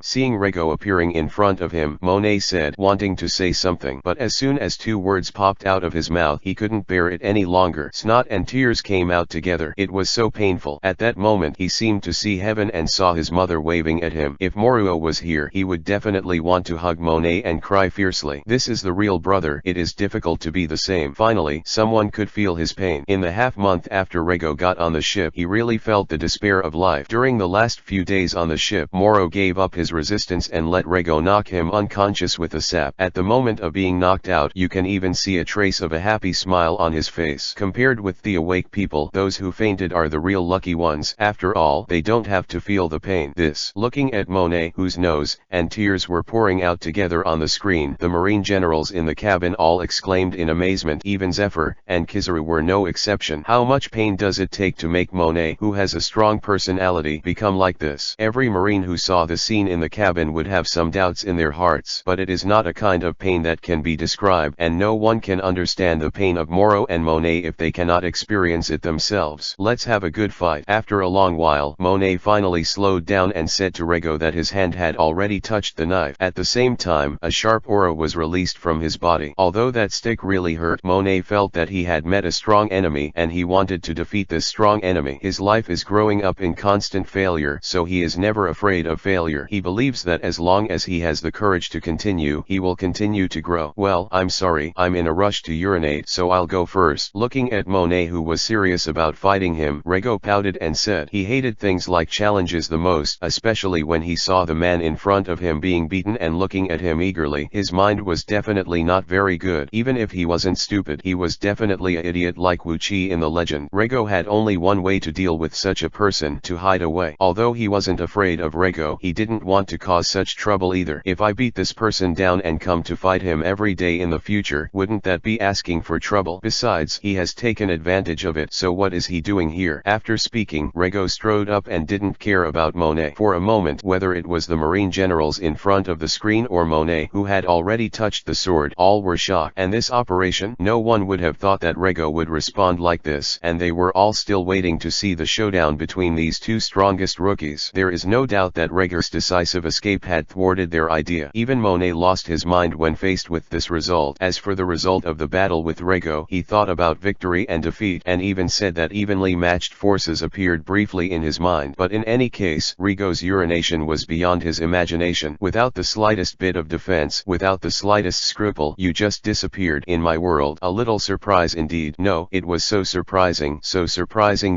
Seeing Rego appearing in front of him, Monet said, wanting to say something, but as soon as 2 words popped out of his mouth, he couldn't bear it any longer. Snot and tears came out together. It was so painful. At that moment, he seemed to see heaven and saw his mother waving at him. If Moruo was here, he would definitely want to hug Monet and cry fiercely. This is the real brother. It is difficult to be the same. Finally, someone could feel his pain. In the half-month after Rego got on the ship, he really felt the despair of life. During the last few days on the ship, Moro gave up his resistance and let Rego knock him unconscious with a sap. At the moment of being knocked out, you can even see a trace of a happy smile on his face. Compared with the awake people, those who fainted are the real lucky ones. After all, they don't have to feel the pain. Looking at Monet, whose nose and tears were pouring out together on the screen, the Marine generals in the cabin all exclaimed in amazement. Even Zephyr and Kizaru were no exception. How much pain does it take to make Monet, who has a strong personality, become like this? Every Marine who saw the scene in the cabin would have some doubts in their hearts, but it is not a kind of pain that can be described, and no one can understand the pain of Moro and Monet if they cannot experience it themselves. Let's have a good fight. After a long while, Monet finally slowed down and said to Rego that his hand had already touched the knife. At the same time, a sharp aura was released from his body. Although that stick really hurt, Monet felt that he had met a strong enemy, and he wanted to defeat this strong enemy. His life is growing up in constant failure, so he is never afraid of failure. He believes that as long as he has the courage to continue, he will continue to grow. Well, I'm sorry, I'm in a rush to urinate, so I'll go first. Looking at Monet, who was serious about fighting him, Rego pouted and said he hated things like challenges the most, especially when he saw the man in front of him being beaten and looking at him eagerly. His mind was definitely not very good. Even if he wasn't stupid, he was definitely an idiot like Wu Qi in the legend. Rego had only one way to deal with such a person: to hide away. Although he wasn't afraid of Rego, he didn't want to cause such trouble either. If I beat this person down and come to fight him every day in the future, wouldn't that be asking for trouble? Besides, he has taken advantage of it, so what is he doing here? After speaking, Rego strode up and didn't care about Monet. For a moment, whether it was the Marine generals in front of the screen or Monet, who had already touched the sword, all were shocked. And this operation? No one would have thought that Rego would respond like this, and they were all still waiting to see the showdown between these two strongest rookies. There is no doubt that Rego's decisive escape had thwarted their idea. Even Monet lost his mind when faced with this result. As for the result of the battle with Rego, he thought about victory and defeat, and even said that evenly matched forces appeared briefly in his mind. But in any case, Rego's urination was beyond his imagination. Without the slightest bit of defense, without the slightest scruple, you just disappeared in my world. A little surprise indeed. No, it was so surprising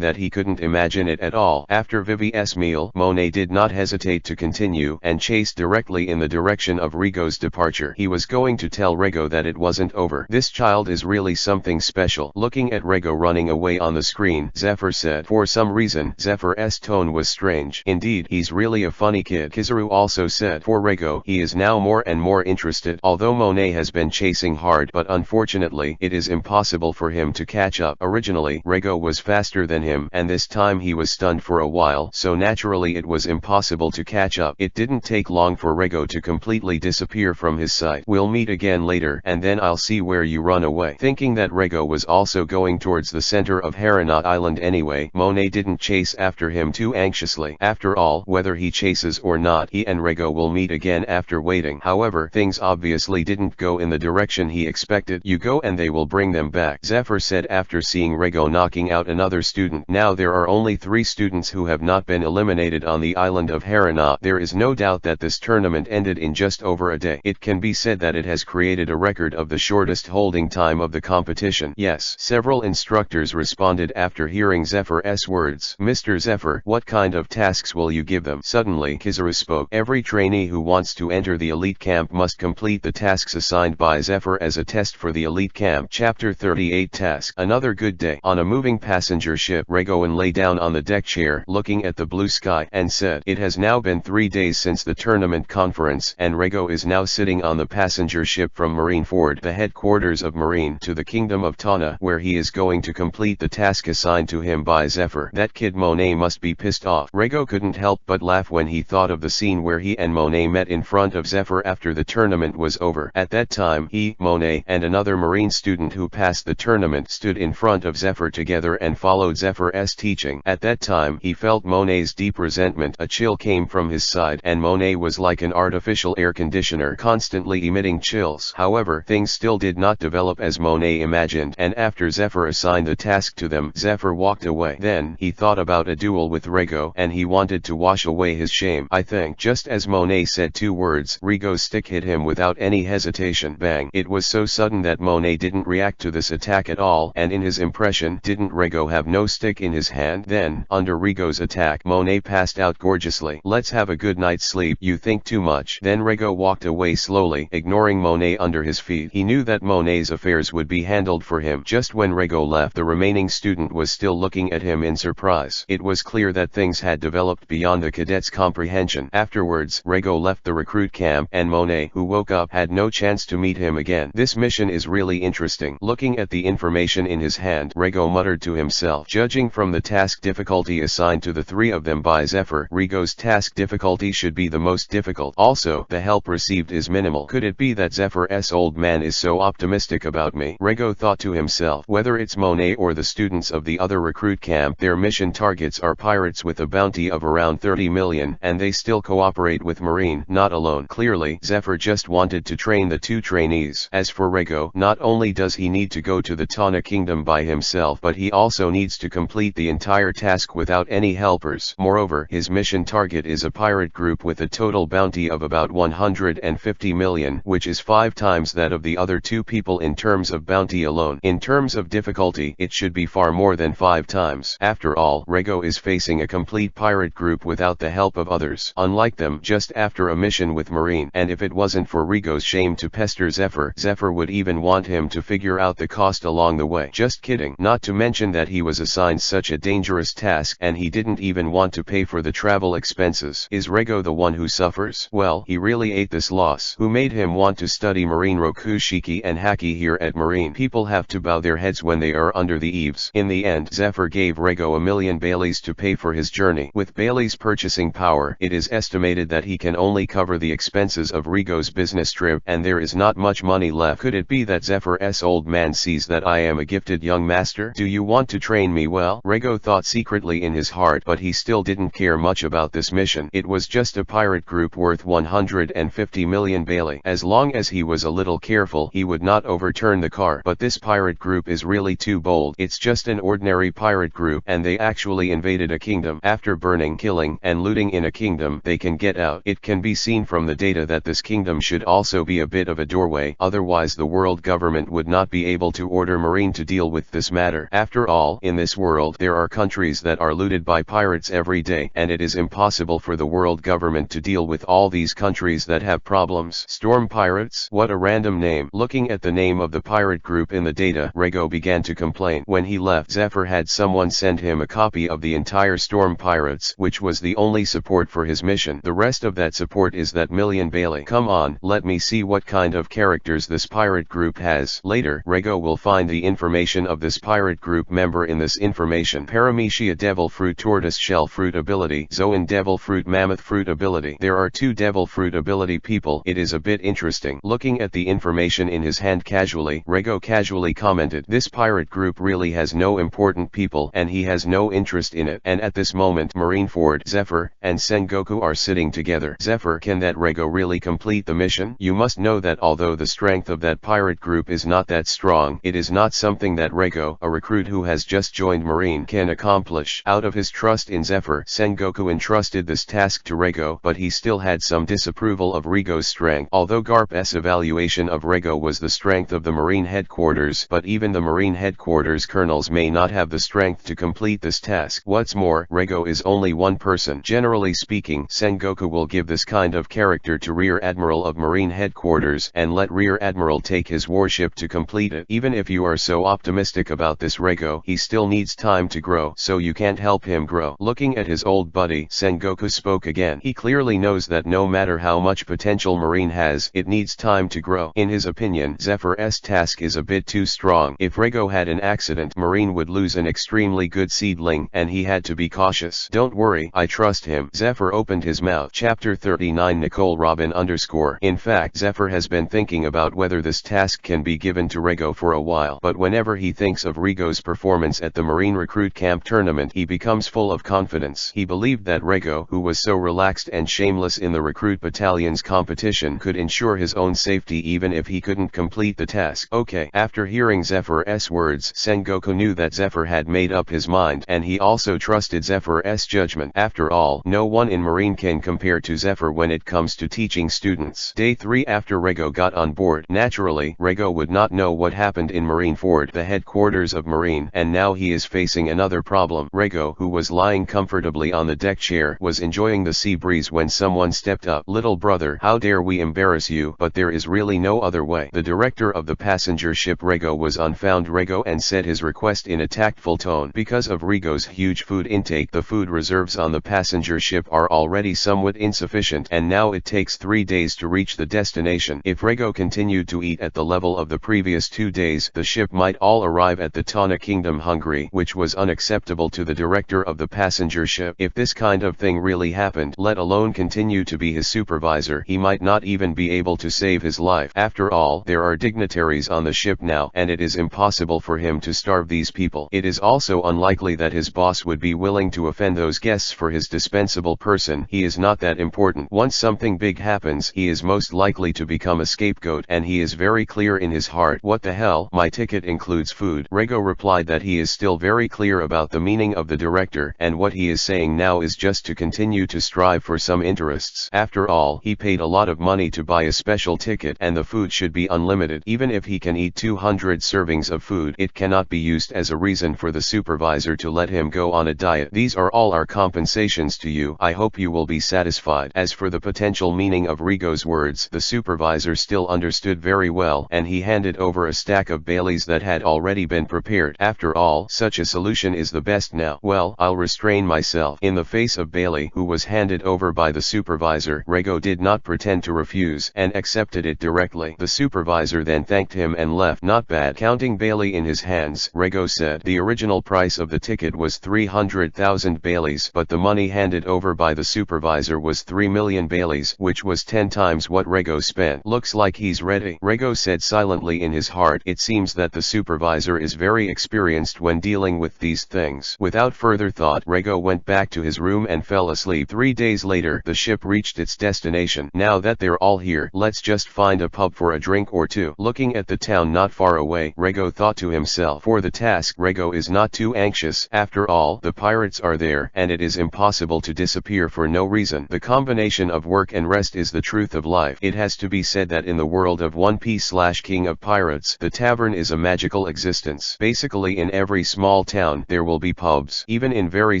that he couldn't imagine it at all. After Vivie's meal, Monet did not hesitate to continue, and chased directly in the direction of Rego's departure. He was going to tell Rego that it wasn't over. This child is really something special. Looking at Rego running away on the screen, Zephyr said. For some reason, Zephyr's tone was strange. Indeed, he's really a funny kid. Kizaru also said. For Rego, he is now more and more interested. Although Monet has been chasing hard, but unfortunately, it is impossible for him to catch up. Originally, Rego was faster than him, and this time he was stunned for a while, so naturally it was impossible to catch up. It didn't take long for Rego to completely disappear from his sight. We'll meet again later, and then I'll see where you run away. Thinking that Rego was also going towards the center of Haranat Island anyway, Monet didn't chase after him too anxiously. After all, whether he chases or not, he and Rego will meet again after waiting. However, things obviously didn't go in the direction he expected. You go and they will bring them back, Zephyr said after seeing Rego knocking out another student. Now there are only 3 students who have not been eliminated on the island of Haranat. There is no doubt that this tournament ended in just over a day. It can be said that it has created a record of the shortest holding time of the competition. Yes, several instructors responded after hearing Zephyr's words. Mr. Zephyr, what kind of tasks will you give them? Suddenly, Kizaru spoke. Every trainee who wants to enter the elite camp must complete the tasks assigned by Zephyr as a test for the elite camp. Chapter 38 Task. Another good day. On a moving passenger ship, Regoan lay down on the deck chair, looking at the blue sky, and said, it has now been 3 days since the tournament conference, and Rego is now sitting on the passenger ship from Marineford, the headquarters of Marine, to the kingdom of Tana, where he is going to complete the task assigned to him by Zephyr. That kid Monet must be pissed off. Rego couldn't help but laugh when he thought of the scene where he and Monet met in front of Zephyr after the tournament was over. At that time, he, Monet, and another Marine student who passed the tournament stood in front of Zephyr together and followed Zephyr's teaching. At that time, he felt Monet's deep resentment. A chill came from his side, and Monet was like an artificial air conditioner, constantly emitting chills. However, things still did not develop as Monet imagined, and after Zephyr assigned the task to them, Zephyr walked away. Then, he thought about a duel with Rego, and he wanted to wash away his shame. I think. Just as Monet said 2 words, Rego's stick hit him without any hesitation. Bang! It was so sudden that Monet didn't react to this attack at all, and in his impression, didn't Rego have no stick in his hand? Then, under Rego's attack, Monet passed out gorgeously. Let's have a good night's sleep. You think too much. Then Rego walked away slowly, ignoring Monet under his feet. He knew that Monet's affairs would be handled for him. Just when Rego left, the remaining student was still looking at him in surprise. It was clear that things had developed beyond the cadet's comprehension. Afterwards, Rego left the recruit camp, and Monet, who woke up, had no chance to meet him again. This mission is really interesting. Looking at the information in his hand, Rego muttered to himself. Judging from the task difficulty assigned to the 3 of them by Zephyr, Rego's task difficulty should be the most difficult. Also, the help received is minimal. animal. Could it be that Zephyr's old man is so optimistic about me? Rego thought to himself. Whether it's Monet or the students of the other recruit camp, their mission targets are pirates with a bounty of around 30 million, and they still cooperate with Marine, not alone. Clearly, Zephyr just wanted to train the two trainees. As for Rego, not only does he need to go to the Tana Kingdom by himself, but he also needs to complete the entire task without any helpers. Moreover, his mission target is a pirate group with a total bounty of about 150 million, which is 5 times that of the other two people in terms of bounty alone. In terms of difficulty, it should be far more than 5 times. After all, Rego is facing a complete pirate group without the help of others. Unlike them, just after a mission with Marine, and if it wasn't for Rego's shame to pester Zephyr, Zephyr would even want him to figure out the cost along the way. Just kidding. Not to mention that he was assigned such a dangerous task, and he didn't even want to pay for the travel expenses. Is Rego the one who suffers? Well, he really ate this loss. Who made him want to study Marine Rokushiki and Haki here at Marine? People have to bow their heads when they are under the eaves. In the end, Zephyr gave Rego 1,000,000 Baileys to pay for his journey. With Bailey's purchasing power, it is estimated that he can only cover the expenses of Rego's business trip, and there is not much money left. Could it be that Zephyr's old man sees that I am a gifted young master? Do you want to train me well? Rego thought secretly in his heart, but he still didn't care much about this mission. It was just a pirate group worth 150 million Bailey. As long as he was a little careful, he would not overturn the car. But this pirate group is really too bold. It's just an ordinary pirate group, and they actually invaded a kingdom. After burning, killing, and looting in a kingdom, they can get out. It can be seen from the data that this kingdom should also be a bit of a doorway, otherwise the world government would not be able to order Marine to deal with this matter. After all, in this world there are countries that are looted by pirates every day, and it is impossible for the world government to deal with all these countries that have problems. Storm pirates? What a random name. Looking at the name of the pirate group in the data, Rego began to complain. When he left, Zephyr had someone send him a copy of the entire Storm Pirates, which was the only support for his mission. The rest of that support is that million Bailey. Come on, let me see what kind of characters this pirate group has. Later, Rego will find the information of this pirate group member in this information. Paramecia Devil Fruit Tortoise Shell Fruit Ability, Zoan Devil Fruit Mammoth Fruit Ability. There are 2 Devil Fruit Ability people. It is a bit interesting. Looking at the information in his hand casually, Rego casually commented, this pirate group really has no important people, and he has no interest in it. And at this moment, Marineford, Zephyr, and Sengoku are sitting together. Zephyr, can that Rego really complete the mission? You must know that although the strength of that pirate group is not that strong, it is not something that Rego, a recruit who has just joined Marine, can accomplish. Out of his trust in Zephyr, Sengoku entrusted this task to Rego, but he still had some disapproval of Rego's strength. Although Garp's evaluation of Rego was the strength of the Marine headquarters, but even the Marine headquarters colonels may not have the strength to complete this task. What's more, Rego is only one person. Generally speaking, Sengoku will give this kind of character to Rear Admiral of Marine headquarters, and let Rear Admiral take his warship to complete it. Even if you are so optimistic about this Rego, he still needs time to grow, so you can't help him grow. Looking at his old buddy, Sengoku spoke again. He clearly knows that no matter how much potential Marine has, it needs time to grow. In his opinion, Zephyr's task is a bit too strong. If Rego had an accident, Marine would lose an extremely good seedling, and he had to be cautious. Don't worry, I trust him. Zephyr opened his mouth. Chapter 39 Nicole Robin _ In fact, Zephyr has been thinking about whether this task can be given to Rego for a while, but whenever he thinks of Rego's performance at the Marine Recruit Camp tournament, he becomes full of confidence. He believed that Rego, who was so relaxed and shameless in the recruit battalion's competition, could ensure his own safety even if he couldn't complete the task. Okay. After hearing Zephyr's words, Sengoku knew that Zephyr had made up his mind, and he also trusted Zephyr's judgment. After all, no one in Marine can compare to Zephyr when it comes to teaching students. Day 3 after Rego got on board. Naturally, Rego would not know what happened in Marineford, the headquarters of Marine, and now he is facing another problem. Rego, who was lying comfortably on the deck chair, was enjoying the sea breeze when someone stepped up. Little brother, how dare we embarrass you, but there is really no other way. The director of the passenger ship Rego was unfound Rego and said his request in a tactful tone. Because of Rego's huge food intake, the food reserves on the passenger ship are already somewhat insufficient, and now it takes 3 days to reach the destination. If Rego continued to eat at the level of the previous 2 days, the ship might all arrive at the Tana Kingdom hungry, which was unacceptable to the director of the passenger ship. If this kind of thing really happened, let alone continue to be his supervisor, he might not even even be able to save his life. After all, there are dignitaries on the ship now, and it is impossible for him to starve these people. It is also unlikely that his boss would be willing to offend those guests for his dispensable person. He is not that important. Once something big happens, he is most likely to become a scapegoat, and he is very clear in his heart. What the hell? My ticket includes food. Rego replied that he is still very clear about the meaning of the director, and what he is saying now is just to continue to strive for some interests. After all, he paid a lot of money to buy a special ticket, and the food should be unlimited. Even if he can eat 200 servings of food, it cannot be used as a reason for the supervisor to let him go on a diet. These are all our compensations to you. I hope you will be satisfied. As for the potential meaning of Rego's words, the supervisor still understood very well, and he handed over a stack of Baileys that had already been prepared. After all, such a solution is the best now. Well, I'll restrain myself. In the face of Bailey, who was handed over by the supervisor, Rego did not pretend to refuse, and accepted it directly. The supervisor then thanked him and left. Not bad. Counting Bailey in his hands, Rego said the original price of the ticket was 300,000 Baileys, but the money handed over by the supervisor was 3 million Baileys, which was 10 times what Rego spent. Looks like he's ready, Rego said silently in his heart. It seems that the supervisor is very experienced when dealing with these things. Without further thought, Rego went back to his room and fell asleep. 3 days later, the ship reached its destination. Now that they're all here, let's just find a pub for a drink or two. Looking at the town not far away, Rego thought to himself. For the task, Rego is not too anxious. After all, the pirates are there, and it is impossible to disappear for no reason. The combination of work and rest is the truth of life. It has to be said that in the world of One Piece/King of Pirates, the tavern is a magical existence. Basically in every small town, there will be pubs. Even in very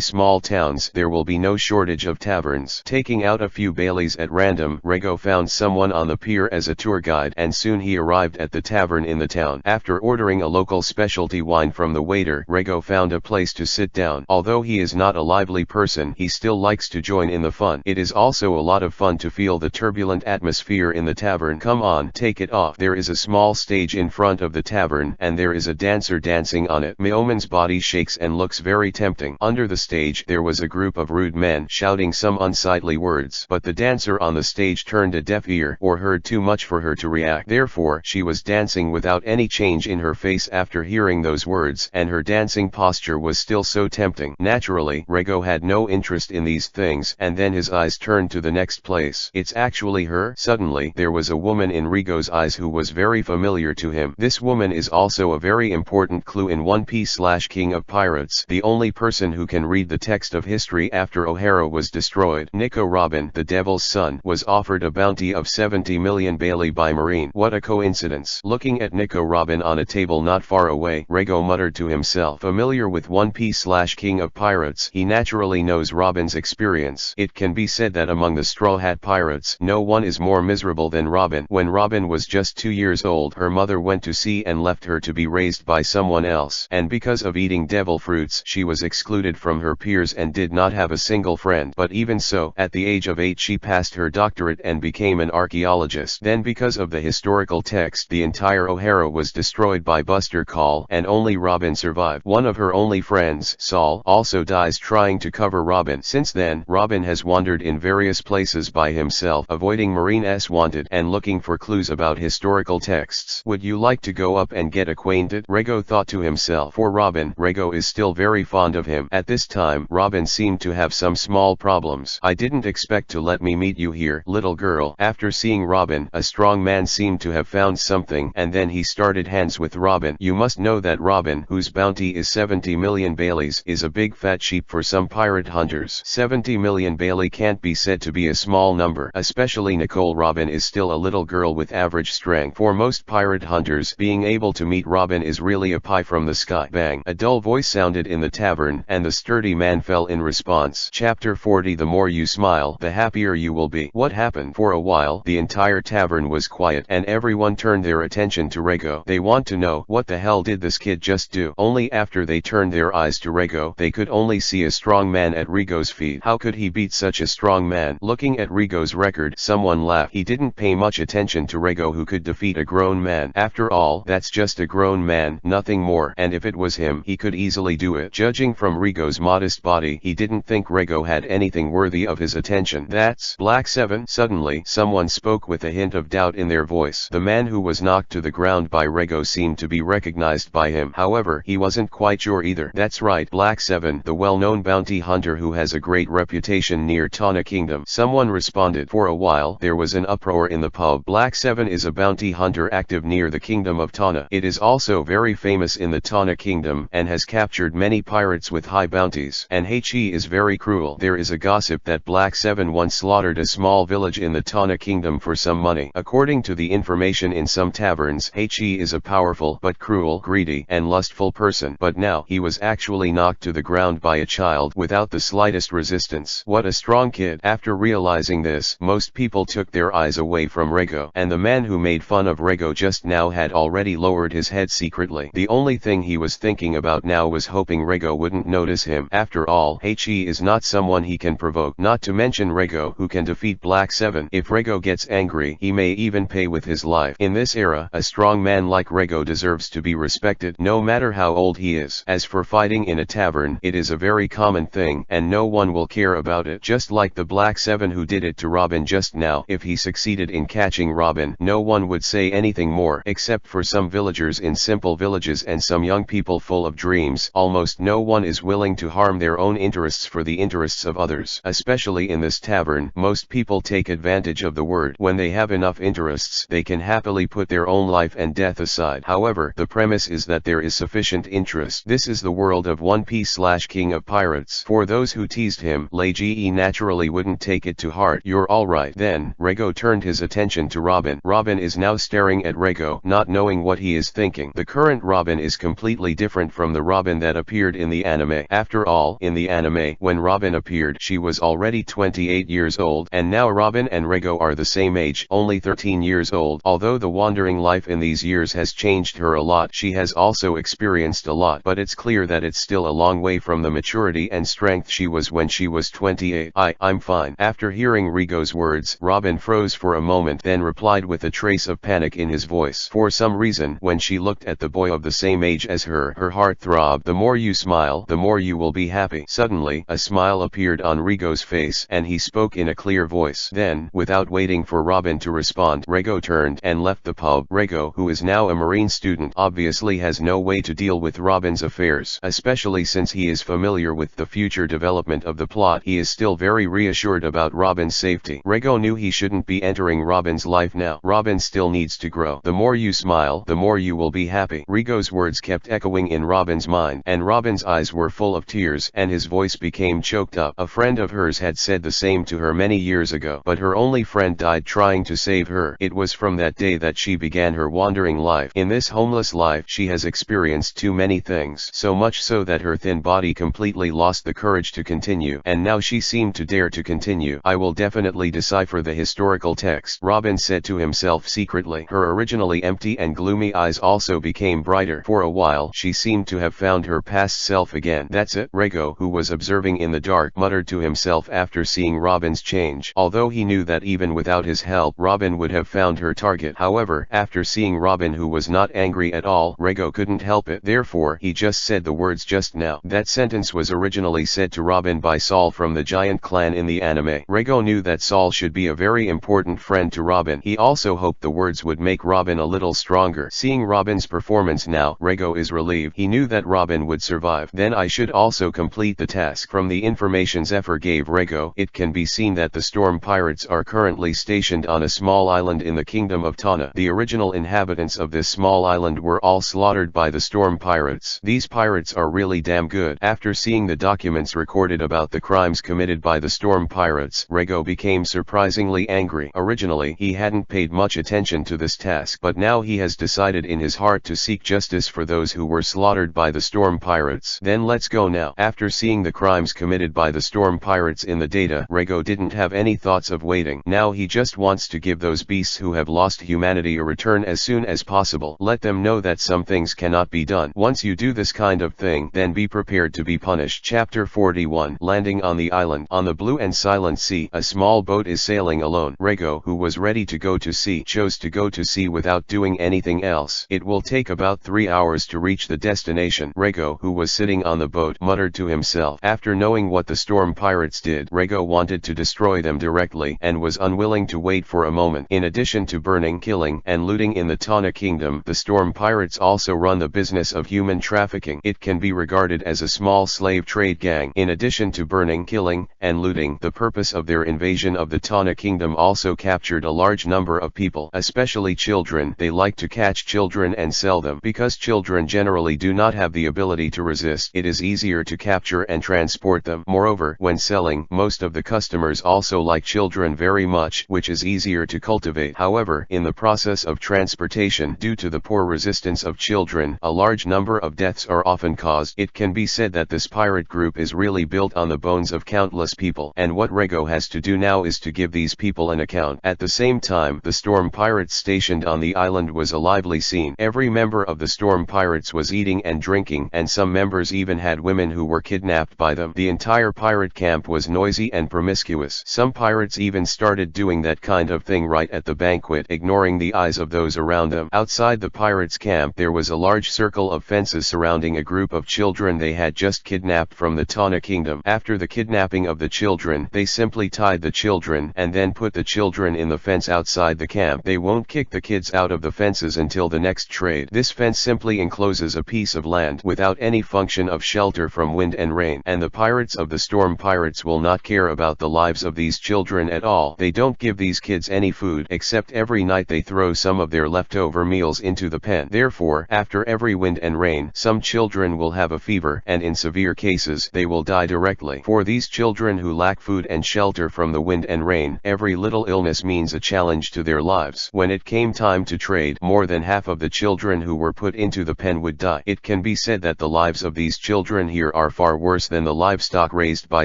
small towns, there will be no shortage of taverns. Taking out a few Baileys at random, Rego found someone on the pier as a tour guide, and soon he arrived at the tavern in the town. After ordering a local specialty wine from the waiter, Rego found a place to sit down. Although he is not a lively person, he still likes to join in the fun. It is also a lot of fun to feel the turbulent atmosphere in the tavern. Come on, take it off. There is a small stage in front of the tavern, and there is a dancer dancing on it. Meoman's body shakes and looks very tempting. Under the stage, there was a group of rude men shouting some unsightly words, but the dancer on the stage turned a deaf ear, or heard too much for her to react. Therefore, she was dancing without any change in her face after hearing those words, and her dancing posture was still so tempting. Naturally, Rego had no interest in these things, and then his eyes turned to the next place. It's actually her. Suddenly, there was a woman in Rego's eyes who was very familiar to him. This woman is also a very important clue in One Piece/King of Pirates. The only person who can read the text of history after O'Hara was destroyed. Nico Robin, the Devil's son, was offered a bounty of 70 million Bailey by Marine. What a coincidence. Looking at Nico Robin on a table not far away, Rego muttered to himself. Familiar with One Piece/King of Pirates, he naturally knows Robin's experience. It can be said that among the Straw Hat Pirates, no one is more miserable than Robin. When Robin was just 2 years old, her mother went to sea and left her to be raised by someone else, and because of eating devil fruits, she was excluded from her peers and did not have a single friend. But even so, at the age of 8 she passed her doctorate and became an archaeologist. Then because of the historical text, the entire O'Hara was destroyed by Buster Call, and only Robin survived. One of her only friends, Saul, also dies trying to cover Robin. Since then, Robin has wandered in various places by himself, avoiding Marine's wanted and looking for clues about historical texts. Would you like to go up and get acquainted? Rego thought to himself. For Robin, Rego is still very fond of him. At this time, Robin seemed to have some small problems. I didn't expect to let me meet you here, little girl. After seeing Robin, a strong man seemed to have found something, and then he started hands with Robin. You must know that Robin, whose bounty is 70 million Baileys, is a big fat sheep for some pirate hunters. 70 million Bailey can't be said to be a small number, especially Nicole. Robin is still a little girl with average strength. For most pirate hunters, being able to meet Robin is really a pie from the sky. Bang! A dull voice sounded in the tavern, and the sturdy man fell in response. Chapter 40. The more you smile, the happier you will be. What happened? For a while, the entire tavern was quiet, and everyone turned their attention to Rego. They want to know, what the hell did this kid just do? Only after they turned their eyes to Rego, they could only see a strong man at Rego's feet. How could he beat such a strong man? Looking at Rego's record, someone laughed. He didn't pay much attention to Rego, who could defeat a grown man. After all, that's just a grown man, nothing more, and if it was him, he could easily do it. Judging from Rego's modest body, he didn't think Rego had anything worthy of his attention. That's Black 7. Suddenly, someone someone spoke with a hint of doubt in their voice. The man who was knocked to the ground by Rego seemed to be recognized by him. However, he wasn't quite sure either. That's right, Black 7, the well-known bounty hunter who has a great reputation near Tana Kingdom. Someone responded. For a while, there was an uproar in the pub. Black 7 is a bounty hunter active near the Kingdom of Tana. It is also very famous in the Tana Kingdom and has captured many pirates with high bounties. And he is very cruel. There is a gossip that Black 7 once slaughtered a small village in the Tana Kingdom for some money. According to the information in some taverns, he is a powerful but cruel, greedy, and lustful person. But now, he was actually knocked to the ground by a child without the slightest resistance. What a strong kid. After realizing this, most people took their eyes away from Rego, and the man who made fun of Rego just now had already lowered his head secretly. The only thing he was thinking about now was hoping Rego wouldn't notice him. After all, he is not someone he can provoke, not to mention Rego, who can defeat Black 7. If Rego gets angry, he may even pay with his life. In this era, a strong man like Rego deserves to be respected, no matter how old he is. As for fighting in a tavern, it is a very common thing, and no one will care about it. Just like the Black 7 who did it to Robin just now. If he succeeded in catching Robin, no one would say anything more, except for some villagers in simple villages and some young people full of dreams. Almost no one is willing to harm their own interests for the interests of others. Especially in this tavern, most people take advantage of the word. When they have enough interests, they can happily put their own life and death aside. However, the premise is that there is sufficient interest. This is the world of One Piece / King of Pirates. For those who teased him, Leiji naturally wouldn't take it to heart. You're alright. Then, Rego turned his attention to Robin. Robin is now staring at Rego, not knowing what he is thinking. The current Robin is completely different from the Robin that appeared in the anime. After all, in the anime, when Robin appeared, she was already 28 years old, and now Robin and Rego are the same age, only 13 years old. Although the wandering life in these years has changed her a lot, she has also experienced a lot, but it's clear that it's still a long way from the maturity and strength she was when she was 28. I'm fine. After hearing Rego's words, Robin froze for a moment, then replied with a trace of panic in his voice. For some reason, when she looked at the boy of the same age as her heart throbbed. The more you smile, the more you will be happy. Suddenly, a smile appeared on Rego's face, and he spoke in a clear voice. Then, without waiting for Robin to respond, Rego turned and left the pub. Rego, who is now a marine student, obviously has no way to deal with Robin's affairs, especially since he is familiar with the future development of the plot. He is still very reassured about Robin's safety. Rego knew he shouldn't be entering Robin's life now. Robin still needs to grow. The more you smile, the more you will be happy. Rego's words kept echoing in Robin's mind, and Robin's eyes were full of tears, and his voice became choked up. A friend of hers had said the same to her many years ago, but her only friend died trying to save her. It was from that day that she began her wandering life. In this homeless life, she has experienced too many things, so much so that her thin body completely lost the courage to continue, and now she seemed to dare to continue. I will definitely decipher the historical text, Robin said to himself secretly. Her originally empty and gloomy eyes also became brighter. For a while, she seemed to have found her past self again. That's it, Rego, who was observing in the dark, muttered to himself after seeing Robin's change. Although he knew that even without his help, Robin would have found her target. However, after seeing Robin, who was not angry at all, Rego couldn't help it. Therefore, he just said the words just now. That sentence was originally said to Robin by Saul from the Giant Clan in the anime. Rego knew that Saul should be a very important friend to Robin. He also hoped the words would make Robin a little stronger. Seeing Robin's performance now, Rego is relieved. He knew that Robin would survive. Then I should also complete the task. From the information Zephyr gave Rego, it can be seen that the storm pirates are currently stationed on a small island in the Kingdom of Tana. The original inhabitants of this small island were all slaughtered by the storm pirates. These pirates are really damn good. After seeing the documents recorded about the crimes committed by the storm pirates, Rego became surprisingly angry. Originally, he hadn't paid much attention to this task, but now he has decided in his heart to seek justice for those who were slaughtered by the storm pirates. Then let's go now. After seeing the crimes committed by the storm pirates in the data, Rego didn't have any thoughts of waiting. Now he just wants to give those beasts who have lost humanity a return as soon as possible. Let them know that some things cannot be done. Once you do this kind of thing, then be prepared to be punished. Chapter 41. Landing on the island. On the blue and silent sea, a small boat is sailing alone. Rego, who was ready to go to sea, chose to go to sea without doing anything else. It will take about 3 hours to reach the destination. Rego, who was sitting on the boat, muttered to himself. After knowing what the storm pirates did, Rego wanted to destroy them directly, and was unwilling willing to wait for a moment. In addition to burning, killing, and looting in the Tana Kingdom, the storm pirates also run the business of human trafficking. It can be regarded as a small slave trade gang. In addition to burning, killing, and looting, the purpose of their invasion of the Tana Kingdom also captured a large number of people, especially children. They like to catch children and sell them. Because children generally do not have the ability to resist, it is easier to capture and transport them. Moreover, when selling, most of the customers also like children very much, which is easier to cultivate. However, in the process of transportation, due to the poor resistance of children, a large number of deaths are often caused. It can be said that this pirate group is really built on the bones of countless people, and what Rego has to do now is to give these people an account. At the same time, the storm pirates stationed on the island was a lively scene. Every member of the storm pirates was eating and drinking, and some members even had women who were kidnapped by them. The entire pirate camp was noisy and promiscuous. Some pirates even started doing that kind of thing right at the banquet, ignoring the eyes of those around them. Outside the pirates' camp there was a large circle of fences surrounding a group of children they had just kidnapped from the Tana Kingdom. After the kidnapping of the children, they simply tied the children and then put the children in the fence outside the camp. They won't kick the kids out of the fences until the next trade. This fence simply encloses a piece of land without any function of shelter from wind and rain, and the pirates of the storm pirates will not care about the lives of these children at all. They don't give these kids any food, except every night they throw some of their leftover meals into the pen. Therefore, after every wind and rain, some children will have a fever, and in severe cases, they will die directly. For these children who lack food and shelter from the wind and rain, every little illness means a challenge to their lives. When it came time to trade, more than half of the children who were put into the pen would die. It can be said that the lives of these children here are far worse than the livestock raised by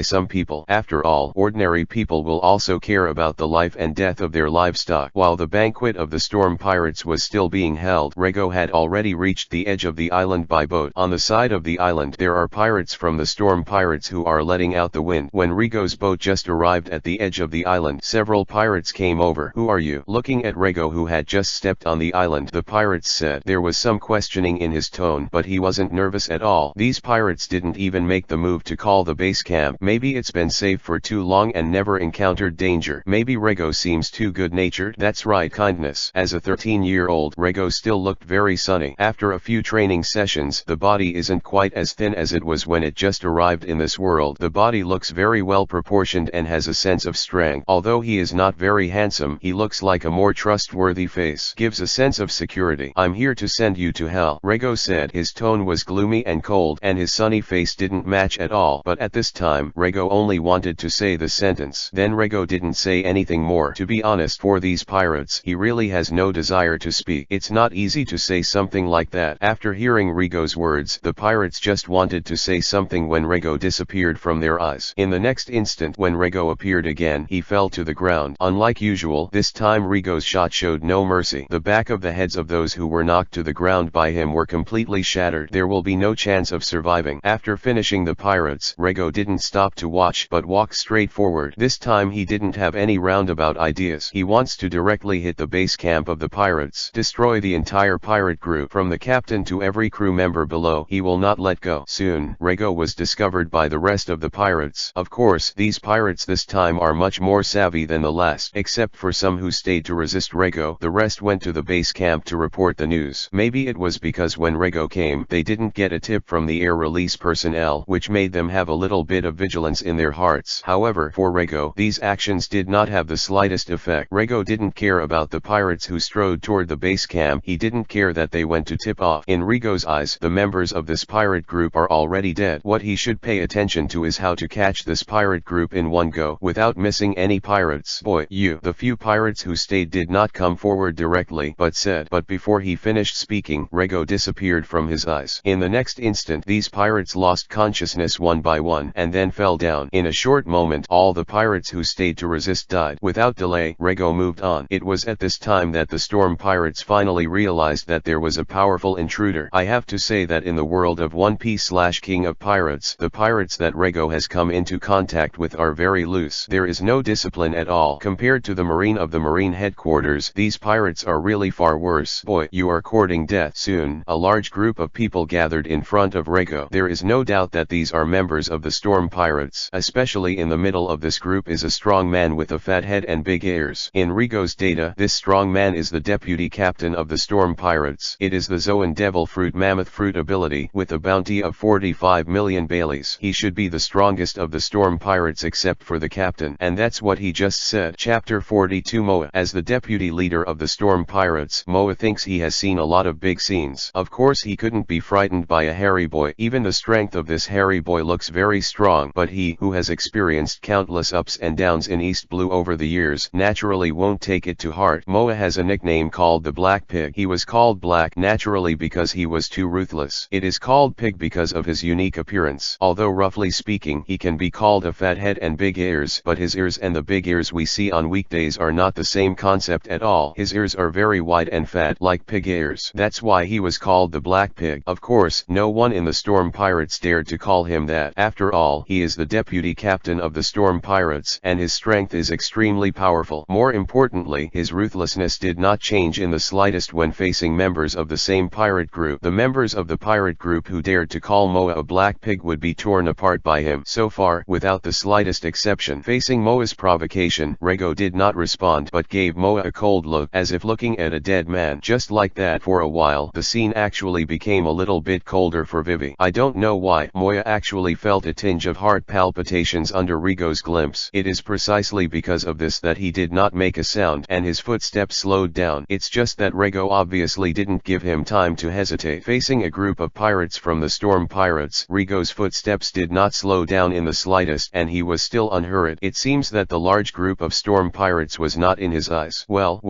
some people. After all, ordinary people will also care about the life and death of their livestock. While the banquet of the storm pirates was still being held, Rego had already reached the edge of the island by boat. On the side of the island there are pirates from the storm pirates who are letting out the wind. When Rego's boat just arrived at the edge of the island, several pirates came over. "Who are you?" Looking at Rego, who had just stepped on the island, the pirates said. There was some questioning in his tone, but he wasn't nervous at all. These pirates didn't even make the move to call the base camp. Maybe it's been safe for too long and never encountered danger. Maybe Rego seems too good-natured. That's right, kindness. As a 13-year-old, Rego still looked very sunny. After a few training sessions, the body isn't quite as thin as it was when it just arrived in this world. The body looks very well proportioned and has a sense of strength. Although he is not very handsome, he looks like a more trustworthy face. Gives a sense of security. "I'm here to send you to hell," Rego said. His tone was gloomy and cold, and his sunny face didn't match at all. But at this time, Rego only wanted to say the sentence. Then Rego didn't say anything more. To be honest, for these pirates, he really has no desire to speak. It's not easy to say something like that. After hearing Rego's words, the pirates just wanted to say something when Rego disappeared from their eyes. In the next instant, when Rego appeared again, he fell to the ground. Unlike usual, this time Rego's shot showed no mercy. The back of the heads of those who were knocked to the ground by him were completely shattered. There will be no chance of surviving. After finishing the pirates, Rego didn't stop to watch, but walked straight forward. This time he didn't have any roundabout ideas. He wants to directly hit the base camp of the pirates. Destroy the entire pirate group, from the captain to every crew member below. He will not let go. Soon, Rego was discovered by the rest of the pirates. Of course, these pirates this time are much more savvy than the last. Except for some who stayed to resist Rego, the rest went to the base camp to report the news. Maybe it was because when Rego came, they didn't get a tip from the air release personnel, which made them have a little bit of vigilance in their hearts. However, for Rego, these actions did not have the slightest effect. Rego didn't care about the pirates who strode toward the base camp. He didn't care that they went to tip off. In Rego's eyes, the members of this pirate group are already dead. What he should pay attention to is how to catch this pirate group in one go, without missing any pirates. "Boy, you." The few pirates who stayed did not come forward directly, but said. But before he finished speaking, Rego disappeared from his eyes. In the next instant, these pirates lost consciousness one by one, and then fell down. In a short moment, all the pirates who stayed to resist died. Without delay, Rego moved on. It was at this time that the storm pirates finally realized that there was a powerful intruder. I have to say that in the world of One Piece/King of Pirates, the pirates that Rego has come into contact with are very loose. There is no discipline at all. Compared to the Marine of the Marine headquarters, these pirates are really far worse. "Boy, you are courting death." Soon, a large group of people gathered in front of Rego. There is no doubt that these are members of the storm pirates. Especially in the middle of this group is a strong man with a fat fat head and big ears. In Rigo's data, this strong man is the deputy captain of the Storm Pirates. It is the Zoan Devil Fruit Mammoth Fruit ability with a bounty of 45 million Baileys. He should be the strongest of the Storm Pirates except for the captain. And that's what he just said. Chapter 42 Moa. As the deputy leader of the Storm Pirates, Moa thinks he has seen a lot of big scenes. Of course he couldn't be frightened by a hairy boy. Even the strength of this hairy boy looks very strong. But he, who has experienced countless ups and downs in East Blue over the years, naturally won't take it to heart. Moa has a nickname called the Black Pig. He was called Black naturally because he was too ruthless. It is called Pig because of his unique appearance. Although roughly speaking he can be called a fat head and big ears, but his ears and the big ears we see on weekdays are not the same concept at all. His ears are very wide and fat like pig ears. That's why he was called the Black Pig. Of course, no one in the Storm Pirates dared to call him that. After all, he is the deputy captain of the Storm Pirates, and his strength is extremely powerful. More importantly, his ruthlessness did not change in the slightest when facing members of the same pirate group. The members of the pirate group who dared to call Moa a black pig would be torn apart by him. So far, without the slightest exception. Facing Moa's provocation, Rego did not respond but gave Moa a cold look, as if looking at a dead man. Just like that, for a while, the scene actually became a little bit colder for Vivi. I don't know why. Moa actually felt a tinge of heart palpitations under Rego's glimpse. It is precisely because of this that he did not make a sound, and his footsteps slowed down. It's just that Rego obviously didn't give him time to hesitate. Facing a group of pirates from the Storm Pirates, Rego's footsteps did not slow down in the slightest, and he was still unhurried. It seems that the large group of Storm Pirates was not in his eyes. Well,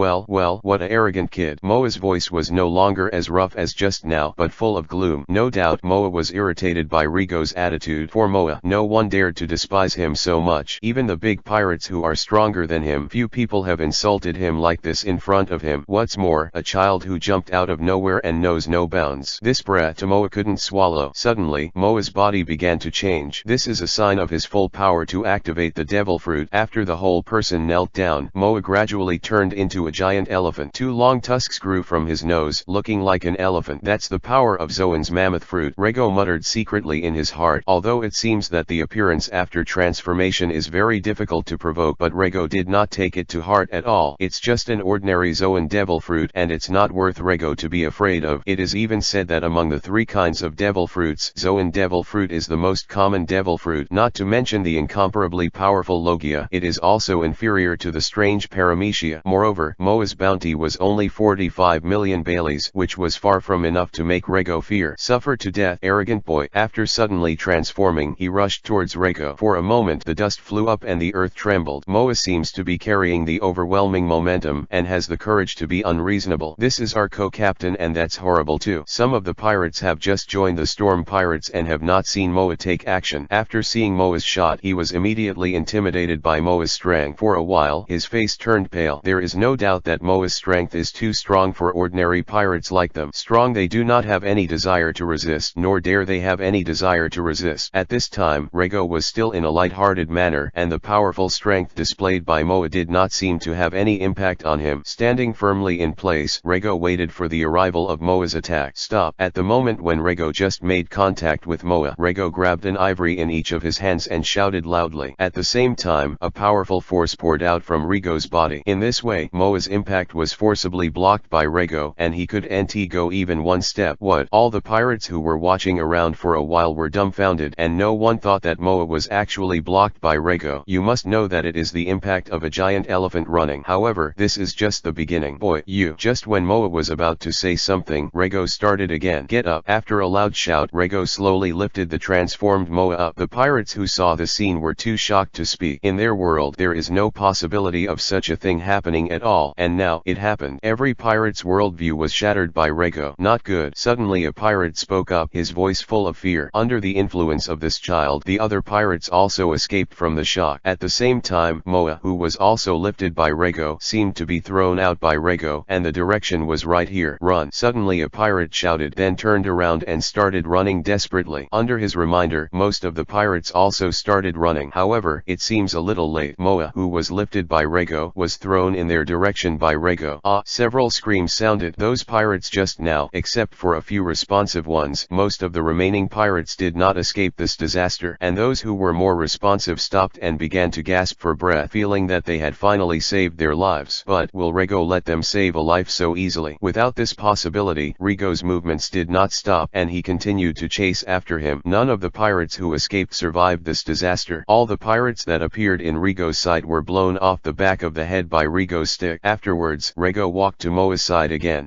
what a arrogant kid. Moa's voice was no longer as rough as just now, but full of gloom. No doubt Moa was irritated by Rego's attitude. For Moa, no one dared to despise him so much. Even the big pirates who are stronger than him. Few people have insulted him like this in front of him. What's more, a child who jumped out of nowhere and knows no bounds. This breath Moa couldn't swallow. Suddenly, Moa's body began to change. This is a sign of his full power to activate the devil fruit. After the whole person knelt down, Moa gradually turned into a giant elephant. Two long tusks grew from his nose, looking like an elephant. That's the power of Zoan's mammoth fruit, Rego muttered secretly in his heart. Although it seems that the appearance after transformation is very difficult to provoke, but Rego did not take it to heart at all. It's just an ordinary Zoan devil fruit, and it's not worth Rego to be afraid of. It is even said that among the three kinds of devil fruits, Zoan devil fruit is the most common devil fruit. Not to mention the incomparably powerful Logia, it is also inferior to the strange Paramecia. Moreover, Moa's bounty was only 45 million Baileys, which was far from enough to make Rego fear. Suffer to death, arrogant boy. After suddenly transforming, he rushed towards Rego. For a moment the dust flew up and the earth trembled. Moa seems to be carrying the overwhelming momentum, and has the courage to be unreasonable. This is our co-captain, and that's horrible too. Some of the pirates have just joined the Storm Pirates and have not seen Moa take action. After seeing Moa's shot, he was immediately intimidated by Moa's strength. For a while, his face turned pale. There is no doubt that Moa's strength is too strong for ordinary pirates like them. Strong, they do not have any desire to resist, nor dare they have any desire to resist. At this time, Rego was still in a light-hearted manner, and the powerful strength displayed by Moa did not seem to have any impact on him. Standing firmly in place, Rego waited for the arrival of Moa's attack. Stop. At the moment when Rego just made contact with Moa, Rego grabbed an ivory in each of his hands and shouted loudly. At the same time, a powerful force poured out from Rego's body. In this way, Moa's impact was forcibly blocked by Rego, and he couldn't go even one step. What? All the pirates who were watching around for a while were dumbfounded, and no one thought that Moa was actually blocked by Rego. You must know that it is the impact of a giant elephant running. However, this is just the beginning. Boy, you. Just when Moa was about to say something, Rego started again. Get up. After a loud shout, Rego slowly lifted the transformed Moa up. The pirates who saw the scene were too shocked to speak. In their world, there is no possibility of such a thing happening at all. And now, it happened. Every pirate's worldview was shattered by Rego. Not good. Suddenly a pirate spoke up, his voice full of fear. Under the influence of this child, the other pirates also escaped from the shock. At the same time, Moa, who was also lifted by Rego, seemed to be thrown out by Rego, and the direction was right here. Run. Suddenly a pirate shouted, then turned around and started running desperately. Under his reminder, most of the pirates also started running. However, it seems a little late. Moa, who was lifted by Rego, was thrown in their direction by Rego. Several screams sounded. Those pirates just now, except for a few responsive ones, most of the remaining pirates did not escape this disaster, and those who were more responsive stopped and began to gasp for breath. feeling that they had finally saved their lives. But will Rego let them save a life so easily? Without this possibility, Rego's movements did not stop, and he continued to chase after him. None of the pirates who escaped survived this disaster. All the pirates that appeared in Rego's sight were blown off the back of the head by Rego's stick. Afterwards, Rego walked to Moa's side again.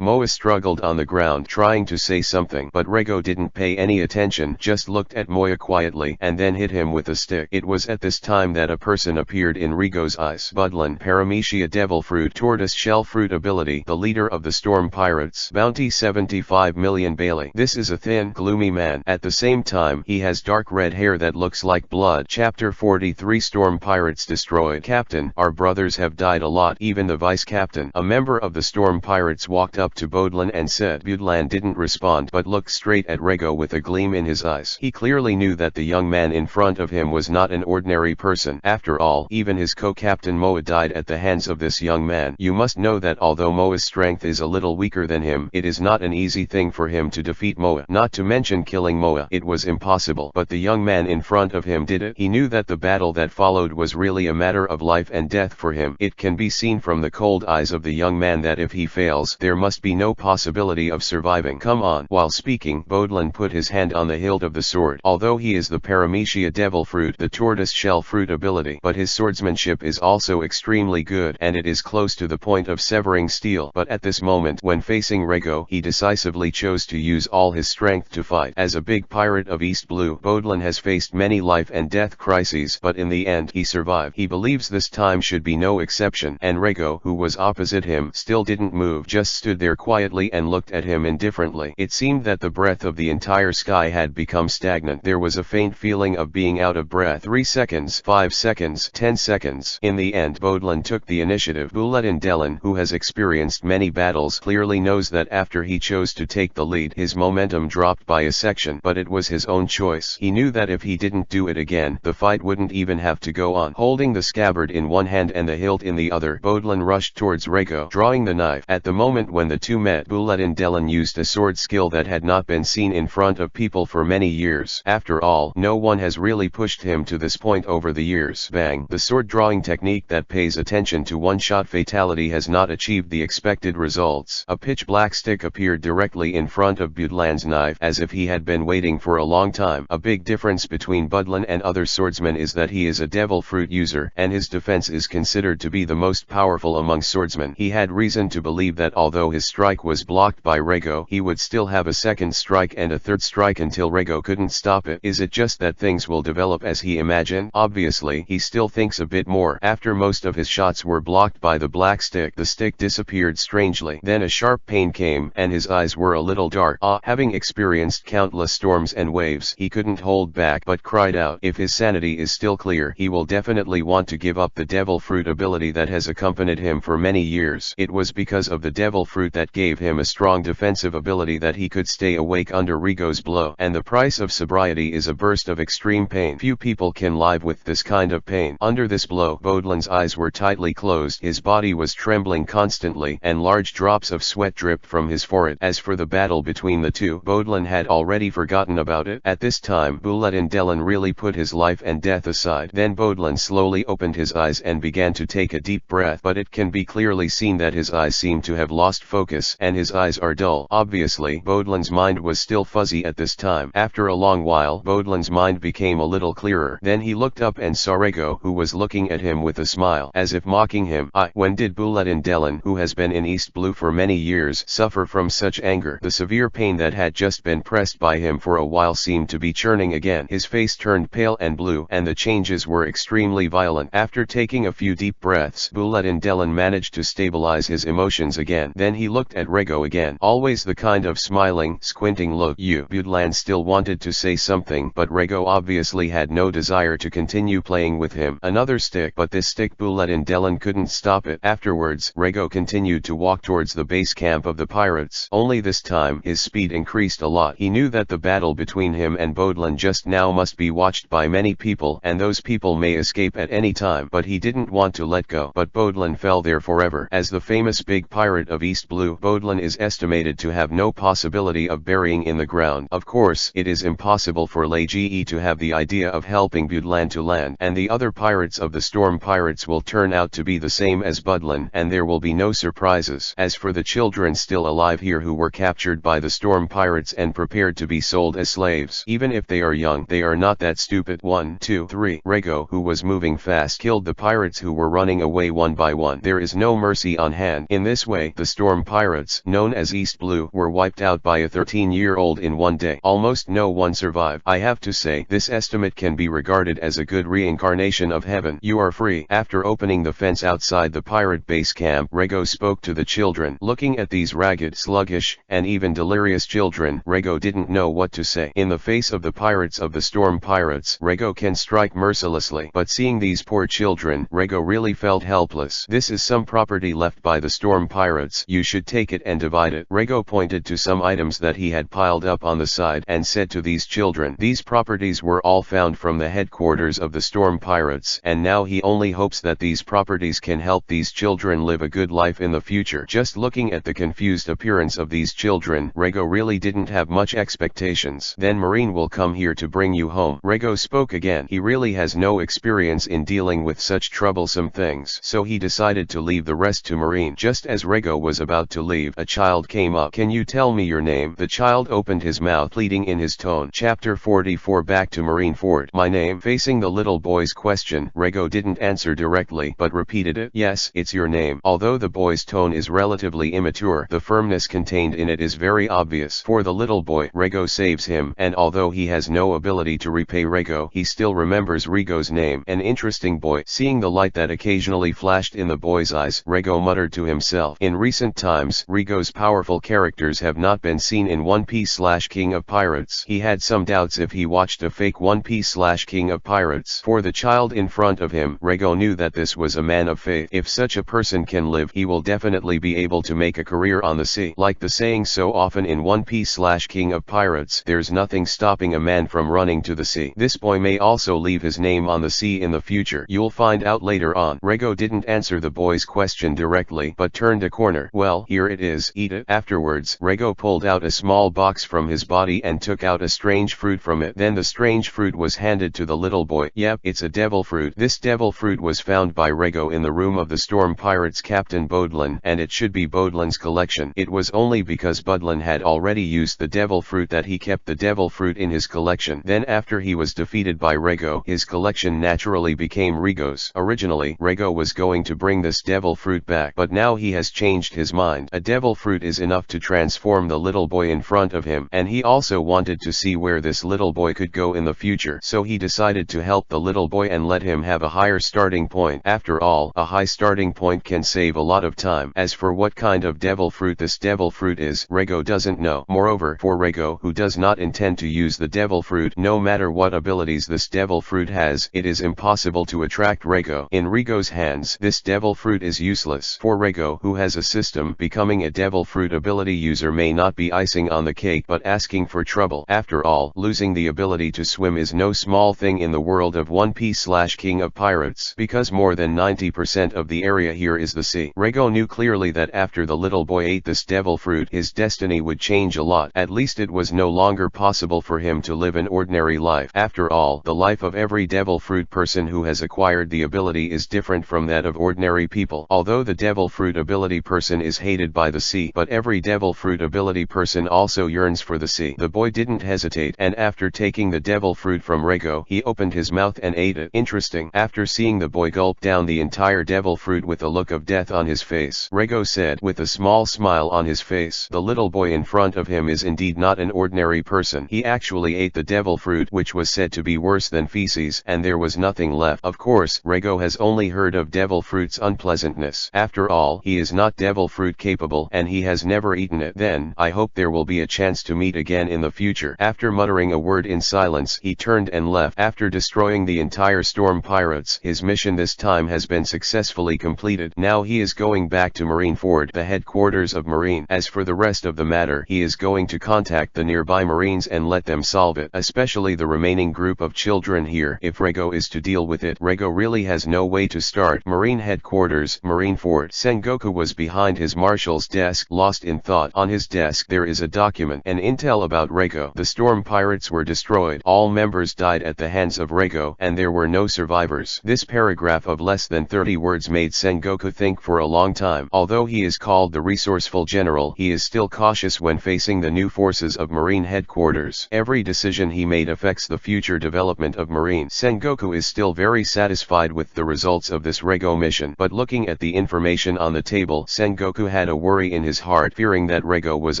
Moa struggled on the ground trying to say something, but Rego didn't pay any attention, just looked at Moa quietly and then hit him with a stick. It was at this time that a person appeared in Rego's eyes. Budlin, Paramecia Devil Fruit, Tortoise Shell Fruit Ability, the leader of the Storm Pirates. Bounty 75 million Bailey. This is a thin, gloomy man. At the same time, he has dark red hair that looks like blood. Chapter 43 Storm Pirates Destroyed. Captain, our brothers have died a lot. Even the vice captain, a member of the Storm Pirates, walked up to Bodlin and said. Budlan didn't respond but looked straight at Rego with a gleam in his eyes. He clearly knew that the young man in front of him was not an ordinary person. After all, even his co-captain Moa died at the hands of this young man. You must know that although Moa's strength is a little weaker than him, it is not an easy thing for him to defeat Moa. Not to mention killing Moa. It was impossible. But the young man in front of him did it. He knew that the battle that followed was really a matter of life and death for him. It can be seen from the cold eyes of the young man that if he fails, there must be no possibility of surviving. Come on. While speaking, Bodlin put his hand on the hilt of the sword. Although he is the Paramecia Devil Fruit, the Tortoise Shell Fruit ability, but his swordsmanship is also extremely good, and it is close to the point of severing steel. But at this moment, when facing Rego, he decisively chose to use all his strength to fight. As a big pirate of East Blue, Bodlin has faced many life and death crises, but in the end, he survived. He believes this time should be no exception, and Rego, who was opposite him, still didn't move, just stood there quietly and looked at him indifferently. It seemed that the breath of the entire sky had become stagnant. There was a faint feeling of being out of breath. 3 seconds, 5 seconds, 10 seconds. In the end, Bodlin took the initiative. Buletin Delin, who has experienced many battles, clearly knows that after he chose to take the lead, his momentum dropped by a section, but it was his own choice. He knew that if he didn't do it again, the fight wouldn't even have to go on. Holding the scabbard in one hand and the hilt in the other, Bodlin rushed towards Rego, drawing the knife. At the moment when the two met, Buletin Delin used a sword skill that had not been seen in front of people for many years. After all, no one has really pushed him to this point over the years. Bang! The sword drawing technique that pays attention to one-shot fatality has not achieved the expected results. A pitch-black stick appeared directly in front of Budlan's knife, as if he had been waiting for a long time. A big difference between Budlan and other swordsmen is that he is a devil fruit user, and his defense is considered to be the most powerful among swordsmen. He had reason to believe that although his strike was blocked by Rego, he would still have a second strike and a third strike until Rego couldn't stop it. Is it just that things will develop as he imagined? Obviously, he still thinks a bit more. After most of his shots were blocked by the black stick, the stick disappeared strangely. Then a sharp pain came, and his eyes were a little dark. Having experienced countless storms and waves, he couldn't hold back but cried out. If his sanity is still clear, he will definitely want to give up the devil fruit ability that has accompanied him for many years. It was because of the devil fruit that gave him a strong defensive ability that he could stay awake under Rego's blow, and the price of sobriety is a burst of extreme pain. Few people can live with this kind of pain. Under this blow, Bodlin's eyes were tightly closed, his body was trembling constantly, and large drops of sweat dripped from his forehead. As for the battle between the two, Bodlin had already forgotten about it. At this time, Buletin Delin really put his life and death aside. Then Bodlin slowly opened his eyes and began to take a deep breath, but it can be clearly seen that his eyes seem to have lost focus, and his eyes are dull. Obviously, Bodlin's mind was still fuzzy at this time. After a long while, Bodlin's mind became a little clearer. Then he looked up and saw Rego, who was looking at him with a smile, as if mocking him. When did Buletin Delin, who has been in East Blue for many years, suffer from such anger? The severe pain that had just been pressed by him for a while seemed to be churning again. His face turned pale and blue, and the changes were extremely violent. After taking a few deep breaths, Buletin Delin managed to stabilize his emotions again. Then he looked at Rego again. Always the kind of smiling, squinting look. Budlan still wanted to say something, but Rego obviously had no desire to continue playing with him. Another stick, but this stick Buletin Delin couldn't stop it. Afterwards, Rego continued to walk towards the base camp of the pirates. Only this time, his speed increased a lot. He knew that the battle between him and Bodlin just now must be watched by many people, and those people may escape at any time, but he didn't want to let go. But Bodlin fell there forever. As the famous big pirate of East Blue, Bodlin is estimated to have no possibility of burying in the ground. Of course, it is impossible for Lei Ge to have the idea of helping Budlan to land, and the other pirates pirates of the Storm Pirates will turn out to be the same as Budlin, and there will be no surprises. As for the children still alive here who were captured by the Storm Pirates and prepared to be sold as slaves, even if they are young, they are not that stupid. 1, 2, 3. Rego, who was moving fast, killed the pirates who were running away one by one. There is no mercy on hand. In this way, the Storm Pirates, known as East Blue, were wiped out by a 13-year-old in one day. Almost no one survived. I have to say, this estimate can be regarded as a good reincarnation of heaven. You are free. After opening the fence outside the pirate base camp, Rego spoke to the children. Looking at these ragged, sluggish, and even delirious children, Rego didn't know what to say. In the face of the pirates of the Storm Pirates, Rego can strike mercilessly. But seeing these poor children, Rego really felt helpless. This is some property left by the Storm Pirates. You should take it and divide it. Rego pointed to some items that he had piled up on the side and said to these children, these properties were all found from the headquarters of the Storm Pirates, and now he only hopes that these properties can help these children live a good life in the future. Just looking at the confused appearance of these children, Rego really didn't have much expectations. Then Marine will come here to bring you home. Rego spoke again. He really has no experience in dealing with such troublesome things, so he decided to leave the rest to Marine. Just as Rego was about to leave, a child came up. Can you tell me your name? The child opened his mouth, pleading in his tone. Chapter 44. Back to Marineford. My name. Facing the little boy's question, Rego didn't answer directly, but repeated it. Yes, it's your name. Although the boy's tone is relatively immature, the firmness contained in it is very obvious. For the little boy, Rego saves him, and although he has no ability to repay Rego, he still remembers Rego's name. An interesting boy. Seeing the light that occasionally flashed in the boy's eyes, Rego muttered to himself. In recent times, Rego's powerful characters have not been seen in One Piece / King of Pirates. He had some doubts if he watched a fake One Piece / King of Pirates. For the child in front of him, Rego knew that this was a man of faith. If such a person can live, he will definitely be able to make a career on the sea. Like the saying so often in One Piece / King of Pirates, there's nothing stopping a man from running to the sea. This boy may also leave his name on the sea in the future. You'll find out later on. Rego didn't answer the boy's question directly, but turned a corner. Well, here it is. Eat it. Afterwards, Rego pulled out a small box from his body and took out a strange fruit from it. Then the strange fruit was handed to the little boy. Yep, it's a devil fruit. This devil fruit was found by Rego in the room of the Storm Pirates Captain Bodlin, and it should be Bodlin's collection. It was only because Bodlin had already used the devil fruit that he kept the devil fruit in his collection. Then after he was defeated by Rego, his collection naturally became Rego's. Originally, Rego was going to bring this devil fruit back, but now he has changed his mind. A devil fruit is enough to transform the little boy in front of him, and he also wanted to see where this little boy could go in the future, so he decided to help the little boy and let him have a higher starting point. After all, a high starting point can save a lot of time. As for what kind of devil fruit this devil fruit is, Rego doesn't know. Moreover, for Rego, who does not intend to use the devil fruit, no matter what abilities this devil fruit has, it is impossible to attract Rego. In Rego's hands, this devil fruit is useless. For Rego, who has a system, becoming a devil fruit ability user may not be icing on the cake, but asking for trouble. After all, losing the ability to swim is no small thing in the world of One Piece / King of Pirates, because more than 90% of the area here is the sea. Rego knew clearly that after the little boy ate this devil fruit, his destiny would change a lot. At least it was no longer possible for him to live an ordinary life. After all, the life of every devil fruit person who has acquired the ability is different from that of ordinary people. Although the devil fruit ability person is hated by the sea, but every devil fruit ability person also yearns for the sea. The boy didn't hesitate, and after taking the devil fruit from Rego, he opened his mouth and ate it. Interesting. After seeing the boy gulp down the entire devil fruit with a look of death on his face, Rego said with a small smile on his face, the little boy in front of him is indeed not an ordinary person. He actually ate the devil fruit, which was said to be worse than feces, and there was nothing left. Of course, Rego has only heard of devil fruit's unpleasantness. After all, he is not devil fruit capable, and he has never eaten it. Then, I hope there will be a chance to meet again in the future. After muttering a word in silence, he turned and left. After destroying the entire Storm Pirates, his mission this time has been successfully completed. Now he is going back to Marineford, the headquarters of Marine. As for the rest of the matter, he is going to contact the nearby Marines and let them solve it, especially the remaining group of children here. If Rego is to deal with it, Rego really has no way to start. Marine headquarters, Marineford. Sengoku was behind his marshal's desk, lost in thought. On his desk there is a document, an intel about Rego. The Storm Pirates were destroyed. All members died at the hands of Rego, and there were no survivors. survivors. This paragraph of less than 30 words made Sengoku think for a long time. Although he is called the resourceful general, he is still cautious when facing the new forces of Marine headquarters. Every decision he made affects the future development of Marine. Sengoku is still very satisfied with the results of this Rego mission, but looking at the information on the table, Sengoku had a worry in his heart, fearing that Rego was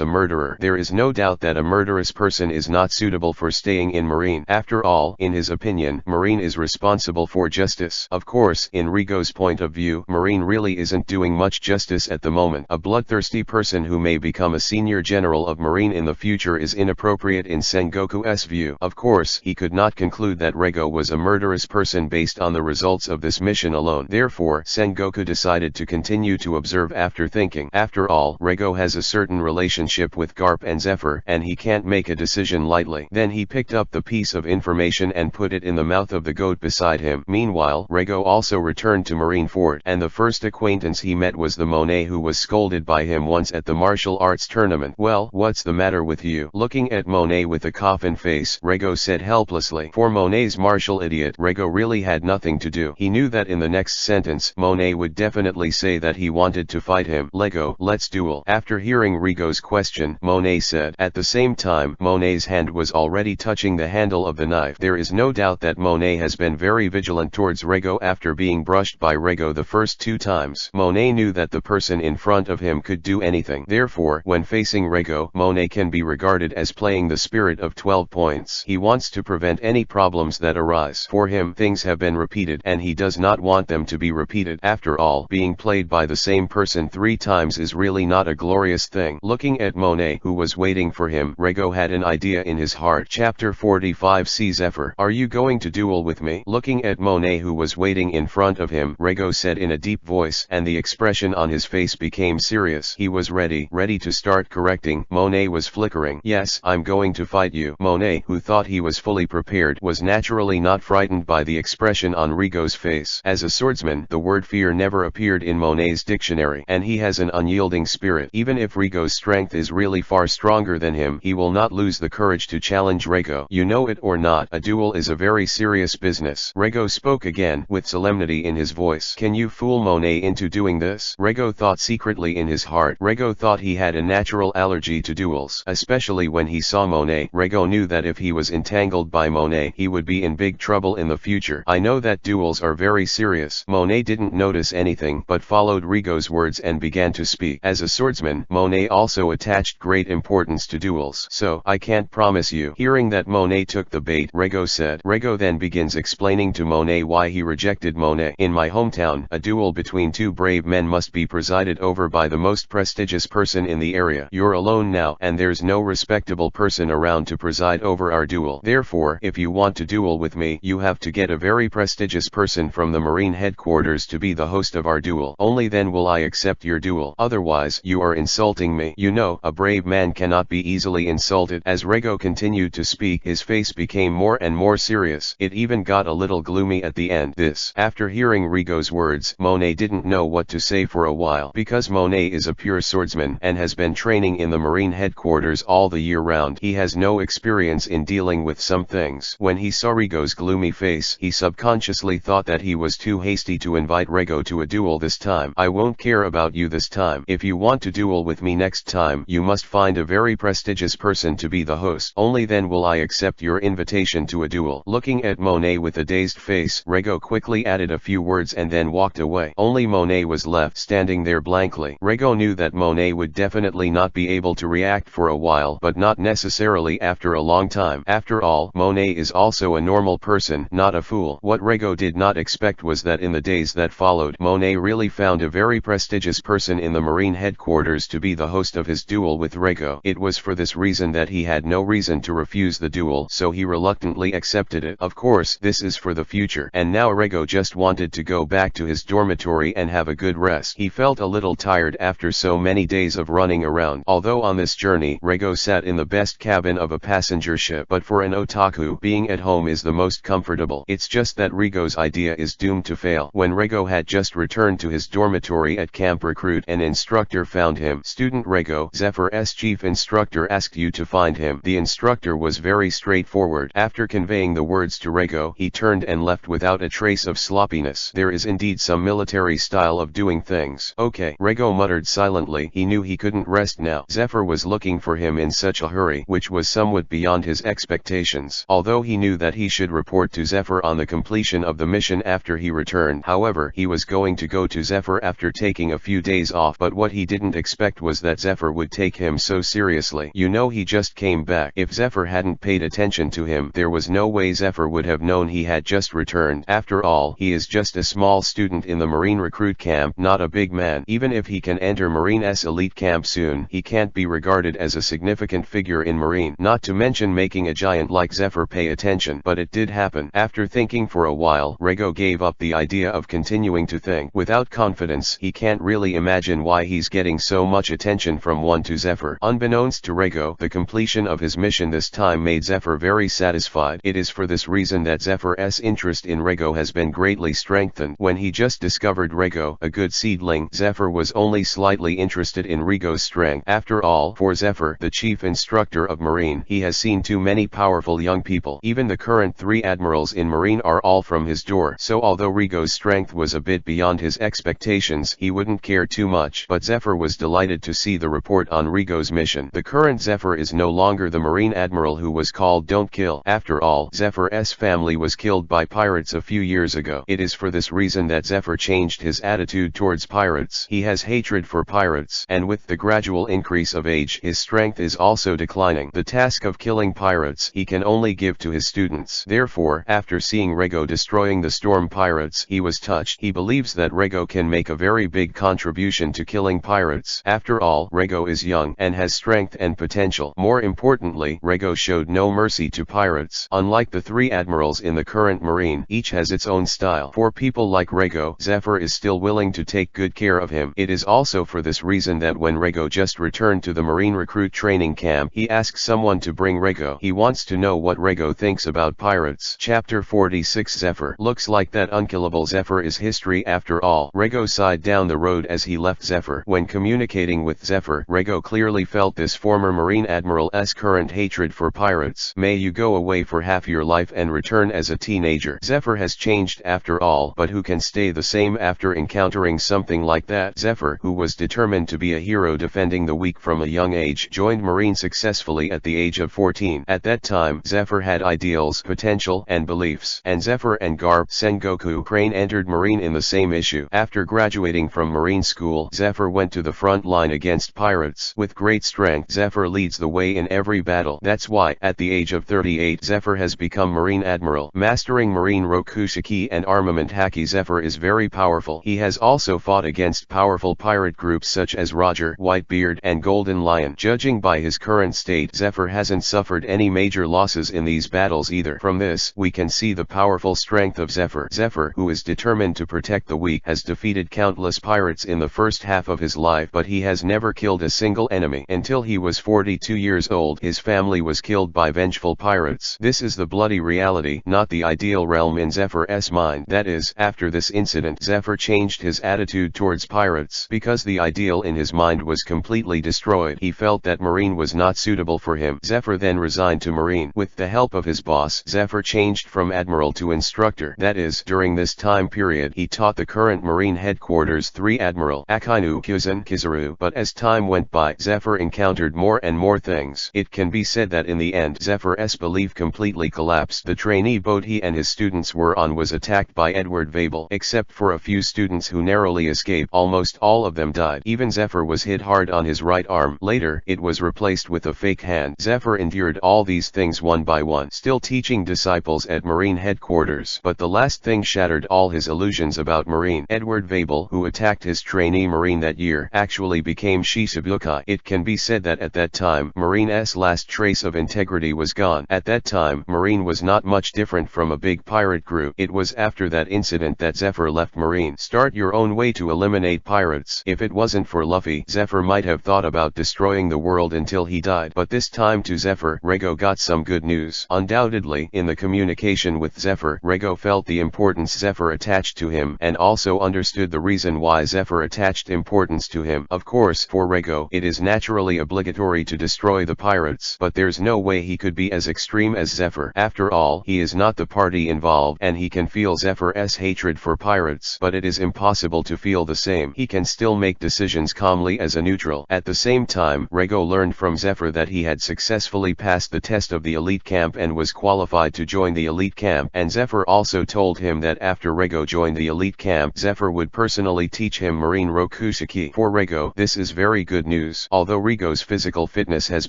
a murderer. There is no doubt that a murderous person is not suitable for staying in Marine. After all, in his opinion, Marine is responsible for justice. Of course, in Rego's point of view, Marine really isn't doing much justice at the moment. A bloodthirsty person who may become a senior general of Marine in the future is inappropriate in Sengoku's view. Of course, he could not conclude that Rego was a murderous person based on the results of this mission alone. Therefore, Sengoku decided to continue to observe after thinking. After all, Rego has a certain relationship with Garp and Zephyr, and he can't make a decision lightly. Then he picked up the piece of information and put it in the mouth of the goat beside him. Meanwhile, Rego also returned to Marineford, and the first acquaintance he met was the Monet, who was scolded by him once at the martial arts tournament. "Well, what's the matter with you?" Looking at Monet with a coffin face, Rego said helplessly. For Monet's martial idiot, Rego really had nothing to do. He knew that in the next sentence, Monet would definitely say that he wanted to fight him. "Lego, let's duel." After hearing Rego's question, Monet said. At the same time, Monet's hand was already touching the handle of the knife. There is no doubt that Monet has been very vigilant towards Rego after being brushed by Rego the first 2 times. Monet knew that the person in front of him could do anything. Therefore, when facing Rego, Monet can be regarded as playing the spirit of 12 points. He wants to prevent any problems that arise. For him, things have been repeated, and he does not want them to be repeated. After all, being played by the same person 3 times is really not a glorious thing. Looking at Monet, who was waiting for him, Rego had an idea in his heart. Chapter 45. See Zephyr. "Are you going to duel with me?" Looking at Monet, who was waiting in front of him, Rego said in a deep voice, and the expression on his face became serious. He was ready to start correcting. Monet was flickering. "Yes, I'm going to fight you." Monet, who thought he was fully prepared, was naturally not frightened by the expression on Rego's face. As a swordsman, the word fear never appeared in Monet's dictionary, and he has an unyielding spirit. Even if Rego's strength is really far stronger than him, he will not lose the courage to challenge Rego. You know it or not, a duel is a very serious business. Rego spoke again, with solemnity in his voice. "Can you fool Monet into doing this?" Rego thought secretly in his heart. Rego thought he had a natural allergy to duels, especially when he saw Monet. Rego knew that if he was entangled by Monet, he would be in big trouble in the future. "I know that duels are very serious." Monet didn't notice anything, but followed Rego's words and began to speak. As a swordsman, Monet also attached great importance to duels. "So, I can't promise you." Hearing that Monet took the bait, Rego said. Rego then begins explaining to Monet why he rejected Monet. "In my hometown, a duel between 2 brave men must be presided over by the most prestigious person in the area. You're alone now, and there's no respectable person around to preside over our duel. Therefore, if you want to duel with me, you have to get a very prestigious person from the Marine headquarters to be the host of our duel. Only then will I accept your duel. Otherwise, you are insulting me. You know, a brave man cannot be easily insulted." As Rego continued to speak, his face became more and more serious. It even got a little gloomy at the end. After hearing Rego's words, Monet didn't know what to say for a while. Because Monet is a pure swordsman, and has been training in the Marine headquarters all the year round, he has no experience in dealing with some things. When he saw Rego's gloomy face, he subconsciously thought that he was too hasty to invite Rego to a duel this time. "I won't care about you this time. If you want to duel with me next time, you must find a very prestigious person to be the host. Only then will I accept your invitation to a duel." Looking at Monet with a dazed face, Rego quickly added a few words and then walked away. Only Monet was left standing there blankly. Rego knew that Monet would definitely not be able to react for a while, but not necessarily after a long time. After all, Monet is also a normal person, not a fool. What Rego did not expect was that in the days that followed, Monet really found a very prestigious person in the Marine headquarters to be the host of his duel with Rego. It was for this reason that he had no reason to refuse the duel, so he reluctantly accepted it. Of course, this is for the future, and now Rego just wanted to go back to his dormitory and have a good rest. He felt a little tired after so many days of running around. Although on this journey, Rego sat in the best cabin of a passenger ship, but for an otaku, being at home is the most comfortable. It's just that Rego's idea is doomed to fail. When Rego had just returned to his dormitory at Camp Recruit, an instructor found him. "Student Rego, Zephyr's chief instructor asked you to find him." The instructor was very straightforward. After conveying the words to Rego, he turned and left without a trace of sloppiness. There is indeed some military style of doing things. Okay, Rego muttered silently. He knew he couldn't rest now. Zephyr was looking for him in such a hurry, which was somewhat beyond his expectations. Although he knew that he should report to Zephyr on the completion of the mission after he returned. However, he was going to go to Zephyr after taking a few days off, but what he didn't expect was that Zephyr would take him so seriously. You know, he just came back. If Zephyr hadn't paid attention to him, there was no way Zephyr would have known he had just returned. After all, he is just a small student in the Marine recruit camp, not a big man. Even if he can enter Marine's elite camp soon, he can't be regarded as a significant figure in Marine. Not to mention making a giant like Zephyr pay attention. But it did happen. After thinking for a while, Rego gave up the idea of continuing to think. Without confidence, he can't really imagine why he's getting so much attention from one to Zephyr. Unbeknownst to Rego, the completion of his mission this time made Zephyr very satisfied. It is for this reason that Zephyr's interest in Rego has been greatly strengthened. When he just discovered Rego, a good seedling, Zephyr was only slightly interested in Rego's strength. After all, for Zephyr, the chief instructor of Marine, he has seen too many powerful young people. Even the current 3 admirals in Marine are all from his door. So although Rego's strength was a bit beyond his expectations, he wouldn't care too much. But Zephyr was delighted to see the report on Rego's mission. The current Zephyr is no longer the Marine admiral who was called Don't Kill. After all, Zephyr's family was killed by pirates a few years ago. It is for this reason that Zephyr changed his attitude towards pirates. He has hatred for pirates, and with the gradual increase of age, his strength is also declining. The task of killing pirates he can only give to his students. Therefore, after seeing Rego destroying the storm pirates, he was touched. He believes that Rego can make a very big contribution to killing pirates. After all, Rego is young and has strength and potential. More importantly, Rego showed no mercy to pirates. Unlike the 3 admirals in the current Marine, each has its own style. For people like Rego, Zephyr is still willing to take good care of him. It is also for this reason that when Rego just returned to the Marine recruit training camp, he asks someone to bring Rego. He wants to know what Rego thinks about pirates. Chapter 46. Zephyr. Looks like that unkillable Zephyr is history after all. Rego sighed down the road as he left Zephyr. When communicating with Zephyr, Rego clearly felt this former Marine admiral's current hatred for pirates. May you go away for half your life and return as a teenager. Zephyr has changed after all, but who can stay the same after encountering something like that? Zephyr, who was determined to be a hero defending the weak from a young age, joined Marine successfully at the age of 14. At that time, Zephyr had ideals, potential, and beliefs. And Zephyr and Garp Sengoku Crane entered Marine in the same issue. After graduating from Marine school, Zephyr went to the front line against pirates. With great strength, Zephyr leads the way in every battle. That's why, at the age of 38, Zephyr has become Marine Admiral. Mastering Marine Rokushiki and armament haki, Zephyr is very powerful. He has also fought against powerful pirate groups such as Roger, Whitebeard, and Golden Lion. Judging by his current state, Zephyr hasn't suffered any major losses in these battles either. From this, we can see the powerful strength of Zephyr. Zephyr, who is determined to protect the weak, has defeated countless pirates in the first half of his life, but he has never killed a single enemy. Until he was 42 years old, his family was killed by vengeful pirates. This is the bloody reality, not the ideal realm in Zephyr's mind. That is, after this incident, Zephyr changed his attitude towards pirates. Because the ideal in his mind was completely destroyed, he felt that Marine was not suitable for him. Zephyr then resigned to Marine. With the help of his boss, Zephyr changed from admiral to instructor. That is, during this time period, he taught the current Marine headquarters 3 Admiral Akainu Kuzan Kizaru. But as time went by, Zephyr encountered more and more things. It can be said that in the end, Zephyr's belief completely collapsed. The trainee boat he and his students were on was attacked by Edward Vabel. Except for a few students who narrowly escaped, almost all of them died. Even Zephyr was hit hard on his right arm. Later, it was replaced with a fake hand. Zephyr endured all these things one by one, still teaching disciples at Marine headquarters. But the last thing shattered all his illusions about Marine. Edward Vabel, who attacked his trainee Marine that year, actually became Shisabukai. It can be said that at that time, Marine's last trace of integrity was gone. At that time, Marine was not much different from a big pirate group. It was after that incident that Zephyr left Marine. Start your own way to eliminate pirates. If it wasn't for Luffy, Zephyr might have thought about destroying the world until he died. But this time to Zephyr, Rego got some good news. Undoubtedly, in the communication with Zephyr, Rego felt the importance Zephyr attached to him, and also understood the reason why Zephyr attached importance to him. Of course, for Rego, it is naturally obligatory to destroy the pirates, but there's no way he could be as extreme as Zephyr. After all, he is not the party party involved, and he can feel Zephyr's hatred for pirates, but it is impossible to feel the same. He can still make decisions calmly as a neutral. At the same time, Rego learned from Zephyr that he had successfully passed the test of the elite camp and was qualified to join the elite camp, and Zephyr also told him that after Rego joined the elite camp, Zephyr would personally teach him Marine Rokushiki. For Rego, this is very good news. Although Rego's physical fitness has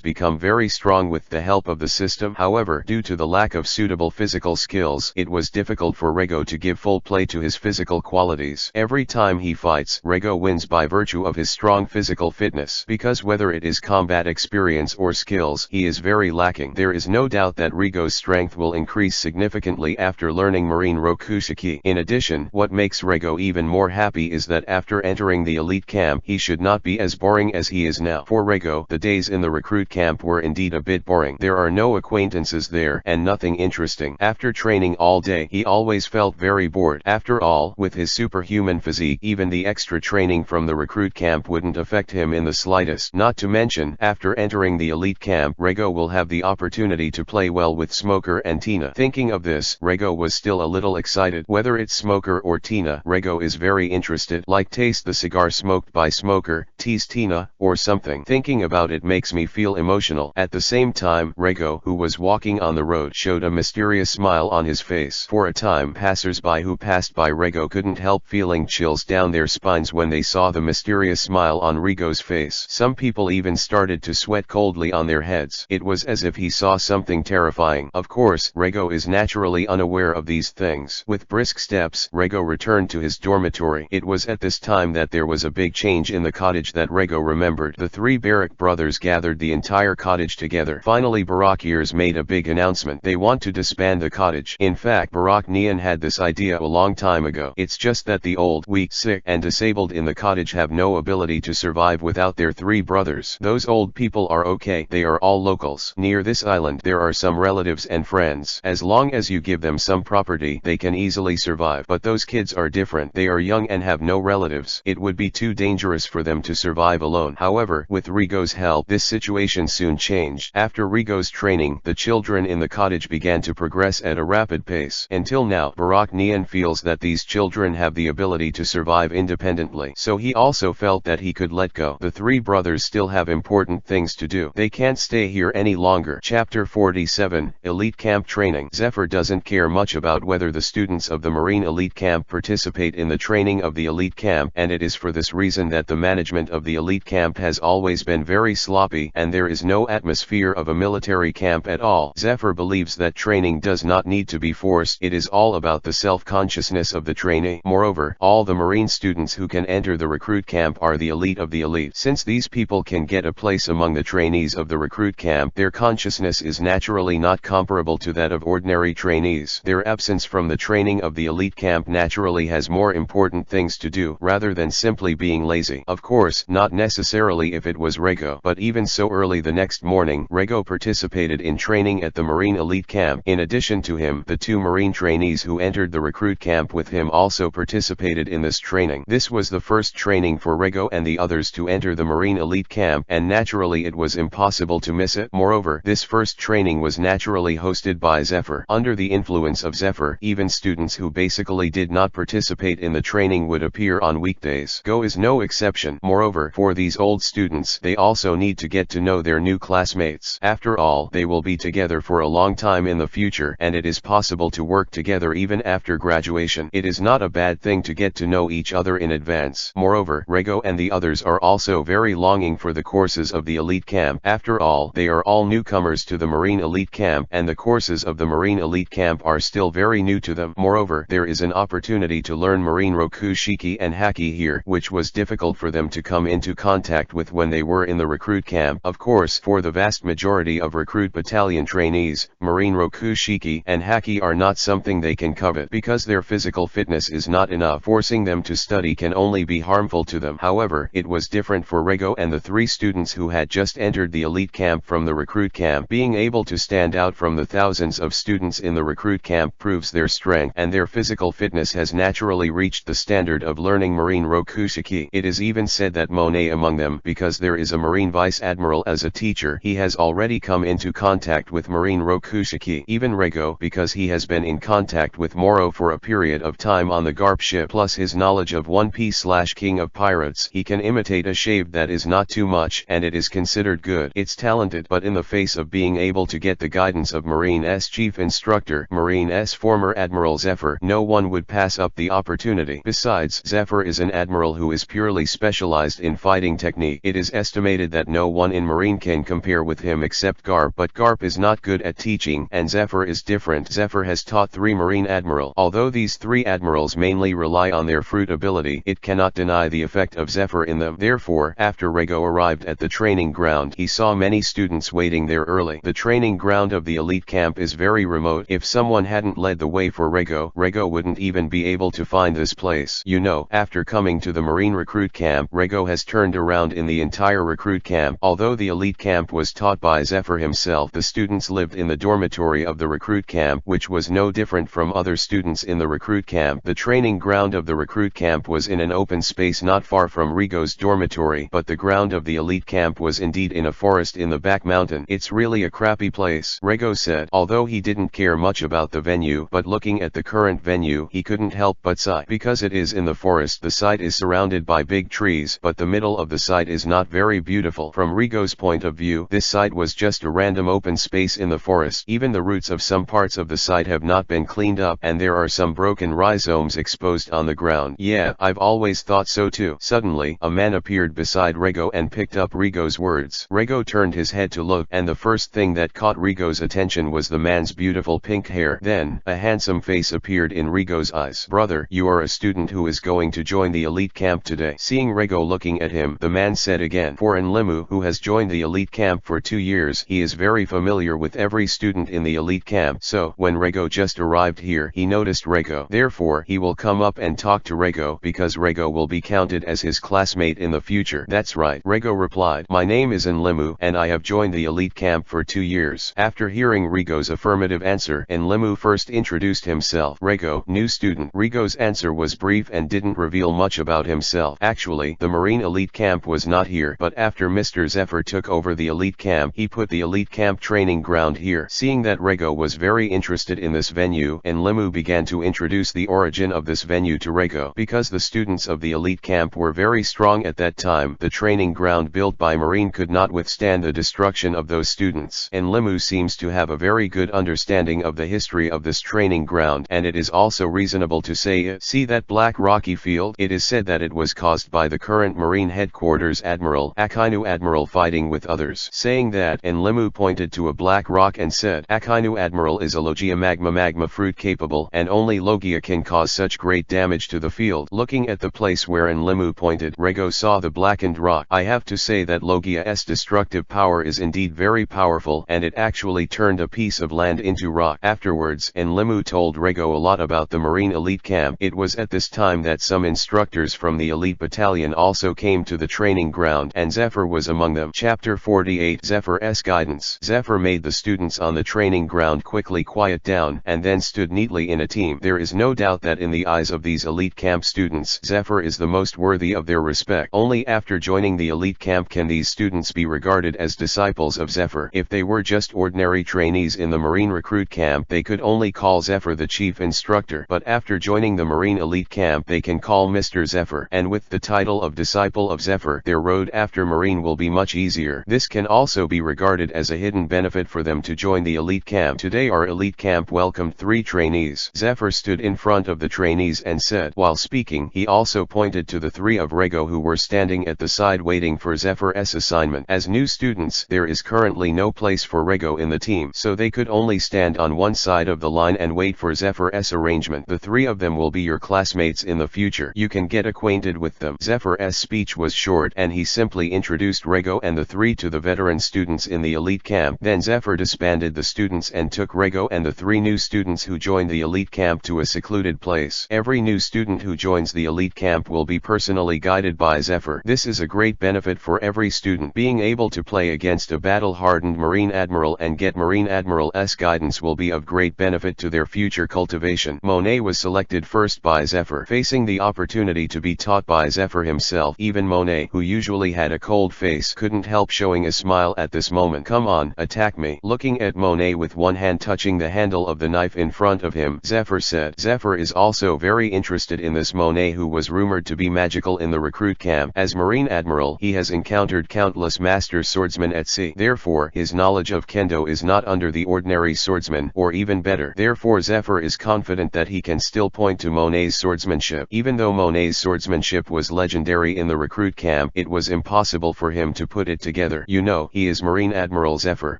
become very strong with the help of the system, however, due to the lack of suitable physical skills, it was difficult for Rego to give full play to his physical qualities. Every time he fights, Rego wins by virtue of his strong physical fitness, because whether it is combat experience or skills, he is very lacking. There is no doubt that Rego's strength will increase significantly after learning Marine Rokushiki. In addition, what makes Rego even more happy is that after entering the elite camp, he should not be as boring as he is now. For Rego, the days in the recruit camp were indeed a bit boring. There are no acquaintances there, and nothing interesting. After training all day, he always felt very bored. After all, with his superhuman physique, even the extra training from the recruit camp wouldn't affect him in the slightest. Not to mention, after entering the elite camp, Rego will have the opportunity to play well with Smoker and Tina. Thinking of this, Rego was still a little excited. Whether it's Smoker or Tina, Rego is very interested. Like taste the cigar smoked by Smoker, tease Tina, or something. Thinking about it makes me feel emotional. At the same time, Rego, who was walking on the road, showed a mysterious smile on his face. For a time, passers-by who passed by Rego couldn't help feeling chills down their spines when they saw the mysterious smile on Rego's face. Some people even started to sweat coldly on their heads. It was as if he saw something terrifying. Of course, Rego is naturally unaware of these things. With brisk steps, Rego returned to his dormitory. It was at this time that there was a big change in the cottage that Rego remembered. The three Barak brothers gathered the entire cottage together. Finally, Barak Ears made a big announcement. They want to disband the cottage. In fact, Barak Nian had this idea a long time ago. It's just that the old, weak, sick, and disabled in the cottage have no ability to survive without their three brothers. Those old people are okay. They are all locals. Near this island, there are some relatives and friends. As long as you give them some property, they can easily survive. But those kids are different. They are young and have no relatives. It would be too dangerous for them to survive alone. However, with Rego's help, this situation soon changed. After Rego's training, the children in the cottage began to progress at a rapid pace. Until now, Barak Nian feels that these children have the ability to survive independently. So he also felt that he could let go. The three brothers still have important things to do. They can't stay here any longer. Chapter 47, Elite Camp Training. Zephyr doesn't care much about whether the students of the Marine Elite Camp participate in the training of the Elite Camp, and it is for this reason that the management of the Elite Camp has always been very sloppy, and there is no atmosphere of a military camp at all. Zephyr believes that training does not need to be forced. It is all about the self-consciousness of the trainee. Moreover, all the Marine students who can enter the recruit camp are the elite of the elite. Since these people can get a place among the trainees of the recruit camp, their consciousness is naturally not comparable to that of ordinary trainees. Their absence from the training of the elite camp naturally has more important things to do, rather than simply being lazy. Of course, not necessarily if it was Rego, but even so early the next morning, Rego participated in training at the Marine Elite Camp. In addition to him, the two Marine trainees who entered the recruit camp with him also participated in this training. This was the first training for Rego and the others to enter the Marine Elite Camp, and naturally it was impossible to miss it. Moreover, this first training was naturally hosted by Zephyr. Under the influence of Zephyr, even students who basically did not participate in the training would appear on weekdays. Go is no exception. Moreover, for these old students, they also need to get to know their new classmates. After all, they will be together for a long time in the future, and it is possible to work together even after graduation. It is not a bad thing to get to know each other in advance. Moreover, Rego and the others are also very longing for the courses of the elite camp. After all, they are all newcomers to the Marine Elite Camp, and the courses of the Marine Elite Camp are still very new to them. Moreover, there is an opportunity to learn Marine Rokushiki and Haki here, which was difficult for them to come into contact with when they were in the recruit camp. Of course, for the vast majority of recruit battalion trainees, Marine Rokushiki and Haki are not something they can covet, because their physical fitness is not enough. Forcing them to study can only be harmful to them. However, it was different for Rego and the three students who had just entered the elite camp from the recruit camp. Being able to stand out from the thousands of students in the recruit camp proves their strength, and their physical fitness has naturally reached the standard of learning Marine Rokushiki. It is even said that Monet among them, because there is a Marine Vice Admiral as a teacher, he has already come into contact with Marine Rokushiki. Even Rego, because he has been in contact with Moro for a period of time on the Garp ship plus his knowledge of One Piece/King of Pirates, he can imitate a shave that is not too much and it is considered good. It's talented, but in the face of being able to get the guidance of Marine's chief instructor, Marine's former Admiral Zephyr, no one would pass up the opportunity. Besides, Zephyr is an admiral who is purely specialized in fighting technique. It is estimated that no one in Marine can compare with him except Garp, but Garp is not good at teaching, and Zephyr is different. Zephyr has taught 3 Marine Admiral. Although these 3 admirals mainly rely on their fruit ability, it cannot deny the effect of Zephyr in them. Therefore, after Rego arrived at the training ground, he saw many students waiting there early. The training ground of the elite camp is very remote. If someone hadn't led the way for Rego wouldn't even be able to find this place. You know, after coming to the Marine recruit camp, Rego has turned around in the entire recruit camp. Although the elite camp was taught by Zephyr himself, the students lived in the dormitory of the recruit camp, which was no different from other students in the recruit camp. The training ground of the recruit camp was in an open space not far from Rego's dormitory, but the ground of the elite camp was indeed in a forest in the back mountain. It's really a crappy place, Rego said, although he didn't care much about the venue, but looking at the current venue, he couldn't help but sigh. Because it is in the forest, the site is surrounded by big trees, but the middle of the site is not very beautiful. From Rego's point of view, this site was just a random open space in the forest. Even the roots of some parts of the site have not been cleaned up, and there are some broken rhizomes exposed on the ground. Yeah, I've always thought so too. Suddenly, a man appeared beside Rego and picked up Rego's words. Rego turned his head to look, and the first thing that caught Rego's attention was the man's beautiful pink hair. Then, a handsome face appeared in Rego's eyes. Brother, you are a student who is going to join the elite camp today. Seeing Rego looking at him, the man said again, for Enlimu, who has joined the elite camp for 2 years, he is very familiar with every student in the elite camp. So, when Rego just arrived here, he noticed Rego. Therefore, he will come up and talk to Rego, because Rego will be counted as his classmate in the future. That's right, Rego replied. My name is Enlimu, and I have joined the elite camp for 2 years. After hearing Rego's affirmative answer, Enlimu first introduced himself. Rego, new student. Rego's answer was brief and didn't reveal much about himself. Actually, the Marine elite camp was not here, but after Mr. Zephyr took over the elite camp, he put the elite camp training ground here. Seeing that Rego was very interested in this venue, Enlimu began to introduce the origin of this venue to Rego. Because the students of the elite camp were very strong at that time, the training ground built by Marine could not withstand the destruction of those students. Enlimu seems to have a very good understanding of the history of this training ground, and it is also reasonable to say, see that black rocky field? It is said that it was caused by the current Marine headquarters Admiral Akainu Admiral fighting with others. Saying that, Enlimu pointed to a black rock and said, Akainu Admiral is a Logia magma fruit capable, and only Logia can cause such great damage to the field. Looking at the place where Enlimu pointed, Rego saw the blackened rock. I have to say that Logia's destructive power is indeed very powerful, and it actually turned a piece of land into rock. Afterwards, Enlimu told Rego a lot about the Marine elite camp. It was at this time that some instructors from the elite battalion also came to the training ground, and Zephyr was among them. Chapter 48, Zephyr's Guidance. Zephyr made the students on the training ground quickly quiet down, and then stood neatly in a team. There is no doubt that in the eyes of these elite camp students, Zephyr is the most worthy of their respect. Only after joining the elite camp can these students be regarded as disciples of Zephyr. If they were just ordinary trainees in the Marine recruit camp, they could only call Zephyr the chief instructor. But after joining the Marine elite camp, they can call Mr. Zephyr, and with the title of disciple of Zephyr, their road after Marine will be much easier. This can also be regarded as a hidden benefit for them to join the elite camp. Today our elite camp welcomed 3 trainees. Zephyr stood in front of the trainees and said, while speaking, he also pointed to the 3 of Rego who were standing at the side waiting for Zephyr's assignment. As new students, there is currently no place for Rego in the team, so they could only stand on one side of the line and wait for Zephyr's arrangement. The 3 of them will be your classmates in the future. You can get acquainted with them. Zephyr's speech was short, and he simply introduced Rego and the 3 to the veteran students in the elite camp. Then Zephyr disbanded the students and took Rego and the 3 new students who joined the elite camp to a secluded place. Every new student who joins the elite camp will be personally guided by Zephyr. This is a great benefit for every student. Being able to play against a battle-hardened Marine Admiral and get Marine Admiral's guidance will be of great benefit to their future cultivation. Monet was selected first by Zephyr. Facing the opportunity to be taught by Zephyr himself, even Monet, who usually had a cold face, couldn't help showing a smile at this moment. Come on, attack me. Looking at Monet with one hand touching the hand handle of the knife in front of him. Zephyr said. Zephyr is also very interested in this Monet, who was rumored to be magical in the recruit camp. As Marine Admiral, he has encountered countless master swordsmen at sea. Therefore, his knowledge of kendo is not under the ordinary swordsman, or even better. Therefore, Zephyr is confident that he can still point to Monet's swordsmanship. Even though Monet's swordsmanship was legendary in the recruit camp, it was impossible for him to put it together. You know, he is Marine Admiral Zephyr.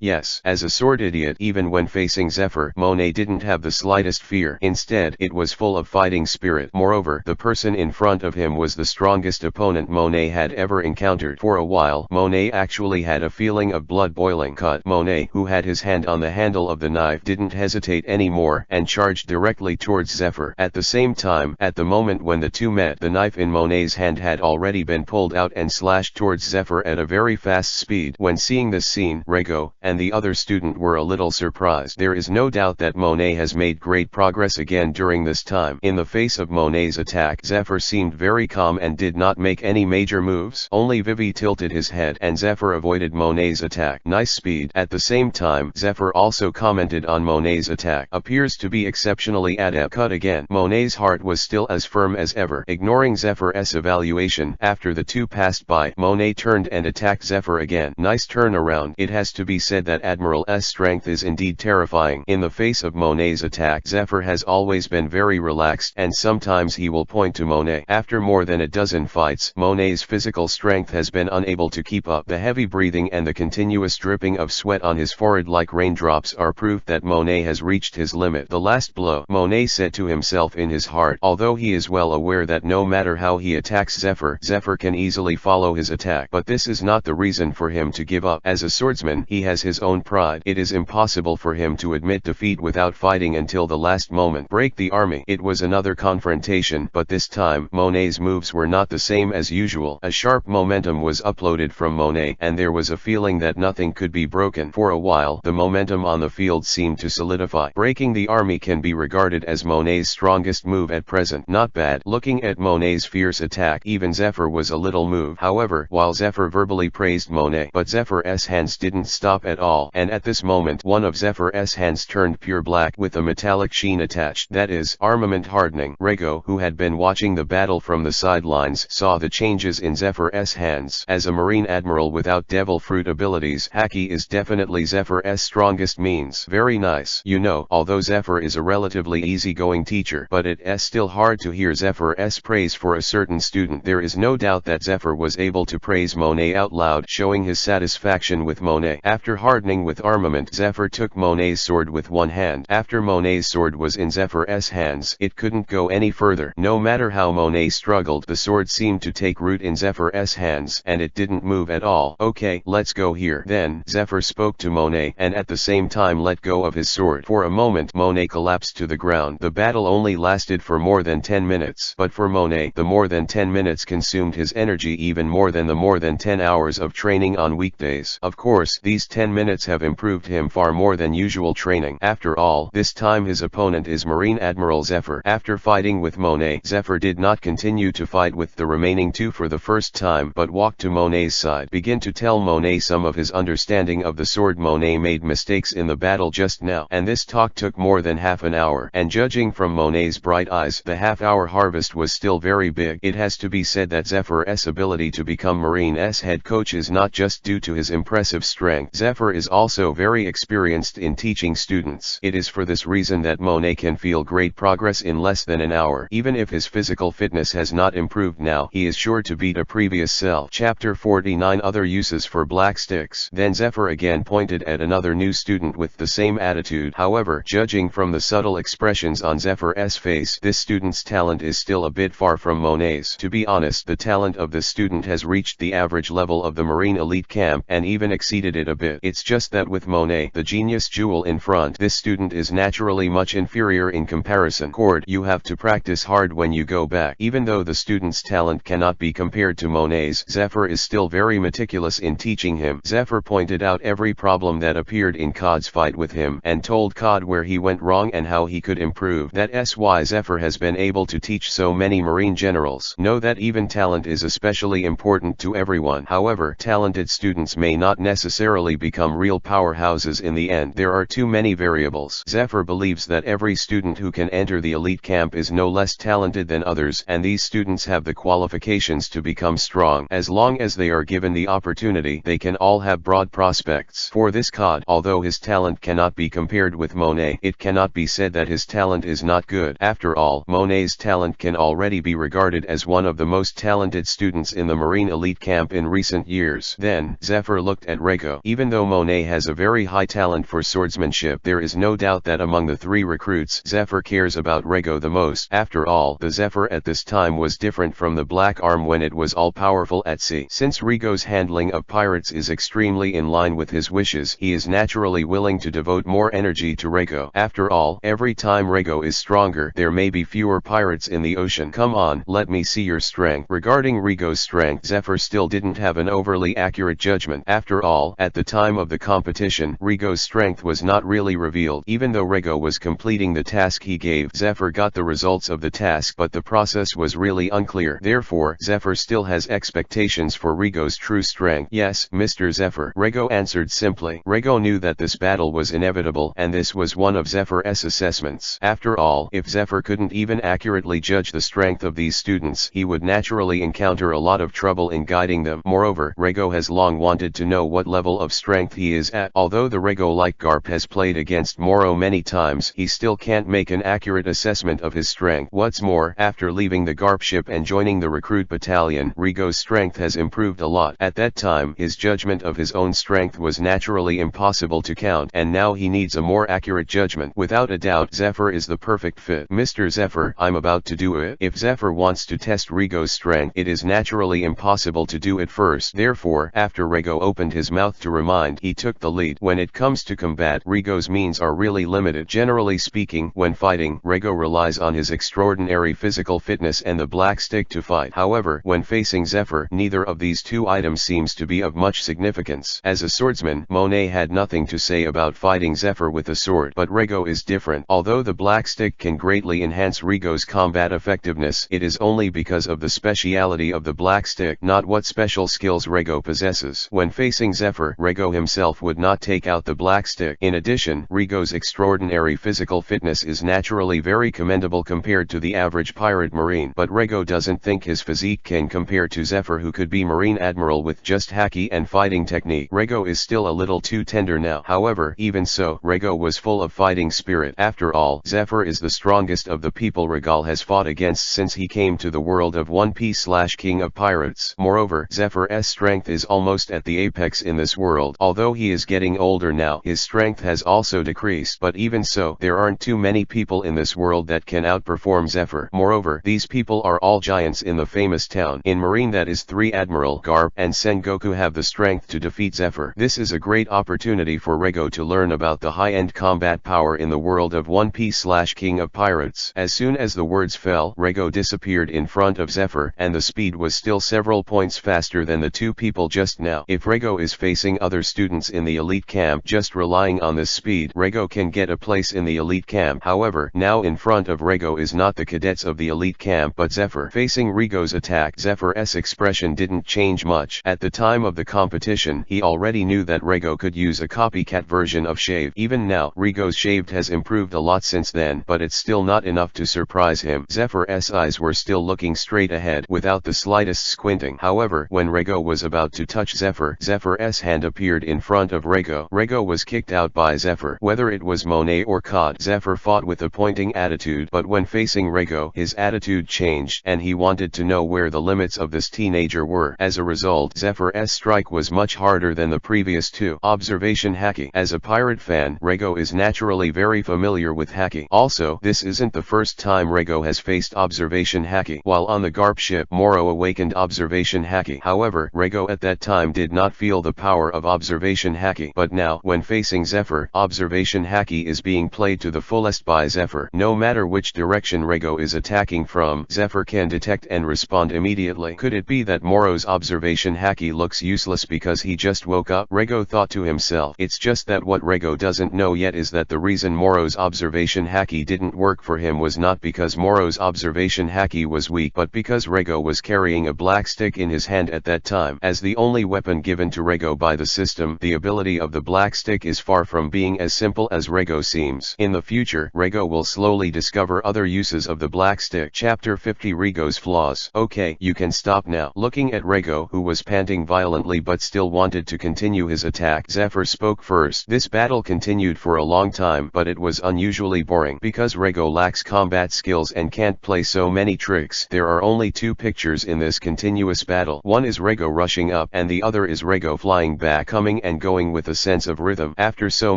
Yes, as a sword idiot, even when facing Zephyr, Monet didn't have the slightest fear. Instead, it was full of fighting spirit. Moreover, the person in front of him was the strongest opponent Monet had ever encountered. For a while, Monet actually had a feeling of blood boiling. Cut. Monet, who had his hand on the handle of the knife, didn't hesitate anymore, and charged directly towards Zephyr. At the same time, at the moment when the two met, the knife in Monet's hand had already been pulled out and slashed towards Zephyr at a very fast speed. When seeing this scene, Rego and the other student were a little surprised. There is no doubt that Monet has made great progress again during this time. In the face of Monet's attack, Zephyr seemed very calm and did not make any major moves. Only Vivi tilted his head, and Zephyr avoided Monet's attack. Nice speed. At the same time, Zephyr also commented on Monet's attack. Appears to be exceptionally adept. Cut again. Monet's heart was still as firm as ever. Ignoring Zephyr's evaluation, after the two passed by, Monet turned and attacked Zephyr again. Nice turnaround. It has to be said that Admiral's strength is indeed terrifying. In the face of Monet's attack, Zephyr has always been very relaxed, and sometimes he will point to Monet. After more than a dozen fights, Monet's physical strength has been unable to keep up. The heavy breathing and the continuous dripping of sweat on his forehead like raindrops are proof that Monet has reached his limit. The last blow, Monet said to himself in his heart, although he is well aware that no matter how he attacks Zephyr, Zephyr can easily follow his attack. But this is not the reason for him to give up. As a swordsman, he has his own pride. It is impossible for him to admit defeat without fighting until the last moment. Break the army. It was another confrontation, but this time, Monet's moves were not the same as usual. A sharp momentum was uploaded from Monet, and there was a feeling that nothing could be broken. For a while, the momentum on the field seemed to solidify. Breaking the army can be regarded as Monet's strongest move at present. Not bad. Looking at Monet's fierce attack, even Zephyr was a little moved. However, while Zephyr verbally praised Monet, but Zephyr's hands didn't stop at all, and at this moment one of Zephyr's hands turned pure black with a metallic sheen attached. That is, armament hardening. Rego, who had been watching the battle from the sidelines, saw the changes in Zephyr's hands. As a Marine Admiral without devil fruit abilities, Haki is definitely Zephyr's strongest means. Very nice. You know, although Zephyr is a relatively easygoing teacher, but it's still hard to hear Zephyr's praise for a certain student. There is no doubt that Zephyr was able to praise Monet out loud, showing his satisfaction with Monet. After hardening with armament, Zephyr took Monet's sword with one hand. After Monet's sword was in Zephyr's hands, it couldn't go any further. No matter how Monet struggled, the sword seemed to take root in Zephyr's hands, and it didn't move at all. Okay, let's go here. Then, Zephyr spoke to Monet, and at the same time let go of his sword. For a moment, Monet collapsed to the ground. The battle only lasted for more than 10 minutes. But for Monet, the more than 10 minutes consumed his energy even more than the more than 10 hours of training on weekdays. Of course, these 10 minutes have improved him far more than usual training. After all, this time his opponent is Marine Admiral Zephyr. After fighting with Monet, Zephyr did not continue to fight with the remaining two for the first time, but walked to Monet's side. Begin to tell Monet some of his understanding of the sword. Monet made mistakes in the battle just now, and this talk took more than half an hour. And judging from Monet's bright eyes, the half-hour harvest was still very big. It has to be said that Zephyr's ability to become Marine's head coach is not just due to his impressive strength. Zephyr is also very experienced in teaching students. It is for this reason that Monet can feel great progress in less than an hour. Even if his physical fitness has not improved now, he is sure to beat a previous self. Chapter 49 Other Uses for Black Sticks. Then Zephyr again pointed at another new student with the same attitude. However, judging from the subtle expressions on Zephyr's face, this student's talent is still a bit far from Monet's. To be honest, the talent of this student has reached the average level of the Marine elite camp, and even exceeded it a bit. It's just that with Monet, the genius jewel in front, this student is naturally much inferior in comparison. You have to practice hard when you go back. Even though the student's talent cannot be compared to Monet's, Zephyr is still very meticulous in teaching him. Zephyr pointed out every problem that appeared in Cod's fight with him, and told Cod where he went wrong and how he could improve. That's why Zephyr has been able to teach so many Marine generals. Know that even talent is especially important to everyone. However, talented students may not necessarily become real powerhouses in the end. There are too many variables variables. Zephyr believes that every student who can enter the elite camp is no less talented than others, and these students have the qualifications to become strong. As long as they are given the opportunity, they can all have broad prospects. For this cod, although his talent cannot be compared with Monet, it cannot be said that his talent is not good. After all, Monet's talent can already be regarded as one of the most talented students in the Marine elite camp in recent years. Then, Zephyr looked at Rego. Even though Monet has a very high talent for swordsmanship, there is no doubt that among the three recruits, Zephyr cares about Rego the most. After all, the Zephyr at this time was different from the Black Arm when it was all-powerful at sea. Since Rego's handling of pirates is extremely in line with his wishes, he is naturally willing to devote more energy to Rego. After all, every time Rego is stronger, there may be fewer pirates in the ocean. Come on, let me see your strength. Regarding Rego's strength, Zephyr still didn't have an overly accurate judgment. After all, at the time of the competition, Rego's strength was not really revealed. Even though Rego was completing the task he gave, Zephyr got the results of the task, but the process was really unclear. Therefore, Zephyr still has expectations for Rego's true strength. Yes, Mr. Zephyr, Rego answered simply. Rego knew that this battle was inevitable, and this was one of Zephyr's assessments. After all, if Zephyr couldn't even accurately judge the strength of these students, he would naturally encounter a lot of trouble in guiding them. Moreover, Rego has long wanted to know what level of strength he is at. Although the Rego-like Garp has played against Moro many times, he still can't make an accurate assessment of his strength. What's more, after leaving the Garp ship and joining the recruit battalion, Rego's strength has improved a lot. At that time, his judgment of his own strength was naturally impossible to count, and now he needs a more accurate judgment. Without a doubt, Zephyr is the perfect fit. Mr. Zephyr, I'm about to do it. If Zephyr wants to test Rego's strength, it is naturally impossible to do it first. Therefore, after Rego opened his mouth to remind, he took the lead. When it comes to combat, Rego's means are really limited. Generally speaking, when fighting, Rego relies on his extraordinary physical fitness and the black stick to fight. However, when facing Zephyr, neither of these two items seems to be of much significance. As a swordsman, Monet had nothing to say about fighting Zephyr with a sword, but Rego is different. Although the black stick can greatly enhance Rego's combat effectiveness, it is only because of the speciality of the black stick, not what special skills Rego possesses. When facing Zephyr, Rego himself would not take out the black stick. In addition, Rego's extraordinary physical fitness is naturally very commendable compared to the average pirate marine, but Rego doesn't think his physique can compare to Zephyr, who could be marine admiral with just haki and fighting technique. Rego is still a little too tender now. However, even so, Rego was full of fighting spirit. After all, Zephyr is the strongest of the people Regal has fought against since he came to the world of One Piece / King of Pirates. Moreover, Zephyr's strength is almost at the apex in this world. Although he is getting older now, his strength has also decreased, but even so, there aren't too many people in this world that can outperform Zephyr. Moreover, these people are all giants in the famous town. In Marine, that is 3 Admiral Garp and Sengoku have the strength to defeat Zephyr. This is a great opportunity for Rego to learn about the high-end combat power in the world of One Piece / King of Pirates. As soon as the words fell, Rego disappeared in front of Zephyr, and the speed was still several points faster than the two people just now. If Rego is facing other students in the elite camp just relying on this speed, Rego can get a place in the elite camp. However, now in front of Rego is not the cadets of the elite camp but Zephyr. Facing Rego's attack, Zephyr's expression didn't change much. At the time of the competition, he already knew that Rego could use a copycat version of Shave. Even now, Rego's Shaved has improved a lot since then, but it's still not enough to surprise him. Zephyr's eyes were still looking straight ahead without the slightest squinting. However, when Rego was about to touch Zephyr, Zephyr's hand appeared in front of Rego. Rego was kicked out by Zephyr. Whether it was Monet or Cod, Zephyr fought with a pointing attitude, but when facing Rego, his attitude changed, and he wanted to know where the limits of this teenager were. As a result, Zephyr's strike was much harder than the previous two. Observation Haki. As a pirate fan, Rego is naturally very familiar with Haki. Also, this isn't the first time Rego has faced Observation Haki. While on the Garp ship, Moro awakened Observation Haki. However, Rego at that time did not feel the power of Observation Haki. But now, when facing Zephyr, Observation Haki is being played to the fullest by Zephyr. No matter which direction Rego is attacking from, Zephyr can detect and respond immediately. Could it be that Moro's Observation Haki looks useless because he just woke up? Rego thought to himself. It's just that what Rego doesn't know yet is that the reason Moro's Observation Haki didn't work for him was not because Moro's Observation Haki was weak, but because Rego was carrying a black stick in his hand at that time. As the only weapon given to Rego by the system, the ability of the black stick is far from being as simple simple as Rego seems. In the future, Rego will slowly discover other uses of the black stick. Chapter 50 Rego's Flaws. Okay, you can stop now. Looking at Rego, who was panting violently but still wanted to continue his attack, Zephyr spoke first. This battle continued for a long time, but it was unusually boring. Because Rego lacks combat skills and can't play so many tricks, there are only two pictures in this continuous battle. One is Rego rushing up, and the other is Rego flying back, coming and going with a sense of rhythm. After so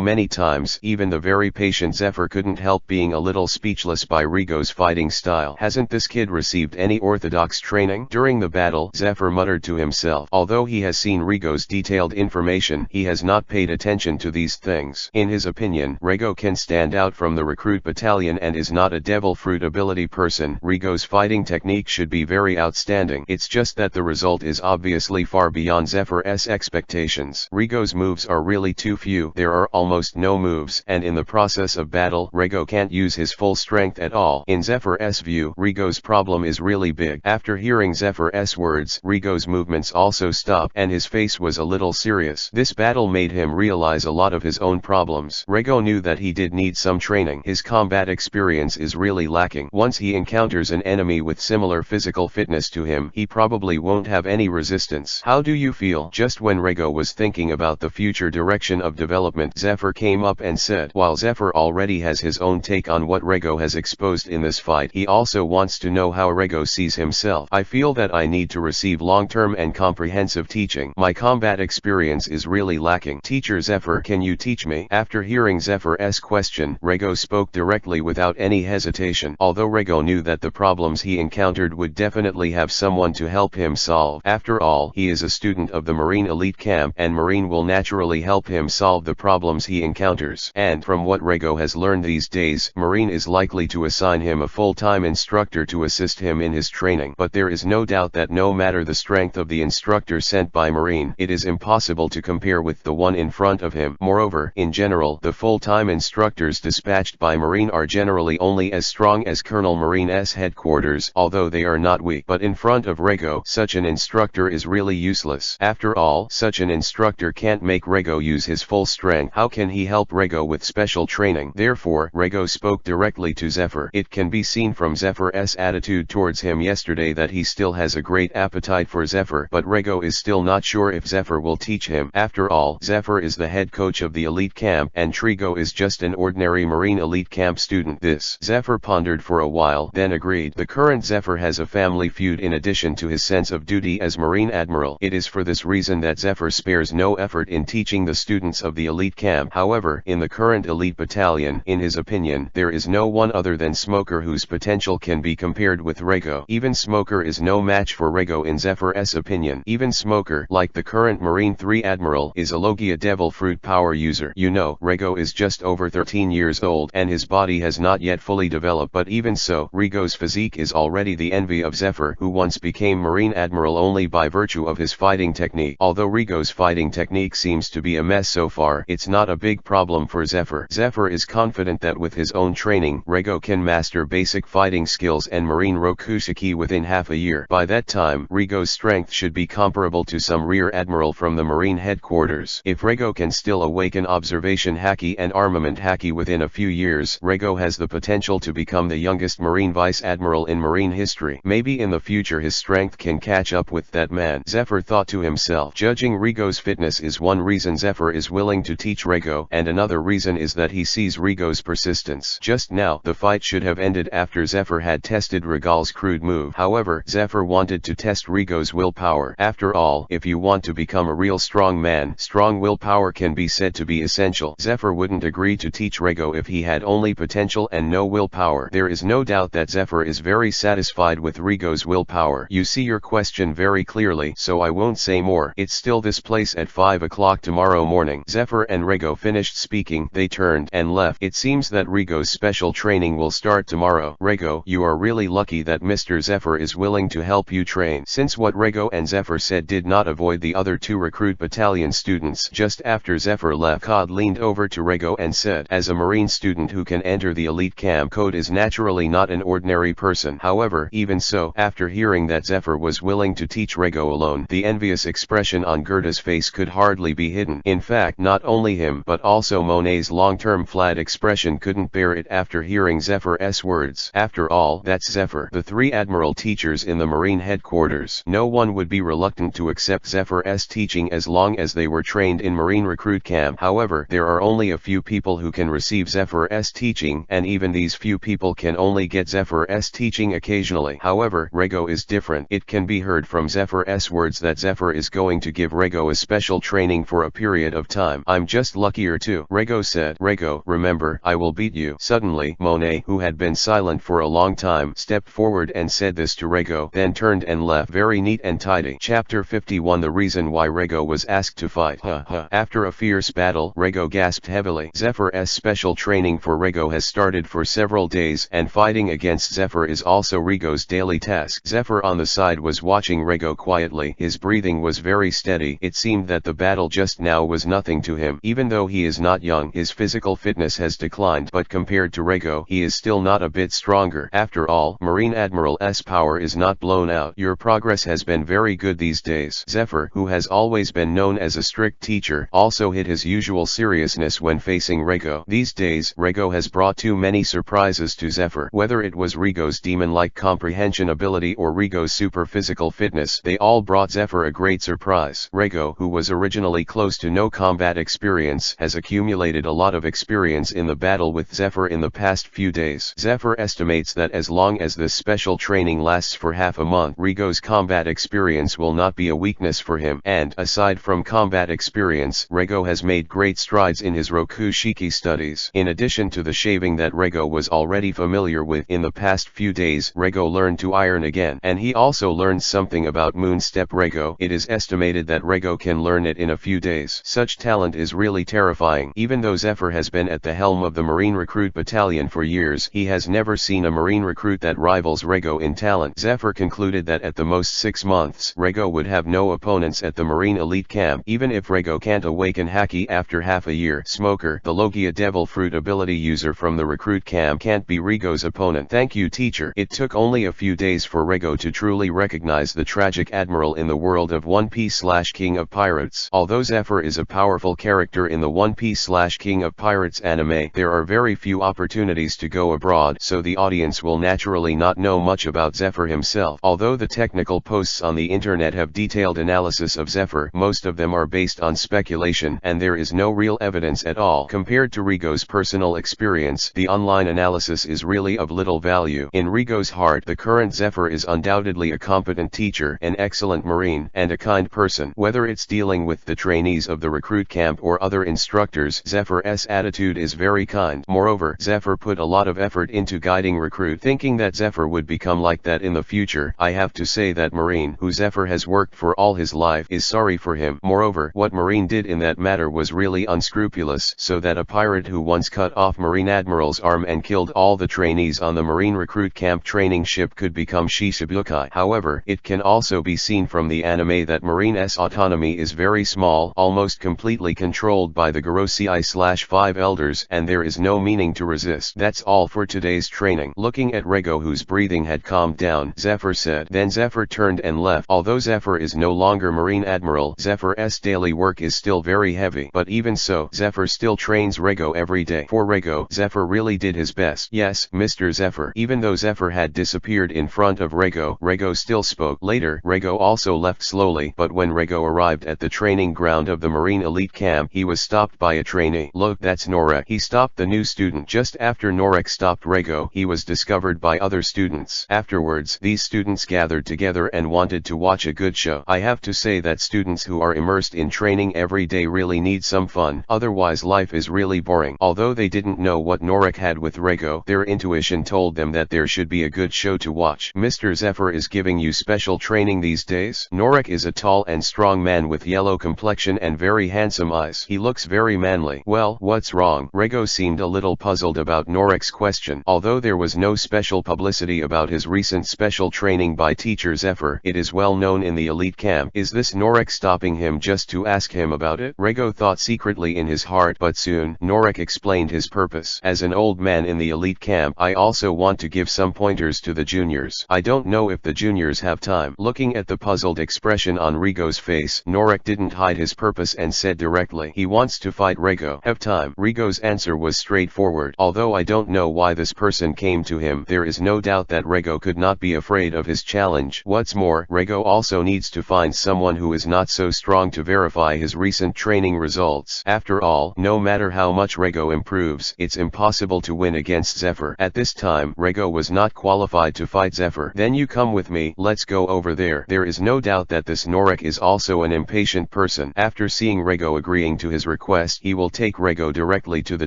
many times, even the very patient Zephyr couldn't help being a little speechless by Rego's fighting style. Hasn't this kid received any orthodox training? During the battle, Zephyr muttered to himself. Although he has seen Rego's detailed information, he has not paid attention to these things. In his opinion, Rego can stand out from the recruit battalion and is not a devil fruit ability person. Rego's fighting technique should be very outstanding. It's just that the result is obviously far beyond Zephyr's expectations. Rego's moves are really too few. There are almost no moves, and in the process of battle, Rego can't use his full strength at all. In Zephyr's view, Rego's problem is really big. After hearing Zephyr's words, Rego's movements also stopped, and his face was a little serious. This battle made him realize a lot of his own problems. Rego knew that he did need some training. His combat experience is really lacking. Once he encounters an enemy with similar physical fitness to him, he probably won't have any resistance. How do you feel? Just when Rego was thinking about the future direction of development, Zephyr came up and said. While Zephyr already has his own take on what Rego has exposed in this fight, he also wants to know how Rego sees himself. I feel that I need to receive long-term and comprehensive teaching. My combat experience is really lacking. Teacher Zephyr, can you teach me? After hearing Zephyr's question, Rego spoke directly without any hesitation. Although Rego knew that the problems he encountered would definitely have someone to help him solve. After all, he is a student of the Marine Elite Camp, and Marine will naturally help him solve the problems he encounters. And from what Rego has learned these days, Marine is likely to assign him a full-time instructor to assist him in his training. But there is no doubt that no matter the strength of the instructor sent by Marine, it is impossible to compare with the one in front of him. Moreover, in general, the full-time instructors dispatched by Marine are generally only as strong as Colonel Marine's headquarters, although they are not weak. But in front of Rego, such an instructor is really useless. After all, such an instructor can't make Rego use his full strength. How can he help Rego with special training? Therefore, Rego spoke directly to Zephyr. It can be seen from Zephyr's attitude towards him yesterday that he still has a great appetite for Zephyr, but Rego is still not sure if Zephyr will teach him. After all, Zephyr is the head coach of the elite camp, and Rego is just an ordinary Marine elite camp student. This Zephyr pondered for a while, then agreed. The current Zephyr has a family feud in addition to his sense of duty as Marine Admiral. It is for this reason that Zephyr spares no effort in teaching the students of the elite camp. However, in the current elite battalion, in his opinion, there is no one other than Smoker whose potential can be compared with Rego. Even Smoker is no match for Rego in Zephyr's opinion. Even Smoker, like the current Marine 3 Admiral, is a Logia Devil Fruit power user. You know, Rego is just over 13 years old, and his body has not yet fully developed, but even so, Rego's physique is already the envy of Zephyr, who once became Marine Admiral only by virtue of his fighting technique. Although Rego's fighting technique seems to be a mess so far, it's not a big problem for Zephyr. Zephyr is confident that with his own training, Rego can master basic fighting skills and Marine Rokuseki within half a year. By that time, Rego's strength should be comparable to some Rear Admiral from the Marine headquarters. If Rego can still awaken observation haki and armament haki within a few years, Rego has the potential to become the youngest Marine Vice Admiral in Marine history. Maybe in the future his strength can catch up with that man, Zephyr thought to himself. Judging Rego's fitness is one reason Zephyr is willing to teach Rego, and another reason is that he sees Rego's persistence. Just now, the fight should have ended after Zephyr had tested Regal's crude move. However, Zephyr wanted to test Rego's willpower. After all, if you want to become a real strong man, strong willpower can be said to be essential. Zephyr wouldn't agree to teach Rego if he had only potential and no willpower. There is no doubt that Zephyr is very satisfied with Rego's willpower. You see your question very clearly, so I won't say more. It's still this place at 5 o'clock tomorrow morning. Zephyr and Rego finished speaking. They turned and left. It seems that Rego's special training will start tomorrow. Rego, you are really lucky that Mr. Zephyr is willing to help you train. Since what Rego and Zephyr said did not avoid the other two recruit battalion students. Just after Zephyr left, Cod leaned over to Rego and said, as a Marine student who can enter the elite camp, Code is naturally not an ordinary person. However, even so, after hearing that Zephyr was willing to teach Rego alone, the envious expression on Gerda's face could hardly be hidden. In fact, not only him, but also Also Monet's long-term flat expression couldn't bear it after hearing Zephyr's words. After all, that's Zephyr. The three admiral teachers in the Marine headquarters. No one would be reluctant to accept Zephyr's teaching as long as they were trained in Marine recruit camp. However, there are only a few people who can receive Zephyr's teaching, and even these few people can only get Zephyr's teaching occasionally. However, Rego is different. It can be heard from Zephyr's words that Zephyr is going to give Rego a special training for a period of time. I'm just luckier too, Rego said. Rego, remember, I will beat you. Suddenly, Monet, who had been silent for a long time, stepped forward and said this to Rego, then turned and left. Very neat and tidy. Chapter 51. The reason why Rego was asked to fight. After a fierce battle, Rego gasped heavily. Zephyr's special training for Rego has started for several days, and fighting against Zephyr is also Rego's daily task. Zephyr on the side was watching Rego quietly. His breathing was very steady. It seemed that the battle just now was nothing to him. Even though he is not young, his physical fitness has declined, but compared to Rego, he is still not a bit stronger. After all, Marine Admiral's power is not blown out. Your progress has been very good these days. Zephyr, who has always been known as a strict teacher, also hid his usual seriousness when facing Rego. These days, Rego has brought too many surprises to Zephyr. Whether it was Rego's demon-like comprehension ability or Rego's super physical fitness, they all brought Zephyr a great surprise. Rego, who was originally close to no combat experience, has accumulated a lot of experience in the battle with Zephyr in the past few days. Zephyr estimates that as long as this special training lasts for half a month, Rego's combat experience will not be a weakness for him. And, aside from combat experience, Rego has made great strides in his Rokushiki studies. In addition to the shaving that Rego was already familiar with in the past few days, Rego learned to iron again. And he also learned something about Moonstep Rego. It is estimated that Rego can learn it in a few days. Such talent is really terrifying. Even though Zephyr has been at the helm of the Marine Recruit Battalion for years, he has never seen a Marine recruit that rivals Rego in talent. Zephyr concluded that at the most 6 months, Rego would have no opponents at the Marine Elite Camp. Even if Rego can't awaken Haki after half a year, Smoker, the Logia Devil Fruit ability user from the recruit camp, can't be Rego's opponent. Thank you, teacher. It took only a few days for Rego to truly recognize the tragic admiral in the world of One Piece / King of Pirates. Although Zephyr is a powerful character in the One Piece / King of Pirates anime, there are very few opportunities to go abroad, so the audience will naturally not know much about Zephyr himself. Although the technical posts on the internet have detailed analysis of Zephyr, most of them are based on speculation, and there is no real evidence at all. Compared to Rego's personal experience, the online analysis is really of little value. In Rego's heart, the current Zephyr is undoubtedly a competent teacher, an excellent marine, and a kind person. Whether it's dealing with the trainees of the recruit camp or other instructors, Zephyr's attitude is very kind. Moreover, Zephyr put a lot of effort into guiding Recruit, thinking that Zephyr would become like that in the future. I have to say that Marine, who Zephyr has worked for all his life, is sorry for him. Moreover, what Marine did in that matter was really unscrupulous, so that a pirate who once cut off Marine Admiral's arm and killed all the trainees on the Marine recruit camp training ship could become Shishibukai. However, it can also be seen from the anime that Marine's autonomy is very small, almost completely controlled by the Gorosei/5 elders, and there is no meaning to resist. That's all for today's training. Looking at Rego, whose breathing had calmed down, Zephyr said. Then Zephyr turned and left. Although Zephyr is no longer Marine Admiral, Zephyr's daily work is still very heavy. But even so, Zephyr still trains Rego every day. For Rego, Zephyr really did his best. Yes, Mr. Zephyr. Even though Zephyr had disappeared in front of Rego, Rego still spoke. Later, Rego also left slowly, but when Rego arrived at the training ground of the Marine Elite Camp, he was stopped by a trainee. Look, that's Norek. He stopped the new student. Just after Norek stopped Rego, he was discovered by other students. Afterwards, these students gathered together and wanted to watch a good show. I have to say that students who are immersed in training every day really need some fun, otherwise life is really boring. Although they didn't know what Norek had with Rego, their intuition told them that there should be a good show to watch. Mr. Zephyr is giving you special training these days? Norek is a tall and strong man with yellow complexion and very handsome eyes. He looks very manly. Well, what's wrong? Rego seemed a little puzzled about Norek's question. Although there was no special publicity about his recent special training by teacher Zephyr, it is well known in the elite camp. Is this Norek stopping him just to ask him about it? Rego thought secretly in his heart, but soon, Norek explained his purpose. As an old man in the elite camp, I also want to give some pointers to the juniors. I don't know if the juniors have time. Looking at the puzzled expression on Rego's face, Norek didn't hide his purpose and said directly, he wants to fight Rego have time? Rigo's answer was straightforward. Although I don't know why this person came to him, there is no doubt that Rego could not be afraid of his challenge. What's more, Rego also needs to find someone who is not so strong to verify his recent training results. After all, no matter how much Rego improves, it's impossible to win against Zephyr. At this time, Rego was not qualified to fight Zephyr. Then you come with me, let's go over there. There is no doubt that this Norek is also an impatient person. After seeing Rego agreeing to his request, he will take Rego directly to the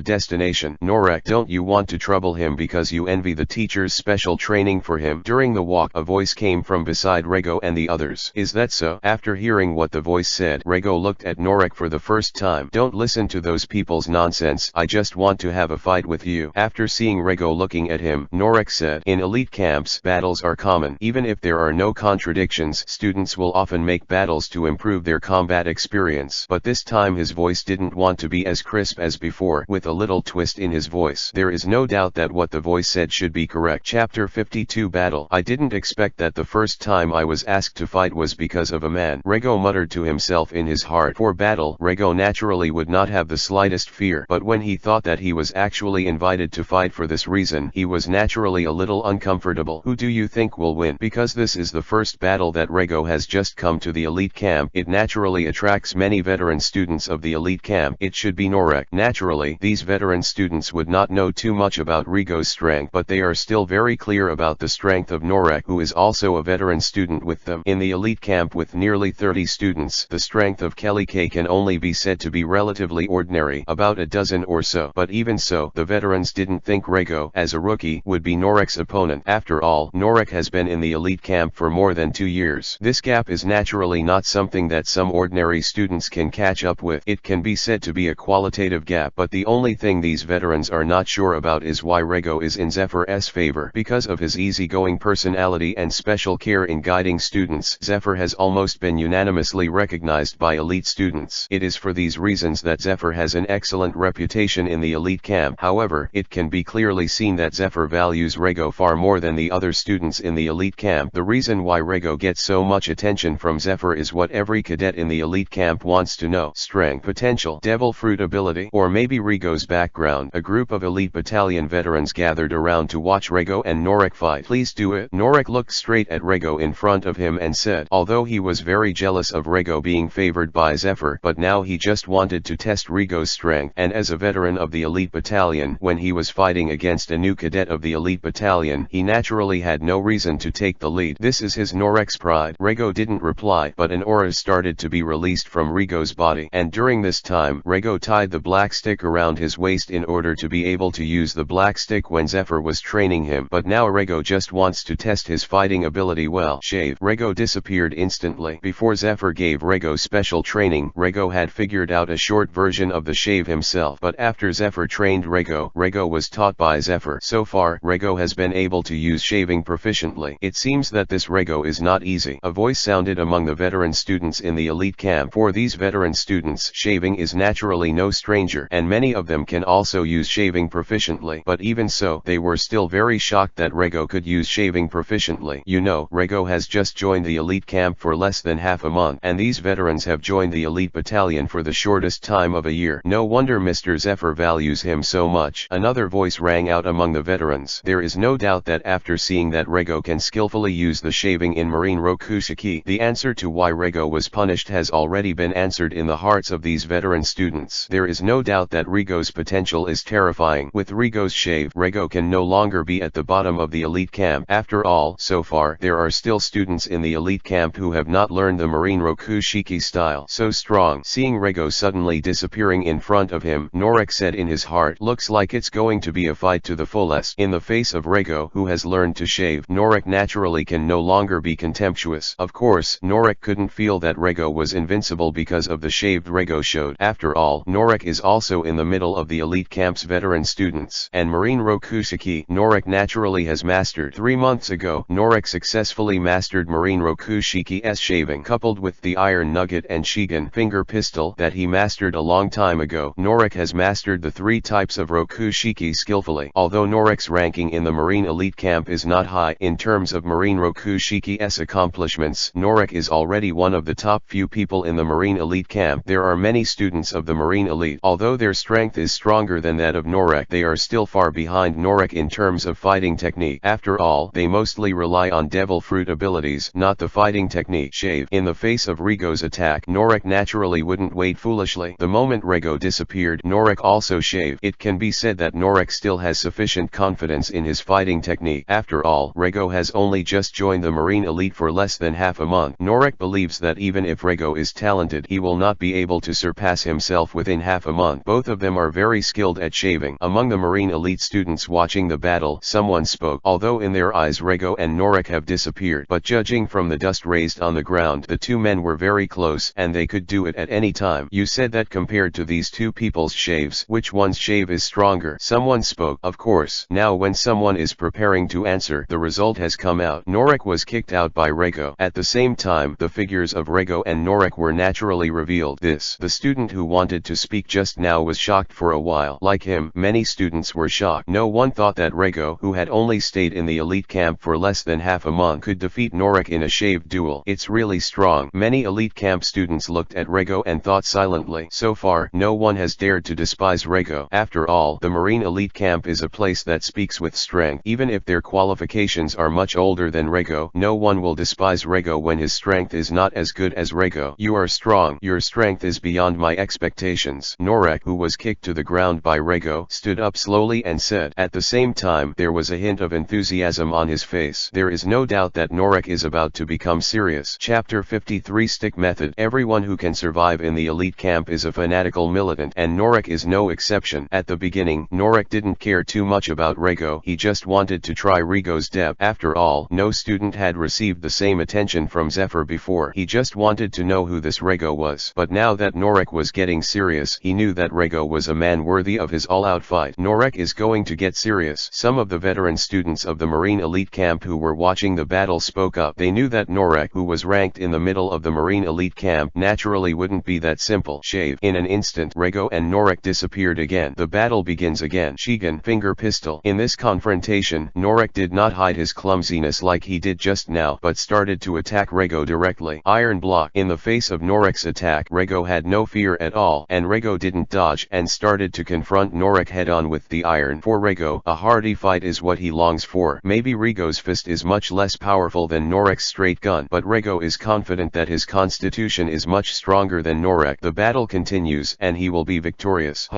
destination. Norek, don't you want to trouble him because you envy the teacher's special training for him? During the walk, a voice came from beside Rego and the others. Is that so? After hearing what the voice said, Rego looked at Norek for the first time. Don't listen to those people's nonsense. I just want to have a fight with you. After seeing Rego looking at him, Norek said, in elite camps, battles are common. Even if there are no contradictions, students will often make battles to improve their combat experience. But this time his voice didn't want to be as crisp as before, with a little twist in his voice. There is no doubt that what the voice said should be correct. Chapter 52 Battle. I didn't expect that the first time I was asked to fight was because of a man. Rego muttered to himself in his heart. For battle, Rego naturally would not have the slightest fear. But when he thought that he was actually invited to fight for this reason, he was naturally a little uncomfortable. Who do you think will win? Because this is the first battle that Rego has just come to the elite camp, it naturally attracts many veteran students of the elite camp. It should be Norek. Naturally, these veteran students would not know too much about Rego's strength, but they are still very clear about the strength of Norek, who is also a veteran student with them. In the elite camp with nearly 30 students, the strength of Kelly K can only be said to be relatively ordinary, about a dozen or so. But even so, the veterans didn't think Rego, as a rookie, would be Norek's opponent. After all, Norek has been in the elite camp for more than 2 years. This gap is naturally not something that some ordinary students can catch up with. It can be said to be a qualitative gap, but the only thing these veterans are not sure about is why Rego is in Zephyr's favor. Because of his easygoing personality and special care in guiding students, Zephyr has almost been unanimously recognized by elite students. It is for these reasons that Zephyr has an excellent reputation in the elite camp. However, it can be clearly seen that Zephyr values Rego far more than the other students in the elite camp. The reason why Rego gets so much attention from Zephyr is what every cadet in the elite camp wants to know: strength, potential, devil fruit ability, or maybe Rego's background. A group of elite battalion veterans gathered around to watch Rego and Norek fight. Please do it. Norek looked straight at Rego in front of him and said, although he was very jealous of Rego being favored by Zephyr, but now he just wanted to test Rego's strength. And as a veteran of the elite battalion, when he was fighting against a new cadet of the elite battalion, he naturally had no reason to take the lead. This is his Norek's pride. Rego didn't reply, but an aura started to be released from Rego's body, and during this time, Rego tied the black stick around his waist in order to be able to use the black stick when Zephyr was training him. But now Rego just wants to test his fighting ability. Well, shave. Rego disappeared instantly. Before Zephyr gave Rego special training, Rego had figured out a short version of the shave himself. But after Zephyr trained Rego, Rego was taught by Zephyr. So far, Rego has been able to use shaving proficiently. It seems that this Rego is not easy. A voice sounded among the veteran students in the elite camp. For these veteran students, shaving is naturally no stranger, and many of them can also use shaving proficiently. But even so, they were still very shocked that Rego could use shaving proficiently. You know, Rego has just joined the elite camp for less than half a month, and these veterans have joined the elite battalion for the shortest time of a year. No wonder Mr. Zephyr values him so much. Another voice rang out among the veterans. There is no doubt that after seeing that Rego can skillfully use the shaving in Marine Rokushiki, the answer to why Rego was punished has already been answered in the hearts of these veteran students. There is no doubt that Rego's potential is terrifying. With Rego's shave, Rego can no longer be at the bottom of the elite camp. After all, so far, there are still students in the elite camp who have not learned the Marine Rokushiki style so strong. Seeing Rego suddenly disappearing in front of him, Norek said in his heart, looks like it's going to be a fight to the fullest. In the face of Rego, who has learned to shave, Norek naturally can no longer be contemptuous. Of course, Norek couldn't feel that Rego was invincible because of the shaved Rego showed. After all, Norek is also in the middle of the elite camp's veteran students, and Marine Rokushiki, Norek naturally has mastered. 3 months ago, Norek successfully mastered Marine Rokushiki's shaving, coupled with the Iron Nugget and Shigen finger pistol that he mastered a long time ago. Norek has mastered the 3 types of Rokushiki skillfully. Although Norek's ranking in the Marine elite camp is not high in terms of Marine Rokushiki's accomplishments, Norek is already one of the top few people in the Marine elite camp. There are many students of the Marine Elite. Although their strength is stronger than that of Norek, they are still far behind Norek in terms of fighting technique. After all, they mostly rely on devil fruit abilities, not the fighting technique. Shave. In the face of Rigo's attack, Norek naturally wouldn't wait foolishly. The moment Rigo disappeared, Norek also shaved. It can be said that Norek still has sufficient confidence in his fighting technique. After all, Rigo has only just joined the Marine Elite for less than half a month. Norek believes that even if Rigo is talented, he will not be able to surpass himself within half a month. Both of them are very skilled at shaving. Among the Marine Elite students watching the battle, someone spoke. Although in their eyes Rigo and Norek have disappeared, but judging from the dust raised on the ground, the two men were very close, and they could do it at any time. You said that compared to these two people's shaves, which one's shave is stronger? Someone spoke. Of course. Now when someone is preparing to answer, the result has come out. Norek was kicked out by Rigo. At the same time, the figures of Rigo and Norek were naturally revealed. The student who wanted to speak just now was shocked for a while. Like him, many students were shocked. No one thought that Rigo, who had only stayed in the elite camp for less than half a month, could defeat Norek in a shaved duel. It's really strong. Many elite camp students looked at Rigo and thought silently. So far, no one has dared to despise Rigo. After all, the Marine Elite Camp is a place that speaks with strength. Even if their qualifications are much older than Rigo, no one will despise Rigo when his strength is not as good as Rigo. You are strong. Your strength is beyond my expectations. Norek, who was kicked to the ground by Rigo, stood up slowly and said. At the same time, there was a hint of enthusiasm on his face. There is no doubt that Norek is about to become serious. Chapter 53 Stick Method. Everyone who can survive in the elite camp is a fanatical militant, and Norek is no exception. At the beginning, Norek didn't care too much about Rigo. He just wanted to try Rigo's depth. After all, no student had received the same attention from Zephyr before. He just wanted to know who this Rigo was. But now that Norek was getting serious, he knew that Rigo was a man worthy of his all-out fight. Norek is going to get serious. Some of the veteran students of the Marine Elite Camp who were watching the battle spoke up. They knew that Norek, who was ranked in the middle of the Marine Elite Camp, naturally wouldn't be that simple. Shave. In an instant, Rigo and Norek disappeared again. The battle begins again. Shigan. Finger pistol. In this confrontation, Norek did not hide his clumsiness like he did just now, but started to attack Rigo directly. Iron block. In the face of Norek's attack, Rigo had no fear at all, and Rigo didn't dodge, and started to confront Norek head-on with the iron. For Rigo, a hearty fight is what he longs for. Maybe Rigo's fist is much less powerful than Norek's straight gun, but Rigo is confident that his constitution is much stronger than Norek. The battle continues, and he will be victorious.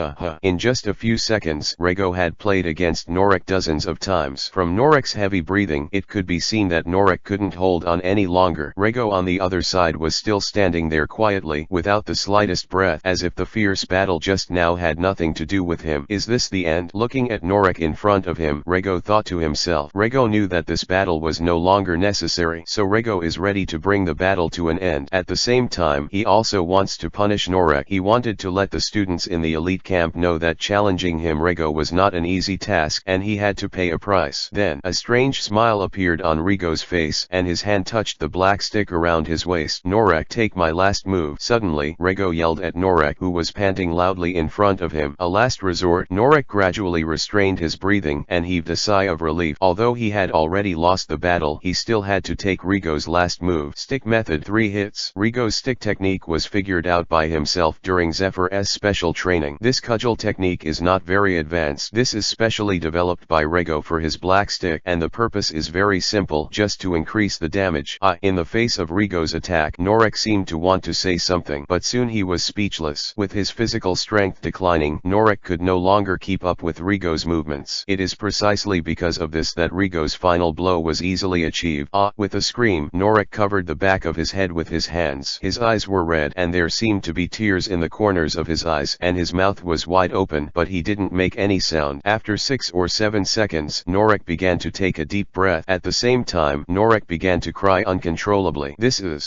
In just a few seconds, Rigo had played against Norek dozens of times. From Norek's heavy breathing, it could be seen that Norek couldn't hold on any longer. Rigo on the other side was still standing there quietly, without the slightest breath, as if the fierce battle just now had nothing to do with him. Is this the end? Looking at Norek in front of him, Rigo thought to himself. Rigo knew that this battle was no longer necessary, so Rigo is ready to bring the battle to an end. At the same time, he also wants to punish Norek. He wanted to let the students in the elite camp know that challenging him Rigo was not an easy task, and he had to pay a price. Then, a strange smile appeared on Rigo's face, and his hand touched the black stick around his waist. Norek, take my last move. Suddenly, Rigo yelled at Norek, who was panting loudly in front of him. A last resort. Norek gradually restrained his breathing, and heaved a sigh of relief. Although he had already lost the battle, he still had to take Rigo's last move. Stick method. 3 hits. Rigo's stick technique was figured out by himself during Zephyr's special training. This cudgel technique is not very advanced. This is specially developed by Rigo for his black stick, and the purpose is very simple, just to increase the damage. In the face of Rigo's attack, Norek seemed to want to say something, but soon he was speechless. With his physical strength declining, Norek could no longer keep up with Rigo's movements. It is precisely because of this that Rigo's final blow was easily achieved. With a scream, Norek covered the back of his head with his hands. His eyes were red, and there seemed to be tears in the corners of his eyes, and his mouth was wide open, but he didn't make any sound. After 6 or 7 seconds, Norek began to take a deep breath. At the same time, Norek began to cry uncontrollably.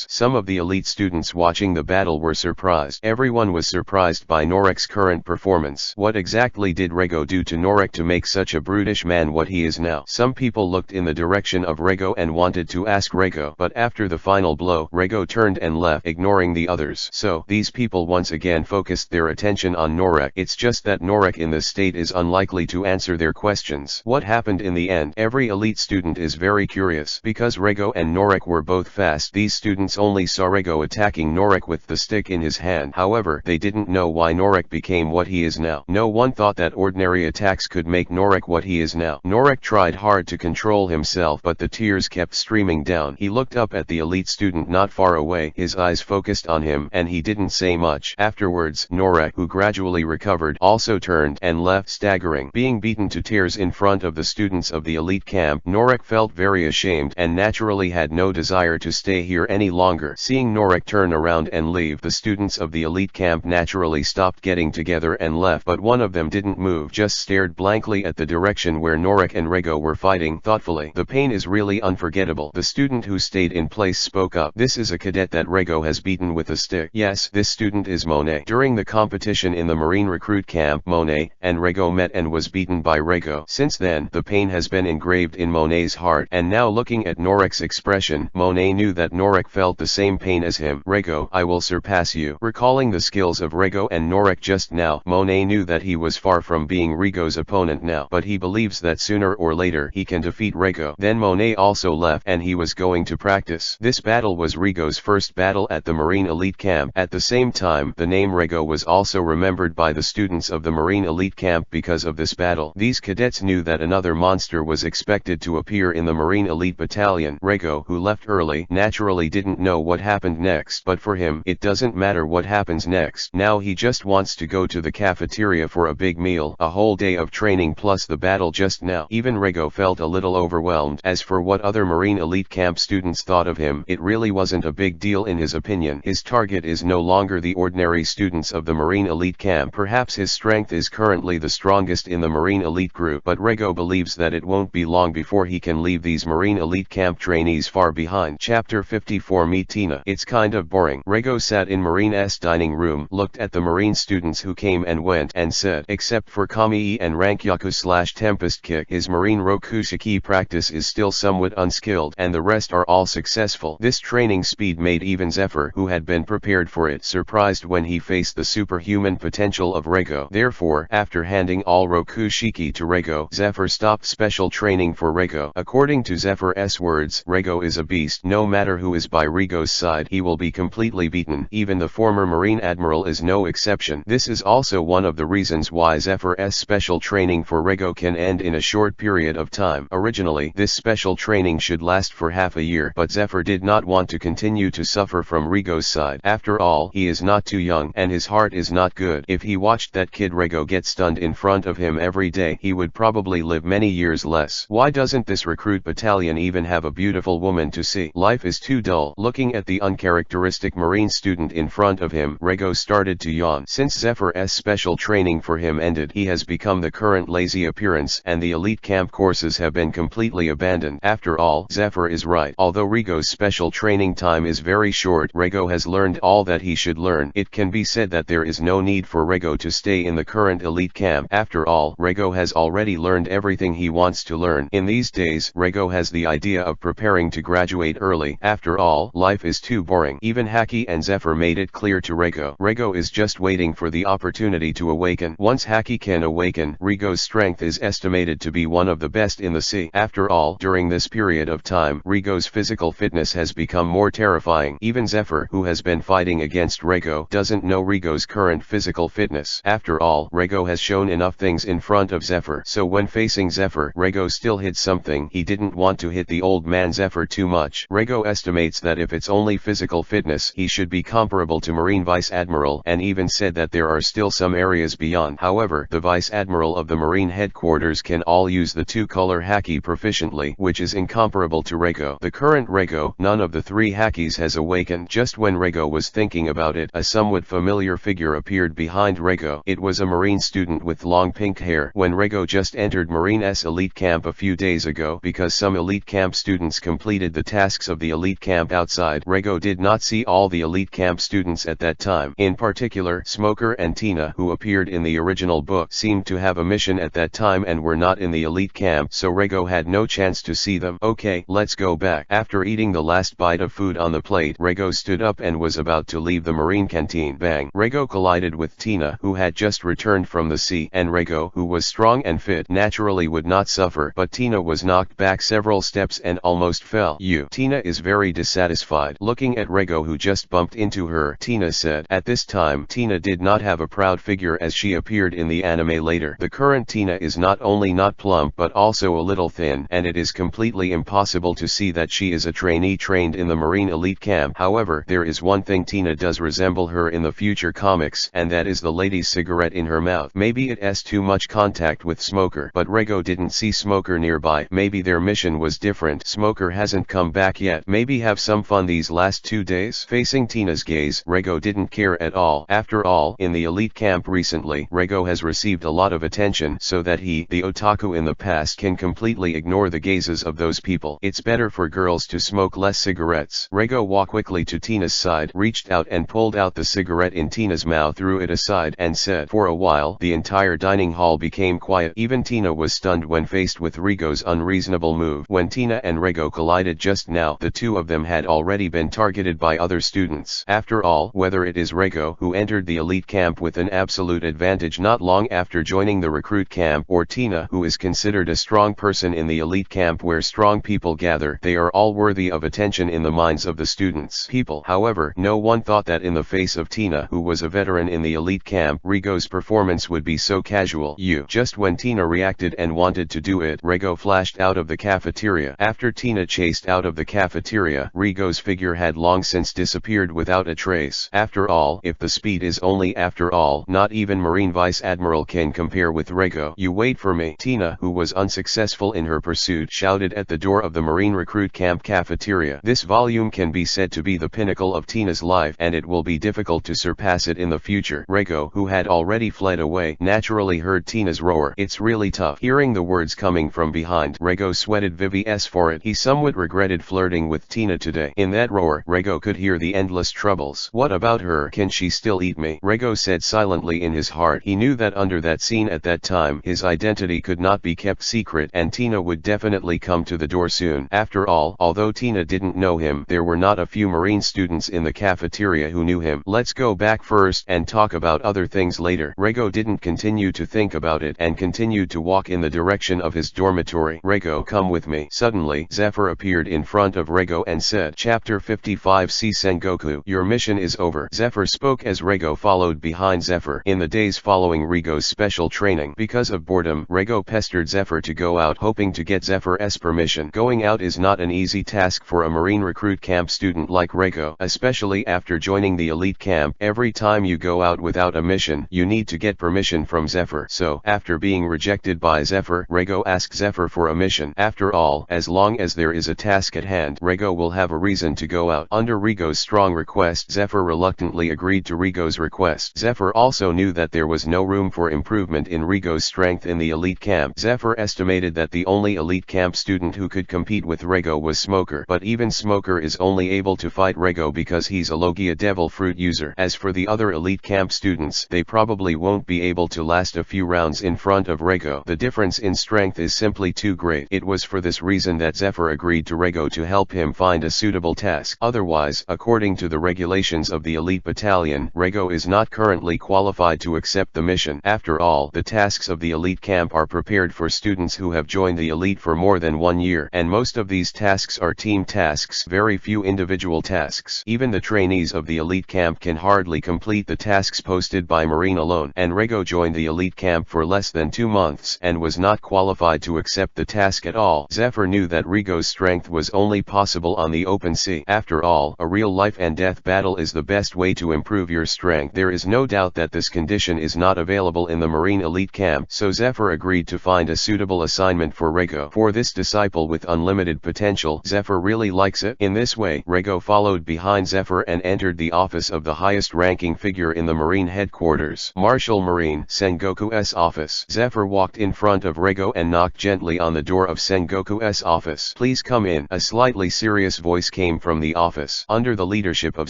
Some of the elite students watching the battle were surprised. Everyone was surprised by Norek's current performance. What exactly did Rigo do to Norek to make such a brutish man what he is now? Some people looked in the direction of Rigo and wanted to ask Rigo, but after the final blow, Rigo turned and left, ignoring the others. So, these people once again focused their attention on Norek. It's just that Norek in this state is unlikely to answer their questions. What happened in the end? Every elite student is very curious. Because Rigo and Norek were both fast, these students only saw Rigo attacking Norek with the stick in his hand. However, they did didn't know why Norek became what he is now. No one thought that ordinary attacks could make Norek what he is now. Norek tried hard to control himself, but the tears kept streaming down. He looked up at the elite student not far away, his eyes focused on him, and he didn't say much. Afterwards, Norek, who gradually recovered, also turned and left, staggering. Being beaten to tears in front of the students of the elite camp, Norek felt very ashamed and naturally had no desire to stay here any longer. Seeing Norek turn around and leave, the students of the elite camp naturally stopped getting together and left, but one of them didn't move, just stared blankly at the direction where Norek and Rego were fighting thoughtfully. The pain is really unforgettable. The student who stayed in place spoke up. This is a cadet that Rego has beaten with a stick. Yes, this student is Monet. During the competition in the Marine recruit camp, Monet and Rego met and was beaten by Rego. Since then, the pain has been engraved in Monet's heart, and now looking at Norek's expression, Monet knew that Norek felt the same pain as him. Rego, I will surpass you. Recalling the skills of Rego and Norek just now, Monet knew that he was far from being Rego's opponent now, but he believes that sooner or later he can defeat Rego. Then Monet also left and he was going to practice. This battle was Rego's first battle at the Marine elite camp. At the same time, the name Rego was also remembered by the students of the Marine elite camp because of this battle. These cadets knew that another monster was expected to appear in the Marine elite battalion. Rego, who left early, naturally didn't know what happened next, but for him, it doesn't matter what happens next. Now he just wants to go to the cafeteria for a big meal. A whole day of training plus the battle just now. Even Rego felt a little overwhelmed. As for what other Marine elite camp students thought of him, it really wasn't a big deal in his opinion. His target is no longer the ordinary students of the Marine elite camp. Perhaps his strength is currently the strongest in the Marine elite group, but Rego believes that it won't be long before he can leave these Marine elite camp trainees far behind. Chapter 54. Meet Tina. It's kind of boring. Rego sat in Marine's dining room, looked at the Marine students who came and went, and said, except for Kamii and Rankyaku/Tempest Kick, his Marine Rokushiki practice is still somewhat unskilled, and the rest are all successful. This training speed made even Zephyr, who had been prepared for it, surprised when he faced the superhuman potential of Rego. Therefore, after handing all Rokushiki to Rego, Zephyr stopped special training for Rego. According to Zephyr's words, Rego is a beast. No matter who is by Rego's side, he will be completely beaten. Even the former Marine Admiral is no exception. This is also one of the reasons why Zephyr's special training for Rego can end in a short period of time. Originally, this special training should last for half a year, but Zephyr did not want to continue to suffer from Rego's side. After all, he is not too young, and his heart is not good. If he watched that kid Rego get stunned in front of him every day, he would probably live many years less. Why doesn't this recruit battalion even have a beautiful woman to see? Life is too dull. Looking at the uncharacteristic Marine student in front of him, Rego started to yawn. Since Zephyr's special training for him ended, he has become the current lazy appearance, and the elite camp courses have been completely abandoned. After all, Zephyr is right. Although Rego's special training time is very short, Rego has learned all that he should learn. It can be said that there is no need for Rego to stay in the current elite camp. After all, Rego has already learned everything he wants to learn. In these days, Rego has the idea of preparing to graduate early. After all, life is too boring. Even Haki and Zephyr made it clear to Rego. Rego is just waiting for the opportunity to awaken. Once Haki can awaken, Rego's strength is estimated to be one of the best in the sea. After all, during this period of time, Rego's physical fitness has become more terrifying. Even Zephyr, who has been fighting against Rego, doesn't know Rego's current physical fitness. After all, Rego has shown enough things in front of Zephyr, so when facing Zephyr, Rego still hit something. He didn't want to hit the old man Zephyr too much. Rego estimates that if it's only physical fitness, he should be comparable to Marine Vice Admiral, and even said that there are still some areas beyond. However, the Vice Admiral of the Marine headquarters can all use the two-color Haki proficiently, which is incomparable to Rego. The current Rego, none of the three Hakis has awakened. Just when Rego was thinking about it, a somewhat familiar figure appeared behind Rego. It was a Marine student with long pink hair. When Rego just entered Marine's elite camp a few days ago, because some elite camp students completed the tasks of the elite camp outside, Rego did not see all the elite camp students at that time. In particular, Smoker and Tina, who appeared in the original book, seemed to have a mission at that time and were not in the elite camp, so Rego had no chance to see them. Okay, let's go back. After eating the last bite of food on the plate, Rego stood up and was about to leave the Marine canteen. Bang! Rego collided with Tina, who had just returned from the sea, and Rego, who was strong and fit, naturally would not suffer, but Tina was knocked back several steps and almost fell. Tina is very dissatisfied. Looking at Rego, who just bumped into her, Tina said. At this time, time, Tina did not have a proud figure as she appeared in the anime later. The current Tina is not only not plump but also a little thin, and it is completely impossible to see that she is a trainee trained in the Marine Elite Camp. However, there is one thing Tina does resemble her in the future comics, and that is the lady's cigarette in her mouth. Maybe it has too much contact with Smoker, but Rego didn't see Smoker nearby. Maybe their mission was different. Smoker hasn't come back yet. Maybe have some fun these last 2 days. Facing Tina's gaze, Rego didn't care at all. After all, in the elite camp recently, Rego has received a lot of attention, so that he, the otaku in the past, can completely ignore the gazes of those people. It's better for girls to smoke less cigarettes. Rego walked quickly to Tina's side, reached out and pulled out the cigarette in Tina's mouth, threw it aside, and said. For a while, the entire dining hall became quiet. Even Tina was stunned when faced with Rego's unreasonable move. When Tina and Rego collided just now, the two of them had already been targeted by other students. After all, whether it is Rego, who entered the elite camp with an absolute advantage not long after joining the recruit camp, or Tina, who is considered a strong person in the elite camp where strong people gather, they are all worthy of attention in the minds of the students. However, no one thought that in the face of Tina, who was a veteran in the elite camp, Rego's performance would be so casual. Just when Tina reacted and wanted to do it, Rego flashed out of the cafeteria. After Tina chased out of the cafeteria, Rego's figure had long since disappeared without a trace. After all, if the speed is only after all, not even Marine Vice Admiral can compare with Rego. You wait for me. Tina, who was unsuccessful in her pursuit, shouted at the door of the Marine recruit camp cafeteria. This volume can be said to be the pinnacle of Tina's life, and it will be difficult to surpass it in the future. Rego, who had already fled away, naturally heard Tina's roar. It's really tough. Hearing the words coming from behind, Rego sweated VVS for it. He somewhat regretted flirting with Tina today. In that roar, Rego could hear the endless troubles. What about her? Can she still eat me? Rego said silently in his heart. He knew that under that scene at that time, his identity could not be kept secret, and Tina would definitely come to the door soon. After all, although Tina didn't know him, there were not a few Marine students in the cafeteria who knew him. Let's go back first and talk about other things later. Rego didn't continue to think about it and continued to walk in the direction of his dormitory. Rego, come with me. Suddenly, Zephyr appeared in front of Rego and said, Chapter 55 See Sengoku, your mission is over. Zephyr spoke as Rego followed behind Zephyr. In the days following Rego's special training, because of boredom, Rego pestered Zephyr to go out, hoping to get Zephyr's permission. Going out is not an easy task for a Marine recruit camp student like Rego, especially after joining the elite camp. Every time you go out without a mission, you need to get permission from Zephyr. So, after being rejected by Zephyr, Rego asked Zephyr for a mission. After all, as long as there is a task at hand, Rego will have a reason to go out. Under Rego's strong request, Zephyr reluctantly agreed to Rego's request. Zephyr also knew that there was no room for improvement in Rego's strength in the elite camp. Zephyr estimated that the only elite camp student who could compete with Rego was Smoker, but even Smoker is only able to fight Rego because he's a Logia Devil Fruit user. As for the other elite camp students, they probably won't be able to last a few rounds in front of Rego. The difference in strength is simply too great. It was for this reason that Zephyr agreed to Rego to help him find a suitable task. Otherwise, according to the regulations of the elite battalion, Rego is not currently qualified to accept the mission. After all, the tasks of the elite camp are prepared for students who have joined the elite for more than 1 year, and most of these tasks are team tasks, very few individual tasks. Even the trainees of the elite camp can hardly complete the tasks posted by Marine alone, and Rego joined the elite camp for less than 2 months and was not qualified to accept the task at all. Zephyr knew that Rego's strength was only possible on the open sea. After all, a real life and death battle is the best way to improve your strength. There is no doubt that this condition is not available in the Marine elite camp, so Zephyr agreed to find a suitable assignment for Rego. For this disciple with unlimited potential, Zephyr really likes it. In this way, Rego followed behind Zephyr and entered the office of the highest ranking figure in the Marine headquarters, Marshal Marine Sengoku's office. Zephyr walked in front of Rego and knocked gently on the door of Sengoku's office. Please come in. A slightly serious voice came from the office. Under the leadership of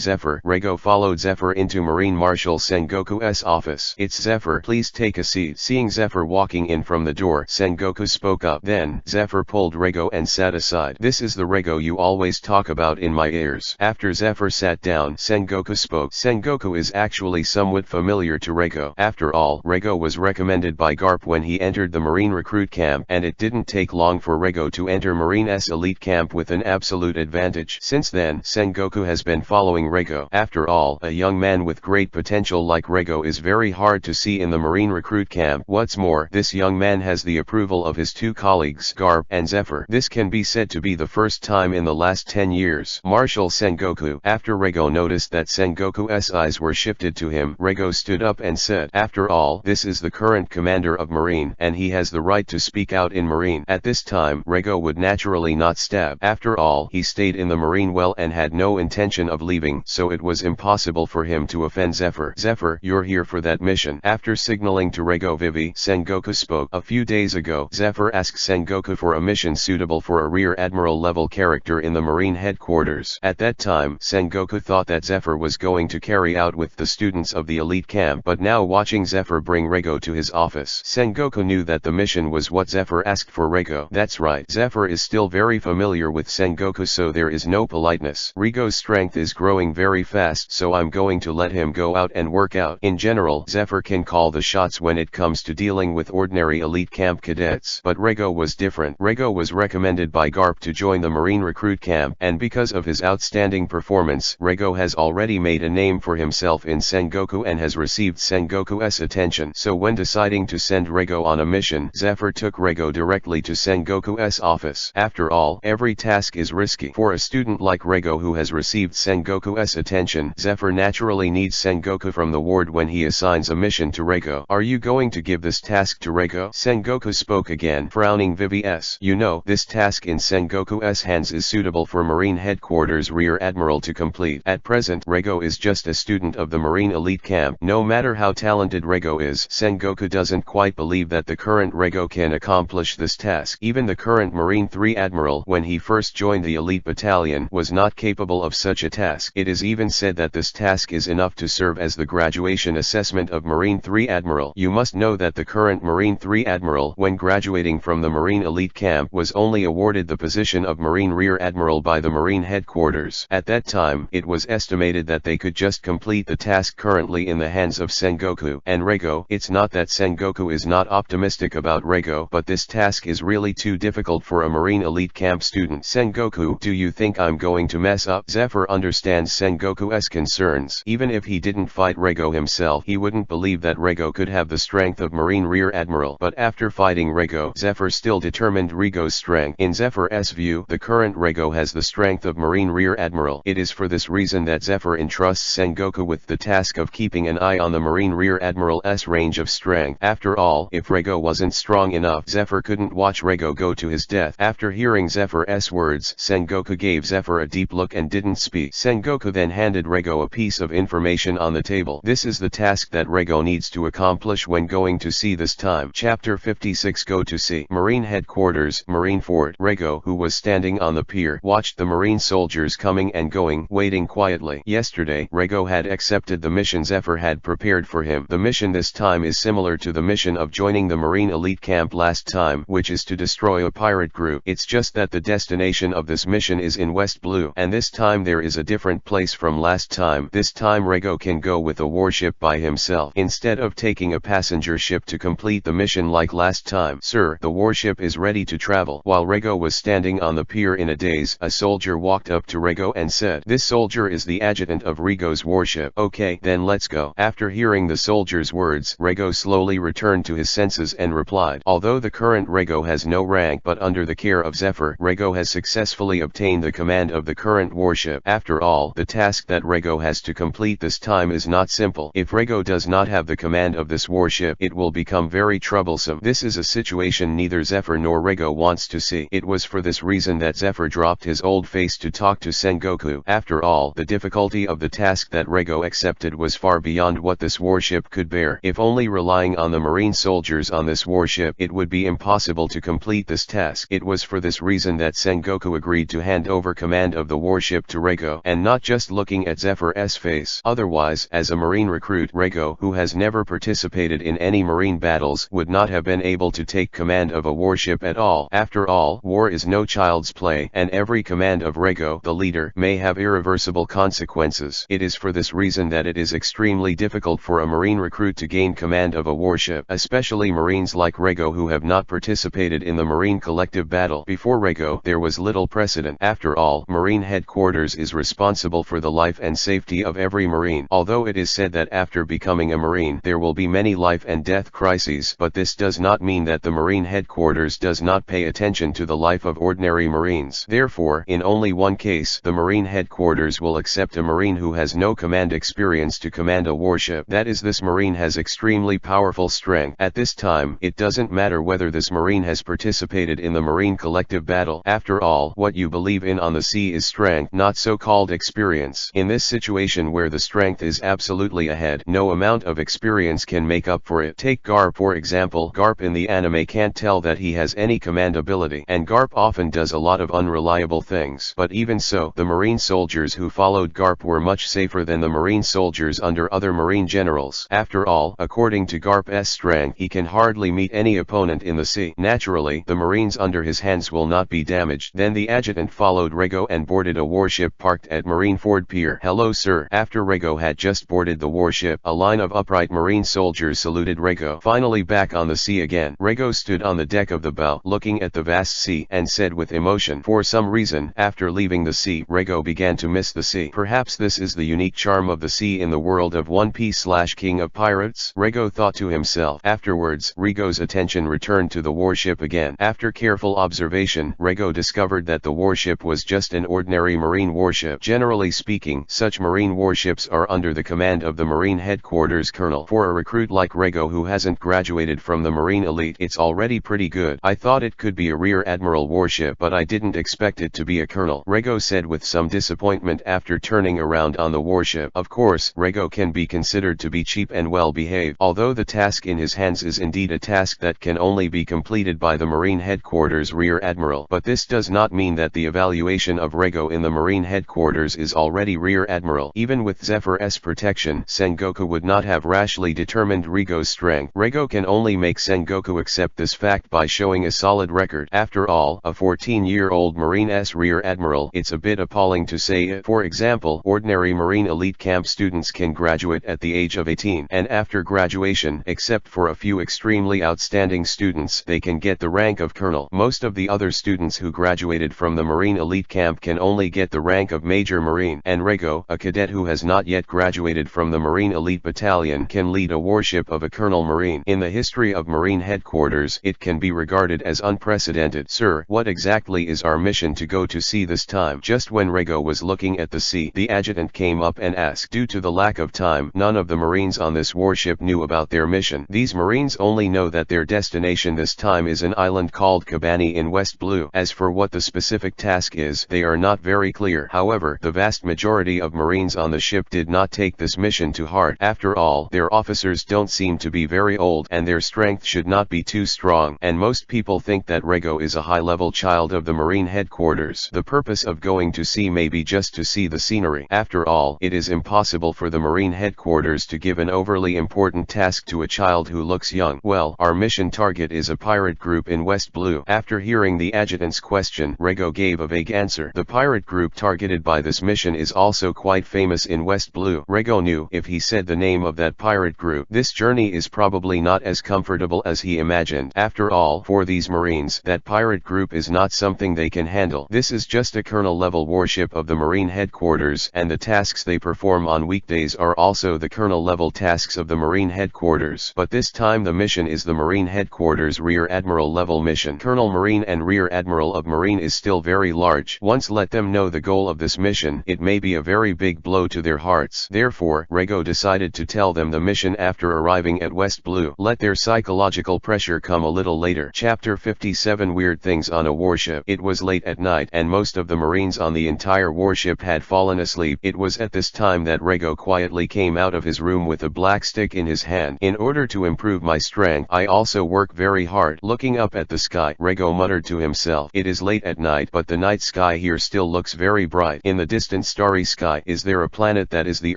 Zephyr, Rego followed Zephyr into Marine Marshal Sengoku's office. It's Zephyr. Please take a seat. Seeing Zephyr walking in from the door, Sengoku spoke up. Then, Zephyr pulled Rego and sat aside. This is the Rego you always talk about in my ears. After Zephyr sat down, Sengoku spoke. Sengoku is actually somewhat familiar to Rego. After all, Rego was recommended by Garp when he entered the Marine recruit camp, and it didn't take long for Rego to enter Marine's elite camp with an absolute advantage. Since then, Sengoku has been following Rego. After all, a young man man with great potential like Rego is very hard to see in the Marine recruit camp. What's more, this young man has the approval of his two colleagues, Garp and Zephyr. This can be said to be the first time in the last 10 years. Marshal Sengoku. After Rego noticed that Sengoku's eyes were shifted to him, Rego stood up and said, "After all, this is the current commander of Marine, and he has the right to speak out in Marine." At this time, Rego would naturally not stab. After all, he stayed in the Marine well and had no intention of leaving, so it was impossible for him to offend Zephyr. "Zephyr, you're here for that mission." After signaling to Rego Vivi, Sengoku spoke. "A few days ago, Zephyr asked Sengoku for a mission suitable for a Rear Admiral level character in the Marine headquarters. At that time, Sengoku thought that Zephyr was going to carry out with the students of the elite camp, but now watching Zephyr bring Rego to his office, Sengoku knew that the mission was what Zephyr asked for Rego. That's right, Zephyr is still very familiar with Sengoku, so there is no politeness. Rego's strength is growing very fast, so I'm going to let him go out and work out. In general, Zephyr can call the shots when it comes to dealing with ordinary elite camp cadets. But Rego was different. Rego was recommended by Garp to join the Marine recruit camp, and because of his outstanding performance, Rego has already made a name for himself in Sengoku and has received Sengoku's attention. So when deciding to send Rego on a mission, Zephyr took Rego directly to Sengoku's office. After all, every task is risky. For a student like Rego who has received Sengoku's attention, Zephyr naturally needs Sengoku from the ward when he assigns a mission to Rego. "Are you going to give this task to Rego?" Sengoku spoke again, frowning. "Vivi S. You know, this task in Sengoku's hands is suitable for Marine headquarters Rear Admiral to complete. At present, Rego is just a student of the Marine elite camp. No matter how talented Rego is, Sengoku doesn't quite believe that the current Rego can accomplish this task. Even the current Marine 3 Admiral, when he first joined the elite battalion, was not capable of such a task. It is even said that this task is enough to serve as the graduation assessment of Marine 3 Admiral. You must know that the current Marine 3 Admiral, when graduating from the Marine elite camp, was only awarded the position of Marine Rear Admiral by the Marine headquarters. At that time, it was estimated that they could just complete the task currently in the hands of Sengoku and Rego. It's not that Sengoku is not optimistic about Rego, but this task is really too difficult for a Marine elite camp student. "Sengoku, do you think I'm going to mess up?" Zephyr understands Sengoku's concerns. Even if he didn't fight Rego himself, he wouldn't believe that Rego could have the strength of Marine Rear Admiral. But after fighting Rego, Zephyr still determined Rego's strength. In Zephyr's view, the current Rego has the strength of Marine Rear Admiral. It is for this reason that Zephyr entrusts Sengoku with the task of keeping an eye on the Marine Rear Admiral's range of strength. After all, if Rego wasn't strong enough, Zephyr couldn't watch Rego go to his death. After hearing Zephyr's words, Sengoku gave Zephyr a deep look and didn't speak. Sengoku then handed Rego a piece of information on the table. "This is the task that Rego needs to accomplish when going to sea this time." Chapter 56. Go to Sea. Marine Headquarters, Marine Fort. Rego, who was standing on the pier, watched the Marine soldiers coming and going, waiting quietly. Yesterday, Rego had accepted the mission Zephyr had prepared for him. The mission this time is similar to the mission of joining the Marine elite camp last time, which is to destroy a pirate group. It's just that the destination of this mission is in West Blue, and this time there is a different place from last time. This time Rego can go with a warship by himself, instead of taking a passenger ship to complete the mission like last time. "Sir, the warship is ready to travel." While Rego was standing on the pier in a daze, a soldier walked up to Rego and said, "This soldier is the adjutant of Rego's warship." "Okay, then let's go." After hearing the soldier's words, Rego slowly returned to his senses and replied, "Although the current Rego has no rank, but under the care of Zephyr, Rego has successfully obtained the command of the current warship. After all, the task that Rego has to complete this time is not simple. If Rego does not have the command of this warship, it will become very troublesome." This is a situation neither Zephyr nor Rego wants to see. It was for this reason that Zephyr dropped his old face to talk to Sengoku. After all, the difficulty of the task that Rego accepted was far beyond what this warship could bear. If only relying on the Marine soldiers on this warship, it would be impossible to complete this task. It was for this reason that Sengoku agreed to hand over command of the warship to Rego, and not just looking at Zephyr's face. Otherwise, as a Marine recruit, Rego, who has never participated in any Marine battles, would not have been able to take command of a warship at all. After all, war is no child's play, and every command of Rego, the leader, may have irreversible consequences. It is for this reason that it is extremely difficult for a Marine recruit to gain command of a warship, especially Marines like Rego who have not participated in the Marine collective battle. Before Rego, there was little precedent. After all, Marine headquarters is responsible for the life and safety of every every Marine. Although it is said that after becoming a Marine there will be many life and death crises, but this does not mean that the Marine headquarters does not pay attention to the life of ordinary Marines. Therefore, in only one case, the Marine headquarters will accept a Marine who has no command experience to command a warship. That is, this Marine has extremely powerful strength. At this time, it doesn't matter whether this Marine has participated in the Marine collective battle. After all, what you believe in on the sea is strength, not so-called experience. In this situation where the strength is absolutely ahead, no amount of experience can make up for it. Take Garp for example. Garp in the anime can't tell that he has any command ability, and Garp often does a lot of unreliable things. But even so, the Marine soldiers who followed Garp were much safer than the Marine soldiers under other Marine generals. After all, according to Garp's strength, he can hardly meet any opponent in the sea. Naturally, the Marines under his hands will not be damaged. Then the adjutant followed Rego and boarded a warship parked at Marineford Pier. "Hello, sir." After Rego had just boarded the warship, a line of upright Marine soldiers saluted Rego. Finally back on the sea again, Rego stood on the deck of the bow, looking at the vast sea, and said with emotion, for some reason, after leaving the sea, Rego began to miss the sea. Perhaps this is the unique charm of the sea in the world of One Piece / King of Pirates, Rego thought to himself. Afterwards, Rego's attention returned to the warship again. After careful observation, Rego discovered that the warship was just an ordinary Marine warship. Generally speaking, such Marine warships are under the command of the Marine headquarters colonel. For a recruit like Rego who hasn't graduated from the Marine elite, it's already pretty good. "I thought it could be a rear admiral warship, but I didn't expect it to be a colonel," Rego said with some disappointment after turning around on the warship. Of course, Rego can be considered to be cheap and well behaved, although the task in his hands is indeed a task that can only be completed by the Marine headquarters rear admiral. But this does not mean that the evaluation of Rego in the Marine headquarters is already rear admiral. Even with Zephyr's protection, Sengoku would not have rashly determined Rego's strength. Rego can only make Sengoku accept this fact by showing a solid record. After all, a 14-year-old Marine's rear admiral, it's a bit appalling to say it. For example, ordinary Marine elite camp students can graduate at the age of 18, and after graduation, except for a few extremely outstanding students, they can get the rank of colonel. Most of the other students who graduated from the Marine elite camp can only get the rank of Major Marine, and Rego, a cadet who has not yet graduated from the Marine elite battalion, can lead a warship of a Colonel Marine. In the history of Marine headquarters, it can be regarded as unprecedented. "Sir, what exactly is our mission to go to sea this time?" Just when Rego was looking at the sea, the adjutant came up and asked. Due to the lack of time, none of the Marines on this warship knew about their mission. These Marines only know that their destination this time is an island called Kabani in West Blue. As for what the specific task is, they are not very clear. However, the vast majority of Marines on the ship did not take this mission to heart. After all, their officers don't seem to be very old, and their strength should not be too strong, and most people think that Rego is a high-level child of the Marine headquarters. The purpose of going to sea may be just to see the scenery. After all, it is impossible for the Marine headquarters to give an overly important task to a child who looks young. "Well, our mission target is a pirate group in West Blue." After hearing the adjutant's question, Rego gave a vague answer. The pirate group targeted by this mission is also quite famous in West Blue. Rego knew if he said the name of that pirate group, this journey is probably not as comfortable as he imagined. After all, for these Marines, that pirate group is not something they can handle. This is just a colonel-level warship of the Marine headquarters, and the tasks they perform on weekdays are also the colonel-level tasks of the Marine headquarters. But this time the mission is the Marine headquarters rear admiral level mission. Colonel Marine and rear admiral of Marine is still very large. Once let them know the goal of this mission, it may be a very big blow to their hearts. Therefore, Rego decided to tell them the mission after arriving at West Blue. Let their psychological pressure come a little later. Chapter 57 Weird Things on a Warship. It was late at night, and most of the Marines on the entire warship had fallen asleep. It was at this time that Rego quietly came out of his room with a black stick in his hand. "In order to improve my strength, I also work very hard." Looking up at the sky, Rego muttered to himself. It is late at night, but the night sky here still looks very bright. In the distant starry sky, is there a planet that is the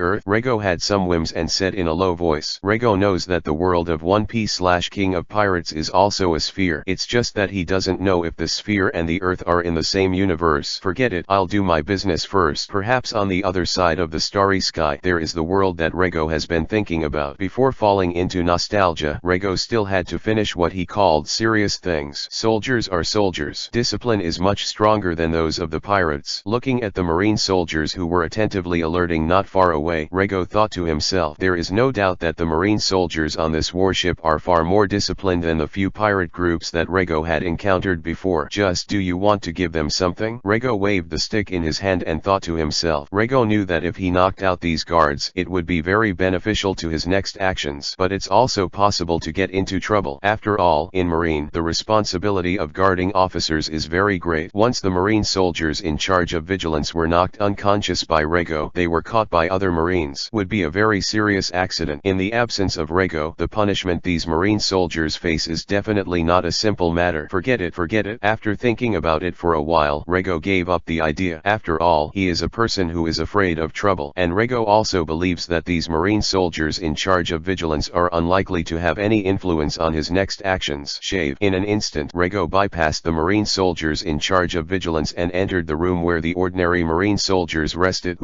Earth? Rego had some whims and said in a low voice. Rego knows that the world of One Piece / King of Pirates is also a sphere. It's just that he doesn't know if the sphere and the Earth are in the same universe. "Forget it, I'll do my business first." Perhaps on the other side of the starry sky, there is the world that Rego has been thinking about. Before falling into nostalgia, Rego still had to finish what he called serious things. Soldiers are soldiers. Discipline is much stronger than those of the pirates. Looking at the Marine soldiers who were attentively alerting not far away. Rego thought to himself, there is no doubt that the marine soldiers on this warship are far more disciplined than the few pirate groups that Rego had encountered before. Just, do you want to give them something? Rego waved the stick in his hand and thought to himself. Rego knew that if he knocked out these guards, it would be very beneficial to his next actions, but it's also possible to get into trouble. After all, in Marine, the responsibility of guarding officers is very great. Once the Marine soldiers in charge of vigilance were knocked unconscious by Rego, they were caught by other Marines. Would be a very serious accident. In the absence of Rego, the punishment these Marine soldiers face is definitely not a simple matter. Forget it. After thinking about it for a while, Rego gave up the idea. After all, he is a person who is afraid of trouble, and Rego also believes that these Marine soldiers in charge of vigilance are unlikely to have any influence on his next actions. Shave. In an instant, Rego bypassed the Marine soldiers in charge of vigilance and entered the room where the ordinary Marine soldiers rested.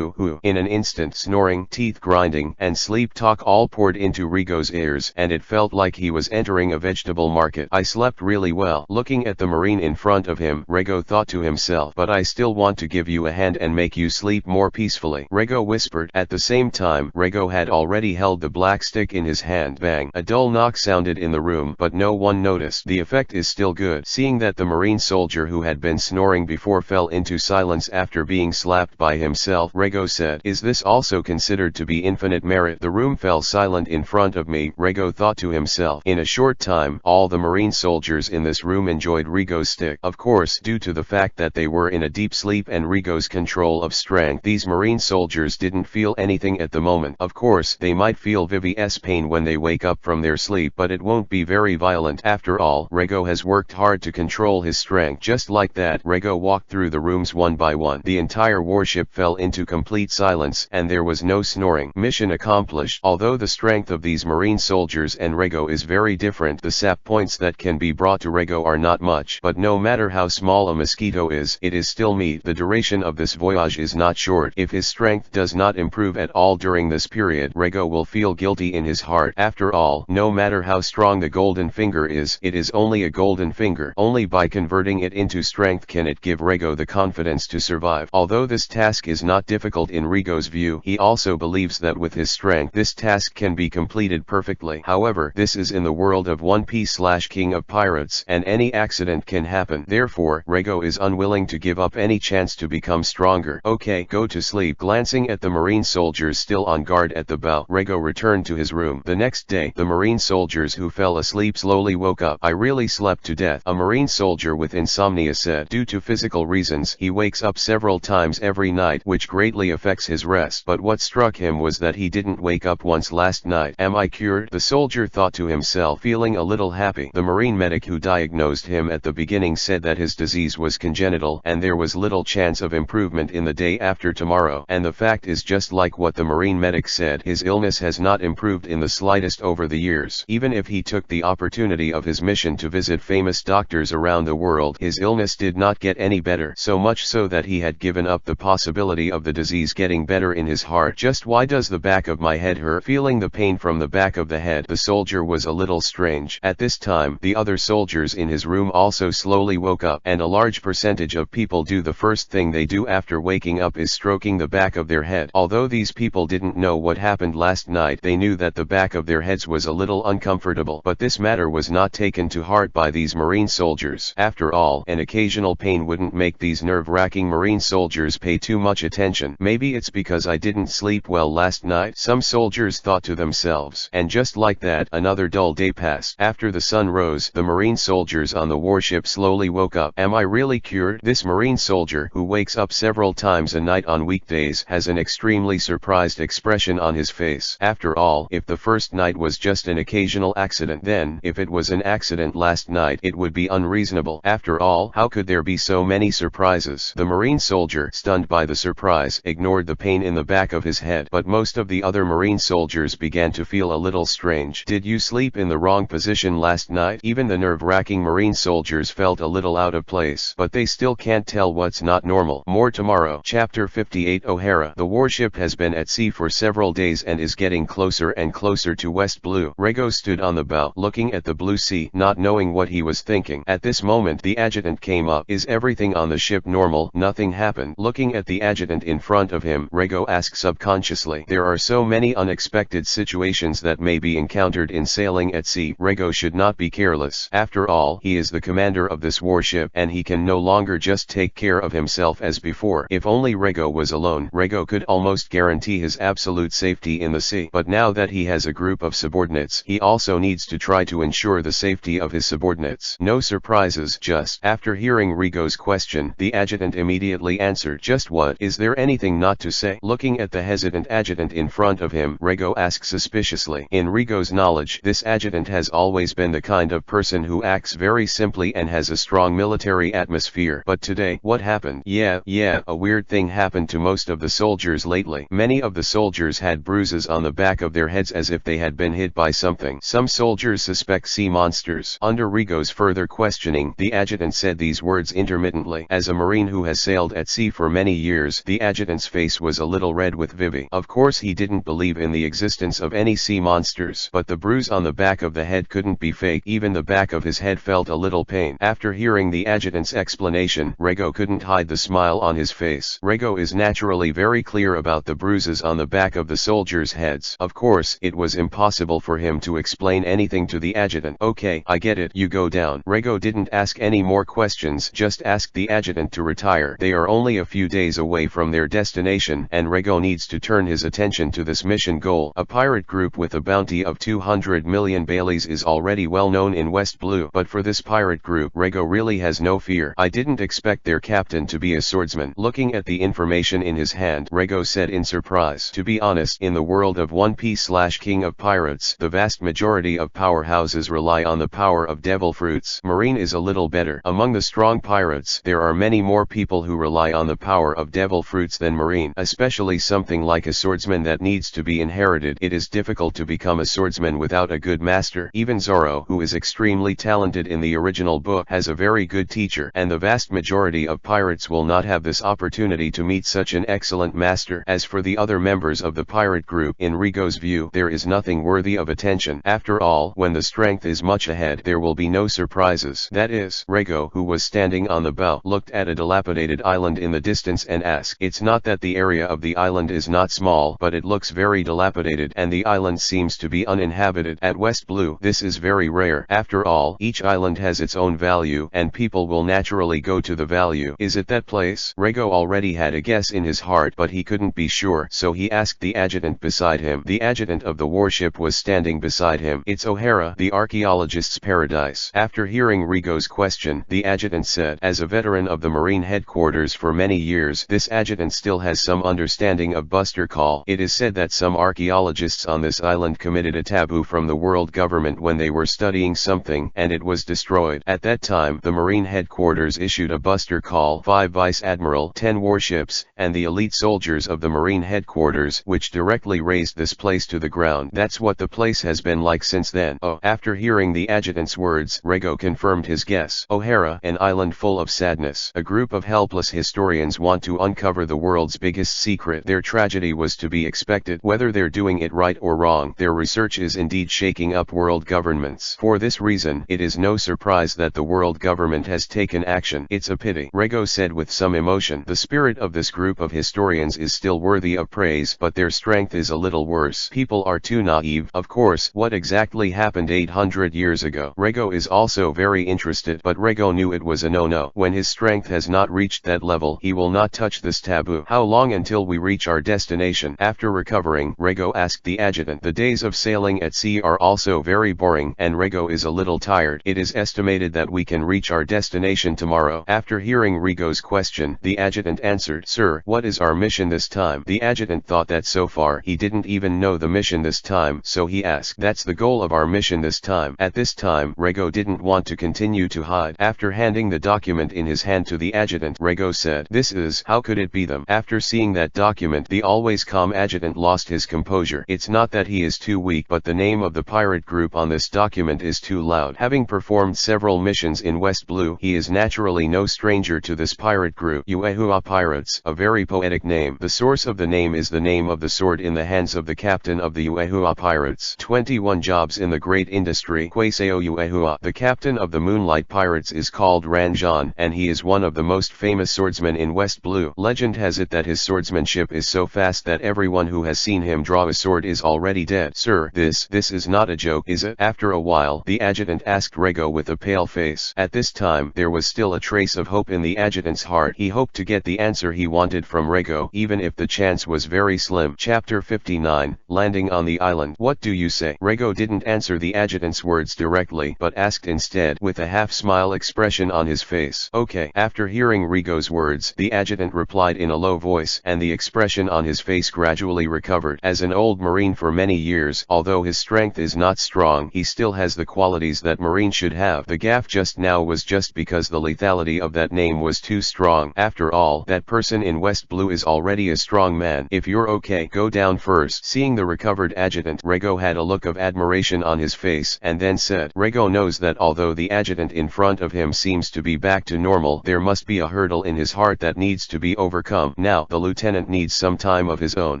In an instant, snoring, teeth grinding, and sleep talk all poured into Rego's ears, and it felt like he was entering a vegetable market. I slept really well. Looking at the Marine in front of him, Rego thought to himself, but I still want to give you a hand and make you sleep more peacefully. Rego whispered. At the same time, Rego had already held the black stick in his hand. Bang! A dull knock sounded in the room, but no one noticed. The effect is still good. Seeing that the Marine soldier who had been snoring before fell into silence after being slapped by himself, Rego said, is this also considered to be infinite merit? The room fell silent in front of me, Rego thought to himself. In a short time, all the Marine soldiers in this room enjoyed Rego's stick. Of course, due to the fact that they were in a deep sleep and Rego's control of strength, these Marine soldiers didn't feel anything at the moment. Of course, they might feel Vivi's pain when they wake up from their sleep, but it won't be very violent. After all, Rego has worked hard to control his strength. Just like that, Rego walked through the rooms one by one. The entire warship fell into complete silence, and there was no snoring. Mission accomplished. Although the strength of these Marine soldiers and Rego is very different, the sap points that can be brought to Rego are not much. But no matter how small a mosquito is, it is still meat. The duration of this voyage is not short. If his strength does not improve at all during this period, Rego will feel guilty in his heart. After all, no matter how strong the golden finger is, it is only a golden finger. Only by converting it into strength can it give Rego the confidence to survive. Although this task is not difficult in Rego's view, he also believes that with his strength, this task can be completed perfectly. However, this is in the world of One Piece / King of Pirates, and any accident can happen. Therefore, Rego is unwilling to give up any chance to become stronger. Okay, go to sleep. Glancing at the Marine soldiers still on guard at the bow, Rego returned to his room. The next day, the Marine soldiers who fell asleep slowly woke up. I really slept to death, a Marine soldier with insomnia said. Due to physical reasons, he wakes up several times every night, which greatly affects his rest. But what struck him was that he didn't wake up once last night. Am I cured? The soldier thought to himself, feeling a little happy. The Marine medic who diagnosed him at the beginning said that his disease was congenital, and there was little chance of improvement in the day after tomorrow. And the fact is just like what the Marine medic said. His illness has not improved in the slightest over the years. Even if he took the opportunity of his mission to visit famous doctors around the world, his illness did not get any better. So much so that he had given up the possibility of the disease getting better in his heart. Just why does the back of my head hurt? Feeling the pain from the back of the head, the soldier was a little strange. At this time, the other soldiers in his room also slowly woke up, and a large percentage of people do the first thing they do after waking up is stroking the back of their head. Although these people didn't know what happened last night, they knew that the back of their heads was a little uncomfortable. But this matter was not taken to heart by these Marine soldiers. After all, an occasional pain wouldn't make these nerve-wracking Marine soldiers pay too much attention. Maybe it's because I didn't sleep well last night, some soldiers thought to themselves. And just like that, another dull day passed. After the sun rose, the Marine soldiers on the warship slowly woke up. Am I really cured? This Marine soldier, who wakes up several times a night on weekdays, has an extremely surprised expression on his face. After all, if the first night was just an occasional accident, then, if it was an accident last night, it would be unreasonable. After all, how could there be so many surprises? The Marine soldier, stunned by the surprise, ignored the pain in the back of his head. But most of the other Marine soldiers began to feel a little strange. Did you sleep in the wrong position last night? Even the nerve-wracking Marine soldiers felt a little out of place. But they still can't tell what's not normal. More tomorrow. Chapter 58 O'Hara. The warship has been at sea for several days and is getting closer and closer to West Blue. Rego stood on the bow, looking at the blue sea, not knowing what he was thinking. At this moment, the adjutant came up. Is everything on the ship normal? Nothing happened. Looking at the adjutant in front of him, him? Rego asked subconsciously. There are so many unexpected situations that may be encountered in sailing at sea. Rego should not be careless. After all, he is the commander of this warship, and he can no longer just take care of himself as before. If only Rego was alone, Rego could almost guarantee his absolute safety in the sea. But now that he has a group of subordinates, he also needs to try to ensure the safety of his subordinates. No surprises. Just after hearing Rego's question, the adjutant immediately answered, "Just what? Is there anything not to say?" Looking at the hesitant adjutant in front of him, Rego asked suspiciously. In Rego's knowledge, this adjutant has always been the kind of person who acts very simply and has a strong military atmosphere. But today, what happened? Yeah, a weird thing happened to most of the soldiers lately. Many of the soldiers had bruises on the back of their heads as if they had been hit by something. Some soldiers suspect sea monsters. Under Rego's further questioning, the adjutant said these words intermittently. As a marine who has sailed at sea for many years, the adjutant's face was a little red with vivi. Of course he didn't believe in the existence of any sea monsters, but the bruise on the back of the head couldn't be fake. Even the back of his head felt a little pain. After hearing the adjutant's explanation, Rego couldn't hide the smile on his face. Rego is naturally very clear about the bruises on the back of the soldiers' heads. Of course, it was impossible for him to explain anything to the adjutant. "Okay, I get it, you go down." Rego didn't ask any more questions, just asked the adjutant to retire. They are only a few days away from their destination, and Rego needs to turn his attention to this mission goal. A pirate group with a bounty of 200 million baileys is already well known in West Blue, but for this pirate group, Rego really has no fear. "I didn't expect their captain to be a swordsman." Looking at the information in his hand, Rego said in surprise. To be honest, in the world of One Piece/King of Pirates, the vast majority of powerhouses rely on the power of devil fruits. Marine is a little better. Among the strong pirates, there are many more people who rely on the power of devil fruits than Marine, especially something like a swordsman that needs to be inherited. It is difficult to become a swordsman without a good master. Even Zoro, who is extremely talented in the original book, has a very good teacher, and the vast majority of pirates will not have this opportunity to meet such an excellent master. As for the other members of the pirate group, in Rego's view, there is nothing worthy of attention. After all, when the strength is much ahead, there will be no surprises. That is, Rego, who was standing on the bow, looked at a dilapidated island in the distance and asked, "It's not that the area of the island is not small, but it looks very dilapidated, and the island seems to be uninhabited. At West Blue, this is very rare. After all, each island has its own value, and people will naturally go to the value. Is it that place?" Rego already had a guess in his heart, but he couldn't be sure, so he asked the adjutant beside him. The adjutant of the warship was standing beside him. "It's O'Hara, the archaeologist's paradise." After hearing Rego's question, the adjutant said, as a veteran of the Marine headquarters for many years, this adjutant still has some understanding of Buster Call. "It is said that some archaeologists on this island committed a taboo from the world government when they were studying something, and it was destroyed. At that time, the Marine headquarters issued a Buster Call, 5 Vice Admiral, 10 warships, and the elite soldiers of the Marine headquarters, which directly razed this place to the ground. That's what the place has been like since then." Oh. After hearing the adjutant's words, Rego confirmed his guess. O'Hara, an island full of sadness. A group of helpless historians want to uncover the world's biggest secret. Their tragedy was to be expected. Whether they're doing it right or wrong, their research is indeed shaking up world governments. For this reason, it is no surprise that the world government has taken action. "It's a pity," Rego said with some emotion. "The spirit of this group of historians is still worthy of praise, but their strength is a little worse. People are too naive." Of course, what exactly happened 800 years ago? Rego is also very interested, but Rego knew it was a no-no. When his strength has not reached that level, he will not touch this taboo. "How long until we reach our destination?" After recovering, Rego asked the adjutant. "The days of sailing at sea are also very boring, and Rego is a little tired. It is estimated that we can reach our destination tomorrow." After hearing Rego's question, the adjutant answered, "Sir, what is our mission this time?" The adjutant thought that so far he didn't even know the mission this time, so he asked, "That's the goal of our mission this time." At this time, Rego didn't want to continue to hide. After handing the document in his hand to the adjutant, Rego said, "This is, how could it be them?" After seeing that document, the always calm adjutant lost his composure. It's not that he is too weak, but the name of the pirate group on this document is too loud. Having performed several missions in West Blue, he is naturally no stranger to this pirate group. Uehua Pirates, a very poetic name. The source of the name is the name of the sword in the hands of the captain of the Uehua Pirates. 21 jobs in the great industry. Quaseo Uehua. The captain of the Moonlight Pirates is called Ranjan, and he is one of the most famous swordsmen in West Blue. Legend has it that his sword swordsmanship is so fast that everyone who has seen him draw a sword is already dead. Sir, this is not a joke, is it? After a while, the adjutant asked Rego with a pale face. At this time, there was still a trace of hope in the adjutant's heart. He hoped to get the answer he wanted from Rego, even if the chance was very slim. Chapter 59, Landing on the Island. What do you say? Rego didn't answer the adjutant's words directly, but asked instead, with a half-smile expression on his face. Okay. After hearing Rego's words, the adjutant replied in a low voice, and the expression on his face gradually recovered. As an old Marine for many years, although his strength is not strong, he still has the qualities that Marine should have. The gaffe just now was just because the lethality of that name was too strong. After all, that person in West Blue is already a strong man. If you're okay, go down first. Seeing the recovered adjutant, Rego had a look of admiration on his face, and then said, Rego knows that although the adjutant in front of him seems to be back to normal, there must be a hurdle in his heart that needs to be overcome. Now, the lieutenant needs some time of his own.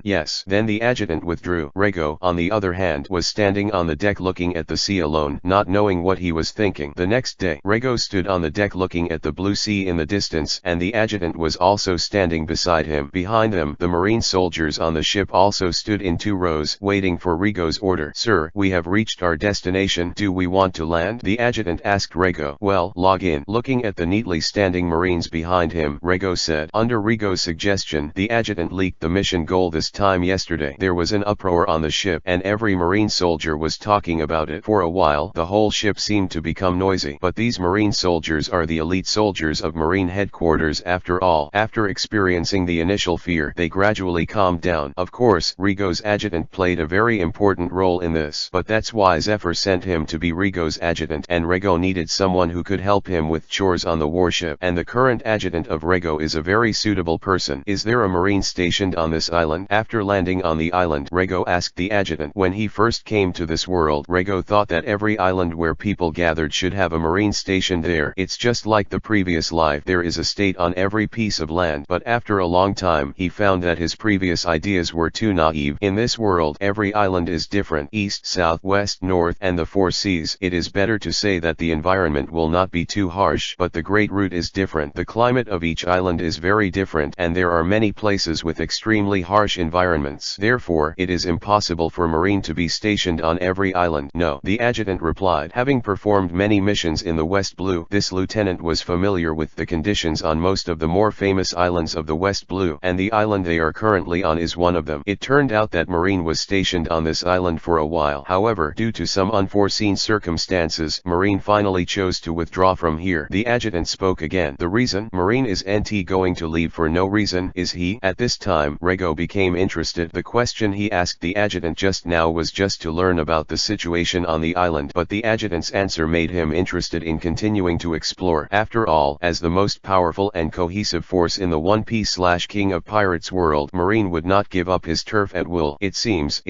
Yes. Then the adjutant withdrew. Rego, on the other hand, was standing on the deck looking at the sea alone, not knowing what he was thinking. The next day, Rego stood on the deck looking at the blue sea in the distance, and the adjutant was also standing beside him. Behind them, the Marine soldiers on the ship also stood in 2 rows, waiting for Rego's order. Sir, we have reached our destination. Do we want to land? The adjutant asked Rego. Well, log in. Looking at the neatly standing Marines behind him, Rego said. Under Rego's suggestion, the adjutant leaked the mission goal this time yesterday. There was an uproar on the ship, and every Marine soldier was talking about it. For a while, the whole ship seemed to become noisy. But these Marine soldiers are the elite soldiers of Marine headquarters after all. After experiencing the initial fear, they gradually calmed down. Of course, Rego's adjutant played a very important role in this. But that's why Zephyr sent him to be Rego's adjutant, and Rego needed someone who could help him with chores on the warship. And the current adjutant of Rego is a very suitable person. Is there a Marine stationed on this island? After landing on the island, Rego asked the adjutant. When he first came to this world, Rego thought that every island where people gathered should have a Marine stationed there. It's just like the previous life. There is a state on every piece of land. But after a long time, he found that his previous ideas were too naive. In this world, every island is different. East, south, west, north, and the 4 seas. It is better to say that the environment will not be too harsh, but the great root is different. The climate of each island is very different, and there are many places with extremely harsh environments. Therefore, it is impossible for Marine to be stationed on every island. No, the adjutant replied. Having performed many missions in the West Blue, this lieutenant was familiar with the conditions on most of the more famous islands of the West Blue, and the island they are currently on is one of them. It turned out that Marine was stationed on this island for a while. However, due to some unforeseen circumstances, Marine finally chose to withdraw from here. The adjutant spoke again. The reason? Marine isn't going to leave for no reason, is he? At this time, Rego became interested. The question he asked the adjutant just now was just to learn about the situation on the island, but the adjutant's answer made him interested in continuing to explore. After all, as the most powerful and cohesive force in the One Piece/King of Pirates world, Marine would not give up his turf at will. It seems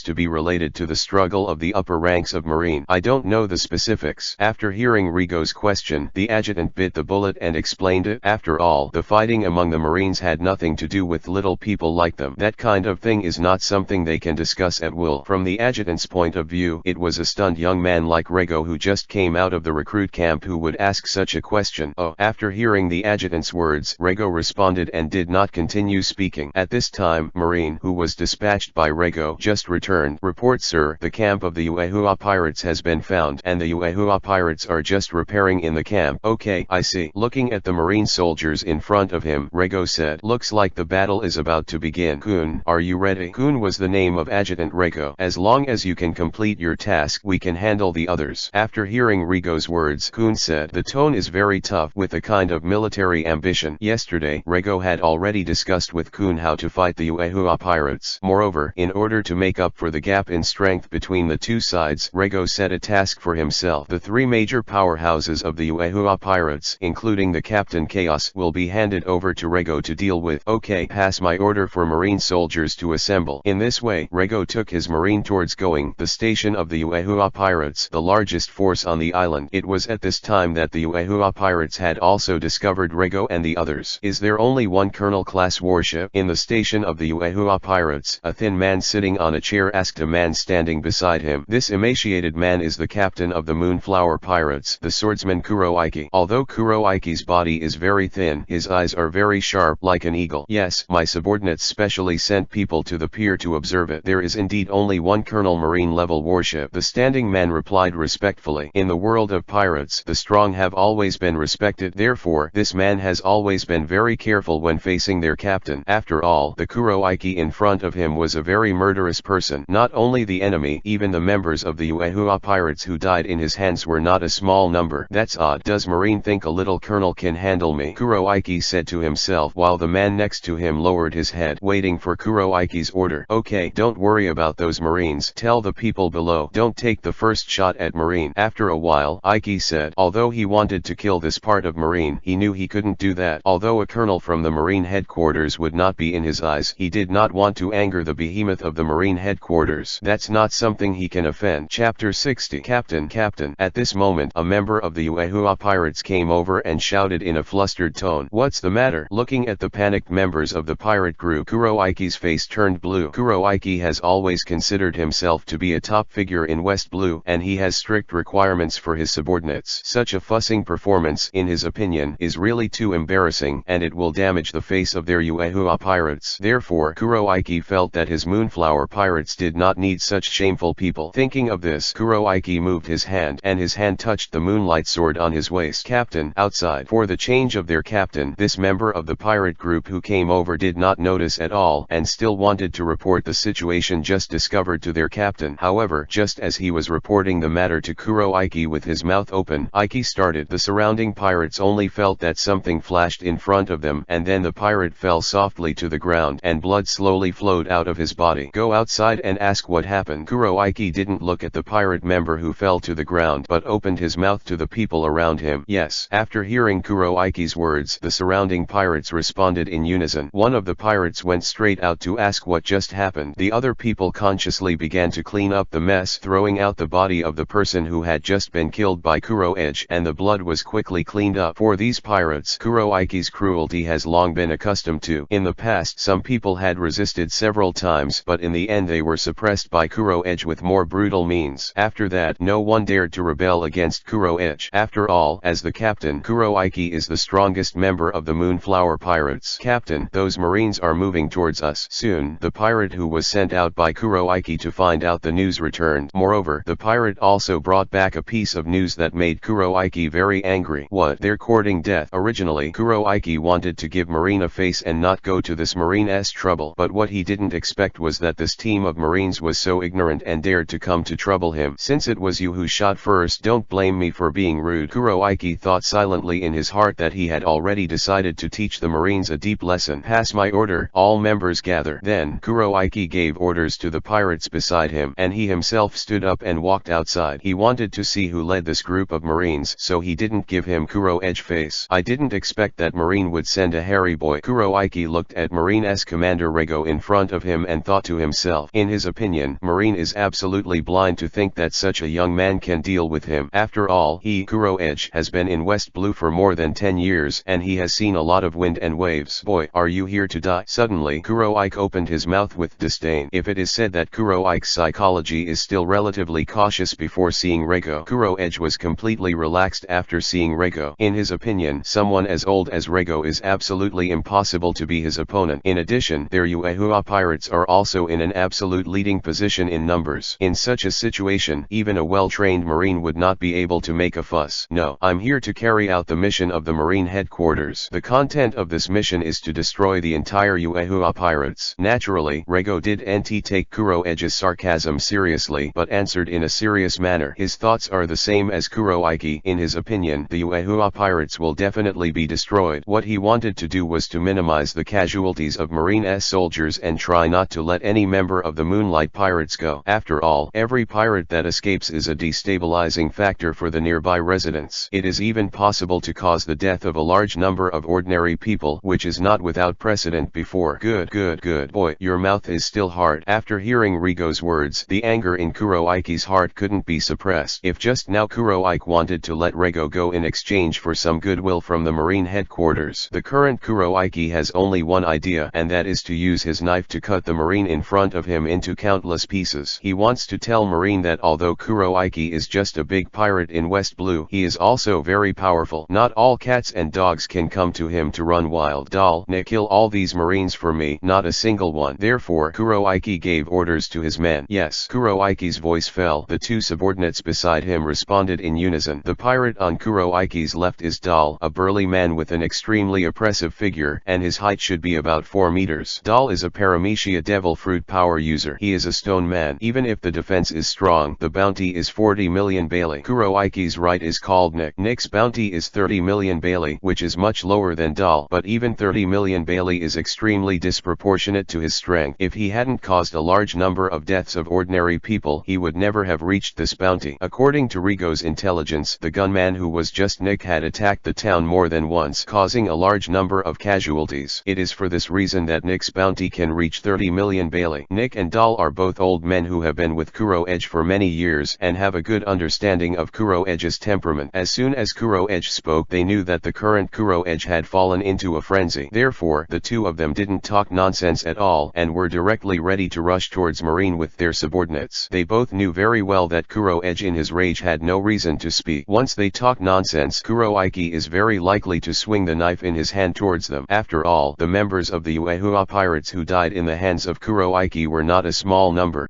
to be related to the struggle of the upper ranks of Marine. I don't know the specifics. After hearing Rego's question, the adjutant bit the bullet and explained it. After all, the fighting among the Marines had nothing to do with little people like them. That kind of thing is not something they can discuss at will. From the adjutant's point of view, it was a stunned young man like Rego who just came out of the recruit camp who would ask such a question. Oh. After hearing the adjutant's words, Rego responded and did not continue speaking. At this time, Marine, who was dispatched by Rego, just returned. Report, sir. The camp of the Uehua pirates has been found, and the Uehua pirates are just repairing in the camp. Okay, I see. Looking at the Marine soldiers in front of him, Rego said, looks like the battle is about to begin. Kun, are you ready? Kun was the name of Adjutant Rego. As long as you can complete your task, we can handle the others. After hearing Rego's words, Kun said, the tone is very tough, with a kind of military ambition. Yesterday, Rego had already discussed with Kun how to fight the Uehua pirates. Moreover, in order to make up for the gap in strength between the two sides, Rego set a task for himself. The 3 major powerhouses of the Uehua pirates, including the Captain Chaos, will be handed over to Rego to deal with. Okay, pass my order for Marine soldiers to assemble. In this way, Rego took his Marine towards going the station of the Uehua pirates, the largest force on the island. It was at this time that the Uehua pirates had also discovered Rego and the others. Is there only one Colonel-class warship in the station of the Uehua pirates? A thin man sitting on a chair asked a man standing beside him. This emaciated man is the captain of the Moonflower pirates, the swordsman Kuroiki. Although Kuroiki's body is very thin, his eyes are very sharp like an eagle. Colonel. Yes, my subordinates specially sent people to the pier to observe it. There is indeed only one Colonel Marine-level warship. The standing man replied respectfully. In the world of pirates, the strong have always been respected. Therefore, this man has always been very careful when facing their captain. After all, the Kuroiki in front of him was a very murderous person. Not only the enemy, even the members of the Uehua pirates who died in his hands were not a small number. That's odd. Does Marine think a little colonel can handle me? Kuroiki said to himself while the man next to him lowered his head, waiting for Kuroiki's order. Okay, don't worry about those Marines. Tell the people below, don't take the first shot at Marine. After a while, Ike said, although he wanted to kill this part of Marine, he knew he couldn't do that. Although a colonel from the Marine headquarters would not be in his eyes, he did not want to anger the behemoth of the Marine headquarters. That's not something he can offend. Chapter 60. Captain. At this moment, a member of the Uehua pirates came over and shouted in a flustered tone, what's the matter? Looking at the panicked members of the pirate group, Kuroiki's face turned blue. Kuroiki has always considered himself to be a top figure in West Blue, and he has strict requirements for his subordinates. Such a fussing performance, in his opinion, is really too embarrassing, and it will damage the face of their Uehua pirates. Therefore, Kuroiki felt that his Moonflower pirates did not need such shameful people. Thinking of this, Kuroiki moved his hand, and his hand touched the moonlight sword on his waist. Captain, outside. For the change of their captain, this member of the pirate group who came over did not notice at all, and still wanted to report the situation just discovered to their captain. However, just as he was reporting the matter to Kuroiki with his mouth open, Ike started. The surrounding pirates only felt that something flashed in front of them, and then the pirate fell softly to the ground, and blood slowly flowed out of his body. Go outside and ask what happened. Kuroiki didn't look at the pirate member who fell to the ground, but opened his mouth to the people around him. Yes. After hearing Kuroiki's words, the surrounding pirates responded in unison. One of the pirates went straight out to ask what just happened. The other people consciously began to clean up the mess, throwing out the body of the person who had just been killed by Kuroichi, and the blood was quickly cleaned up. For these pirates, Kuroiki's cruelty has long been accustomed to. In the past, some people had resisted several times, but in the end they were suppressed by Kuroichi with more brutal means. After that, no one dared to rebel against Kuroichi. After all, as the captain, Kuroiki is the strongest member of the Moonflower pirates. Captain, those Marines are moving towards us. Soon, the pirate who was sent out by Kuroiki to find out the news returned. Moreover, the pirate also brought back a piece of news that made Kuroiki very angry. What? They're courting death. Originally, Kuroiki wanted to give Marine a face and not go to this Marine's trouble, but what he didn't expect was that this team of Marines was so ignorant and dared to come to trouble him. Since it was you who shot first, don't blame me for being rude. Kuroiki thought silently in his heart that he had already decided to teach the Marines a deep lesson. Pass my order. All members gather. Then, Kuroiki gave orders to the pirates beside him, and he himself stood up and walked outside. He wanted to see who led this group of Marines, so he didn't give him Kuroichi's face. I didn't expect that Marine would send a hairy boy. Kuroiki looked at Marine's commander Rego in front of him and thought to himself, in his opinion, Marine is absolutely blind to think that such a young man can deal with him. After all, he, Kuroichi, has been in West Blue for more than 10 years, and he has seen a lot of wind and waves. Boy, are you here to die? Suddenly, Kuroiki opened his mouth with disdain. If it is said that Kuroichi's psychology is still relatively cautious before seeing Rego, Kuroichi was completely relaxed after seeing Rego. In his opinion, someone as old as Rego is absolutely impossible to be his opponent. In addition, their Uehua pirates are also in an absolute leading position in numbers. In such a situation, even a well-trained Marine would not be able to make a fuss. No, I'm here to carry out the mission of the Marine headquarters. The content of this mission is to destroy the entire Uehua pirates. Naturally, Rego didn't take Kuroichi's sarcasm seriously, but answered in a serious manner. His thoughts are the same as Kuroiki. In his opinion, the Uehua pirates will definitely be destroyed. What he wanted to do was to minimize the casualties of Marine's soldiers and try not to let any member of the Moonlight Pirates go. After all, every pirate that escapes is a destabilizing factor for the nearby residents. It is even possible to cause the death of a large number of ordinary people, which is not without precedent before. Good boy, your mouth is still hard. After hearing Rego's words, the anger in Kuroiki's heart couldn't be suppressed. If just now Kuroiki wanted to let Rego go in exchange for some goodwill from the Marine headquarters, the current Kuroiki has only one idea, and that is to use his knife to cut the Marine in front of him into countless pieces. He wants to tell Marine that although Kuroiki is just a big pirate in West Blue, he is also very powerful. Not all cats and dogs can come to him to run wild. Nick, kill all these marines for me, not a single one. Therefore Kuroiki gave orders to his men. Yes. Kuroiki's voice fell. The two subordinates beside him responded in unison. The pirate on Kuroiki's left is Dal, a burly man with an extremely oppressive figure, and his height should be about 4 meters. Dal is a Paramecia devil fruit power user. He is a stone man. Even if the defense is strong, the bounty is 40 million Bailey. Kuroiki's right is called Nick. Nick's bounty is 30 million Bailey, which is much lower than Dal, but even 30 million Bailey is extremely disproportionate to his strength. If he hadn't caused a large number of deaths of ordinary people, he would never have reached this bounty. According to Rigo's intelligence, the gunman who was just Nick had attacked the town more than once, causing a large number of casualties. It is for this reason that Nick's bounty can reach 30 million Bailey. Nick and Dal are both old men who have been with Kuro Edge for many years and have a good understanding of Kuro Edge's temperament. As soon as Kuro Edge spoke, they knew that the current Kuro Edge had fallen into a frenzy. Therefore, the two of them didn't talk nonsense at all and were directly ready to rush towards Marine with their subordinates. They both knew very well that Kuro Edge in his rage had no reason to speak. Once they talk nonsense, Kuroiki is very likely to swing the knife in his hand towards them. After all, the members of the Uehua pirates who died in the hands of Kuroiki were not a small number.